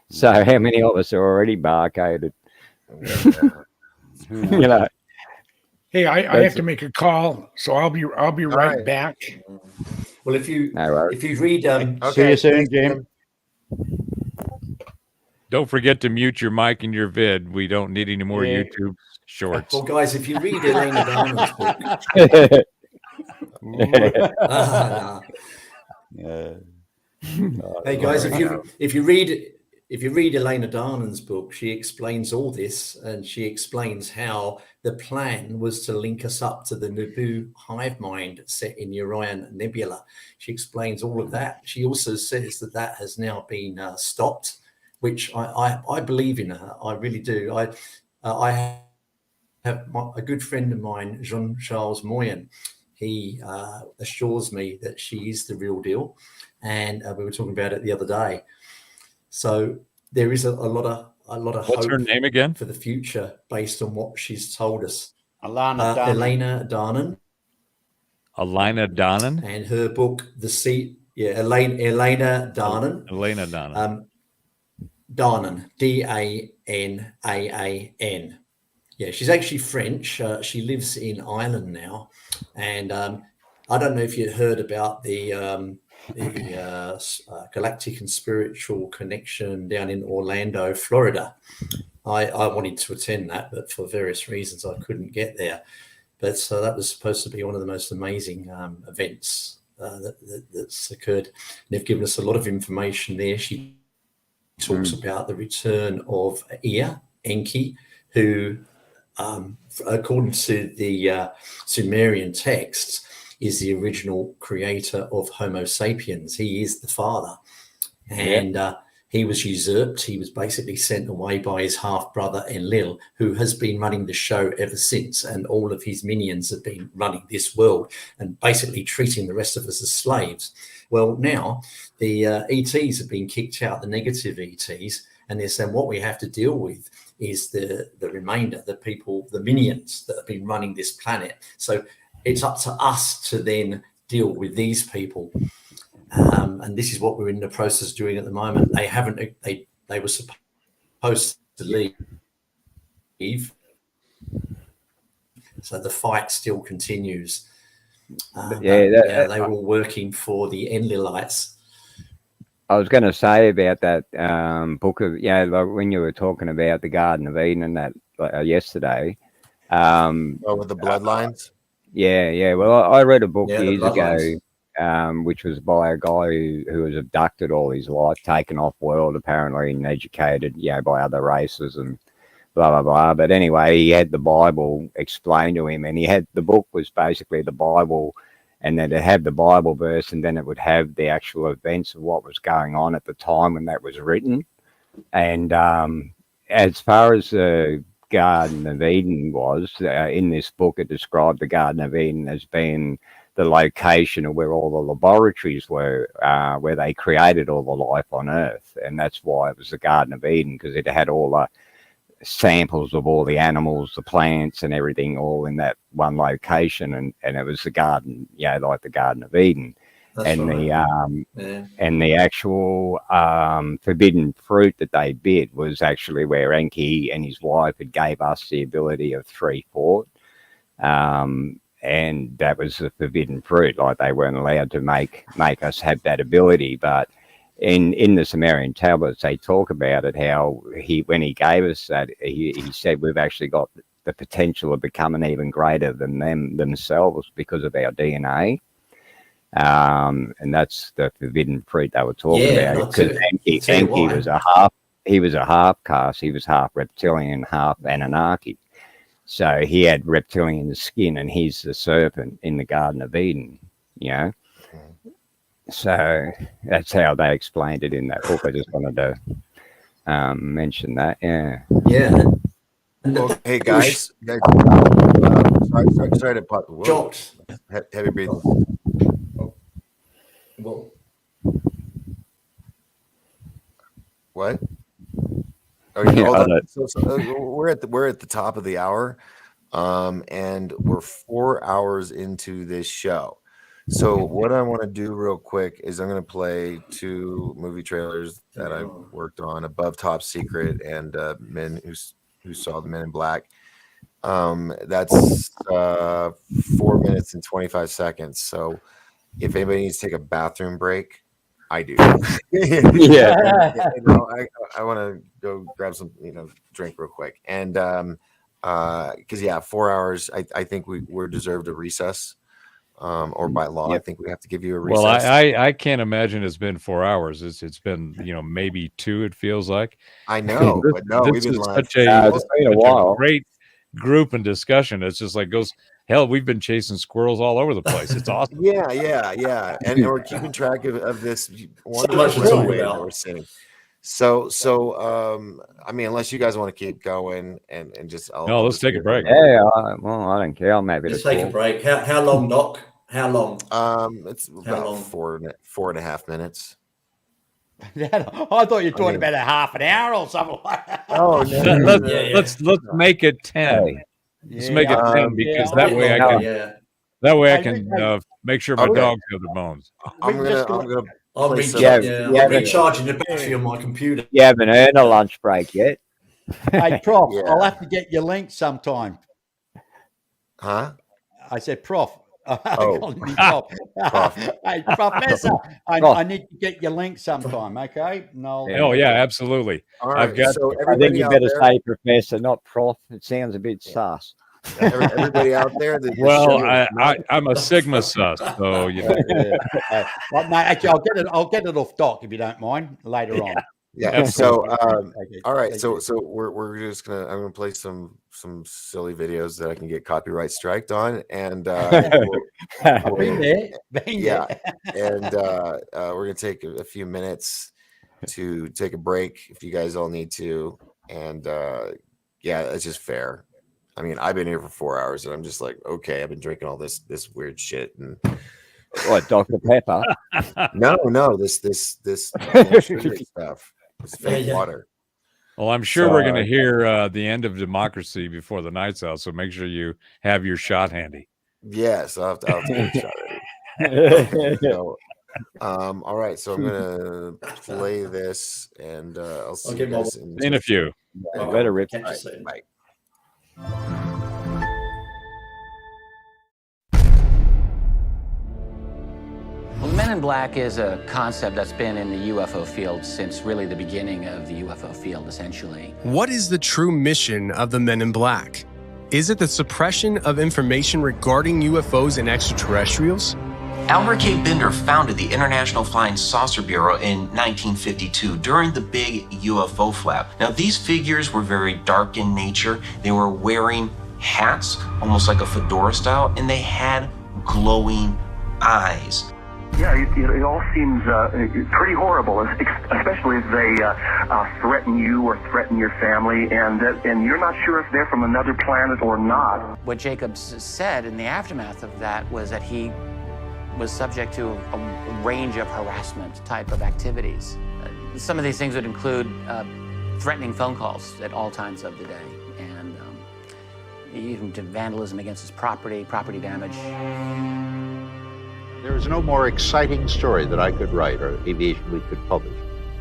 So how many of us are already barcoded? You know. Hey, I have to make a call, so I'll be right back. Well, if you read, see you soon, Jim. Don't forget to mute your mic and your vid. We don't need any more YouTube shorts. Well, guys, if you read Elena Darman's book, hey guys, if you read Elena Darman's book, she explains all this, and she explains how the plan was to link us up to the Naboo hive mind set in Orion Nebula. She explains all of that. She also says that has now been stopped, which I believe in her. I really do. I have a good friend of mine, Jean-Charles Moyen. He assures me that she is the real deal, and we were talking about it the other day. So there is a lot of What's hope her name again? for the future based on what she's told us. Elena Darnan. Elena Darnan? And her book, Elena Darnan. Elena Darnan. Darnan, Danaan. Yeah, she's actually French. She lives in Ireland now. And I don't know if you heard about the galactic and spiritual connection down in Orlando, Florida. I wanted to attend that, but for various reasons I couldn't get there. But that was supposed to be one of the most amazing events that's occurred. And they've given us a lot of information there. She talks about the return of Enki, who, according to the Sumerian texts, is the original creator of Homo sapiens. He is the father. And he was usurped. He was basically sent away by his half-brother Enlil, who has been running the show ever since. And all of his minions have been running this world and basically treating the rest of us as slaves. Well, now the ETs have been kicked out, the negative ETs, and they're saying what we have to deal with is the remainder, the people, the minions that have been running this planet. So it's up to us to then deal with these people. And this is what we're in the process of doing at the moment. They were supposed to leave. So the fight still continues. They were all working for the Enlilites. I was going to say about that book of, like when you were talking about the Garden of Eden and that yesterday. With the bloodlines? Yeah. Well, I read a book years ago, which was by a guy who was abducted all his life, taken off world apparently, and educated, by other races and blah blah blah. But anyway, he had the Bible explained to him, and the book was basically the Bible, and then it had the Bible verse, and then it would have the actual events of what was going on at the time when that was written. And as far as the Garden of Eden was, in this book, it described the Garden of Eden as being the location of where all the laboratories were, where they created all the life on Earth. And that's why it was the Garden of Eden, because it had all samples of all the animals, the plants, and everything, all in that one location, and it was the garden, like the Garden of Eden. That's And right. and the actual forbidden fruit that they bit was actually where Enki and his wife had gave us the ability of 3/4. And that was the forbidden fruit. Like, they weren't allowed to make us have that ability. But in the Sumerian tablets, they talk about it, how when he gave us that, he said we've actually got the potential of becoming even greater than them themselves because of our DNA. And that's the forbidden fruit they were talking about. Because Enki was a half caste. He was half reptilian, half Anunnaki. So he had reptilian skin, and he's the serpent in the Garden of Eden, So that's how they explained it in that book. I just wanted to mention that. Yeah. Well, hey guys, sorry to pop. Jocks. Heavy breathing. Well, what? We're at the top of the hour, and we're 4 hours into this show. So what I want to do real quick is I'm going to play 2 movie trailers that I worked on: Above Top Secret and Men Who Saw the Men in Black. That's 4 minutes and 25 seconds. So if anybody needs to take a bathroom break, I do. Yeah. I want to go grab some, drink real quick. And because 4 hours, I think we're deserved a recess. Or by law, I think we have to give you a recess. Well, I can't imagine it's been 4 hours. It's been maybe 2. It feels like. I know, but no, this we've been is live. such a while. great group and discussion. It's just like hell. We've been chasing squirrels all over the place. It's awesome. Yeah, and we're keeping track of this wonderful much to talk railway about. that we're seeing. So I mean, unless you guys want to keep going and just let's take a break. Yeah, I don't care. I'm happy let's to take a break. How long, Doc? How long? It's about 4.5 minutes. I thought you were talking about a half an hour or something like that. Oh, no. Let's make it 10. Let's make it 10 because that way I can make sure my dogs have the bones. I'm gonna. I'm recharging the battery on my computer. You haven't earned a lunch break yet. Hey, Prof, I'll have to get your link sometime. Huh? I said, Prof. Oh. Prof. Hey, Professor, I need to get your link sometime, okay? No. Oh yeah, absolutely. All right. I think you better say Professor, not Prof. It sounds a bit sus. Everybody out there. I'm a Sigma sus, so Well, no, actually, I'll get it off Doc if you don't mind later on. Yeah. So, all right. So we're just I'm gonna play some silly videos that I can get copyright striked on, and we're gonna take a few minutes to take a break if you guys all need to, and it's just fair. I mean, I've been here for 4 hours, and I'm just like, okay, I've been drinking all this weird shit, and what, Dr. Pepper? No, this stuff. It's fake water. Well, I'm sure we're going to hear the end of democracy before the night's out, so make sure you have your shot handy. Yes, I'll take a shot ready. All right, so I'm going to play this, and I'll see you guys in a few. Better rip. Bye. Well, Men in Black is a concept that's been in the UFO field since really the beginning of the UFO field, essentially. What is the true mission of the Men in Black? Is it the suppression of information regarding UFOs and extraterrestrials? Albert K. Binder founded the International Flying Saucer Bureau in 1952 during the big UFO flap. Now, these figures were very dark in nature. They were wearing hats, almost like a fedora style, and they had glowing eyes. Yeah, it all seems pretty horrible, especially if they threaten you or threaten your family, and you're not sure if they're from another planet or not. What Jacobs said in the aftermath of that was that he was subject to a range of harassment type of activities. Some of these things would include threatening phone calls at all times of the day, and even to vandalism against his property damage. There is no more exciting story that I could write or Aviation Week could publish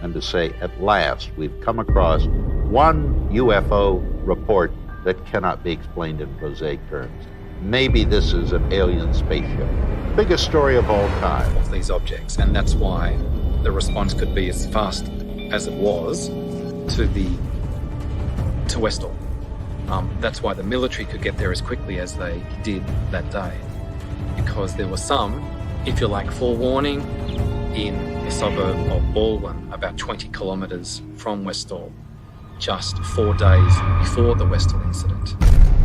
than to say, at last, we've come across one UFO report that cannot be explained in prosaic terms. Maybe this is an alien spaceship. Biggest story of all time. Of these objects, and that's why the response could be as fast as it was to Westall. That's why the military could get there as quickly as they did that day, because there was some, if you like, forewarning in the suburb of Baldwin, about 20 kilometres from Westall, just 4 days before the Westall incident.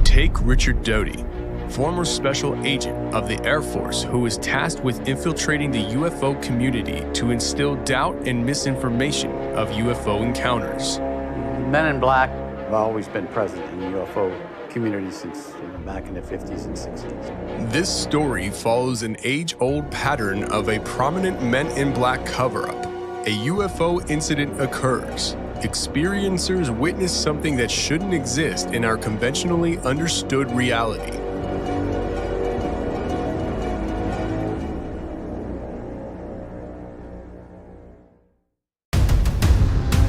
Take Richard Doty, former special agent of the Air Force who was tasked with infiltrating the UFO community to instill doubt and misinformation of UFO encounters. Men in Black have always been present in the UFO community since back in the 50s and 60s. This story follows an age-old pattern of a prominent Men in Black cover-up. A UFO incident occurs. Experiencers witness something that shouldn't exist in our conventionally understood reality.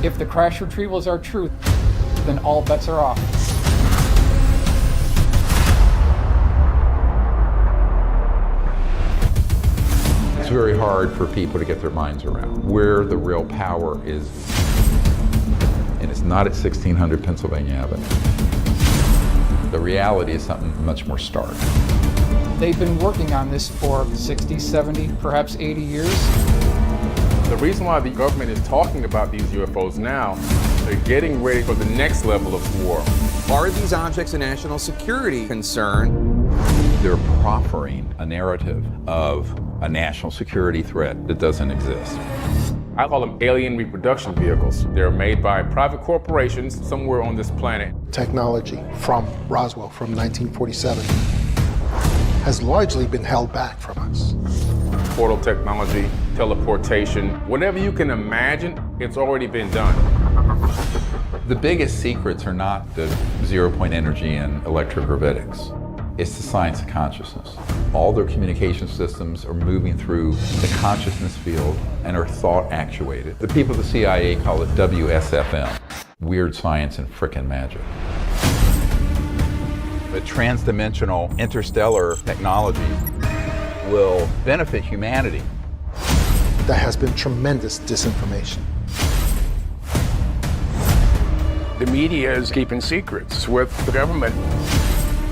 If the crash retrievals are true, then all bets are off. It's very hard for people to get their minds around where the real power is. And it's not at 1600 Pennsylvania Avenue. The reality is something much more stark. They've been working on this for 60, 70, perhaps 80 years. The reason why the government is talking about these UFOs now, they're getting ready for the next level of war. Are these objects a national security concern? They're proffering a narrative of a national security threat that doesn't exist. I call them alien reproduction vehicles. They're made by private corporations somewhere on this planet. Technology from Roswell from 1947 has largely been held back from us. Portal technology, teleportation, whatever you can imagine, it's already been done. The biggest secrets are not the zero-point energy and electrogravitics. It's the science of consciousness. All their communication systems are moving through the consciousness field and are thought actuated. The people at the CIA call it WSFM, weird science and frickin' magic. The transdimensional interstellar technology will benefit humanity. There has been tremendous disinformation. The media is keeping secrets with the government.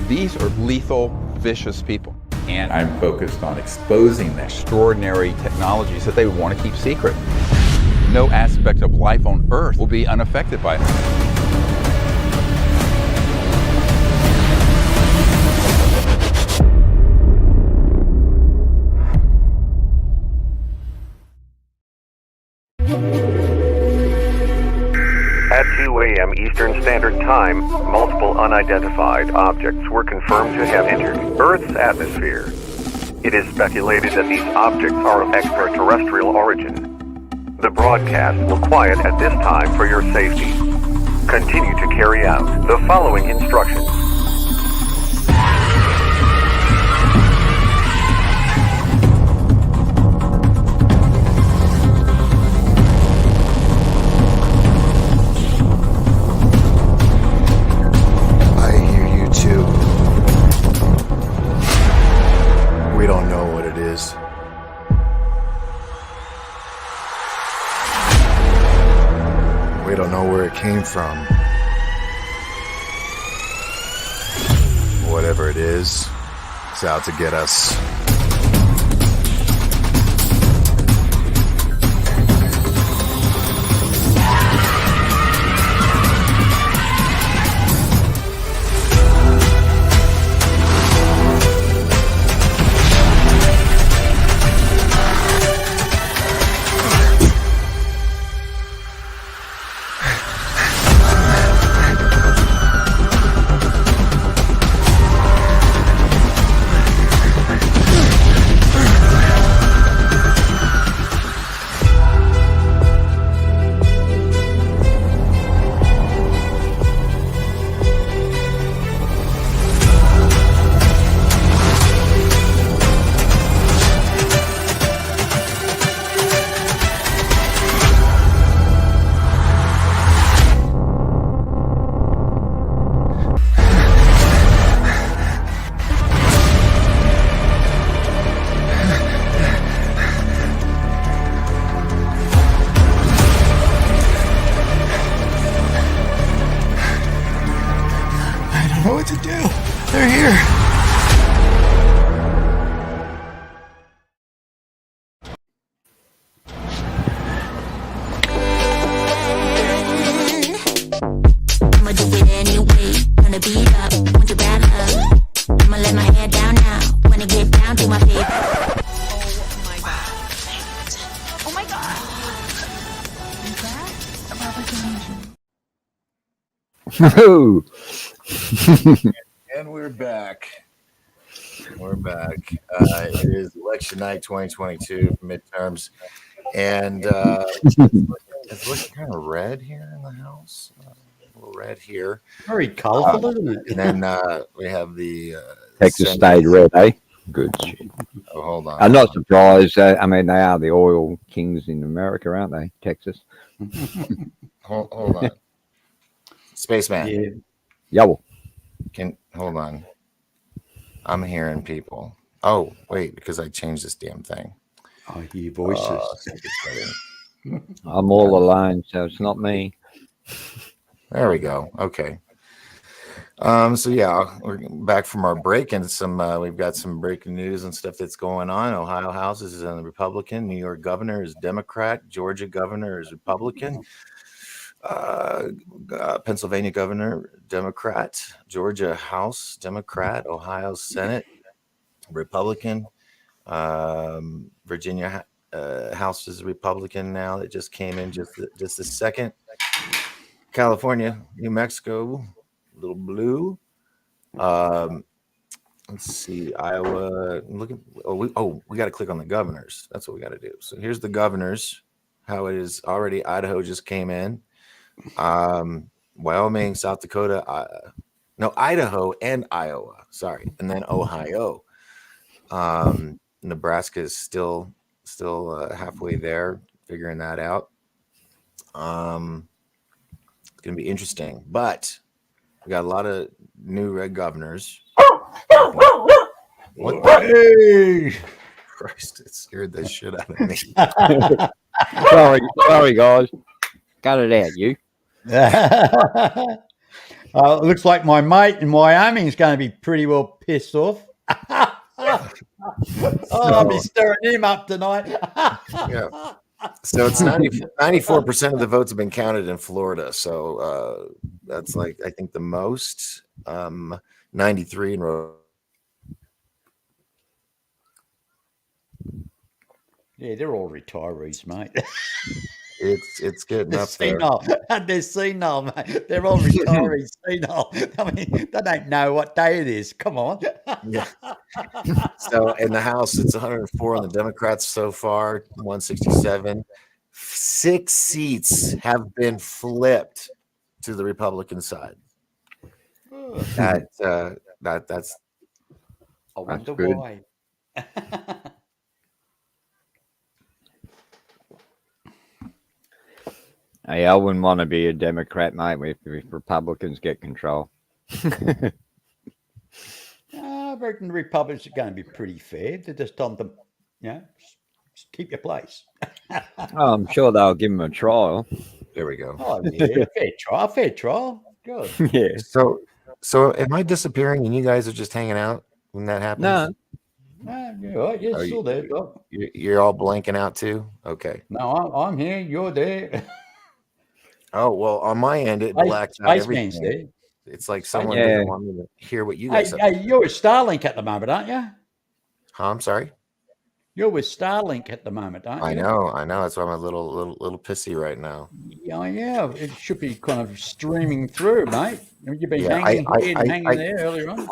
These are lethal, vicious people. And I'm focused on exposing the extraordinary technologies that they want to keep secret. No aspect of life on Earth will be unaffected by it. At 2 a.m. Eastern Standard Time, multiple unidentified objects were confirmed to have entered Earth's atmosphere. It is speculated that these objects are of extraterrestrial origin. The broadcast will quiet at this time for your safety. Continue to carry out the following instructions. We don't know what it is. We don't know where it came from. Whatever it is, it's out to get us. wanna beat up, want to grab her. I'ma let my hair down now, wanna get down to my baby. Oh my god. Oh my god. Is that a Republican? And we're back. We're back. It is election night 2022 midterms. And it's looking kind of red here in the house. A little red here. Very colourful, isn't it? And then we have the Texas Senate. stayed red, eh? Good shit. Oh, hold on. I'm not surprised. I mean, they are the oil kings in America, aren't they? Texas. Hold on. Spaceman. Yeah. Yo. Hold on. I'm hearing people. Oh, wait, because I changed this damn thing. I hear voices. I'm all alone, so it's not me. There we go. Okay. So yeah, we're back from our break, and we've got some breaking news and stuff that's going on. Ohio House is a Republican, New York governor is Democrat, Georgia governor is Republican, Pennsylvania governor Democrat, Georgia House Democrat, Ohio Senate Republican, Virginia House is Republican now. That just came in just a second. California, New Mexico, little blue. Let's see, Iowa. We got to click on the governors. That's what we got to do. So here's the governors. How it is already. Idaho just came in. Wyoming, South Dakota, Idaho and Iowa. Sorry, and then Ohio. Nebraska is still halfway there, figuring that out. It's gonna be interesting, but we got a lot of new red governors. What the? Christ, it scared the shit out of me. sorry, guys. Got it out, you. It looks like my mate in Wyoming is going to be pretty well pissed off. I'll be stirring him up tonight. Yeah. So it's 94% of the votes have been counted in Florida. So that's like, I think the most, 93 in Rhode. Yeah, they're all retirees, mate. It's getting They're up there. senile. They're senile, mate. They're all retirees, senile. I mean, they don't know what day it is. Come on. Yeah. So in the House, it's 104 on the Democrats so far, 167. 6 seats have been flipped to the Republican side. That's I wonder good. why. Hey, I wouldn't want to be a Democrat, mate, if Republicans get control. I reckon the Republicans are going to be pretty fair. They're just on the, just keep your place. Oh, I'm sure they'll give him a trial. There we go. Oh, yeah, fair trial. Good. Yeah. So am I disappearing and you guys are just hanging out when that happens? No. You're still there, Doc. You're all blanking out too? Okay. No, I'm here. You're there. Oh, well, on my end, it blacks out Spaceman's everything. It's like someone Yeah. doesn't want me to hear what you guys have. Hey, you're with Starlink at the moment, aren't you? Huh, I'm sorry? You're with Starlink at the moment, aren't you? I know. That's why I'm a little pissy right now. Yeah. It should be kind of streaming through, mate. You've been Yeah, hanging I- there earlier on.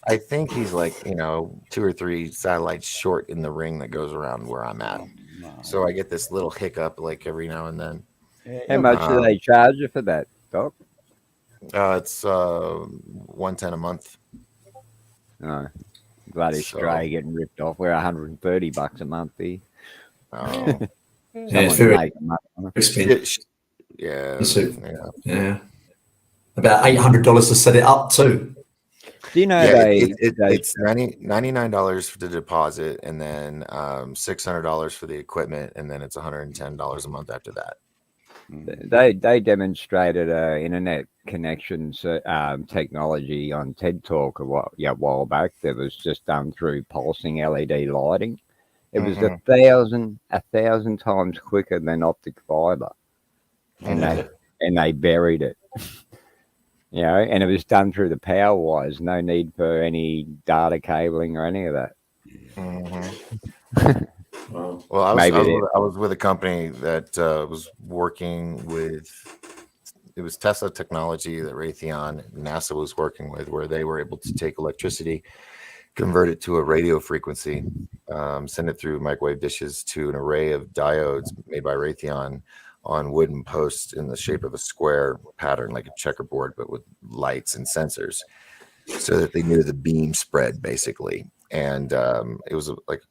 I think he's like, 2 or 3 satellites short in the ring that goes around where I'm at. So I get this little hiccup like every now and then. How much do they charge you for that, Doc? It's $110 a month. No. Bloody stray getting ripped off. We're $130 a month here. Oh. It's very expensive. Yeah. About $800 to set it up too. Do you know it's $99 for the deposit, and then $600 for the equipment, and then it's $110 a month after that. They demonstrated internet connections technology on TED Talk a while back that was just done through pulsing LED lighting. It was 1,000 times quicker than optic fiber, and they buried it. You know, and it was done through the power wires. No need for any data cabling or any of that. Well, I Maybe was with a company that was working with. It was Tesla technology that Raytheon NASA was working with, where they were able to take electricity, convert it to a radio frequency, send it through microwave dishes to an array of diodes made by Raytheon on wooden posts in the shape of a square pattern, like a checkerboard, but with lights and sensors, so that they knew the beam spread basically. And it was like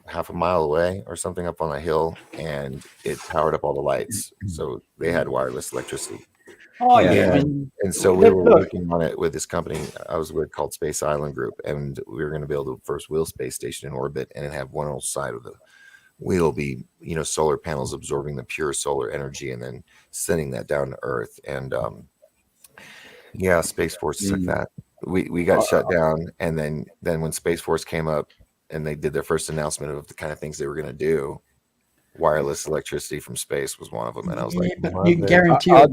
half a mile away or something up on a hill, and it powered up all the lights. So they had wireless electricity. Oh yeah, I And, mean, and so we were look, working on it with this company I was with called Space Island Group, and we were going to build the first wheel space station in orbit, and have one whole side of the wheel be, solar panels absorbing the pure solar energy and then sending that down to Earth. And yeah, Space Force took that. We got shut down, and then when Space Force came up and they did their first announcement of the kind of things they were going to do, wireless electricity from space was one of them. And I was like, but you can guarantee you'll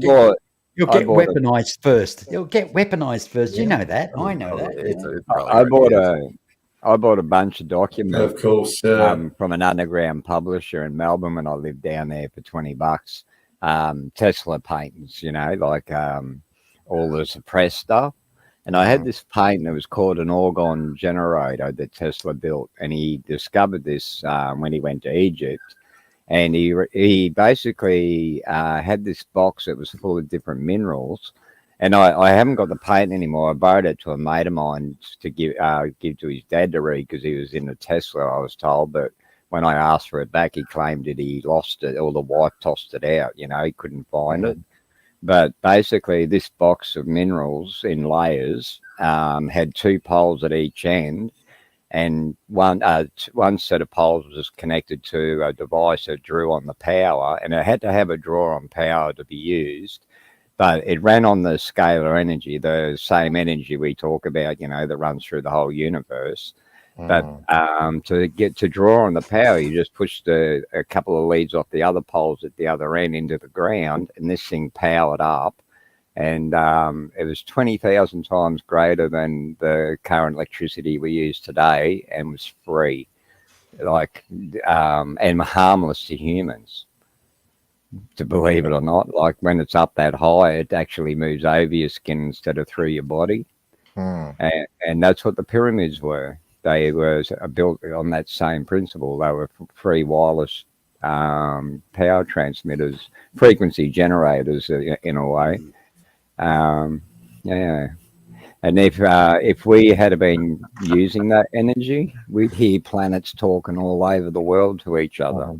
get bought weaponized first. You'll get weaponized first. You know that. I know that. It's I bought a bunch of documents, Of course, from an underground publisher in Melbourne when I lived down there for $20. Tesla patents, like all the suppressed stuff. And I had this patent that was called an orgone generator that Tesla built, and he discovered this when he went to Egypt. And he basically had this box that was full of different minerals. And I haven't got the patent anymore. I borrowed it to a mate of mine to give to his dad to read, because he was in a Tesla, I was told. But when I asked for it back, he claimed that he lost it, or the wife tossed it out. He couldn't find it. But basically, this box of minerals in layers had two poles at each end, and one set of poles was connected to a device that drew on the power, and it had to have a draw on power to be used. But it ran on the scalar energy, the same energy we talk about, that runs through the whole universe. But to draw on the power, you just pushed a couple of leads off the other poles at the other end into the ground, and this thing powered up. And it was 20,000 times greater than the current electricity we use today, and was free, and harmless to humans. To believe it or not, like when it's up that high, it actually moves over your skin instead of through your body. And that's what the pyramids were. They were built on that same principle. They were free wireless power transmitters, frequency generators in a way. Yeah. And if we had been using that energy, we'd hear planets talking all over the world to each other,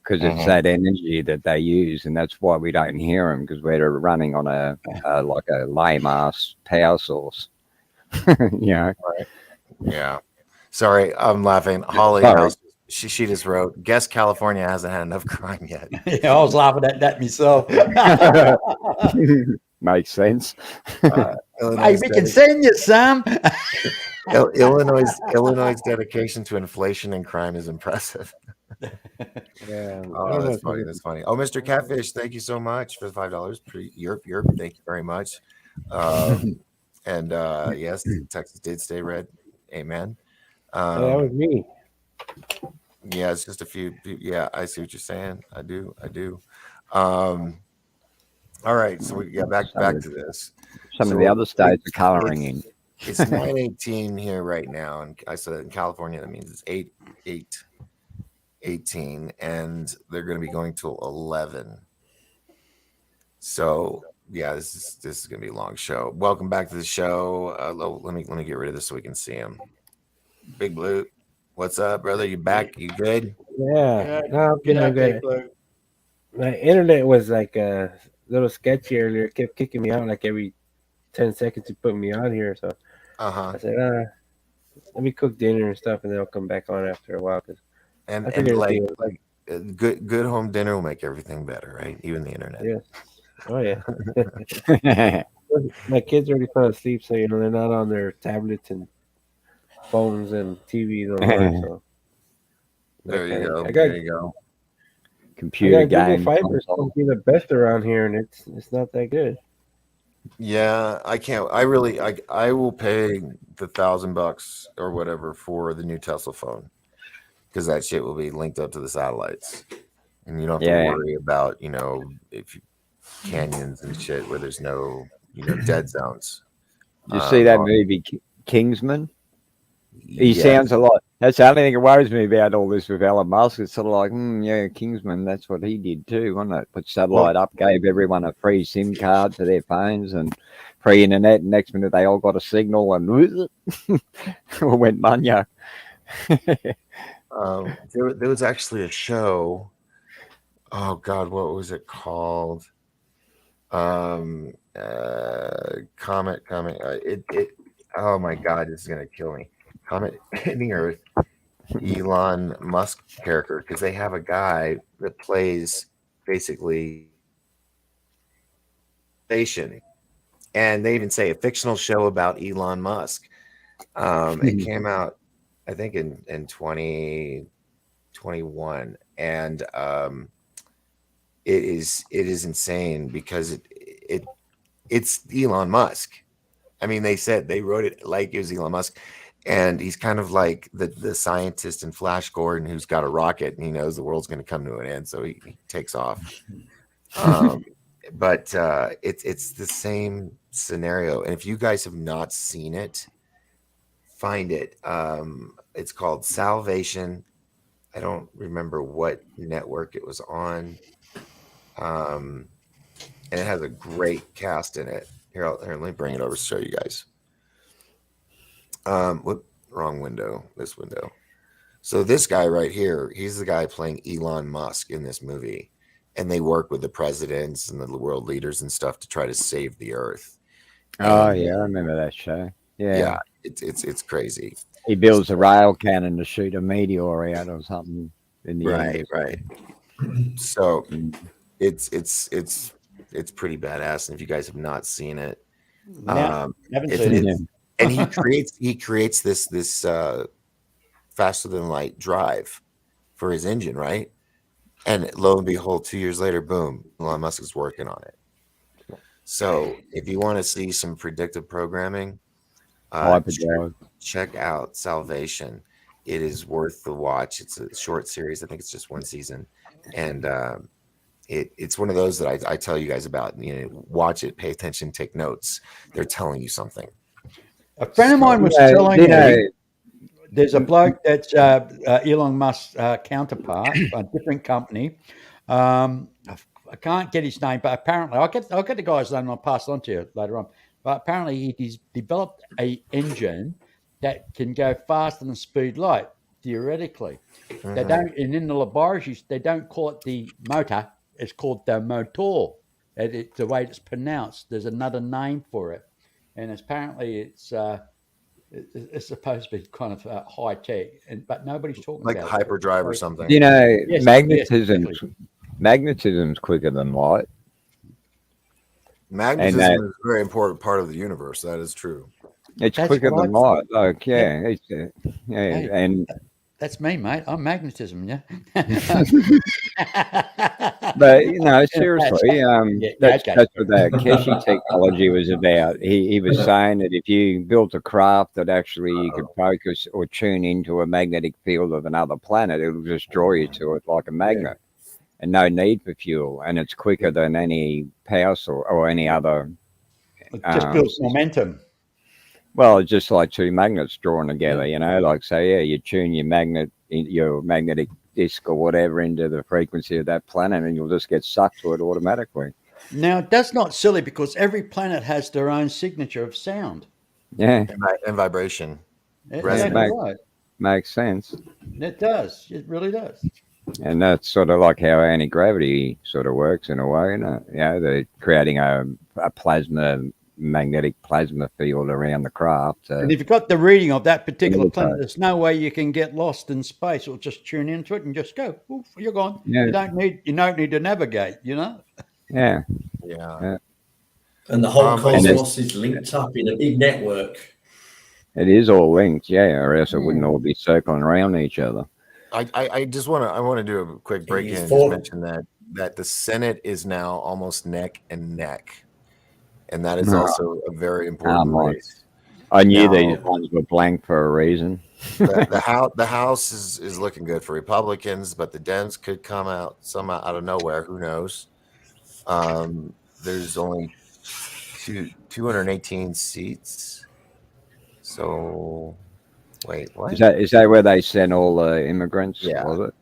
because it's that energy that they use, and that's why we don't hear them, because we're running on a lame ass power source. Right. Yeah. Sorry, I'm laughing. Holly, she just wrote, "Guess California hasn't had enough crime yet." Yeah, I was laughing at that myself. Makes sense. Hey, we can send you some. Illinois' dedication to inflation and crime is impressive. Yeah. Oh, that's funny. That's funny. Oh, Mr. Catfish, thank you so much for the $5. Europe. Thank you very much. And yes, Texas did stay red. Amen. That was me. Yeah, it's just a few. Yeah, I see what you're saying. I do. All right, so we got back to this. Some of the other states are coloring in. It's 9:18 here right now, and I said in California that means it's 8:18, and they're going to be going till 11. So yeah, this is going to be a long show. Welcome back to the show. Let me get rid of this so we can see him. Big Blue, what's up, brother? You back? You good? Yeah. No, I'm good. My internet was like a little sketchy earlier. It kept kicking me out like every 10 seconds to put me on here. So I said, let me cook dinner and stuff, and then I'll come back on after a while. And like good home dinner will make everything better, right? Even the internet. Yes. Oh yeah. My kids already fell asleep, so they're not on their tablets and phones and TVs online. So there you go. Computer Google game. Fiber is supposed to be the best around here, and it's not that good. Yeah, I can't. I will pay the $1,000 or whatever for the new Tesla phone because that shit will be linked up to the satellites, and you don't have to Yeah. worry about if canyons and shit where there's no dead zones. You see that Or- movie Kingsman? He yeah. sounds a lot. That's the only thing that worries me about all this with Elon Musk. It's sort of like, yeah, Kingsman. That's what he did too, wasn't it? Put satellite up, gave everyone a free SIM card for their phones and free internet. And next minute, they all got a signal and all went munyo. There was actually a show. Oh God, what was it called? Comet. It. Oh my God, this is gonna kill me. Comet in the Earth. Elon Musk character because they have a guy that plays basically station, and they even say a fictional show about Elon Musk. It came out, I think, in 2021, and it is insane because it's Elon Musk. I mean, they wrote it like it was Elon Musk, and he's kind of like the scientist in Flash Gordon who's got a rocket and he knows the world's going to come to an end, so he takes off. But it's the same scenario, and if you guys have not seen it, find it. It's called Salvation. I don't remember what network it was on. And it has a great cast in it. Here, let me bring it over to show you guys. Wrong window. This window. So this guy right here, he's the guy playing Elon Musk in this movie, and they work with the presidents and the world leaders and stuff to try to save the Earth. Oh yeah, I remember that show. Yeah, it's crazy. He builds a rail cannon to shoot a meteor out or something in the air. Right. So it's pretty badass, and if you guys have not seen it, haven't seen it. And he creates this faster than light drive for his engine, right? And lo and behold, 2 years later, boom, Elon Musk is working on it. So if you want to see some predictive programming, check out Salvation. It is worth the watch. It's a short series. I think it's just one season, and it's one of those that I tell you guys about. Watch it, pay attention, take notes. They're telling you something. A friend of mine was telling me there's a bloke that's Elon Musk's counterpart, a different company. I can't get his name, but apparently I'll get the guy's name and I'll pass it on to you later on. But apparently he's developed a engine that can go faster than speed light, theoretically. They don't, and in the laboratories, they don't call it the motor. It's called the motor. It's the way it's pronounced. There's another name for it. And apparently it's supposed to be kind of high tech, but nobody's talking like about hyperdrive or something. Magnetism's quicker than light. Magnetism is a very important part of the universe. That is true. It's quicker than light. Like, and that's me, mate. I'm magnetism, yeah. But seriously, that's what that Keshe technology was about. He was saying that if you built a craft that actually you could focus or tune into a magnetic field of another planet, it'll just draw you to it like a magnet, and no need for fuel, and it's quicker than any power source or any other. It just builds momentum. Well, it's just like two magnets drawn together, you tune your magnetic disc or whatever into the frequency of that planet, and you'll just get sucked to it automatically. Now, that's not silly because every planet has their own signature of sound. Yeah. And vibration. Makes sense. It does. It really does. And that's sort of like how anti-gravity sort of works in a way, they're creating a magnetic plasma field around the craft. And if you've got the reading of that particular planet, there's no way you can get lost in space. It'll just tune into it and just go. Oof, you're gone. Yeah. You don't need to navigate. Yeah. And the whole cosmos is linked up in a big network. It is all linked, or else it wouldn't all be circling around each other. I just want to do a quick break in and just mention that the Senate is now almost neck and neck and that is No. also a very important Right. race. I knew Now, these ones were blank for a reason. the House is looking good for Republicans, but the Dems could come out somehow out of nowhere. Who knows? There's only 218 seats. So wait, what? Is that where they sent all the immigrants? Yeah. Was it?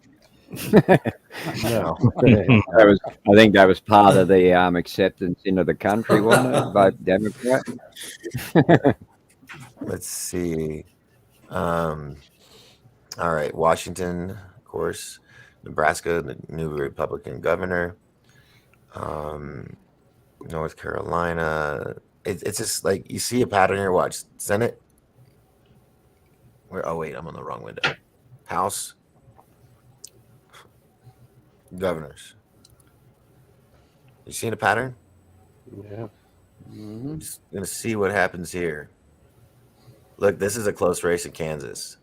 No. That was. I think that was part of the acceptance into the country, wasn't it? Vote Democrat. Let's see. All right, Washington, of course, Nebraska, the new Republican governor. North Carolina. It's just like you see a pattern here. Watch Senate. Oh wait, I'm on the wrong window. House. Governors. You seen a pattern? Yeah. I'm just gonna see what happens here. Look, this is a close race in Kansas.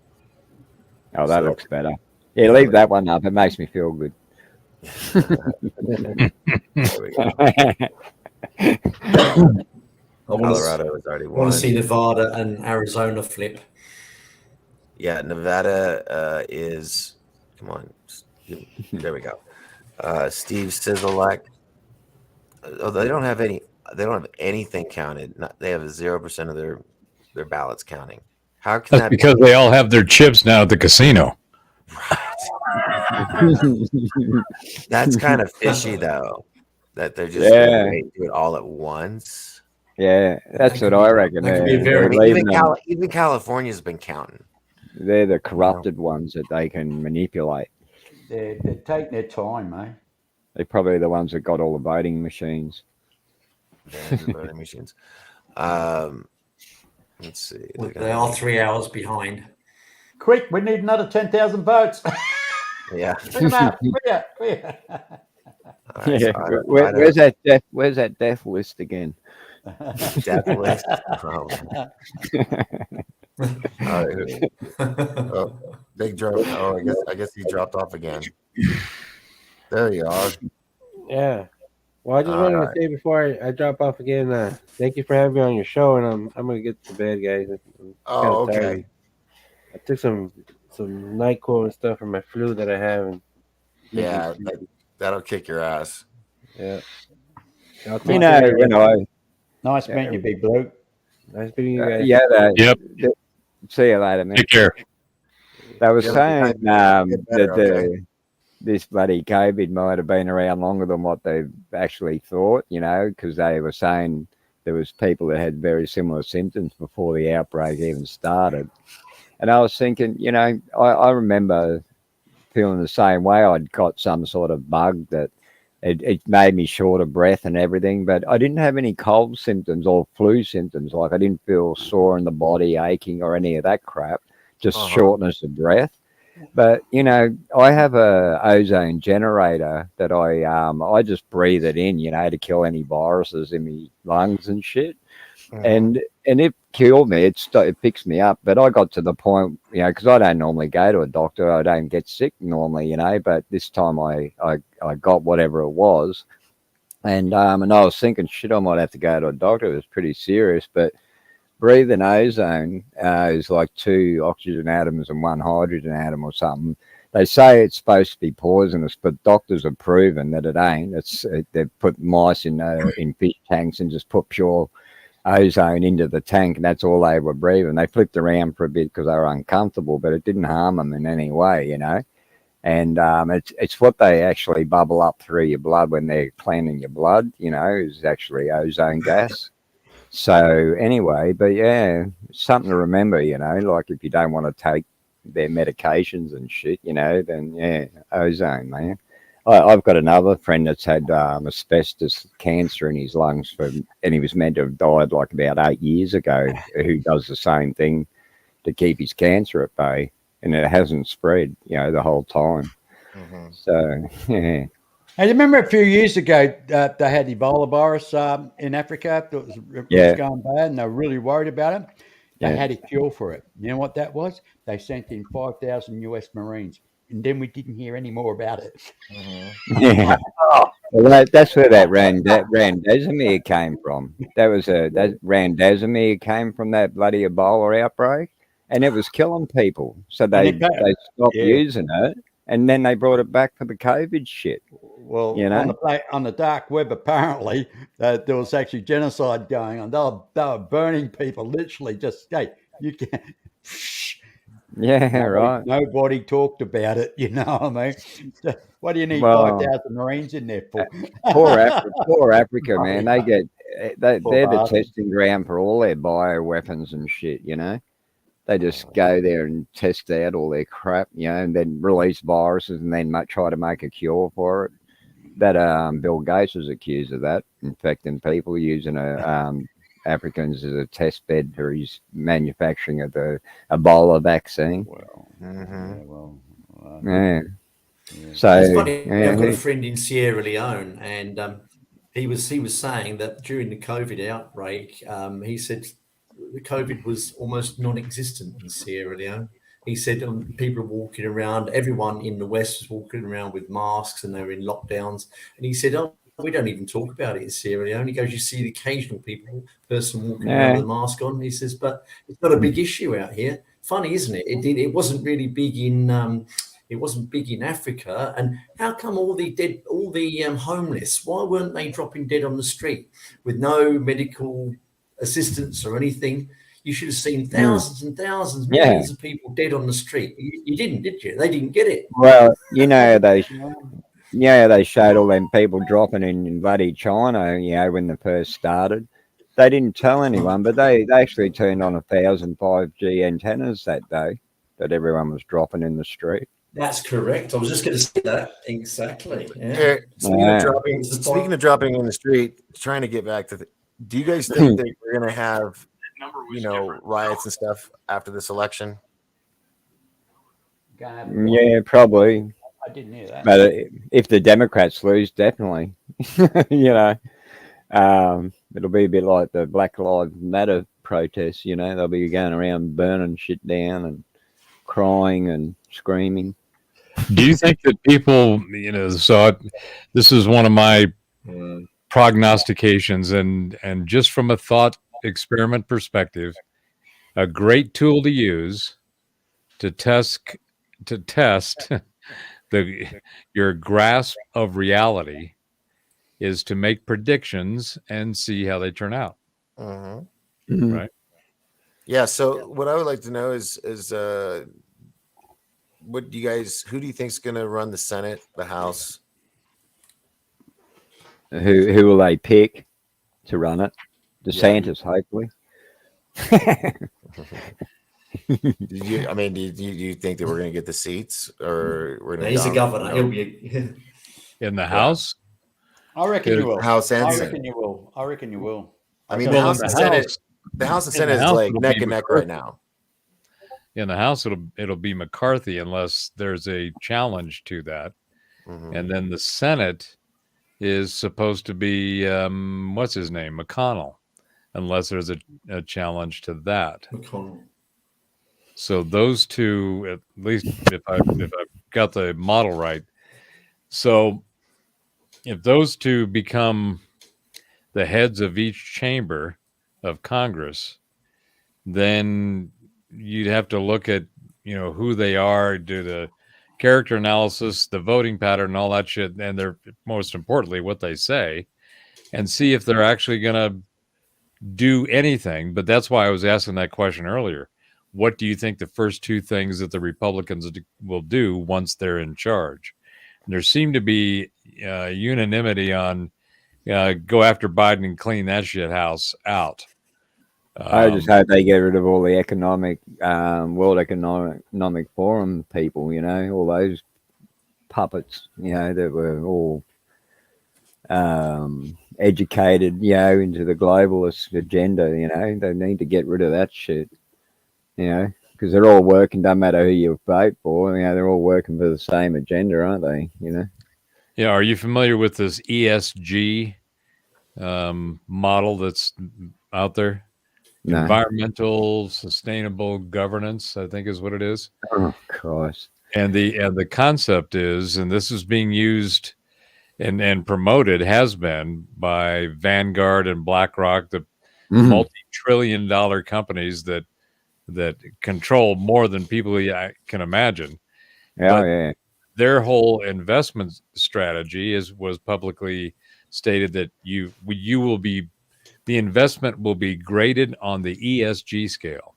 Oh, that looks better. Yeah, leave that one up. It makes me feel good. There we go. Colorado is already I won. want to see Nevada and Arizona flip. Yeah, Nevada is. Come on, there we go. Steve Sisolak. Oh, they don't have any. They don't have anything counted. They have 0% of their ballots counting. How can That's that because be? they all have their chips now at the casino. That's kind of fishy, though. That they're just gonna do it all at once. Yeah, that's what I reckon. I mean, even California's been counting. They're the corrupted ones that they can manipulate. They're taking their time, mate. They're probably the ones that got all the voting machines. Yeah, the voting machines. Let's see. Well, they are 3 hours behind. Quick, we need another 10,000 votes. Yeah. Bring them out. Quick. Right, Yeah. so Where's that death list again? Death list. Oh. All right. Oh, Big Joe. Oh, I guess he dropped off again. There you are. Yeah. Well, I just wanted to say before I drop off again, thank you for having me on your show, and I'm gonna get to bed, guys. Oh, okay. Tired. I took some NyQuil and stuff for my flu that I have, and yeah, that'll kick your ass. Yeah. Nice meeting you, big bloke. Nice meeting you guys. Yep. See you later, man. Take care. They were saying that this bloody COVID might have been around longer than what they actually thought, because they were saying there was people that had very similar symptoms before the outbreak even started. And I was thinking, I remember feeling the same way. I'd got some sort of bug that it made me short of breath and everything, but I didn't have any cold symptoms or flu symptoms. Like I didn't feel sore in the body, aching or any of that crap, just shortness of breath. But, I have a ozone generator that I just breathe it in, to kill any viruses in my lungs and shit. And it killed me. It fixed me up. But I got to the point, because I don't normally go to a doctor. I don't get sick normally, but this time I got whatever it was. And I was thinking, shit, I might have to go to a doctor. It was pretty serious. But breathing ozone is like 2 oxygen atoms and 1 hydrogen atom or something. They say it's supposed to be poisonous, but doctors have proven that it ain't. They've put mice in fish tanks and just put pure ozone into the tank, and that's all they were breathing. They flipped around for a bit because they were uncomfortable, but it didn't harm them in any way, And it's what they actually bubble up through your blood when they're cleaning your blood, is actually ozone gas. So anyway, but yeah, something to remember, like if you don't want to take their medications and shit, then yeah, ozone, man. I've got another friend that's had asbestos cancer in his lungs, and he was meant to have died like about 8 years ago, who does the same thing to keep his cancer at bay, and it hasn't spread, the whole time. So, yeah. Hey, you remember a few years ago they had Ebola virus in Africa that was going bad, and they were really worried about it. They had a cure for it. You know what that was? They sent in 5,000 US Marines, and then we didn't hear any more about it. Yeah. Well, that's where that Randazamir came from. That Randazamir came from that bloody Ebola outbreak, and it was killing people. So And they it got- they stopped yeah. using it, and then they brought it back for the COVID shit. Well, You know? on the dark web, apparently there was actually genocide going on. They were burning people, literally. Just hey, you can't. Yeah, right. Nobody talked about it. You know what I mean? What do you need Well, 5,000 Marines in there for? poor Africa, man. They get they're Poor the bastards. testing ground for all their bioweapons and shit. You know, they just go there and test out all their crap. You know, and then release viruses and then try to make a cure for it. That Bill Gates was accused of that, infecting people using Africans as a test bed for his manufacturing of the Ebola vaccine. Yeah. So It's funny. yeah, I've got a friend in Sierra Leone, and he was saying that during the COVID outbreak, he said the COVID was almost non-existent in Sierra Leone. He said people are walking around. Everyone in the West was walking around with masks, and they were in lockdowns. And he said, "Oh, we don't even talk about it in Sierra Leone." He goes, "You see the occasional person walking around with a mask on." He says, "But it's not a big issue out here." Funny, isn't it? It wasn't really big in. It wasn't big in Africa. And how come all the homeless? Why weren't they dropping dead on the street with no medical assistance or anything? You should have seen thousands and thousands, millions of people dead on the street. You didn't, did you? They didn't get it. Well, they showed all them people dropping in bloody China. You know, when they first started, they didn't tell anyone, but they actually turned on 1,000 5G antennas that day that everyone was dropping in the street. That's correct. I was just going to say that exactly. Yeah. Here, speaking of dropping in the street, trying to get back to do you guys think that we're going to have, riots and stuff after this election? Yeah, probably. I didn't hear that. But if the Democrats lose, definitely. It'll be a bit like the Black Lives Matter protests. They'll be going around burning shit down and crying and screaming. Do you think that people, this is one of my prognostications, and just from a thought experiment perspective, a great tool to use to test your grasp of reality is to make predictions and see how they turn out. Right? Yeah. So what I would like to know is who do you think is going to run the Senate, the House? Who will they pick to run it? DeSantis, hopefully. Do you think that we're going to get the seats, or we're going to? He's a governor. He'll be in the House. I reckon you will. House and I Senate. reckon you will. I reckon you will. I mean, the House and Senate. The House and Senate is like neck and neck right now. In the House, it'll be McCarthy unless there's a challenge to that, and then the Senate is supposed to be what's his name, McConnell, unless there's a challenge to that. McConnell. So those two, at least if I've got the model right, so if those two become the heads of each chamber of Congress, then you'd have to look at who they are, do the character analysis, the voting pattern, and all that shit, and they're most importantly what they say, and see if they're actually going to do anything. But that's why I was asking that question earlier. What do you think the first two things that the Republicans will do once they're in charge? And there seemed to be unanimity on go after Biden and clean that shit house out. I just hope they get rid of all the World Economic Forum people, all those puppets, that were all educated, into the globalist agenda, they need to get rid of that shit, because they're all working, doesn't matter who you vote for, they're all working for the same agenda, aren't they, Yeah, are you familiar with this ESG model that's out there? No. Environmental sustainable governance, I think is what it is. Oh Christ. And the concept is, and this is being used and promoted has been by Vanguard and BlackRock, the Mhm. multi-trillion-dollar companies that control more than people I can imagine. Oh, yeah. Their whole investment strategy was publicly stated that the investment will be graded on the ESG scale.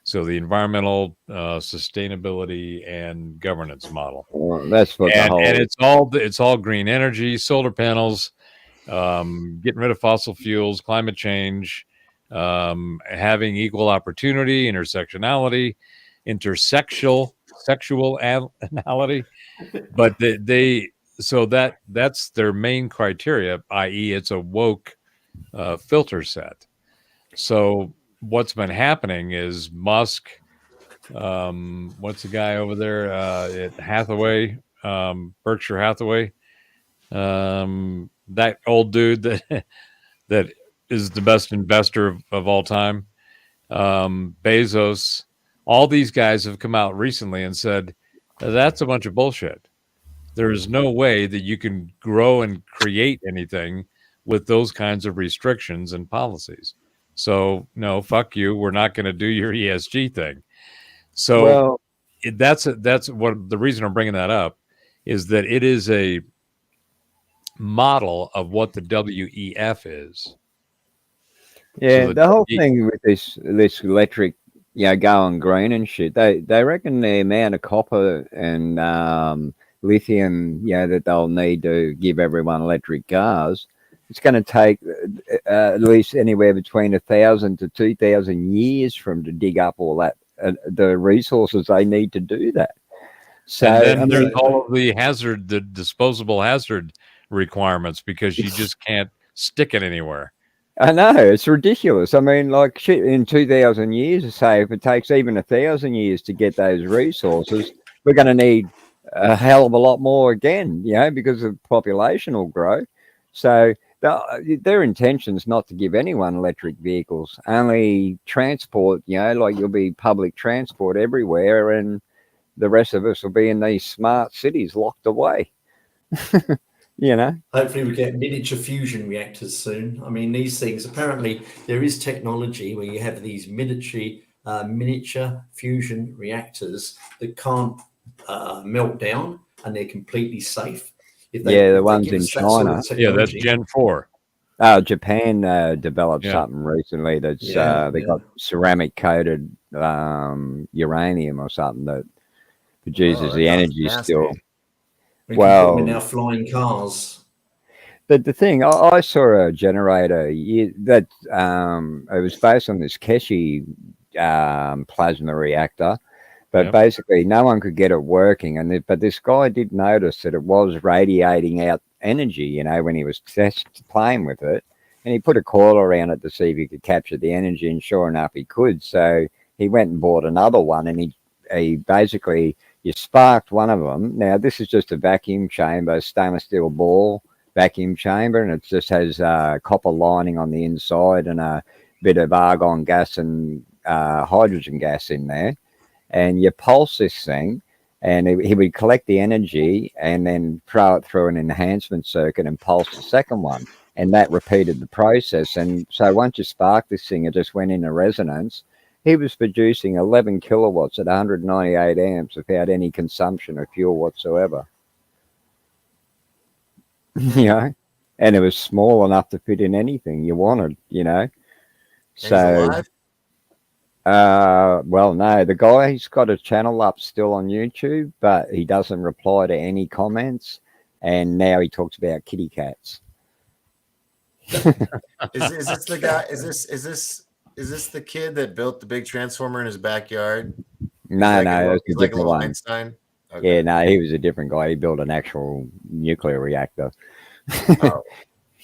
So the environmental sustainability and governance model. Well, that's what and it's all green energy, solar panels, getting rid of fossil fuels, climate change, having equal opportunity, intersectionality, sexuality. But so that's their main criteria, i.e., it's a woke filter set. So what's been happening is Musk, what's the guy over there at Hathaway, Berkshire Hathaway, that old dude that is the best investor of all time, Bezos, all these guys have come out recently and said that's a bunch of bullshit. There is no way that you can grow and create anything with those kinds of restrictions and policies. So no, fuck you. We're not going to do your ESG thing. So Well, that's what the reason I'm bringing that up is that it is a model of what the WEF is. yeah, the whole thing with this electric, going green and shit. They reckon the amount of copper and lithium, that they'll need to give everyone electric cars. It's going to take at least anywhere between 1,000 to 2,000 years for them to dig up all that, the resources they need to do that. So and then there's all of the disposable hazard requirements because you just can't stick it anywhere. I know, it's ridiculous. I mean, like shit, in 2,000 years, say if it takes even 1,000 years to get those resources, we're going to need a hell of a lot more again, because the population will grow. So their intention is not to give anyone electric vehicles, only transport, like you'll be public transport everywhere and the rest of us will be in these smart cities locked away. Hopefully we get miniature fusion reactors soon. I mean, these things, apparently there is technology where you have these miniature fusion reactors that can't melt down and they're completely safe. The ones in China. That's Gen 4. Japan developed something recently that's they got ceramic coated uranium or something that produces the energy still. Well, now flying cars. But the thing, I saw a generator that it was based on this Keshi plasma reactor, but basically no one could get it working. But this guy did notice that it was radiating out energy, when he was playing with it, and he put a coil around it to see if he could capture the energy, and sure enough, he could. So he went and bought another one, and he basically. You sparked one of them. Now, this is just a vacuum chamber, stainless steel ball vacuum chamber, and it just has copper lining on the inside and a bit of argon gas and hydrogen gas in there. And you pulse this thing, and he would collect the energy and then throw it through an enhancement circuit and pulse the second one. And that repeated the process. And so once you spark this thing, it just went into resonance. He was producing 11 kilowatts at 198 amps without any consumption of fuel whatsoever. And it was small enough to fit in anything you wanted, So, well, no, the guy's got a channel up still on YouTube, but he doesn't reply to any comments. And now he talks about kitty cats. Is this the guy? Is this the kid that built the big transformer in his backyard? No, that's a different one. Einstein? Okay. Yeah, no, he was a different guy. He built an actual nuclear reactor. Oh.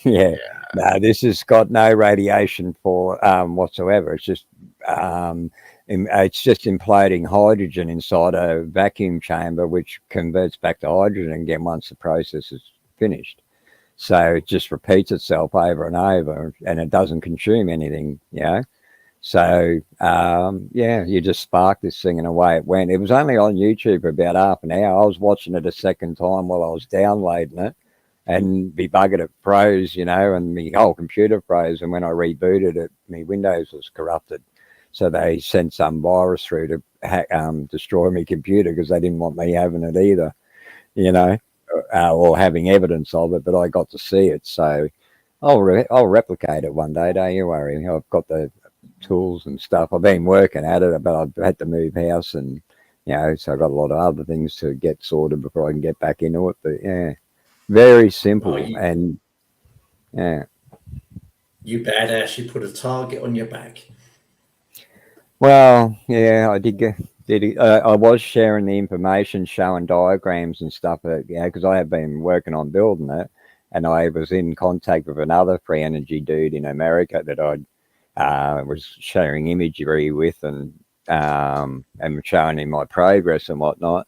Yeah. No, this has got no radiation for whatsoever. It's just imploding hydrogen inside a vacuum chamber, which converts back to hydrogen again once the process is finished. So it just repeats itself over and over, and it doesn't consume anything, So, you just spark this thing and away it went. It was only on YouTube for about half an hour. I was watching it a second time while I was downloading it. and be buggered it froze, you know, and my whole computer froze. And when I rebooted it, my Windows was corrupted. So they sent some virus through to destroy my computer because they didn't want me having it either, you know, or having evidence of it. But I got to see it, so I'll replicate it one day. Don't you worry. I've got the tools and stuff. I've been working at it, but I've had to move house, and you know, so I've got a lot of other things to get sorted before I can get back into it. But yeah, very simple and yeah. You badass! You put a target on your back. Well, yeah, I did get. I was sharing the information, showing diagrams and stuff, yeah, because I have been working on building it, and I was in contact with another free energy dude in America that I was sharing imagery with, and showing him my progress and whatnot.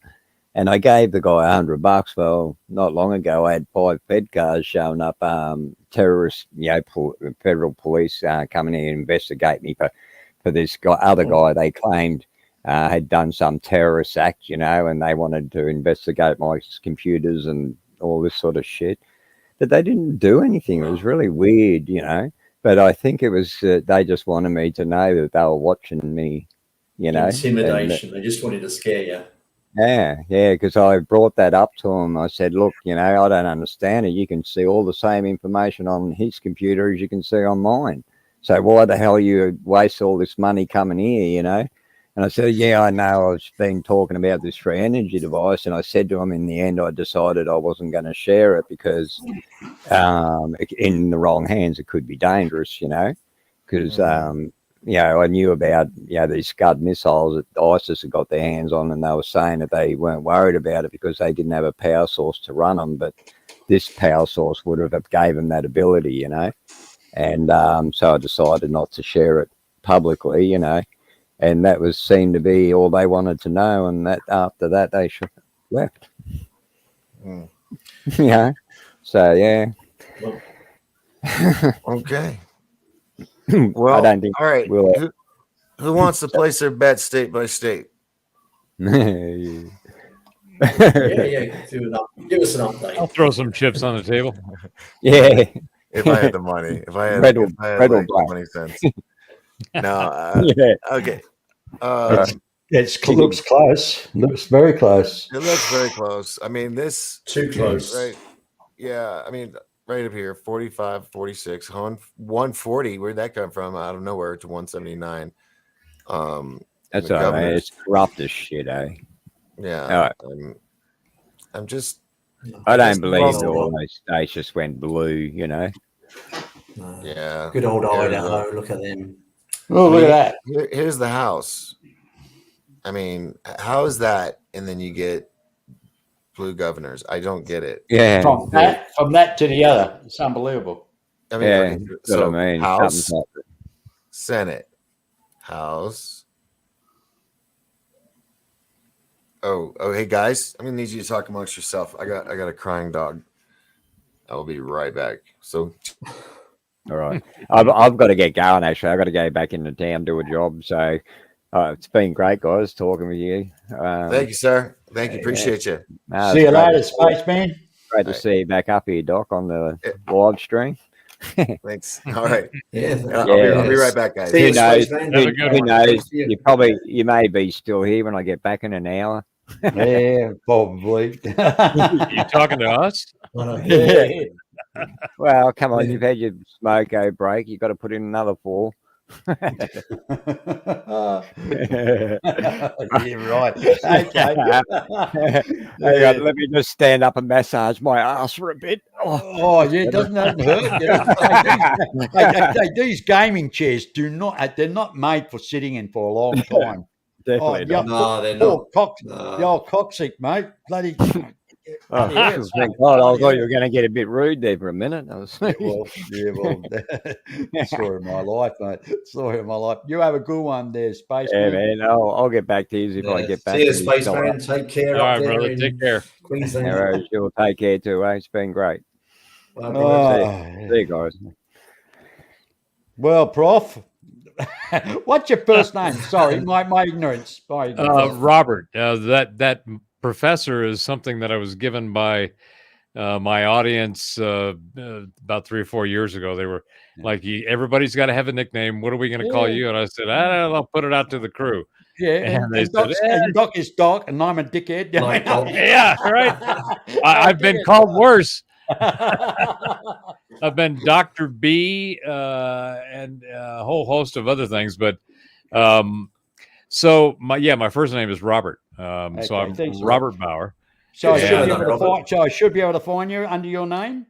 And I gave the guy $100. Well, not long ago, I had 5 Fed cars showing up, terrorists, you know, federal police coming in and investigate me for this other guy they claimed had done some terrorist act, you know, and they wanted to investigate my computers and all this sort of shit. But they didn't do anything. It was really weird, you know. But I think it was they just wanted me to know that they were watching me, you know. Intimidation. They just wanted to scare you. Yeah, because I brought that up to him. I said, look, you know, I don't understand it. You can see all the same information on his computer as you can see on mine. So why the hell you waste all this money coming here, you know? And I said, yeah, I know. I've been talking about this free energy device. And I said to him, in the end, I decided I wasn't going to share it because in the wrong hands, it could be dangerous, you know? Because, you know, I knew about, you know, these Scud missiles that ISIS had got their hands on, and they were saying that they weren't worried about it because they didn't have a power source to run them. But this power source would have gave them that ability, you know? And so I decided not to share it publicly, you know, and that seemed to be all they wanted to know. And that after that, they left. You know, so yeah. Okay. Well, I don't think. All right. Who wants to place their bet state by state? Yeah. Give us an update. I'll throw some chips on the table. Yeah. If I had the money, if I had Red like 20 cents. No. Okay. It looks close. Looks very close. It looks very close. I mean, this too close, right? Yeah. I mean, right up here, 45, 46, 140. Where'd that come from? Out of nowhere to 179. That's all right. It's corrupt as shit, eh? Yeah. I'm just. I don't believe all those states just went blue, you know. Yeah. Good old Idaho. Look at them. Oh, look at that. Here's the house. I mean, how is that? And then you get blue governors. I don't get it. Yeah. From that to the other. It's unbelievable. I mean, yeah. So I mean. House, Senate, House. Oh, hey guys, I'm gonna need you to talk amongst yourself. I got a crying dog. I will be right back. So, all right, I've got to get going. Actually, I've got to go back into town, do a job. So, it's been great, guys, talking with you. Thank you, sir. Thank you. Appreciate you. See you later, Spaceman. Great to see you back up here, Doc, on the live stream. Thanks. All right. Yeah. I'll be right back, guys. Who knows? Who knows? You may be still here when I get back in an hour. Yeah, probably. You talking to us? Yeah. Well, come on, you've had your smoko break. You've got to put in another 4. Yeah, right. Okay. Hang on, let me just stand up and massage my ass for a bit. Yeah, it doesn't hurt. These gaming chairs they're not made for sitting in for a long time. Definitely not. No, they're not. The old coccyx, mate. Bloody. Thank God, I thought you were going to get a bit rude there for a minute. Story of my life, mate. Story of my life. You have a good one there, Space. Yeah, man. I'll get back to you if I get back. See you, Spaceman. Take care. All right, brother. Take care. Queensland. You'll take care too, eh? It's been great. See you guys. Well, Prof. What's your first name? Sorry, my ignorance. Robert. That professor is something that I was given by my audience about 3 or 4 years ago. They were like, everybody's got to have a nickname. What are we going to call you? And I said, I don't know, I'll put it out to the crew. Yeah, And they and said, Doc is Doc, and I'm a dickhead. Like Doc. yeah, right. I've been called worse. I've been Dr. B and a whole host of other things. But so my first name is Robert. So I'm Robert Bauer. So I should be able to find you under your name?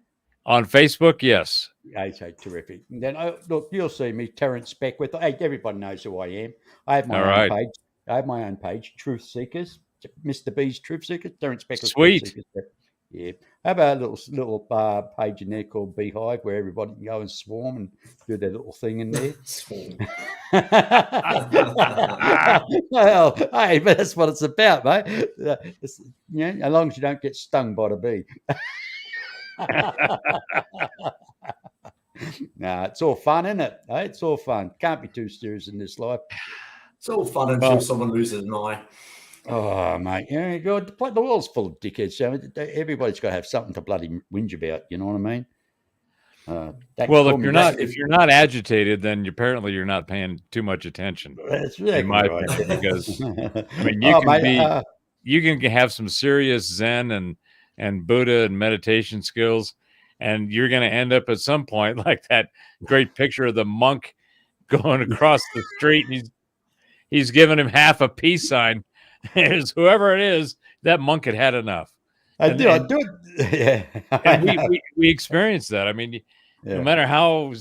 On Facebook, yes. Okay, terrific. And then look, you'll see me, Terence Beckwith. Hey, everybody knows who I am. I have my own page. I have my own page, Truth Seekers, Mr. B's Truth Seekers, Terence Beckwith. Sweet. Truth Seekers. Yeah, I have a little page in there called Beehive where everybody can go and swarm and do their little thing in there. Swarm. Well, hey, but that's what it's about, mate. As long as you don't get stung by the bee. Nah, it's all fun, isn't it? Hey, it's all fun. Can't be too serious in this life. It's all fun until someone loses an eye. Oh, mate, the world's full of dickheads. So everybody's got to have something to bloody whinge about. You know what I mean? If you're not agitated, then apparently you're not paying too much attention. That's exactly in my right. opinion, because I mean, you can have some serious Zen and Buddha and meditation skills, and you're going to end up at some point like that great picture of the monk going across the street, and he's giving him half a peace sign. It's whoever it is, that monk had enough. I do it. Yeah, and we experienced that. I mean, no matter how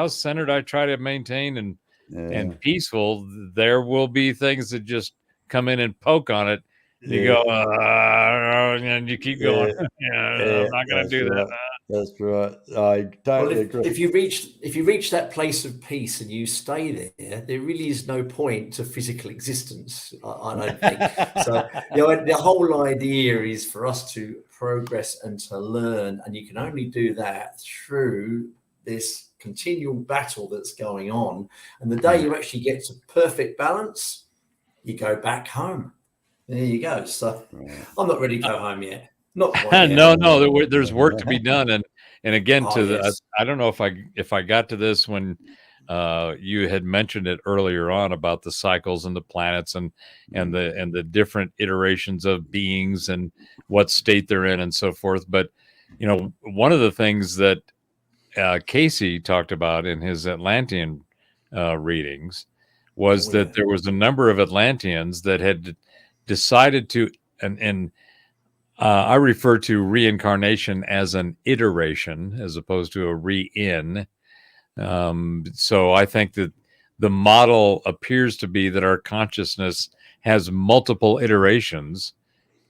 centered I try to maintain and peaceful, there will be things that just come in and poke on it. You go, and you keep going. I'm not going to do that. That's right. I totally agree. If you reach that place of peace and you stay there really is no point to physical existence. I don't think so. The whole idea is for us to progress and to learn, and you can only do that through this continual battle that's going on. And the day you actually get to perfect balance, you go back home. There you go. So I'm not ready to go home yet. Not quite yet. No. There's work to be done, and again, I don't know if I got to this when you had mentioned it earlier on about the cycles and the planets and the different iterations of beings and what state they're in and so forth. But one of the things that Casey talked about in his Atlantean readings was that there was a number of Atlanteans that had decided to, and I refer to reincarnation as an iteration as opposed to a re-in. So I think that the model appears to be that our consciousness has multiple iterations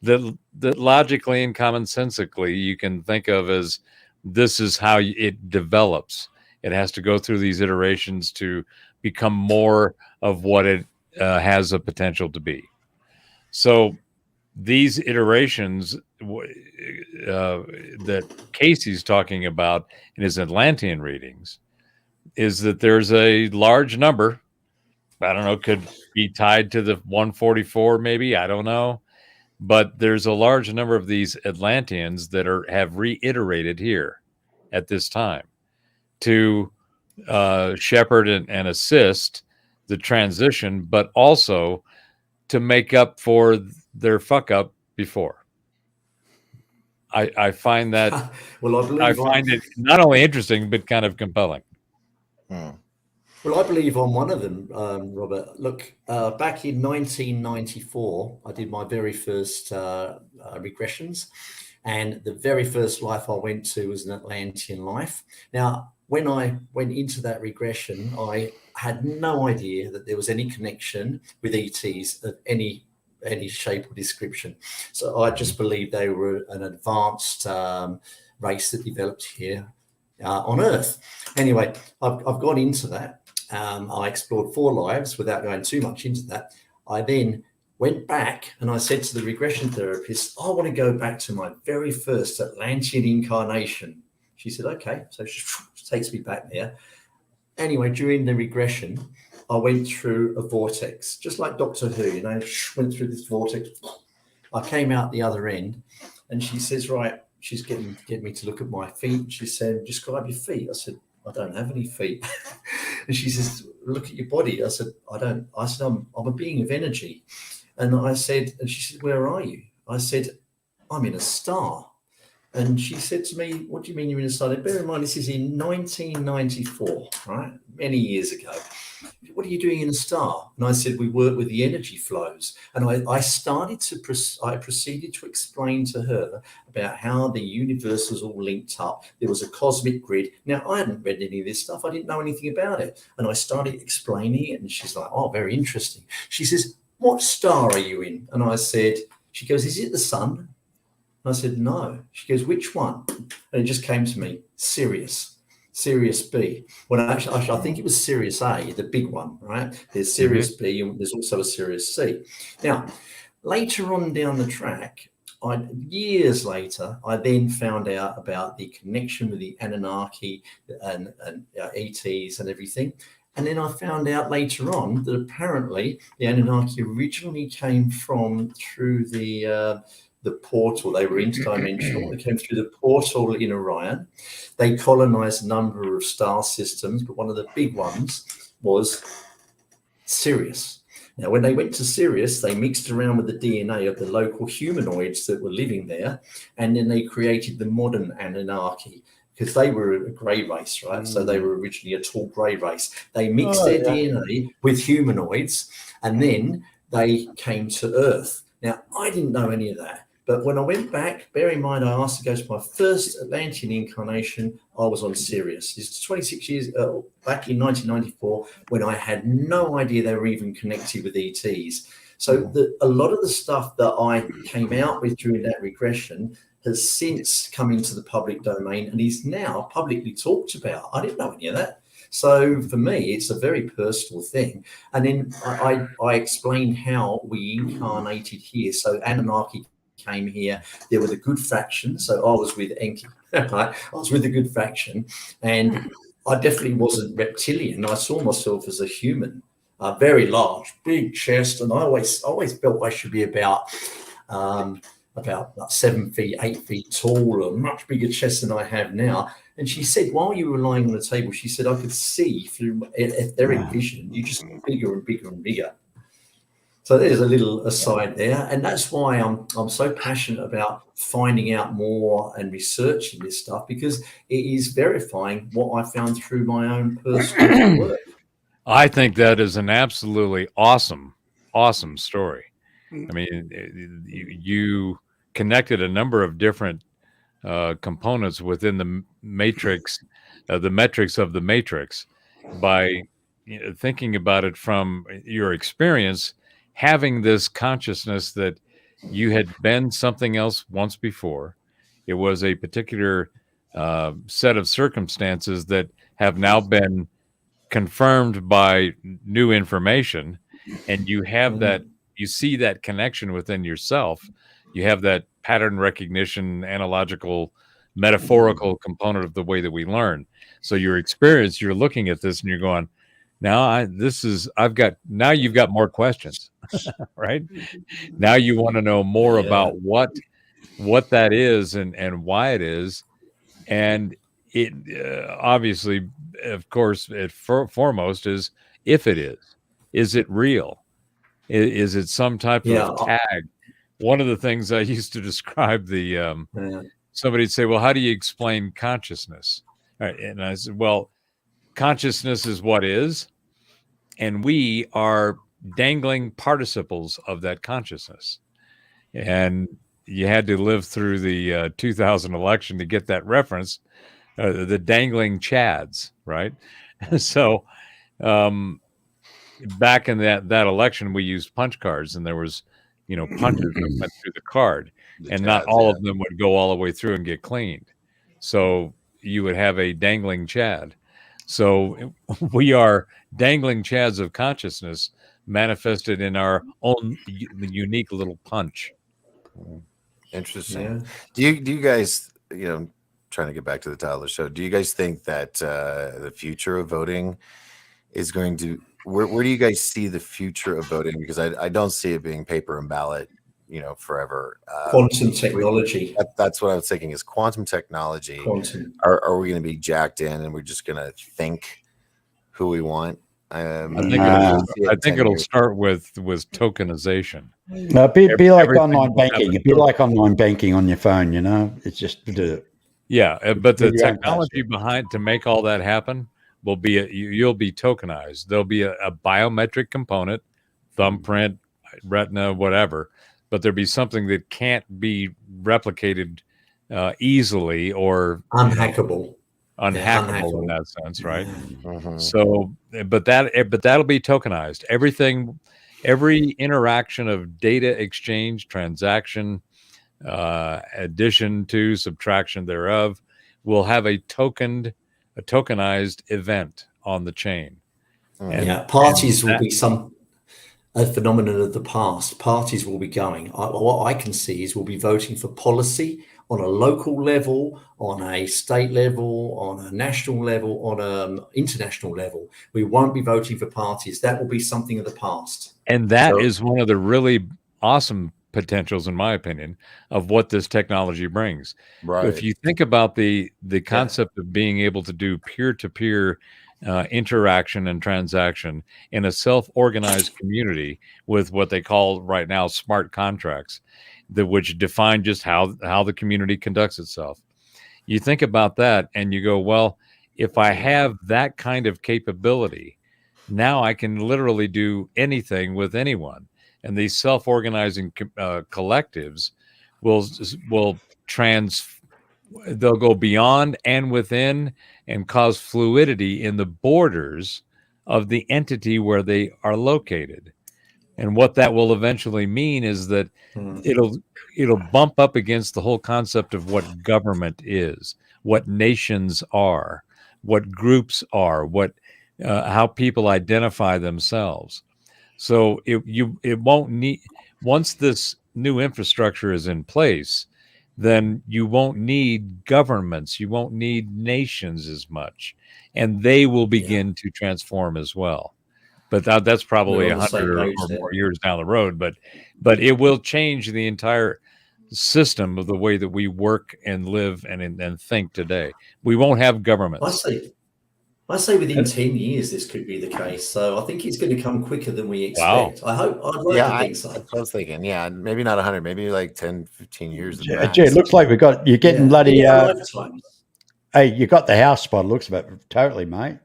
that logically and commonsensically you can think of as this is how it develops. It has to go through these iterations to become more of what it has a potential to be. So these iterations that Casey's talking about in his Atlantean readings is that there's a large number, I don't know, could be tied to the 144 maybe, I don't know, but there's a large number of these Atlanteans that have reiterated here at this time to shepherd and assist the transition, but also to make up for their fuck up before. I find that I find it not only interesting but kind of compelling. Well, I believe on one of them, Robert. Look, back in 1994, I did my very first regressions, and the very first life I went to was an Atlantean life. Now, when I went into that regression, I had no idea that there was any connection with ETs of any shape or description. So I just believed they were an advanced race that developed here on Earth. Anyway, I've gone into that. I explored 4 lives without going too much into that. I then went back and I said to the regression therapist, I want to go back to my very first Atlantean incarnation. She said, okay. So she takes me back there. Anyway, during the regression, I went through a vortex, just like Doctor Who, went through this vortex. I came out the other end and she says, right, she's getting me to look at my feet. She said, describe your feet. I said, I don't have any feet. And she says, look at your body. I said, I'm a being of energy. And I said, and she said, where are you? I said, I'm in a star. And she said to me, what do you mean you're in a star? Bear in mind, this is in 1994, right? Many years ago. What are you doing in a star? And I said, we work with the energy flows. And I proceeded to explain to her about how the universe was all linked up. There was a cosmic grid. Now, I hadn't read any of this stuff. I didn't know anything about it. And I started explaining it. And she's like, oh, very interesting. She says, what star are you in? And I said, she goes, is it the sun? And I said, no. She goes, which one? And it just came to me, Sirius B. Well, actually, I think it was Sirius A, the big one, right? There's Sirius B and there's also a Sirius C. Now, later on down the track, years later, I then found out about the connection with the Anunnaki and ETs and everything. And then I found out later on that apparently the Anunnaki originally came through the portal. They were interdimensional. They came through the portal in Orion. They colonized a number of star systems, but one of the big ones was Sirius. Now, when they went to Sirius, they mixed around with the DNA of the local humanoids that were living there, and then they created the modern Anunnaki, because they were a grey race, right? So they were originally a tall grey race. They mixed their DNA with humanoids, and then they came to Earth. Now, I didn't know any of that. But when I went back, bear in mind, I asked to go to my first Atlantean incarnation. I was on Sirius. It's 26 years back in 1994, when I had no idea they were even connected with ETs. So a lot of the stuff that I came out with during that regression has since come into the public domain and is now publicly talked about. I didn't know any of that. So for me, it's a very personal thing. And then I explained how we incarnated here. So Anunnaki came here. There were the good faction. So I was with Enki. Right? I was with the good faction. And I definitely wasn't reptilian. I saw myself as a human, very large, big chest. And I always felt I should be about 7 feet, 8 feet tall, a much bigger chest than I have now. And she said, while you were lying on the table, she said, I could see through etheric vision, you just got bigger and bigger and bigger. So there's a little aside there. And that's why I'm so passionate about finding out more and researching this stuff, because it is verifying what I found through my own personal work. I think that is an absolutely awesome story. I mean, you connected a number of different components within the matrix, the metrics of the matrix, by thinking about it from your experience, having this consciousness that you had been something else once before. It was a particular set of circumstances that have now been confirmed by new information, and you have that, you see that connection within yourself. You have that pattern recognition, analogical, metaphorical component of the way that we learn. So your experience, you're looking at this and you're going, now you've got more questions, right? Now you want to know more about what that is and why it is. And it obviously, of course, foremost is if it is it real? Is it some type of tag? One of the things I used to describe somebody'd say, well, how do you explain consciousness? Right. And I said, well, consciousness is what is, and we are dangling participles of that consciousness. And you had to live through the 2000 election to get that reference, the dangling chads, right? So back in that election, we used punch cards, and there was, punches that went through the card, and not all of them would go all the way through and get cleaned. So you would have a dangling chad. So we are dangling chads of consciousness manifested in our own unique little punch. Interesting. Yeah. Do you guys, trying to get back to the title of the show, do you guys think that the future of voting is going to, where do you guys see the future of voting? Because I don't see it being paper and ballot, forever. Quantum technology. That's what I was thinking is quantum technology. Quantum. Are we going to be jacked in and we're just going to think who we want? I think it'll start with tokenization. No, be like online banking. It'd be like online banking on your phone. It's just but the technology behind to make all that happen will be you'll be tokenized. There'll be a biometric component, thumbprint, retina, whatever, but there'll be something that can't be replicated easily or unhackable. Unhackable in that sense, right? So, but that'll be tokenized. Every interaction of data exchange, transaction, addition to, subtraction thereof, will have a tokenized event on the chain. Parties will be a phenomenon of the past. Parties will be going. What I can see is we'll be voting for policy on a local level, on a state level, on a national level, on an international level. We won't be voting for parties. That will be something of the past. And that is one of the really awesome potentials, in my opinion, of what this technology brings. Right. If you think about the concept of being able to do peer-to-peer interaction and transaction in a self-organized community with what they call right now smart contracts, which define just how the community conducts itself. You think about that and you go, well, if I have that kind of capability, now I can literally do anything with anyone. And these self-organizing collectives they'll go beyond and within and cause fluidity in the borders of the entity where they are located. And what that will eventually mean is that it'll bump up against the whole concept of what government is, what nations are, what groups are, how people identify themselves. So it won't need, once this new infrastructure is in place, then you won't need governments, you won't need nations as much, and they will begin to transform as well. But that's probably 100 or more years down the road. But it will change the entire system of the way that we work and live and think today. We won't have governments. I say within 10 years this could be the case. So I think it's going to come quicker than we expect. Wow. I'd like to think so. I was thinking, maybe not 100, maybe like 10, 15 years. It looks like you're getting bloody. Hey, you got the house spot. Looks of it totally, mate.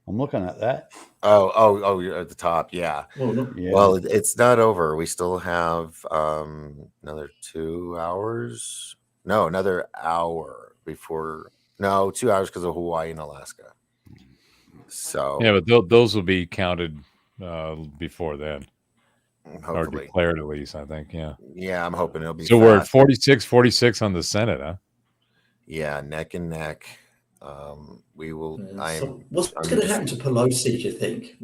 I'm looking at that. Oh, you're at the top. Yeah. Well, it's not over. We still have another 2 hours. No, another hour before. No, 2 hours because of Hawaii and Alaska. So but those will be counted before then. Hopefully. Or declared at least, I think. Yeah, I'm hoping it'll be. So we're at 46 on the Senate, huh? Yeah, neck and neck. We will. What's going to happen to Pelosi, do you think?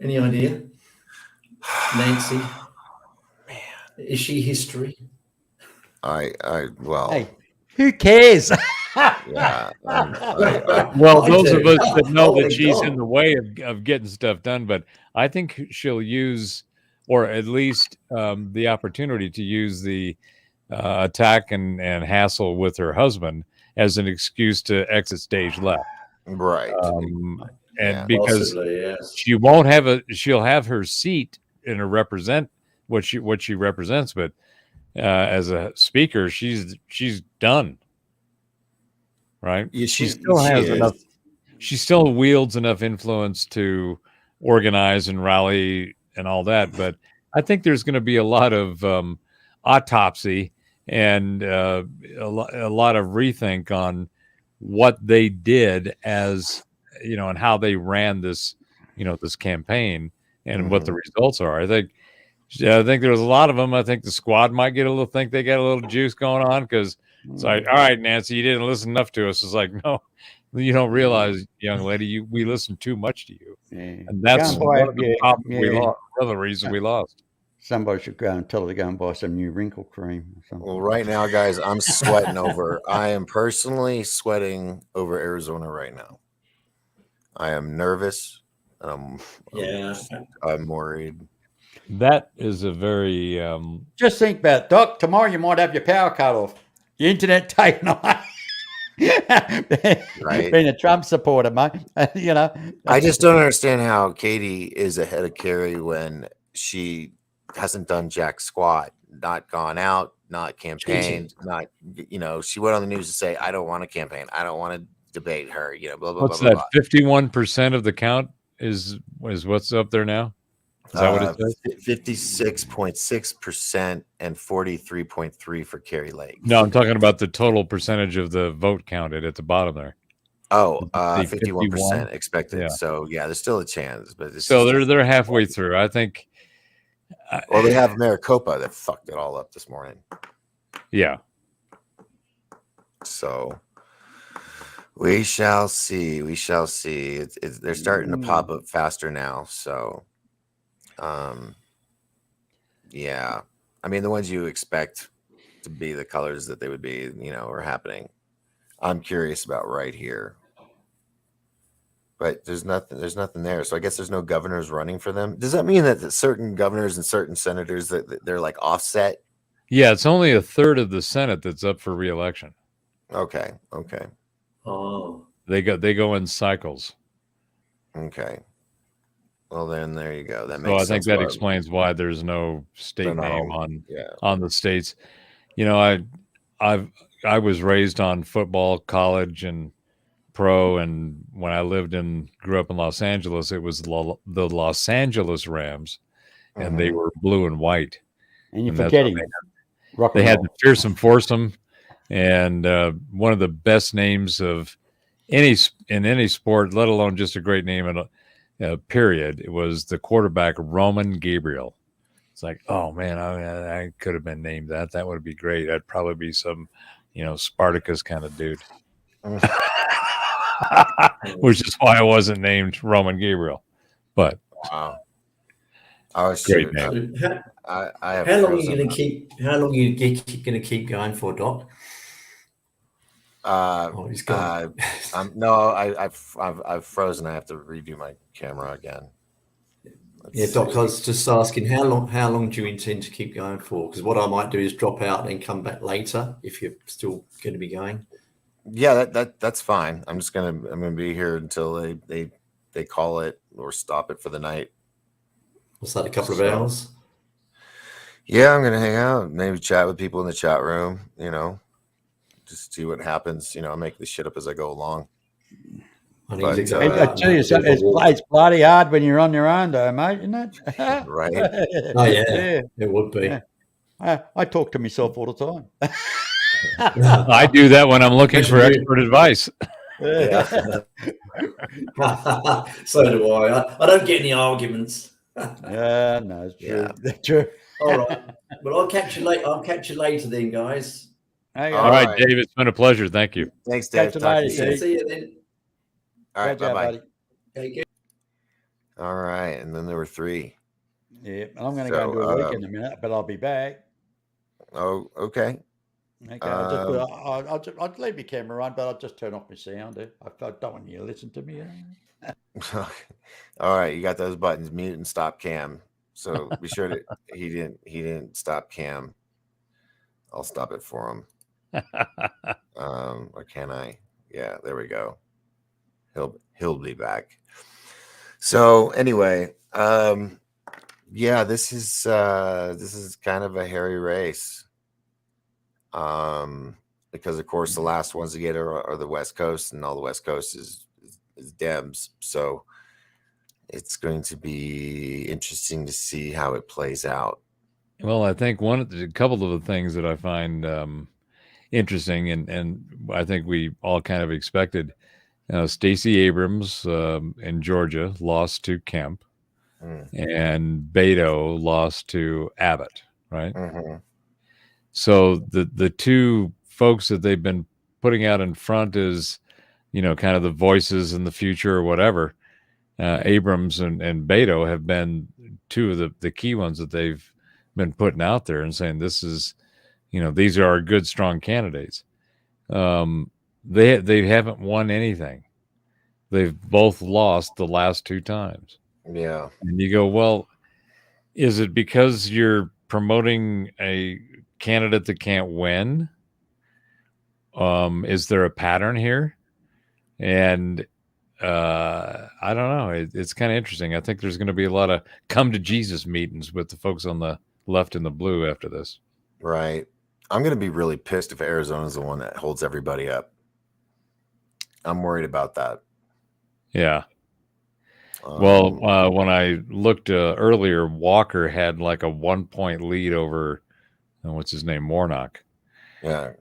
Any idea? Nancy? Man. Is she history? Well. Hey, who cares? Yeah. Well, those of us that know that she's in the way of getting stuff done, but I think she'll use, or at least the opportunity to use the attack and hassle with her husband as an excuse to exit stage left. Right. And because she'll have her seat and represent what she represents, but as a speaker, she's done. Right. Yeah, she still has enough. She still wields enough influence to organize and rally and all that. But I think there's going to be a lot of autopsy and a lot of rethink on what they did as, and how they ran this, this campaign and what the results are. I think there's a lot of them. I think the squad might get think they got a little juice going on because it's like, all right, Nancy, you didn't listen enough to us. It's like, no, you don't realize, young lady, we listened too much to you. And that's one of the reasons we lost. Somebody should go and tell her to go and buy some new wrinkle cream or something. Well, right now, guys, I'm sweating I am personally sweating over Arizona right now. I am nervous. I'm worried. That is a very Just think about it, Doc. Tomorrow you might have your power cut off, your internet taken away. Right. Being a Trump supporter, mate, you know. I just don't understand how Katie is ahead of Kerry when she hasn't done jack squat, not gone out, not campaigned, not, you know, she went on the news to say, I don't want to campaign. I don't want to debate her, you know, blah, blah, what's blah, blah, that? 51% of the count is what's up there now? Is that what it says? 56.6% and 43.3 for Kerry Lake. No, I'm talking about the total percentage of the vote counted at the bottom there. Oh, See, 51% expected. Yeah. So yeah, there's still a chance, but it's So they're halfway through. I think. Well, they have Maricopa that fucked it all up this morning. Yeah. So we shall see. We shall see. They're starting to pop up faster now. So, yeah. I mean, the ones you expect to be the colors that they would be, you know, are happening. I'm curious about right here. But there's nothing there. So I guess there's no governors running for them. Does that mean that certain governors and certain senators that they're like offset? Yeah, it's only a third of the Senate that's up for re-election. Okay. Okay. Oh. They go in cycles. Okay. Well, then there you go. That So makes I think sense. that explains why there's no state name on the states. You know, I was raised on football, college, and pro, and when I grew up in Los Angeles, it was the Los Angeles Rams, and they were blue and white. And you're that's forgetting. they had the Fearsome Foursome, and one of the best names of any sport, let alone just a great name in a period. It was the quarterback Roman Gabriel. It's like, oh man, I could have been named that. That would be great. I'd probably be some, you know, Spartacus kind of dude. Which is why I wasn't named Roman Gabriel. But wow. Oh, great name. I have how long are you going to keep? How long are you going to keep going for, Doc? He's gone. I've frozen. I have to redo my camera again. Let's Doc, I was just asking how long do you intend to keep going for? Because what I might do is drop out and come back later if you're still going to be going. Yeah, that's fine. I'm gonna be here until they call it or stop it for the night. What's that? A couple of hours? Yeah, I'm gonna hang out, maybe chat with people in the chat room. You know, just see what happens. You know, I make this shit up as I go along. I tell you, it's bloody hard when you're on your own, though, mate, isn't it? Right. Oh yeah, it would be. Yeah. I talk to myself all the time. I do that when I'm looking for expert advice. Yeah. So do I. I don't get any arguments. Yeah, no, it's true. Yeah. True. All right. Well, I'll catch you later. I'll catch you later then, guys. All right, Dave. It's been a pleasure. Thank you. Thanks, Dave. See you then. All right. Bye-bye. Take care. All right. And then there were 3. Yeah. I'm going to go and do a week in a minute, but I'll be back. Oh, okay. Okay. I'll leave my camera on, but I'll just turn off my sound. I don't want you to listen to me. All right. You got those buttons, mute and stop cam. So be sure that he didn't stop cam. I'll stop it for him. Or can I? Yeah, there we go. He'll be back. So anyway, yeah, this is kind of a hairy race. Because of course the last ones to get are the West Coast, and all the West Coast is Dems. So it's going to be interesting to see how it plays out. Well, I think a couple of the things that I find interesting, and I think we all kind of expected, Stacey Abrams in Georgia lost to Kemp, and Beto lost to Abbott, right? Mm-hmm. So the two folks that they've been putting out in front is, kind of the voices in the future or whatever. Abrams and Beto have been two of the key ones that they've been putting out there and saying this is, these are our good, strong candidates. They haven't won anything. They've both lost the last 2 times. Yeah. And you go, well, Is it because you're promoting a candidate that can't win? Is there a pattern here? And I don't know. It's kind of interesting. I think there's going to be a lot of come to Jesus meetings with the folks on the left and the blue after this. Right. I'm going to be really pissed if Arizona's the one that holds everybody up. I'm worried about that. Yeah. Well, when I looked earlier, Walker had like a 1-point lead over, what's his name, Warnock. Yeah.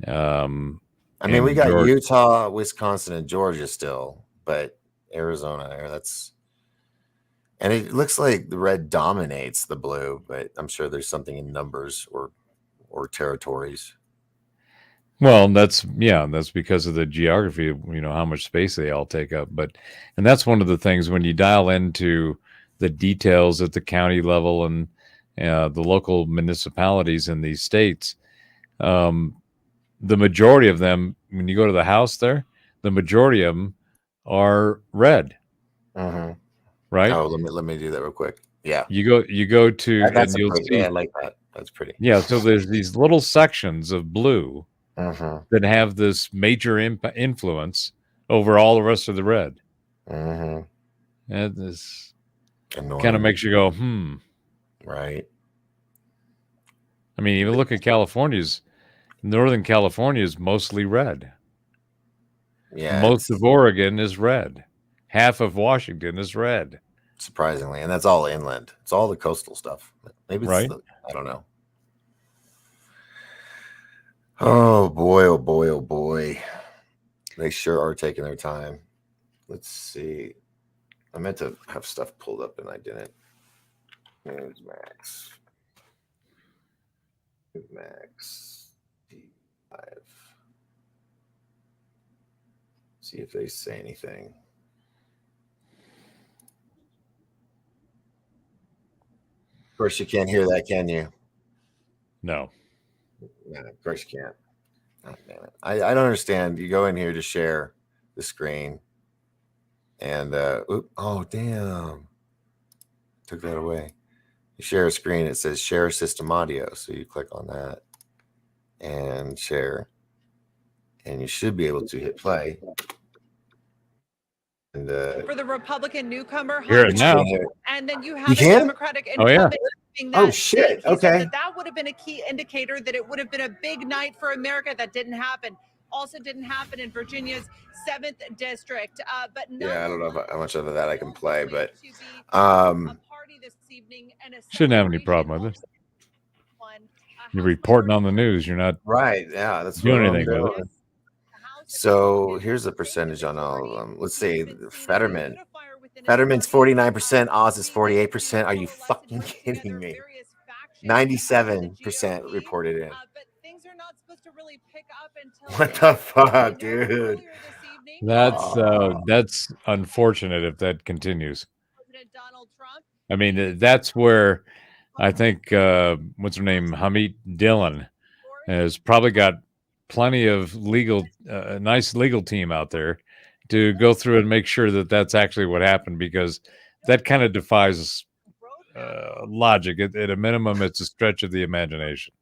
I mean, we got Utah, Wisconsin, and Georgia still, but Arizona there, and it looks like the red dominates the blue, but I'm sure there's something in numbers or territories. Well, that's because of the geography of, how much space they all take up. And that's one of the things when you dial into the details at the county level and the local municipalities in these states, the majority of them, when you go to the House there, the majority of them are red. Mm-hmm. Right? Oh, let me do that real quick. Yeah. You go to, that's and you'll pretty, see. Yeah, I like that. That's pretty. Yeah. So there's these little sections of blue Mm-hmm. that have this major influence over all the rest of the red. Mm-hmm. And this kind of makes you go, Right. I mean, even look at Northern California is mostly red. Yeah. Most of Oregon is red. Half of Washington is red. Surprisingly. And that's all inland. It's all the coastal stuff. Maybe it's right. I don't know. Oh boy, oh boy, oh boy. They sure are taking their time. Let's see. I meant to have stuff pulled up and I didn't. Newsmax. D5. See if they say anything. Of course, you can't hear that, can you? No. Yeah, of course you can't. Oh, damn it. I don't understand. You go in here to share the screen, and oh damn, took that away. You share a screen. It says share system audio, so you click on that and share, and you should be able to hit play. And for the Republican newcomer, hear it now. And then you have you a can? Democratic incumbent. Oh shit! Okay. That would have been a key indicator that it would have been a big night for America. That didn't happen. Also didn't happen in Virginia's 7th district. But yeah, I don't know how much of that I can play, but shouldn't have any problem with it. You're reporting on the news. You're not right. Yeah, that's doing anything with it. So here's the percentage on all of them. Let's see. Fetterman's 49%. Oz is 48%. Are you fucking kidding me? 97% reported in. What the fuck, dude? That's unfortunate if that continues. I mean, that's where I think what's her name, Hamid Dillon, has probably got plenty of a nice legal team out there to go through and make sure that that's actually what happened, because that kind of defies logic. At a minimum, it's a stretch of the imagination,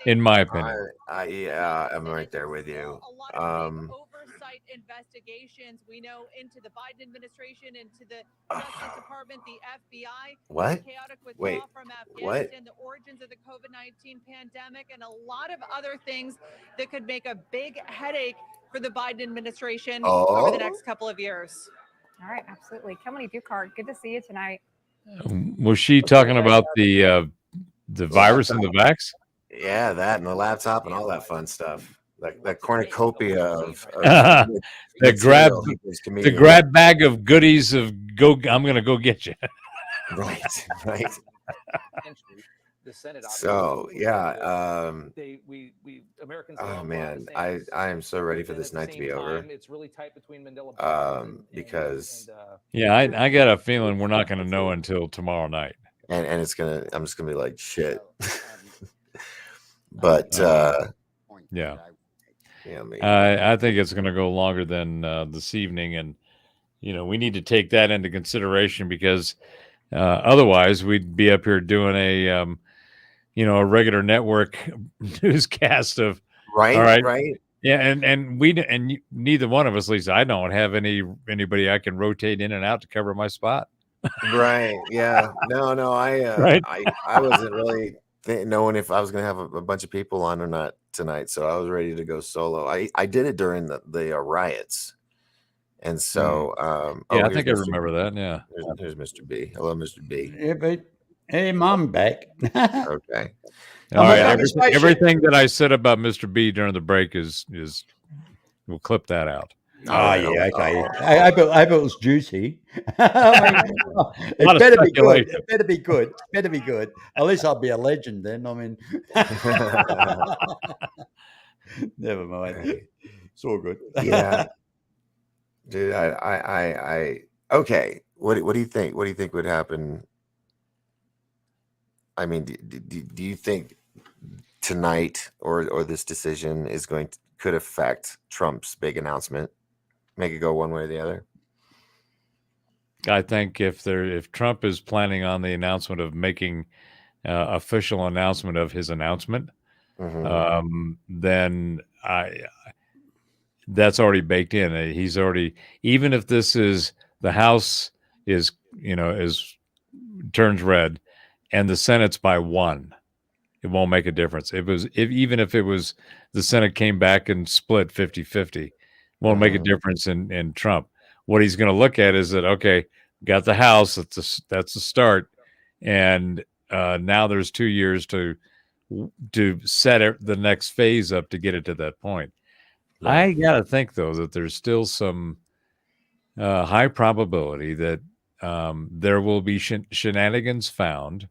in my opinion. Yeah, I'm right there with you. Oversight investigations, we know, into the Biden administration, into the Justice Department, the FBI. What? Chaotic withdrawal Wait. from What? Afghanistan, the origins of the COVID-19 pandemic, and a lot of other things that could make a big headache for the Biden administration over the next couple of years. All right, absolutely. Kelly Ducard, good to see you tonight. Was she talking about the virus and the vax? Yeah, that and the laptop and all that fun stuff. That cornucopia of the grab bag of goodies of I'm gonna go get you. Right. The Senate, so yeah, we Americans. Oh man, I am so ready for this night to be over. It's really tight between Mandela because I got a feeling we're not going to know until tomorrow night, and I'm just gonna be like shit. But yeah, maybe. I think it's going to go longer than this evening, and we need to take that into consideration, because Otherwise, we'd be up here doing a regular network newscast of all right. Yeah, and neither one of us, at least I don't have anybody I can rotate in and out to cover my spot. Right. Yeah. No. Right. I wasn't really knowing if I was going to have a bunch of people on or not tonight, so I was ready to go solo. I did it during the riots, and so I think I remember that. Yeah. Here's Mr. B. Hello, Mr. B. Yeah, but hey, Mom, back. Okay. All right. Everything that I said about Mr. B during the break is we'll clip that out. Oh, yeah, okay. I hope it was juicy. It better be good. It better be good. It better be good. At least I'll be a legend then. I mean, never mind. It's all good. Yeah, dude. I okay. What do you think? What do you think would happen? I mean, do you think tonight or this decision is could affect Trump's big announcement? Make it go one way or the other? I think if Trump is planning on the announcement of making official announcement of his announcement, then that's already baked in. He's already, even if this is the House is turns red and the Senate's by 1, it won't make a difference. Even if it was the Senate came back and split 50-50, won't make a difference in Trump. What he's going to look at is that, okay, got the House, that's a start, and now there's 2 years to set the next phase up to get it to that point. Yeah. I gotta think though that there's still some high probability that there will be shenanigans found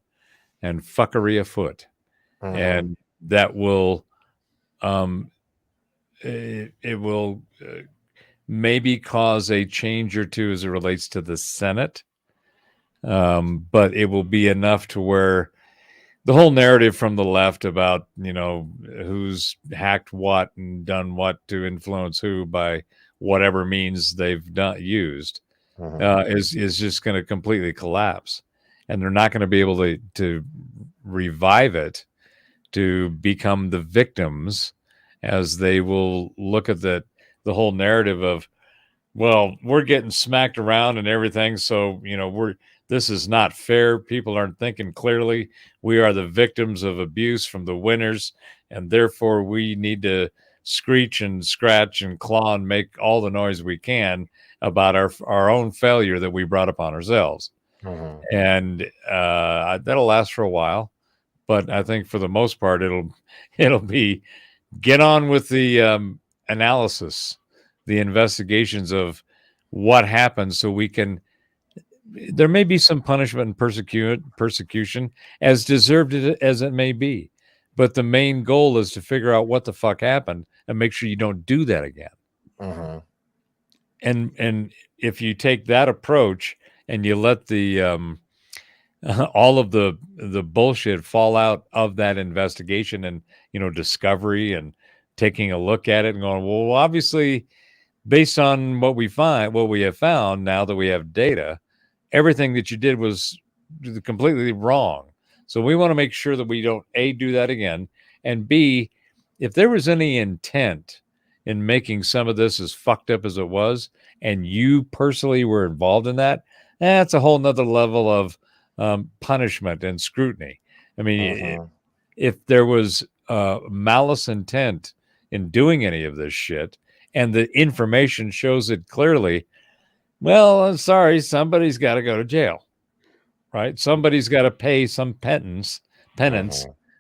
and fuckery afoot, and that will it will maybe cause a change or two as it relates to the Senate, but it will be enough to where the whole narrative from the left about who's hacked what and done what to influence who by whatever means they've used is just going to completely collapse, and they're not going to be able to revive it to become the victims, as they will look at the whole narrative of, well, we're getting smacked around and everything, so this is not fair. People aren't thinking clearly. We are the victims of abuse from the winners, and therefore we need to screech and scratch and claw and make all the noise we can about our own failure that we brought upon ourselves. And that'll last for a while, but I think for the most part it'll be get on with the analysis, the investigations of what happened, so we can. There may be some punishment and persecution, as deserved as it may be, but the main goal is to figure out what the fuck happened and make sure you don't do that again. And if you take that approach and you let the all of the bullshit fall out of that investigation and discovery and taking a look at it and going, well, obviously, based on what we have found now that we have data, everything that you did was completely wrong. So we want to make sure that we don't A, do that again, and B, if there was any intent in making some of this as fucked up as it was, and you personally were involved in that, that's a whole nother level of punishment and scrutiny. I mean, if there was malice intent in doing any of this shit, and the information shows it clearly, well, I'm sorry, somebody's got to go to jail, right? Somebody's got to pay some penance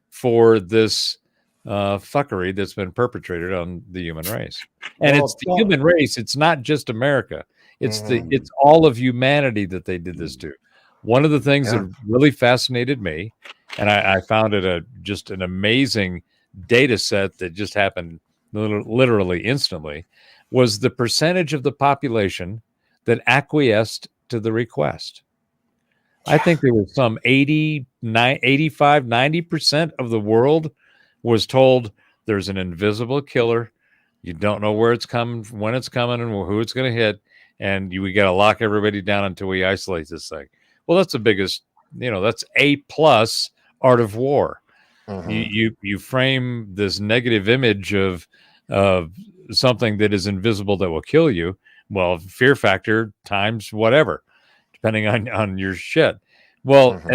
for this fuckery that's been perpetrated on the human race. And it's the human race. It's not just America. It's it's all of humanity that they did this to. One of the things that really fascinated me, and I found it just an amazing data set that just happened literally instantly, was the percentage of the population that acquiesced to the request. I think there was some 85, 90% of the world was told there's an invisible killer. You don't know where it's coming, when it's coming, and who it's going to hit. And we got to lock everybody down until we isolate this thing. Well, that's the biggest, that's A+ art of war. Mhm. You frame this negative image of something that is invisible that will kill you. Well, fear factor times whatever, depending on your shit. Well, Mhm.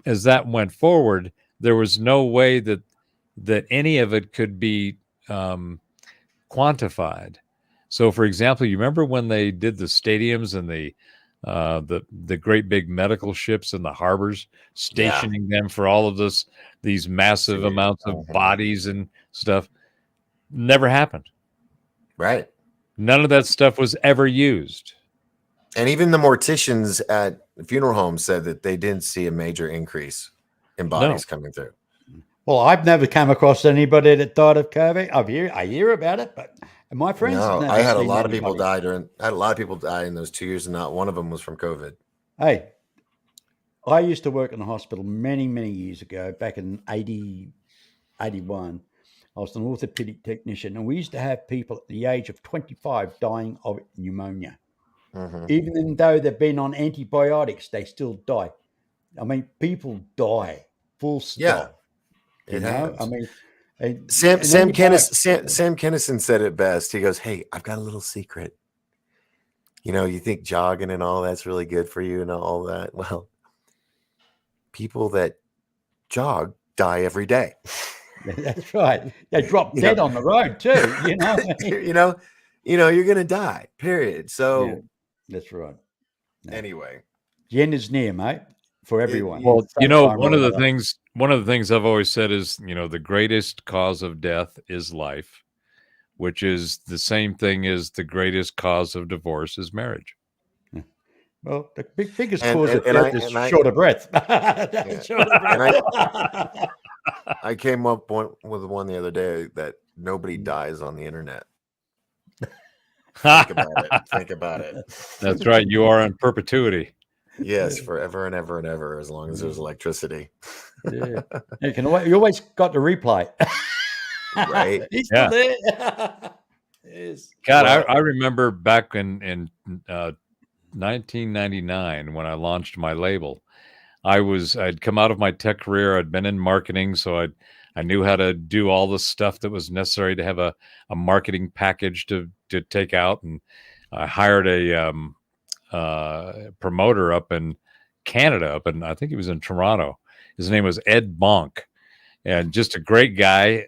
as that went forward, there was no way that any of it could be quantified. So, for example, you remember when they did the stadiums and the great big medical ships in the harbors, Yeah. stationing them for all of these massive See, amounts of bodies and stuff? Never happened. Right. None of that stuff was ever used. And even the morticians at funeral homes said that they didn't see a major increase in bodies coming through. Well, I've never come across anybody that died of COVID. I hear about it, but my friends have No, never I had a seen lot of people anybody. die in those 2 years, and not one of them was from COVID. Hey, I used to work in a hospital many, many years ago, back in 80, 81. I was an orthopedic technician, and we used to have people at the age of 25 dying of pneumonia. Mhm. Even though they've been on antibiotics, they still die. I mean, people die, full Yeah, stop. it happens. I mean, and Sam antibiotics. Kennison said it best. He goes, "Hey, I've got a little secret. You think jogging and all that's really good for you and all that. Well, people that jog die every day. That's right. They drop dead on the road too. You're gonna die. Period. So that's right. anyway, the end is near, mate, for everyone. Well, Sometime one or of the another. things I've always said is, the greatest cause of death is life, which is the same thing as the greatest cause of divorce is marriage. Well, the biggest And- cause and- of and death I- is and I- short of breath. Yeah. Short of breath. And I came up with one the other day that nobody dies on the internet. Think about it. That's right. You are in perpetuity. Yes, forever and ever and ever, as long as there's electricity. Yeah. You always got the replay. Right? He's Yeah. still there. Yes. God, Well- I remember back in 1999 when I launched my label. I'd come out of my tech career. I'd been in marketing, so I knew how to do all the stuff that was necessary to have a marketing package to take out. And I hired a promoter up in Canada, I think he was in Toronto. His name was Ed Bonk, and just a great guy.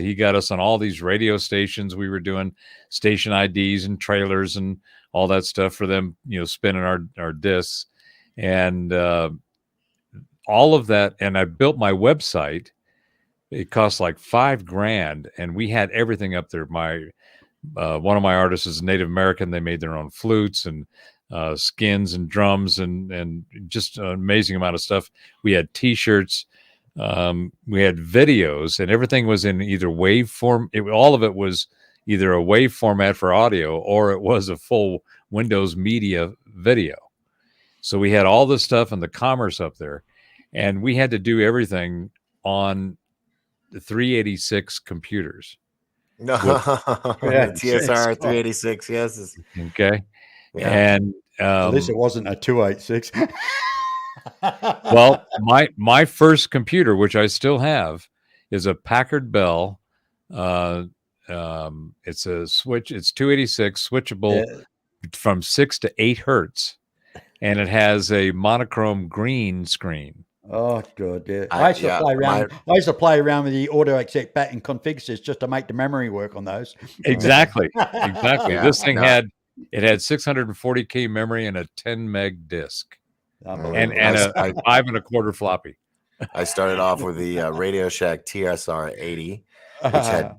He got us on all these radio stations. We were doing station IDs and trailers and all that stuff for them, spinning our discs, and all of that. And I built my website. It cost like $5,000, and we had everything up there. One of my artists is Native American. They made their own flutes and skins and drums and just an amazing amount of stuff. We had T-shirts. We had videos, and everything was in either waveform. All of it was either a wave format for audio or it was a full Windows Media video. So we had all this stuff and the commerce up there, and we had to do everything on the 386 computers. No, Yeah, TSR 386. Yes. Okay. Yeah. And at least it wasn't a 286. well, my first computer, which I still have, is a Packard Bell. It's a switch. It's 286 switchable from 6 to 8 hertz, and it has a monochrome green screen. Oh, good. Yeah. I used to play around. I used to play around with the auto accept back and config sys just to make the memory work on those. Exactly. Yeah, this thing had 640K memory and a 10 meg disk, and a 5 1/4 floppy. I started off with the Radio Shack TSR 80, which had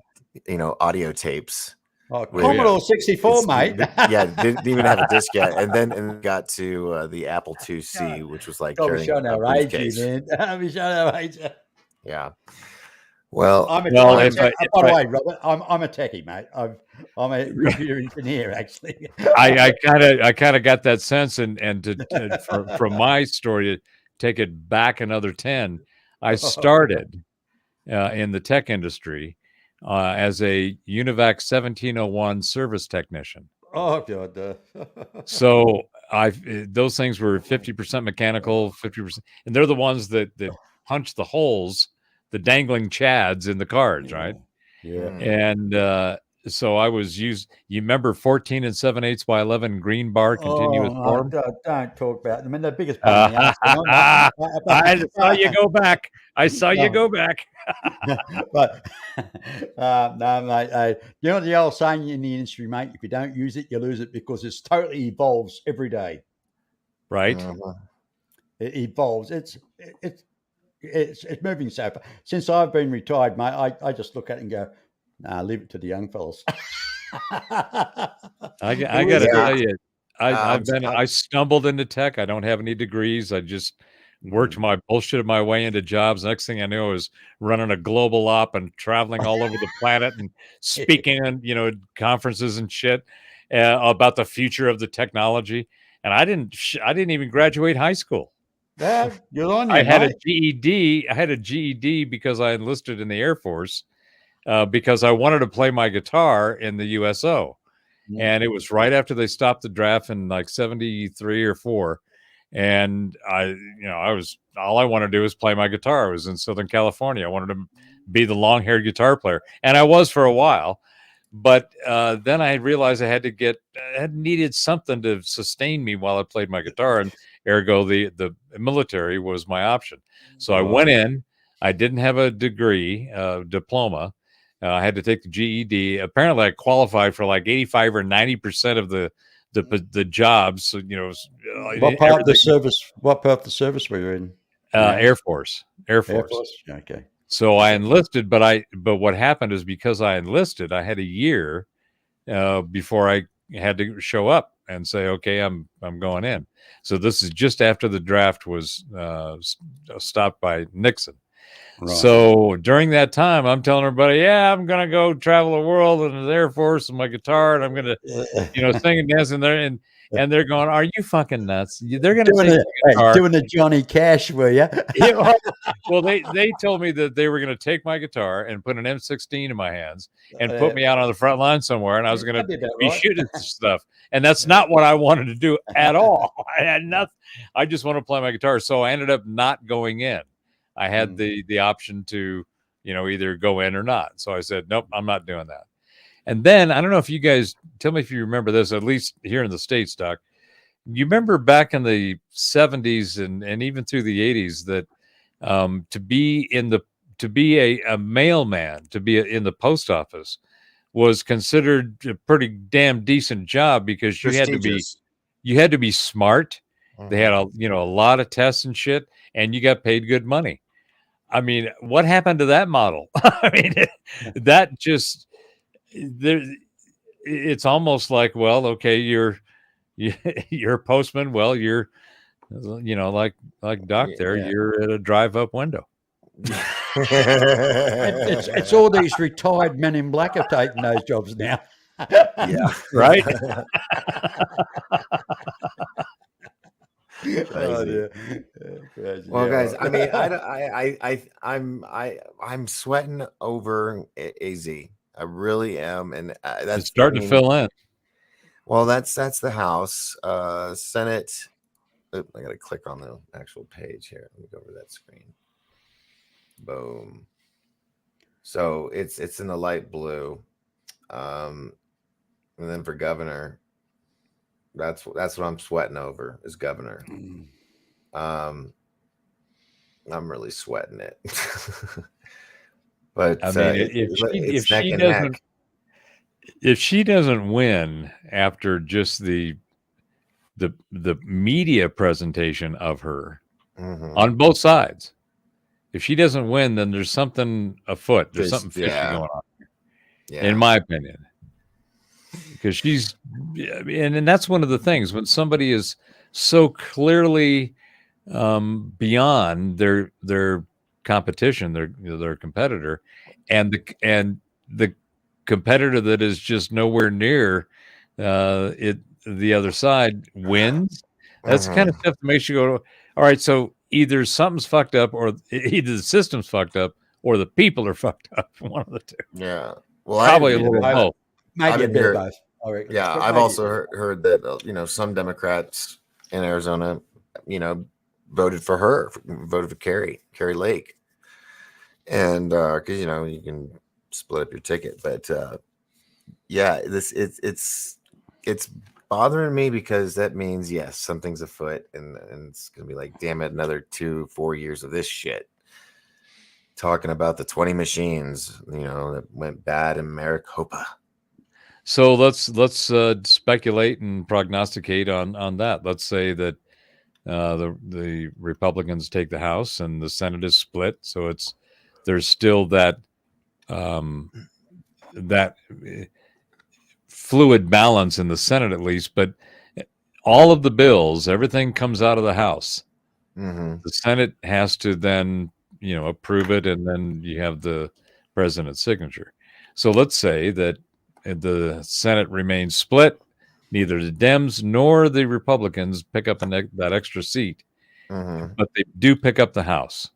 audio tapes. Oh, Commodore 64, mate. Didn't even have a disc yet, and then got to the Apple IIc, which was like carrying a briefcase. I'm showing our age. Yeah. Well, by the way, Robert, I'm a techie, mate. I'm a computer engineer, actually. I kind of got that sense, and from my story to take it back another 10, I started in the tech industry as a UNIVAC 1701 service technician. Oh God! So those things were 50% mechanical, 50%, and they're the ones that punch the holes, the dangling chads in the cards, right? Yeah. And so I was you remember 14 7/8 by 11 green bar continuous form? Don't talk about them. I mean, the biggest pain in the ass. I saw you go back. I saw you go back. But no, mate. You know the old saying in the industry, mate, if you don't use it, you lose it, because it totally evolves every day. Right. It evolves. It's moving so far. Since I've been retired, mate, I just look at it and go, nah, leave it to the young fellas. I got to tell you, I stumbled into tech. I don't have any degrees. I just worked my bullshit my way into jobs. Next thing I knew, I was running a global op and traveling all over the planet and speaking in, conferences and shit about the future of the technology. And I didn't even graduate high school. Yeah, you're on your I had mate. a GED. I had a GED because I enlisted in the Air Force because I wanted to play my guitar in the USO. And it was right after they stopped the draft in like 73 or 4. And I was, all I wanted to do was play my guitar. I was in Southern California. I wanted to be the long-haired guitar player. And I was for a while. But then I realized I needed something to sustain me while I played my guitar. And ergo, the military was my option. So I went in. I didn't have a degree, diploma. I had to take the GED. Apparently, I qualified for like 85 or 90% of the jobs. So, What part of the service? What part of the service were you in? Air Force. Okay. So I enlisted, but what happened is because I enlisted, I had a year before I had to show up and say, okay, I'm going in. So this is just after the draft was stopped by Nixon. Right. So during that time, I'm telling everybody, yeah, I'm going to go travel the world in the Air Force with my guitar, and I'm going to sing and dance in there. And they're going, are you fucking nuts? They're going to doing the Johnny Cash, were you? Well, they told me that they were going to take my guitar and put an M16 in my hands and put me out on the front line somewhere, and I was going to be shooting stuff. And that's not what I wanted to do at all. I had nothing. I just want to play my guitar. So I ended up not going in. I had the option to, either go in or not. So I said, nope, I'm not doing that. And then I don't know if you guys tell me if you remember this, at least here in the States, Doc. You remember back in the 70s and even through the 80s that to be a mailman, to be in the post office was considered a pretty damn decent job because you had to be smart. They had a lot of tests and shit, and you got paid good money. I mean, what happened to that model? I mean, that just it's almost like, well, okay, you're a postman. Well, you're, like Doc there, you're at a drive-up window. It's all these retired men in black are taking those jobs now. Yeah, right. Crazy. Well, guys, I mean, I'm sweating over AZ. I really am, and that's it's starting to fill in. Well, that's the House, Senate. I got to click on the actual page here. Let me go over that screen. Boom. So it's in the light blue, and then for governor. That's what I'm sweating over is governor. I'm really sweating it. But I mean, if she doesn't win after just the media presentation of her on both sides, if she doesn't win, then there's something afoot. There's something fishy going on here, in my opinion. Because and that's one of the things when somebody is so clearly beyond their competition, their competitor, and the competitor that is just nowhere near the other side wins. That's the kind of stuff that makes you go, all right, so either something's fucked up, or either the system's fucked up, or the people are fucked up. One of the two. Yeah. Well, probably a little both. Maybe a bit of both. Yeah, I've also heard that some Democrats in Arizona, voted for her, voted for Carrie Lake, and because you can split up your ticket, but yeah, it's bothering me because that means yes, something's afoot, and it's gonna be like, damn it, another 2-4 years of this shit. Talking about the 20 machines, that went bad in Maricopa. So let's speculate and prognosticate on that. Let's say that the Republicans take the House and the Senate is split. So there's still that that fluid balance in the Senate at least, but all of the bills, everything comes out of the House. Mm-hmm. The Senate has to then approve it, and then you have the president's signature. So let's say that the Senate remains split. Neither the Dems nor the Republicans pick up that extra seat, but they do pick up the House.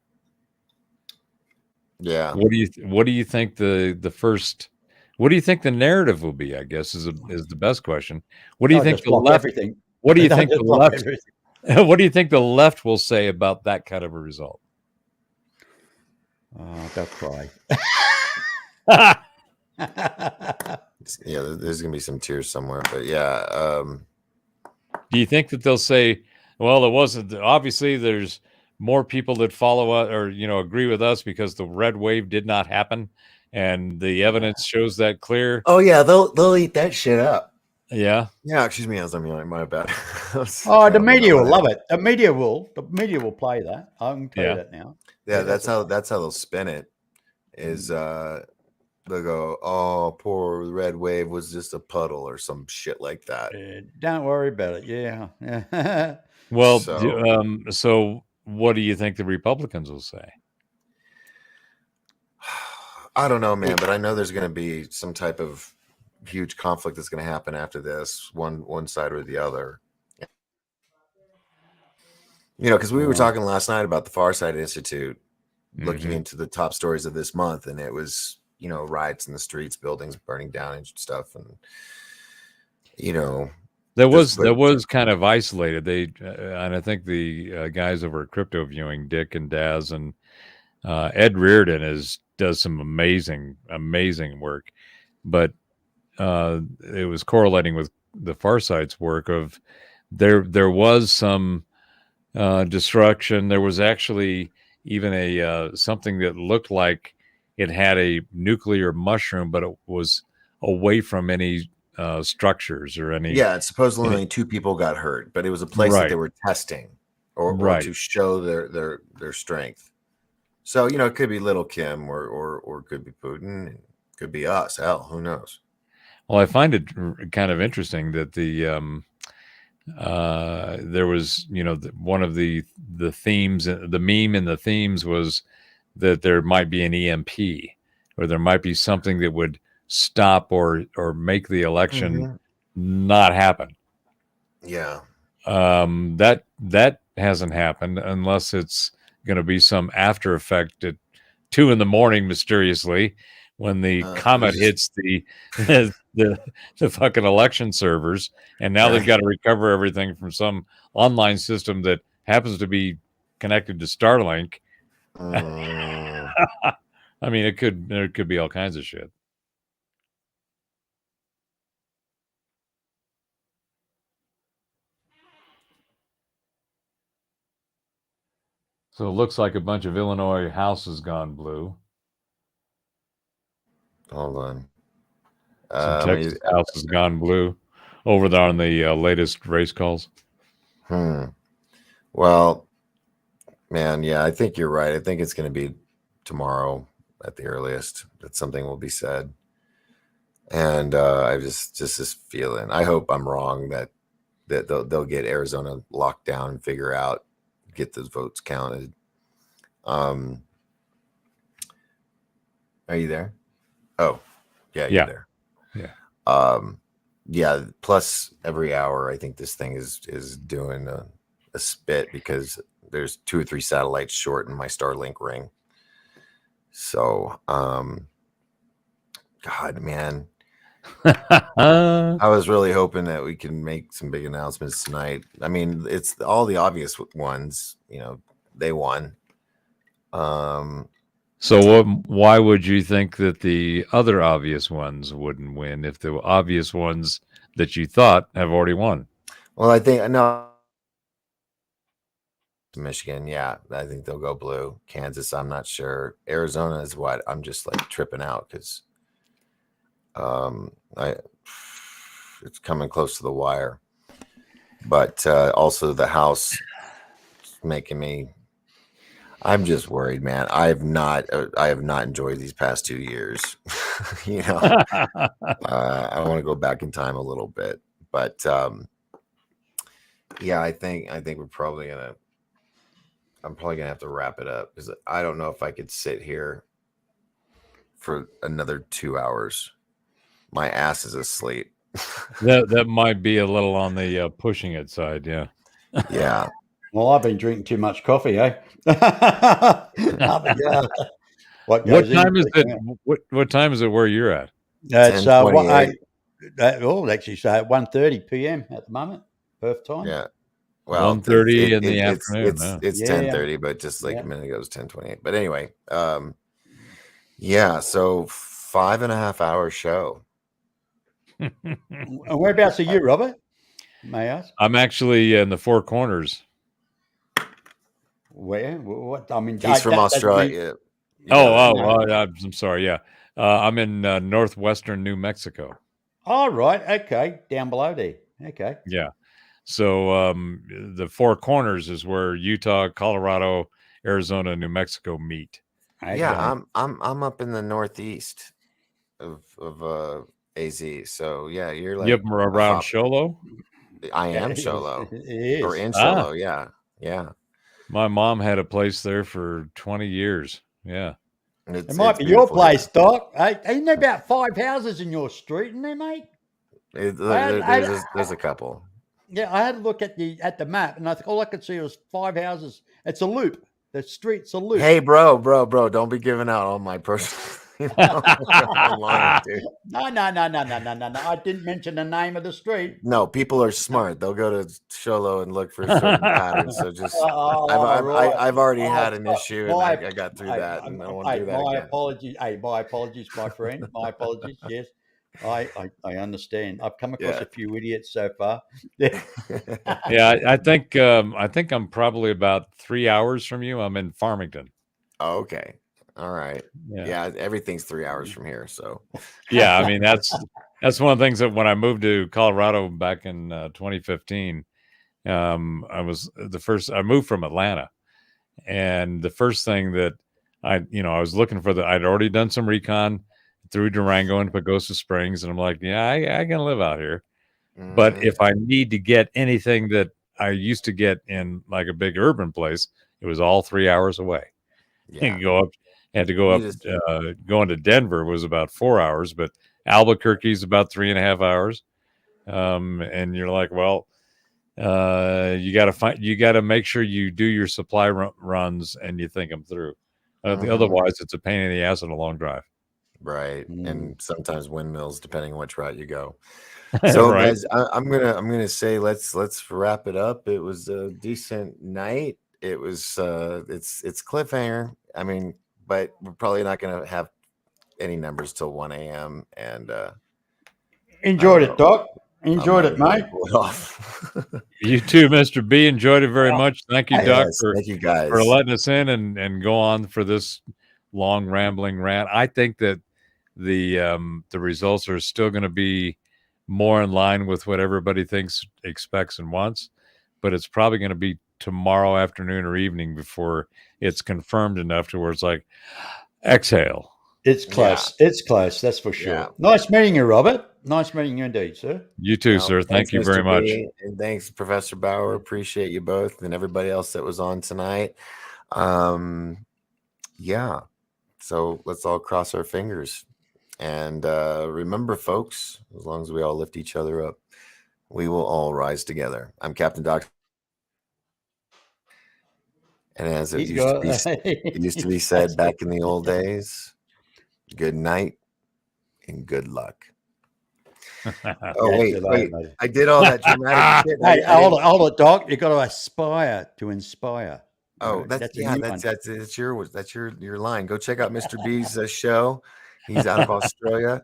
Yeah. What do you think the first? What do you think the narrative will be? I guess is the best question. What do you think the left? Everything. What do you think the left? What do you think the left will say about that kind of a result? They'll cry. Yeah, there's gonna be some tears somewhere, but yeah. Do you think that they'll say, well, it wasn't, obviously there's more people that follow us or agree with us because the red wave did not happen and the evidence shows that clear? Oh yeah, they'll eat that shit up. Yeah. Yeah, excuse me, as I'm yelling, my bad. The media will love it. The media will play that. I can tell you that now. Yeah, that's how they'll spin it. Is they'll go, oh, poor red wave was just a puddle or some shit like that. Don't worry about it. Yeah. Well, so what do you think the Republicans will say? I don't know, man, but I know there's going to be some type of huge conflict that's going to happen after this, one side or the other. Because we were talking last night about the Farsight Institute looking into the top stories of this month, and it was, riots in the streets, buildings burning down and stuff, and that was kind of isolated. They and I think the guys over at Crypto Viewing, Dick and Daz and Ed Reardon does some amazing work, but it was correlating with the Farsight's work of there was some destruction. There was actually even a something that looked like it had a nuclear mushroom, but it was away from any structures or any. Yeah, supposedly only 2 people got hurt, but it was a place that they were testing or to show their strength. So it could be Little Kim or could be Putin, it could be us. Hell, who knows? Well, I find it kind of interesting that there was, one of the themes, the meme in the themes was that there might be an EMP or there might be something that would stop or make the election not happen. Yeah. That hasn't happened unless it's going to be some after effect at 2 a.m. mysteriously when the comet hits the fucking election servers, and now they've got to recover everything from some online system that happens to be connected to Starlink. I mean, there could be all kinds of shit. So it looks like a bunch of Illinois houses gone blue. Hold on. Some Texas house has gone blue over there on the latest race calls. Well, man, yeah, I think you're right. I think it's going to be tomorrow at the earliest that something will be said. And I just this feeling. I hope I'm wrong that they'll get Arizona locked down and figure out, get those votes counted. Are you there? Oh, yeah, you're there. Yeah. Plus every hour, I think this thing is doing a spit because there's 2 or 3 satellites short in my Starlink ring. So, God, man, I was really hoping that we can make some big announcements tonight. I mean, it's all the obvious ones. You know, they won. So why would you think that the other obvious ones wouldn't win if the obvious ones that you thought have already won? Well, I think no. Michigan, yeah, I think they'll go blue. Kansas, I'm not sure. Arizona is what I'm just like tripping out because it's coming close to the wire. But also the House is making me. I'm just worried, man. I have not enjoyed these past 2 years. You know, I want to go back in time a little bit, but yeah, I think we're probably gonna. I'm probably gonna have to wrap it up because I don't know if I could sit here for another 2 hours. My ass is asleep. That might be a little on the pushing it side, yeah. Yeah. Well, I've been drinking too much coffee, eh? Yeah. What time is it? What time is it where you're at? It's actually so at 1:30 p.m. at the moment, Perth time. Yeah. Well, 1:30 in the afternoon. It's 10:30, but just like a minute ago, it was 10:28. But anyway, yeah. So 5.5 hour show. And whereabouts are you, Robert? May I ask? I'm actually in the Four Corners. Where? What? I mean, he's from Australia. I'm sorry. Yeah, I'm in northwestern New Mexico. Oh, right. Okay, down below there. Okay. Yeah. So the Four Corners is where Utah, Colorado, Arizona, and New Mexico meet. Okay. Yeah, I'm up in the northeast of AZ. So yeah, you're like yep, around Sholo. I am Sholo. Or in Ah. Sholo, yeah. My mom had a place there for 20 years. Yeah. It might be your place, Doc. Ain't there about 5 houses in your street, isn't there, mate? There's a couple. Yeah, I had a look at the map, and I think all I could see was 5 houses. It's a loop. The street's a loop. Hey, bro, don't be giving out all my personal. I'm lying, dude. No. I didn't mention the name of the street. No, people are smart. They'll go to Sholo and look for certain patterns. So just, I've already had an issue, and I got through that, and I don't want to do that again. Apologies. Hey, my apologies, my friend. My apologies. Yes. I understand. I've come across a few idiots so far. Yeah, I think I'm probably about 3 hours from you. I'm in Farmington. Oh, okay. All right. Yeah, everything's 3 hours from here. So yeah, I mean that's one of the things that when I moved to Colorado back in 2015, I moved from Atlanta, and the first thing that I was looking for I'd already done some recon through Durango and Pagosa Springs, and I'm like, yeah, I can live out here. Mm-hmm. But if I need to get anything that I used to get in like a big urban place, it was all 3 hours away. Yeah. Going to Denver was about 4 hours, but Albuquerque's about 3.5 hours. And you're like, well, you got to make sure you do your supply runs and you think them through. Otherwise, it's a pain in the ass and a long drive. Right. And sometimes windmills, depending on which route you go. So right. Guys, I'm gonna say let's wrap it up. It was a decent night. It was it's cliffhanger. I mean, but we're probably not gonna have any numbers till 1 a.m. and enjoyed it, Doc. Enjoyed it, mate. You too, Mr. B. Enjoyed it very much. Thank you, Doc, thank you guys for letting us in and go on for this long rambling rant. I think that the results are still going to be more in line with what everybody expects and wants, but it's probably going to be tomorrow afternoon or evening before it's confirmed enough to where it's like exhale. It's close. Yeah. It's close. That's for sure. Yeah. Nice meeting you, Robert. Nice meeting you indeed, sir. You too, sir. Thank you very much. And thanks, Professor Bauer. Appreciate you both and everybody else that was on tonight. Yeah. So let's all cross our fingers. And remember, folks, as long as we all lift each other up, we will all rise together. I'm Captain Doc. And as it used to be said back in the old days, good night and good luck. Oh, wait. I did all that dramatic shit. Hey, hold it, Doc. You got to aspire to inspire. Oh, that's your line. Go check out Mr. B's show. He's out of Australia,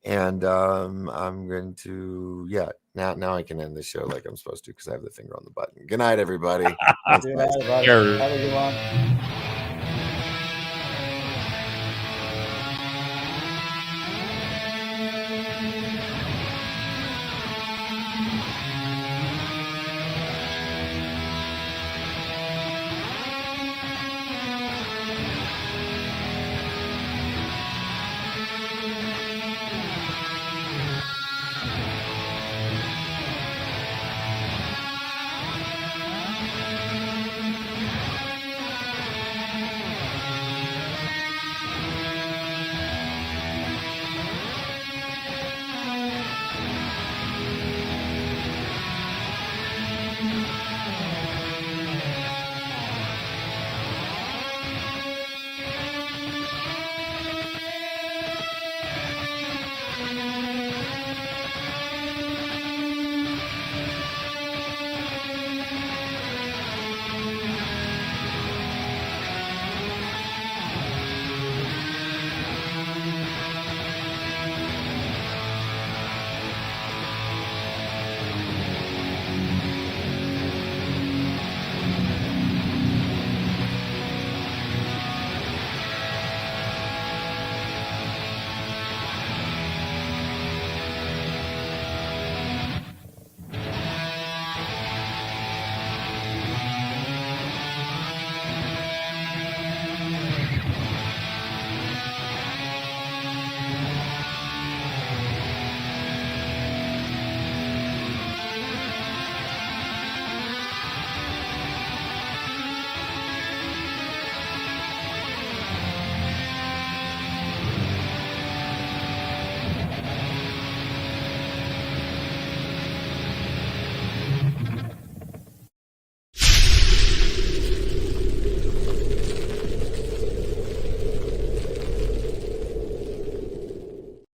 and I'm going to now I can end the show like I'm supposed to because I have the finger on the button. Good night, everybody. Good night, everybody. Have a good one.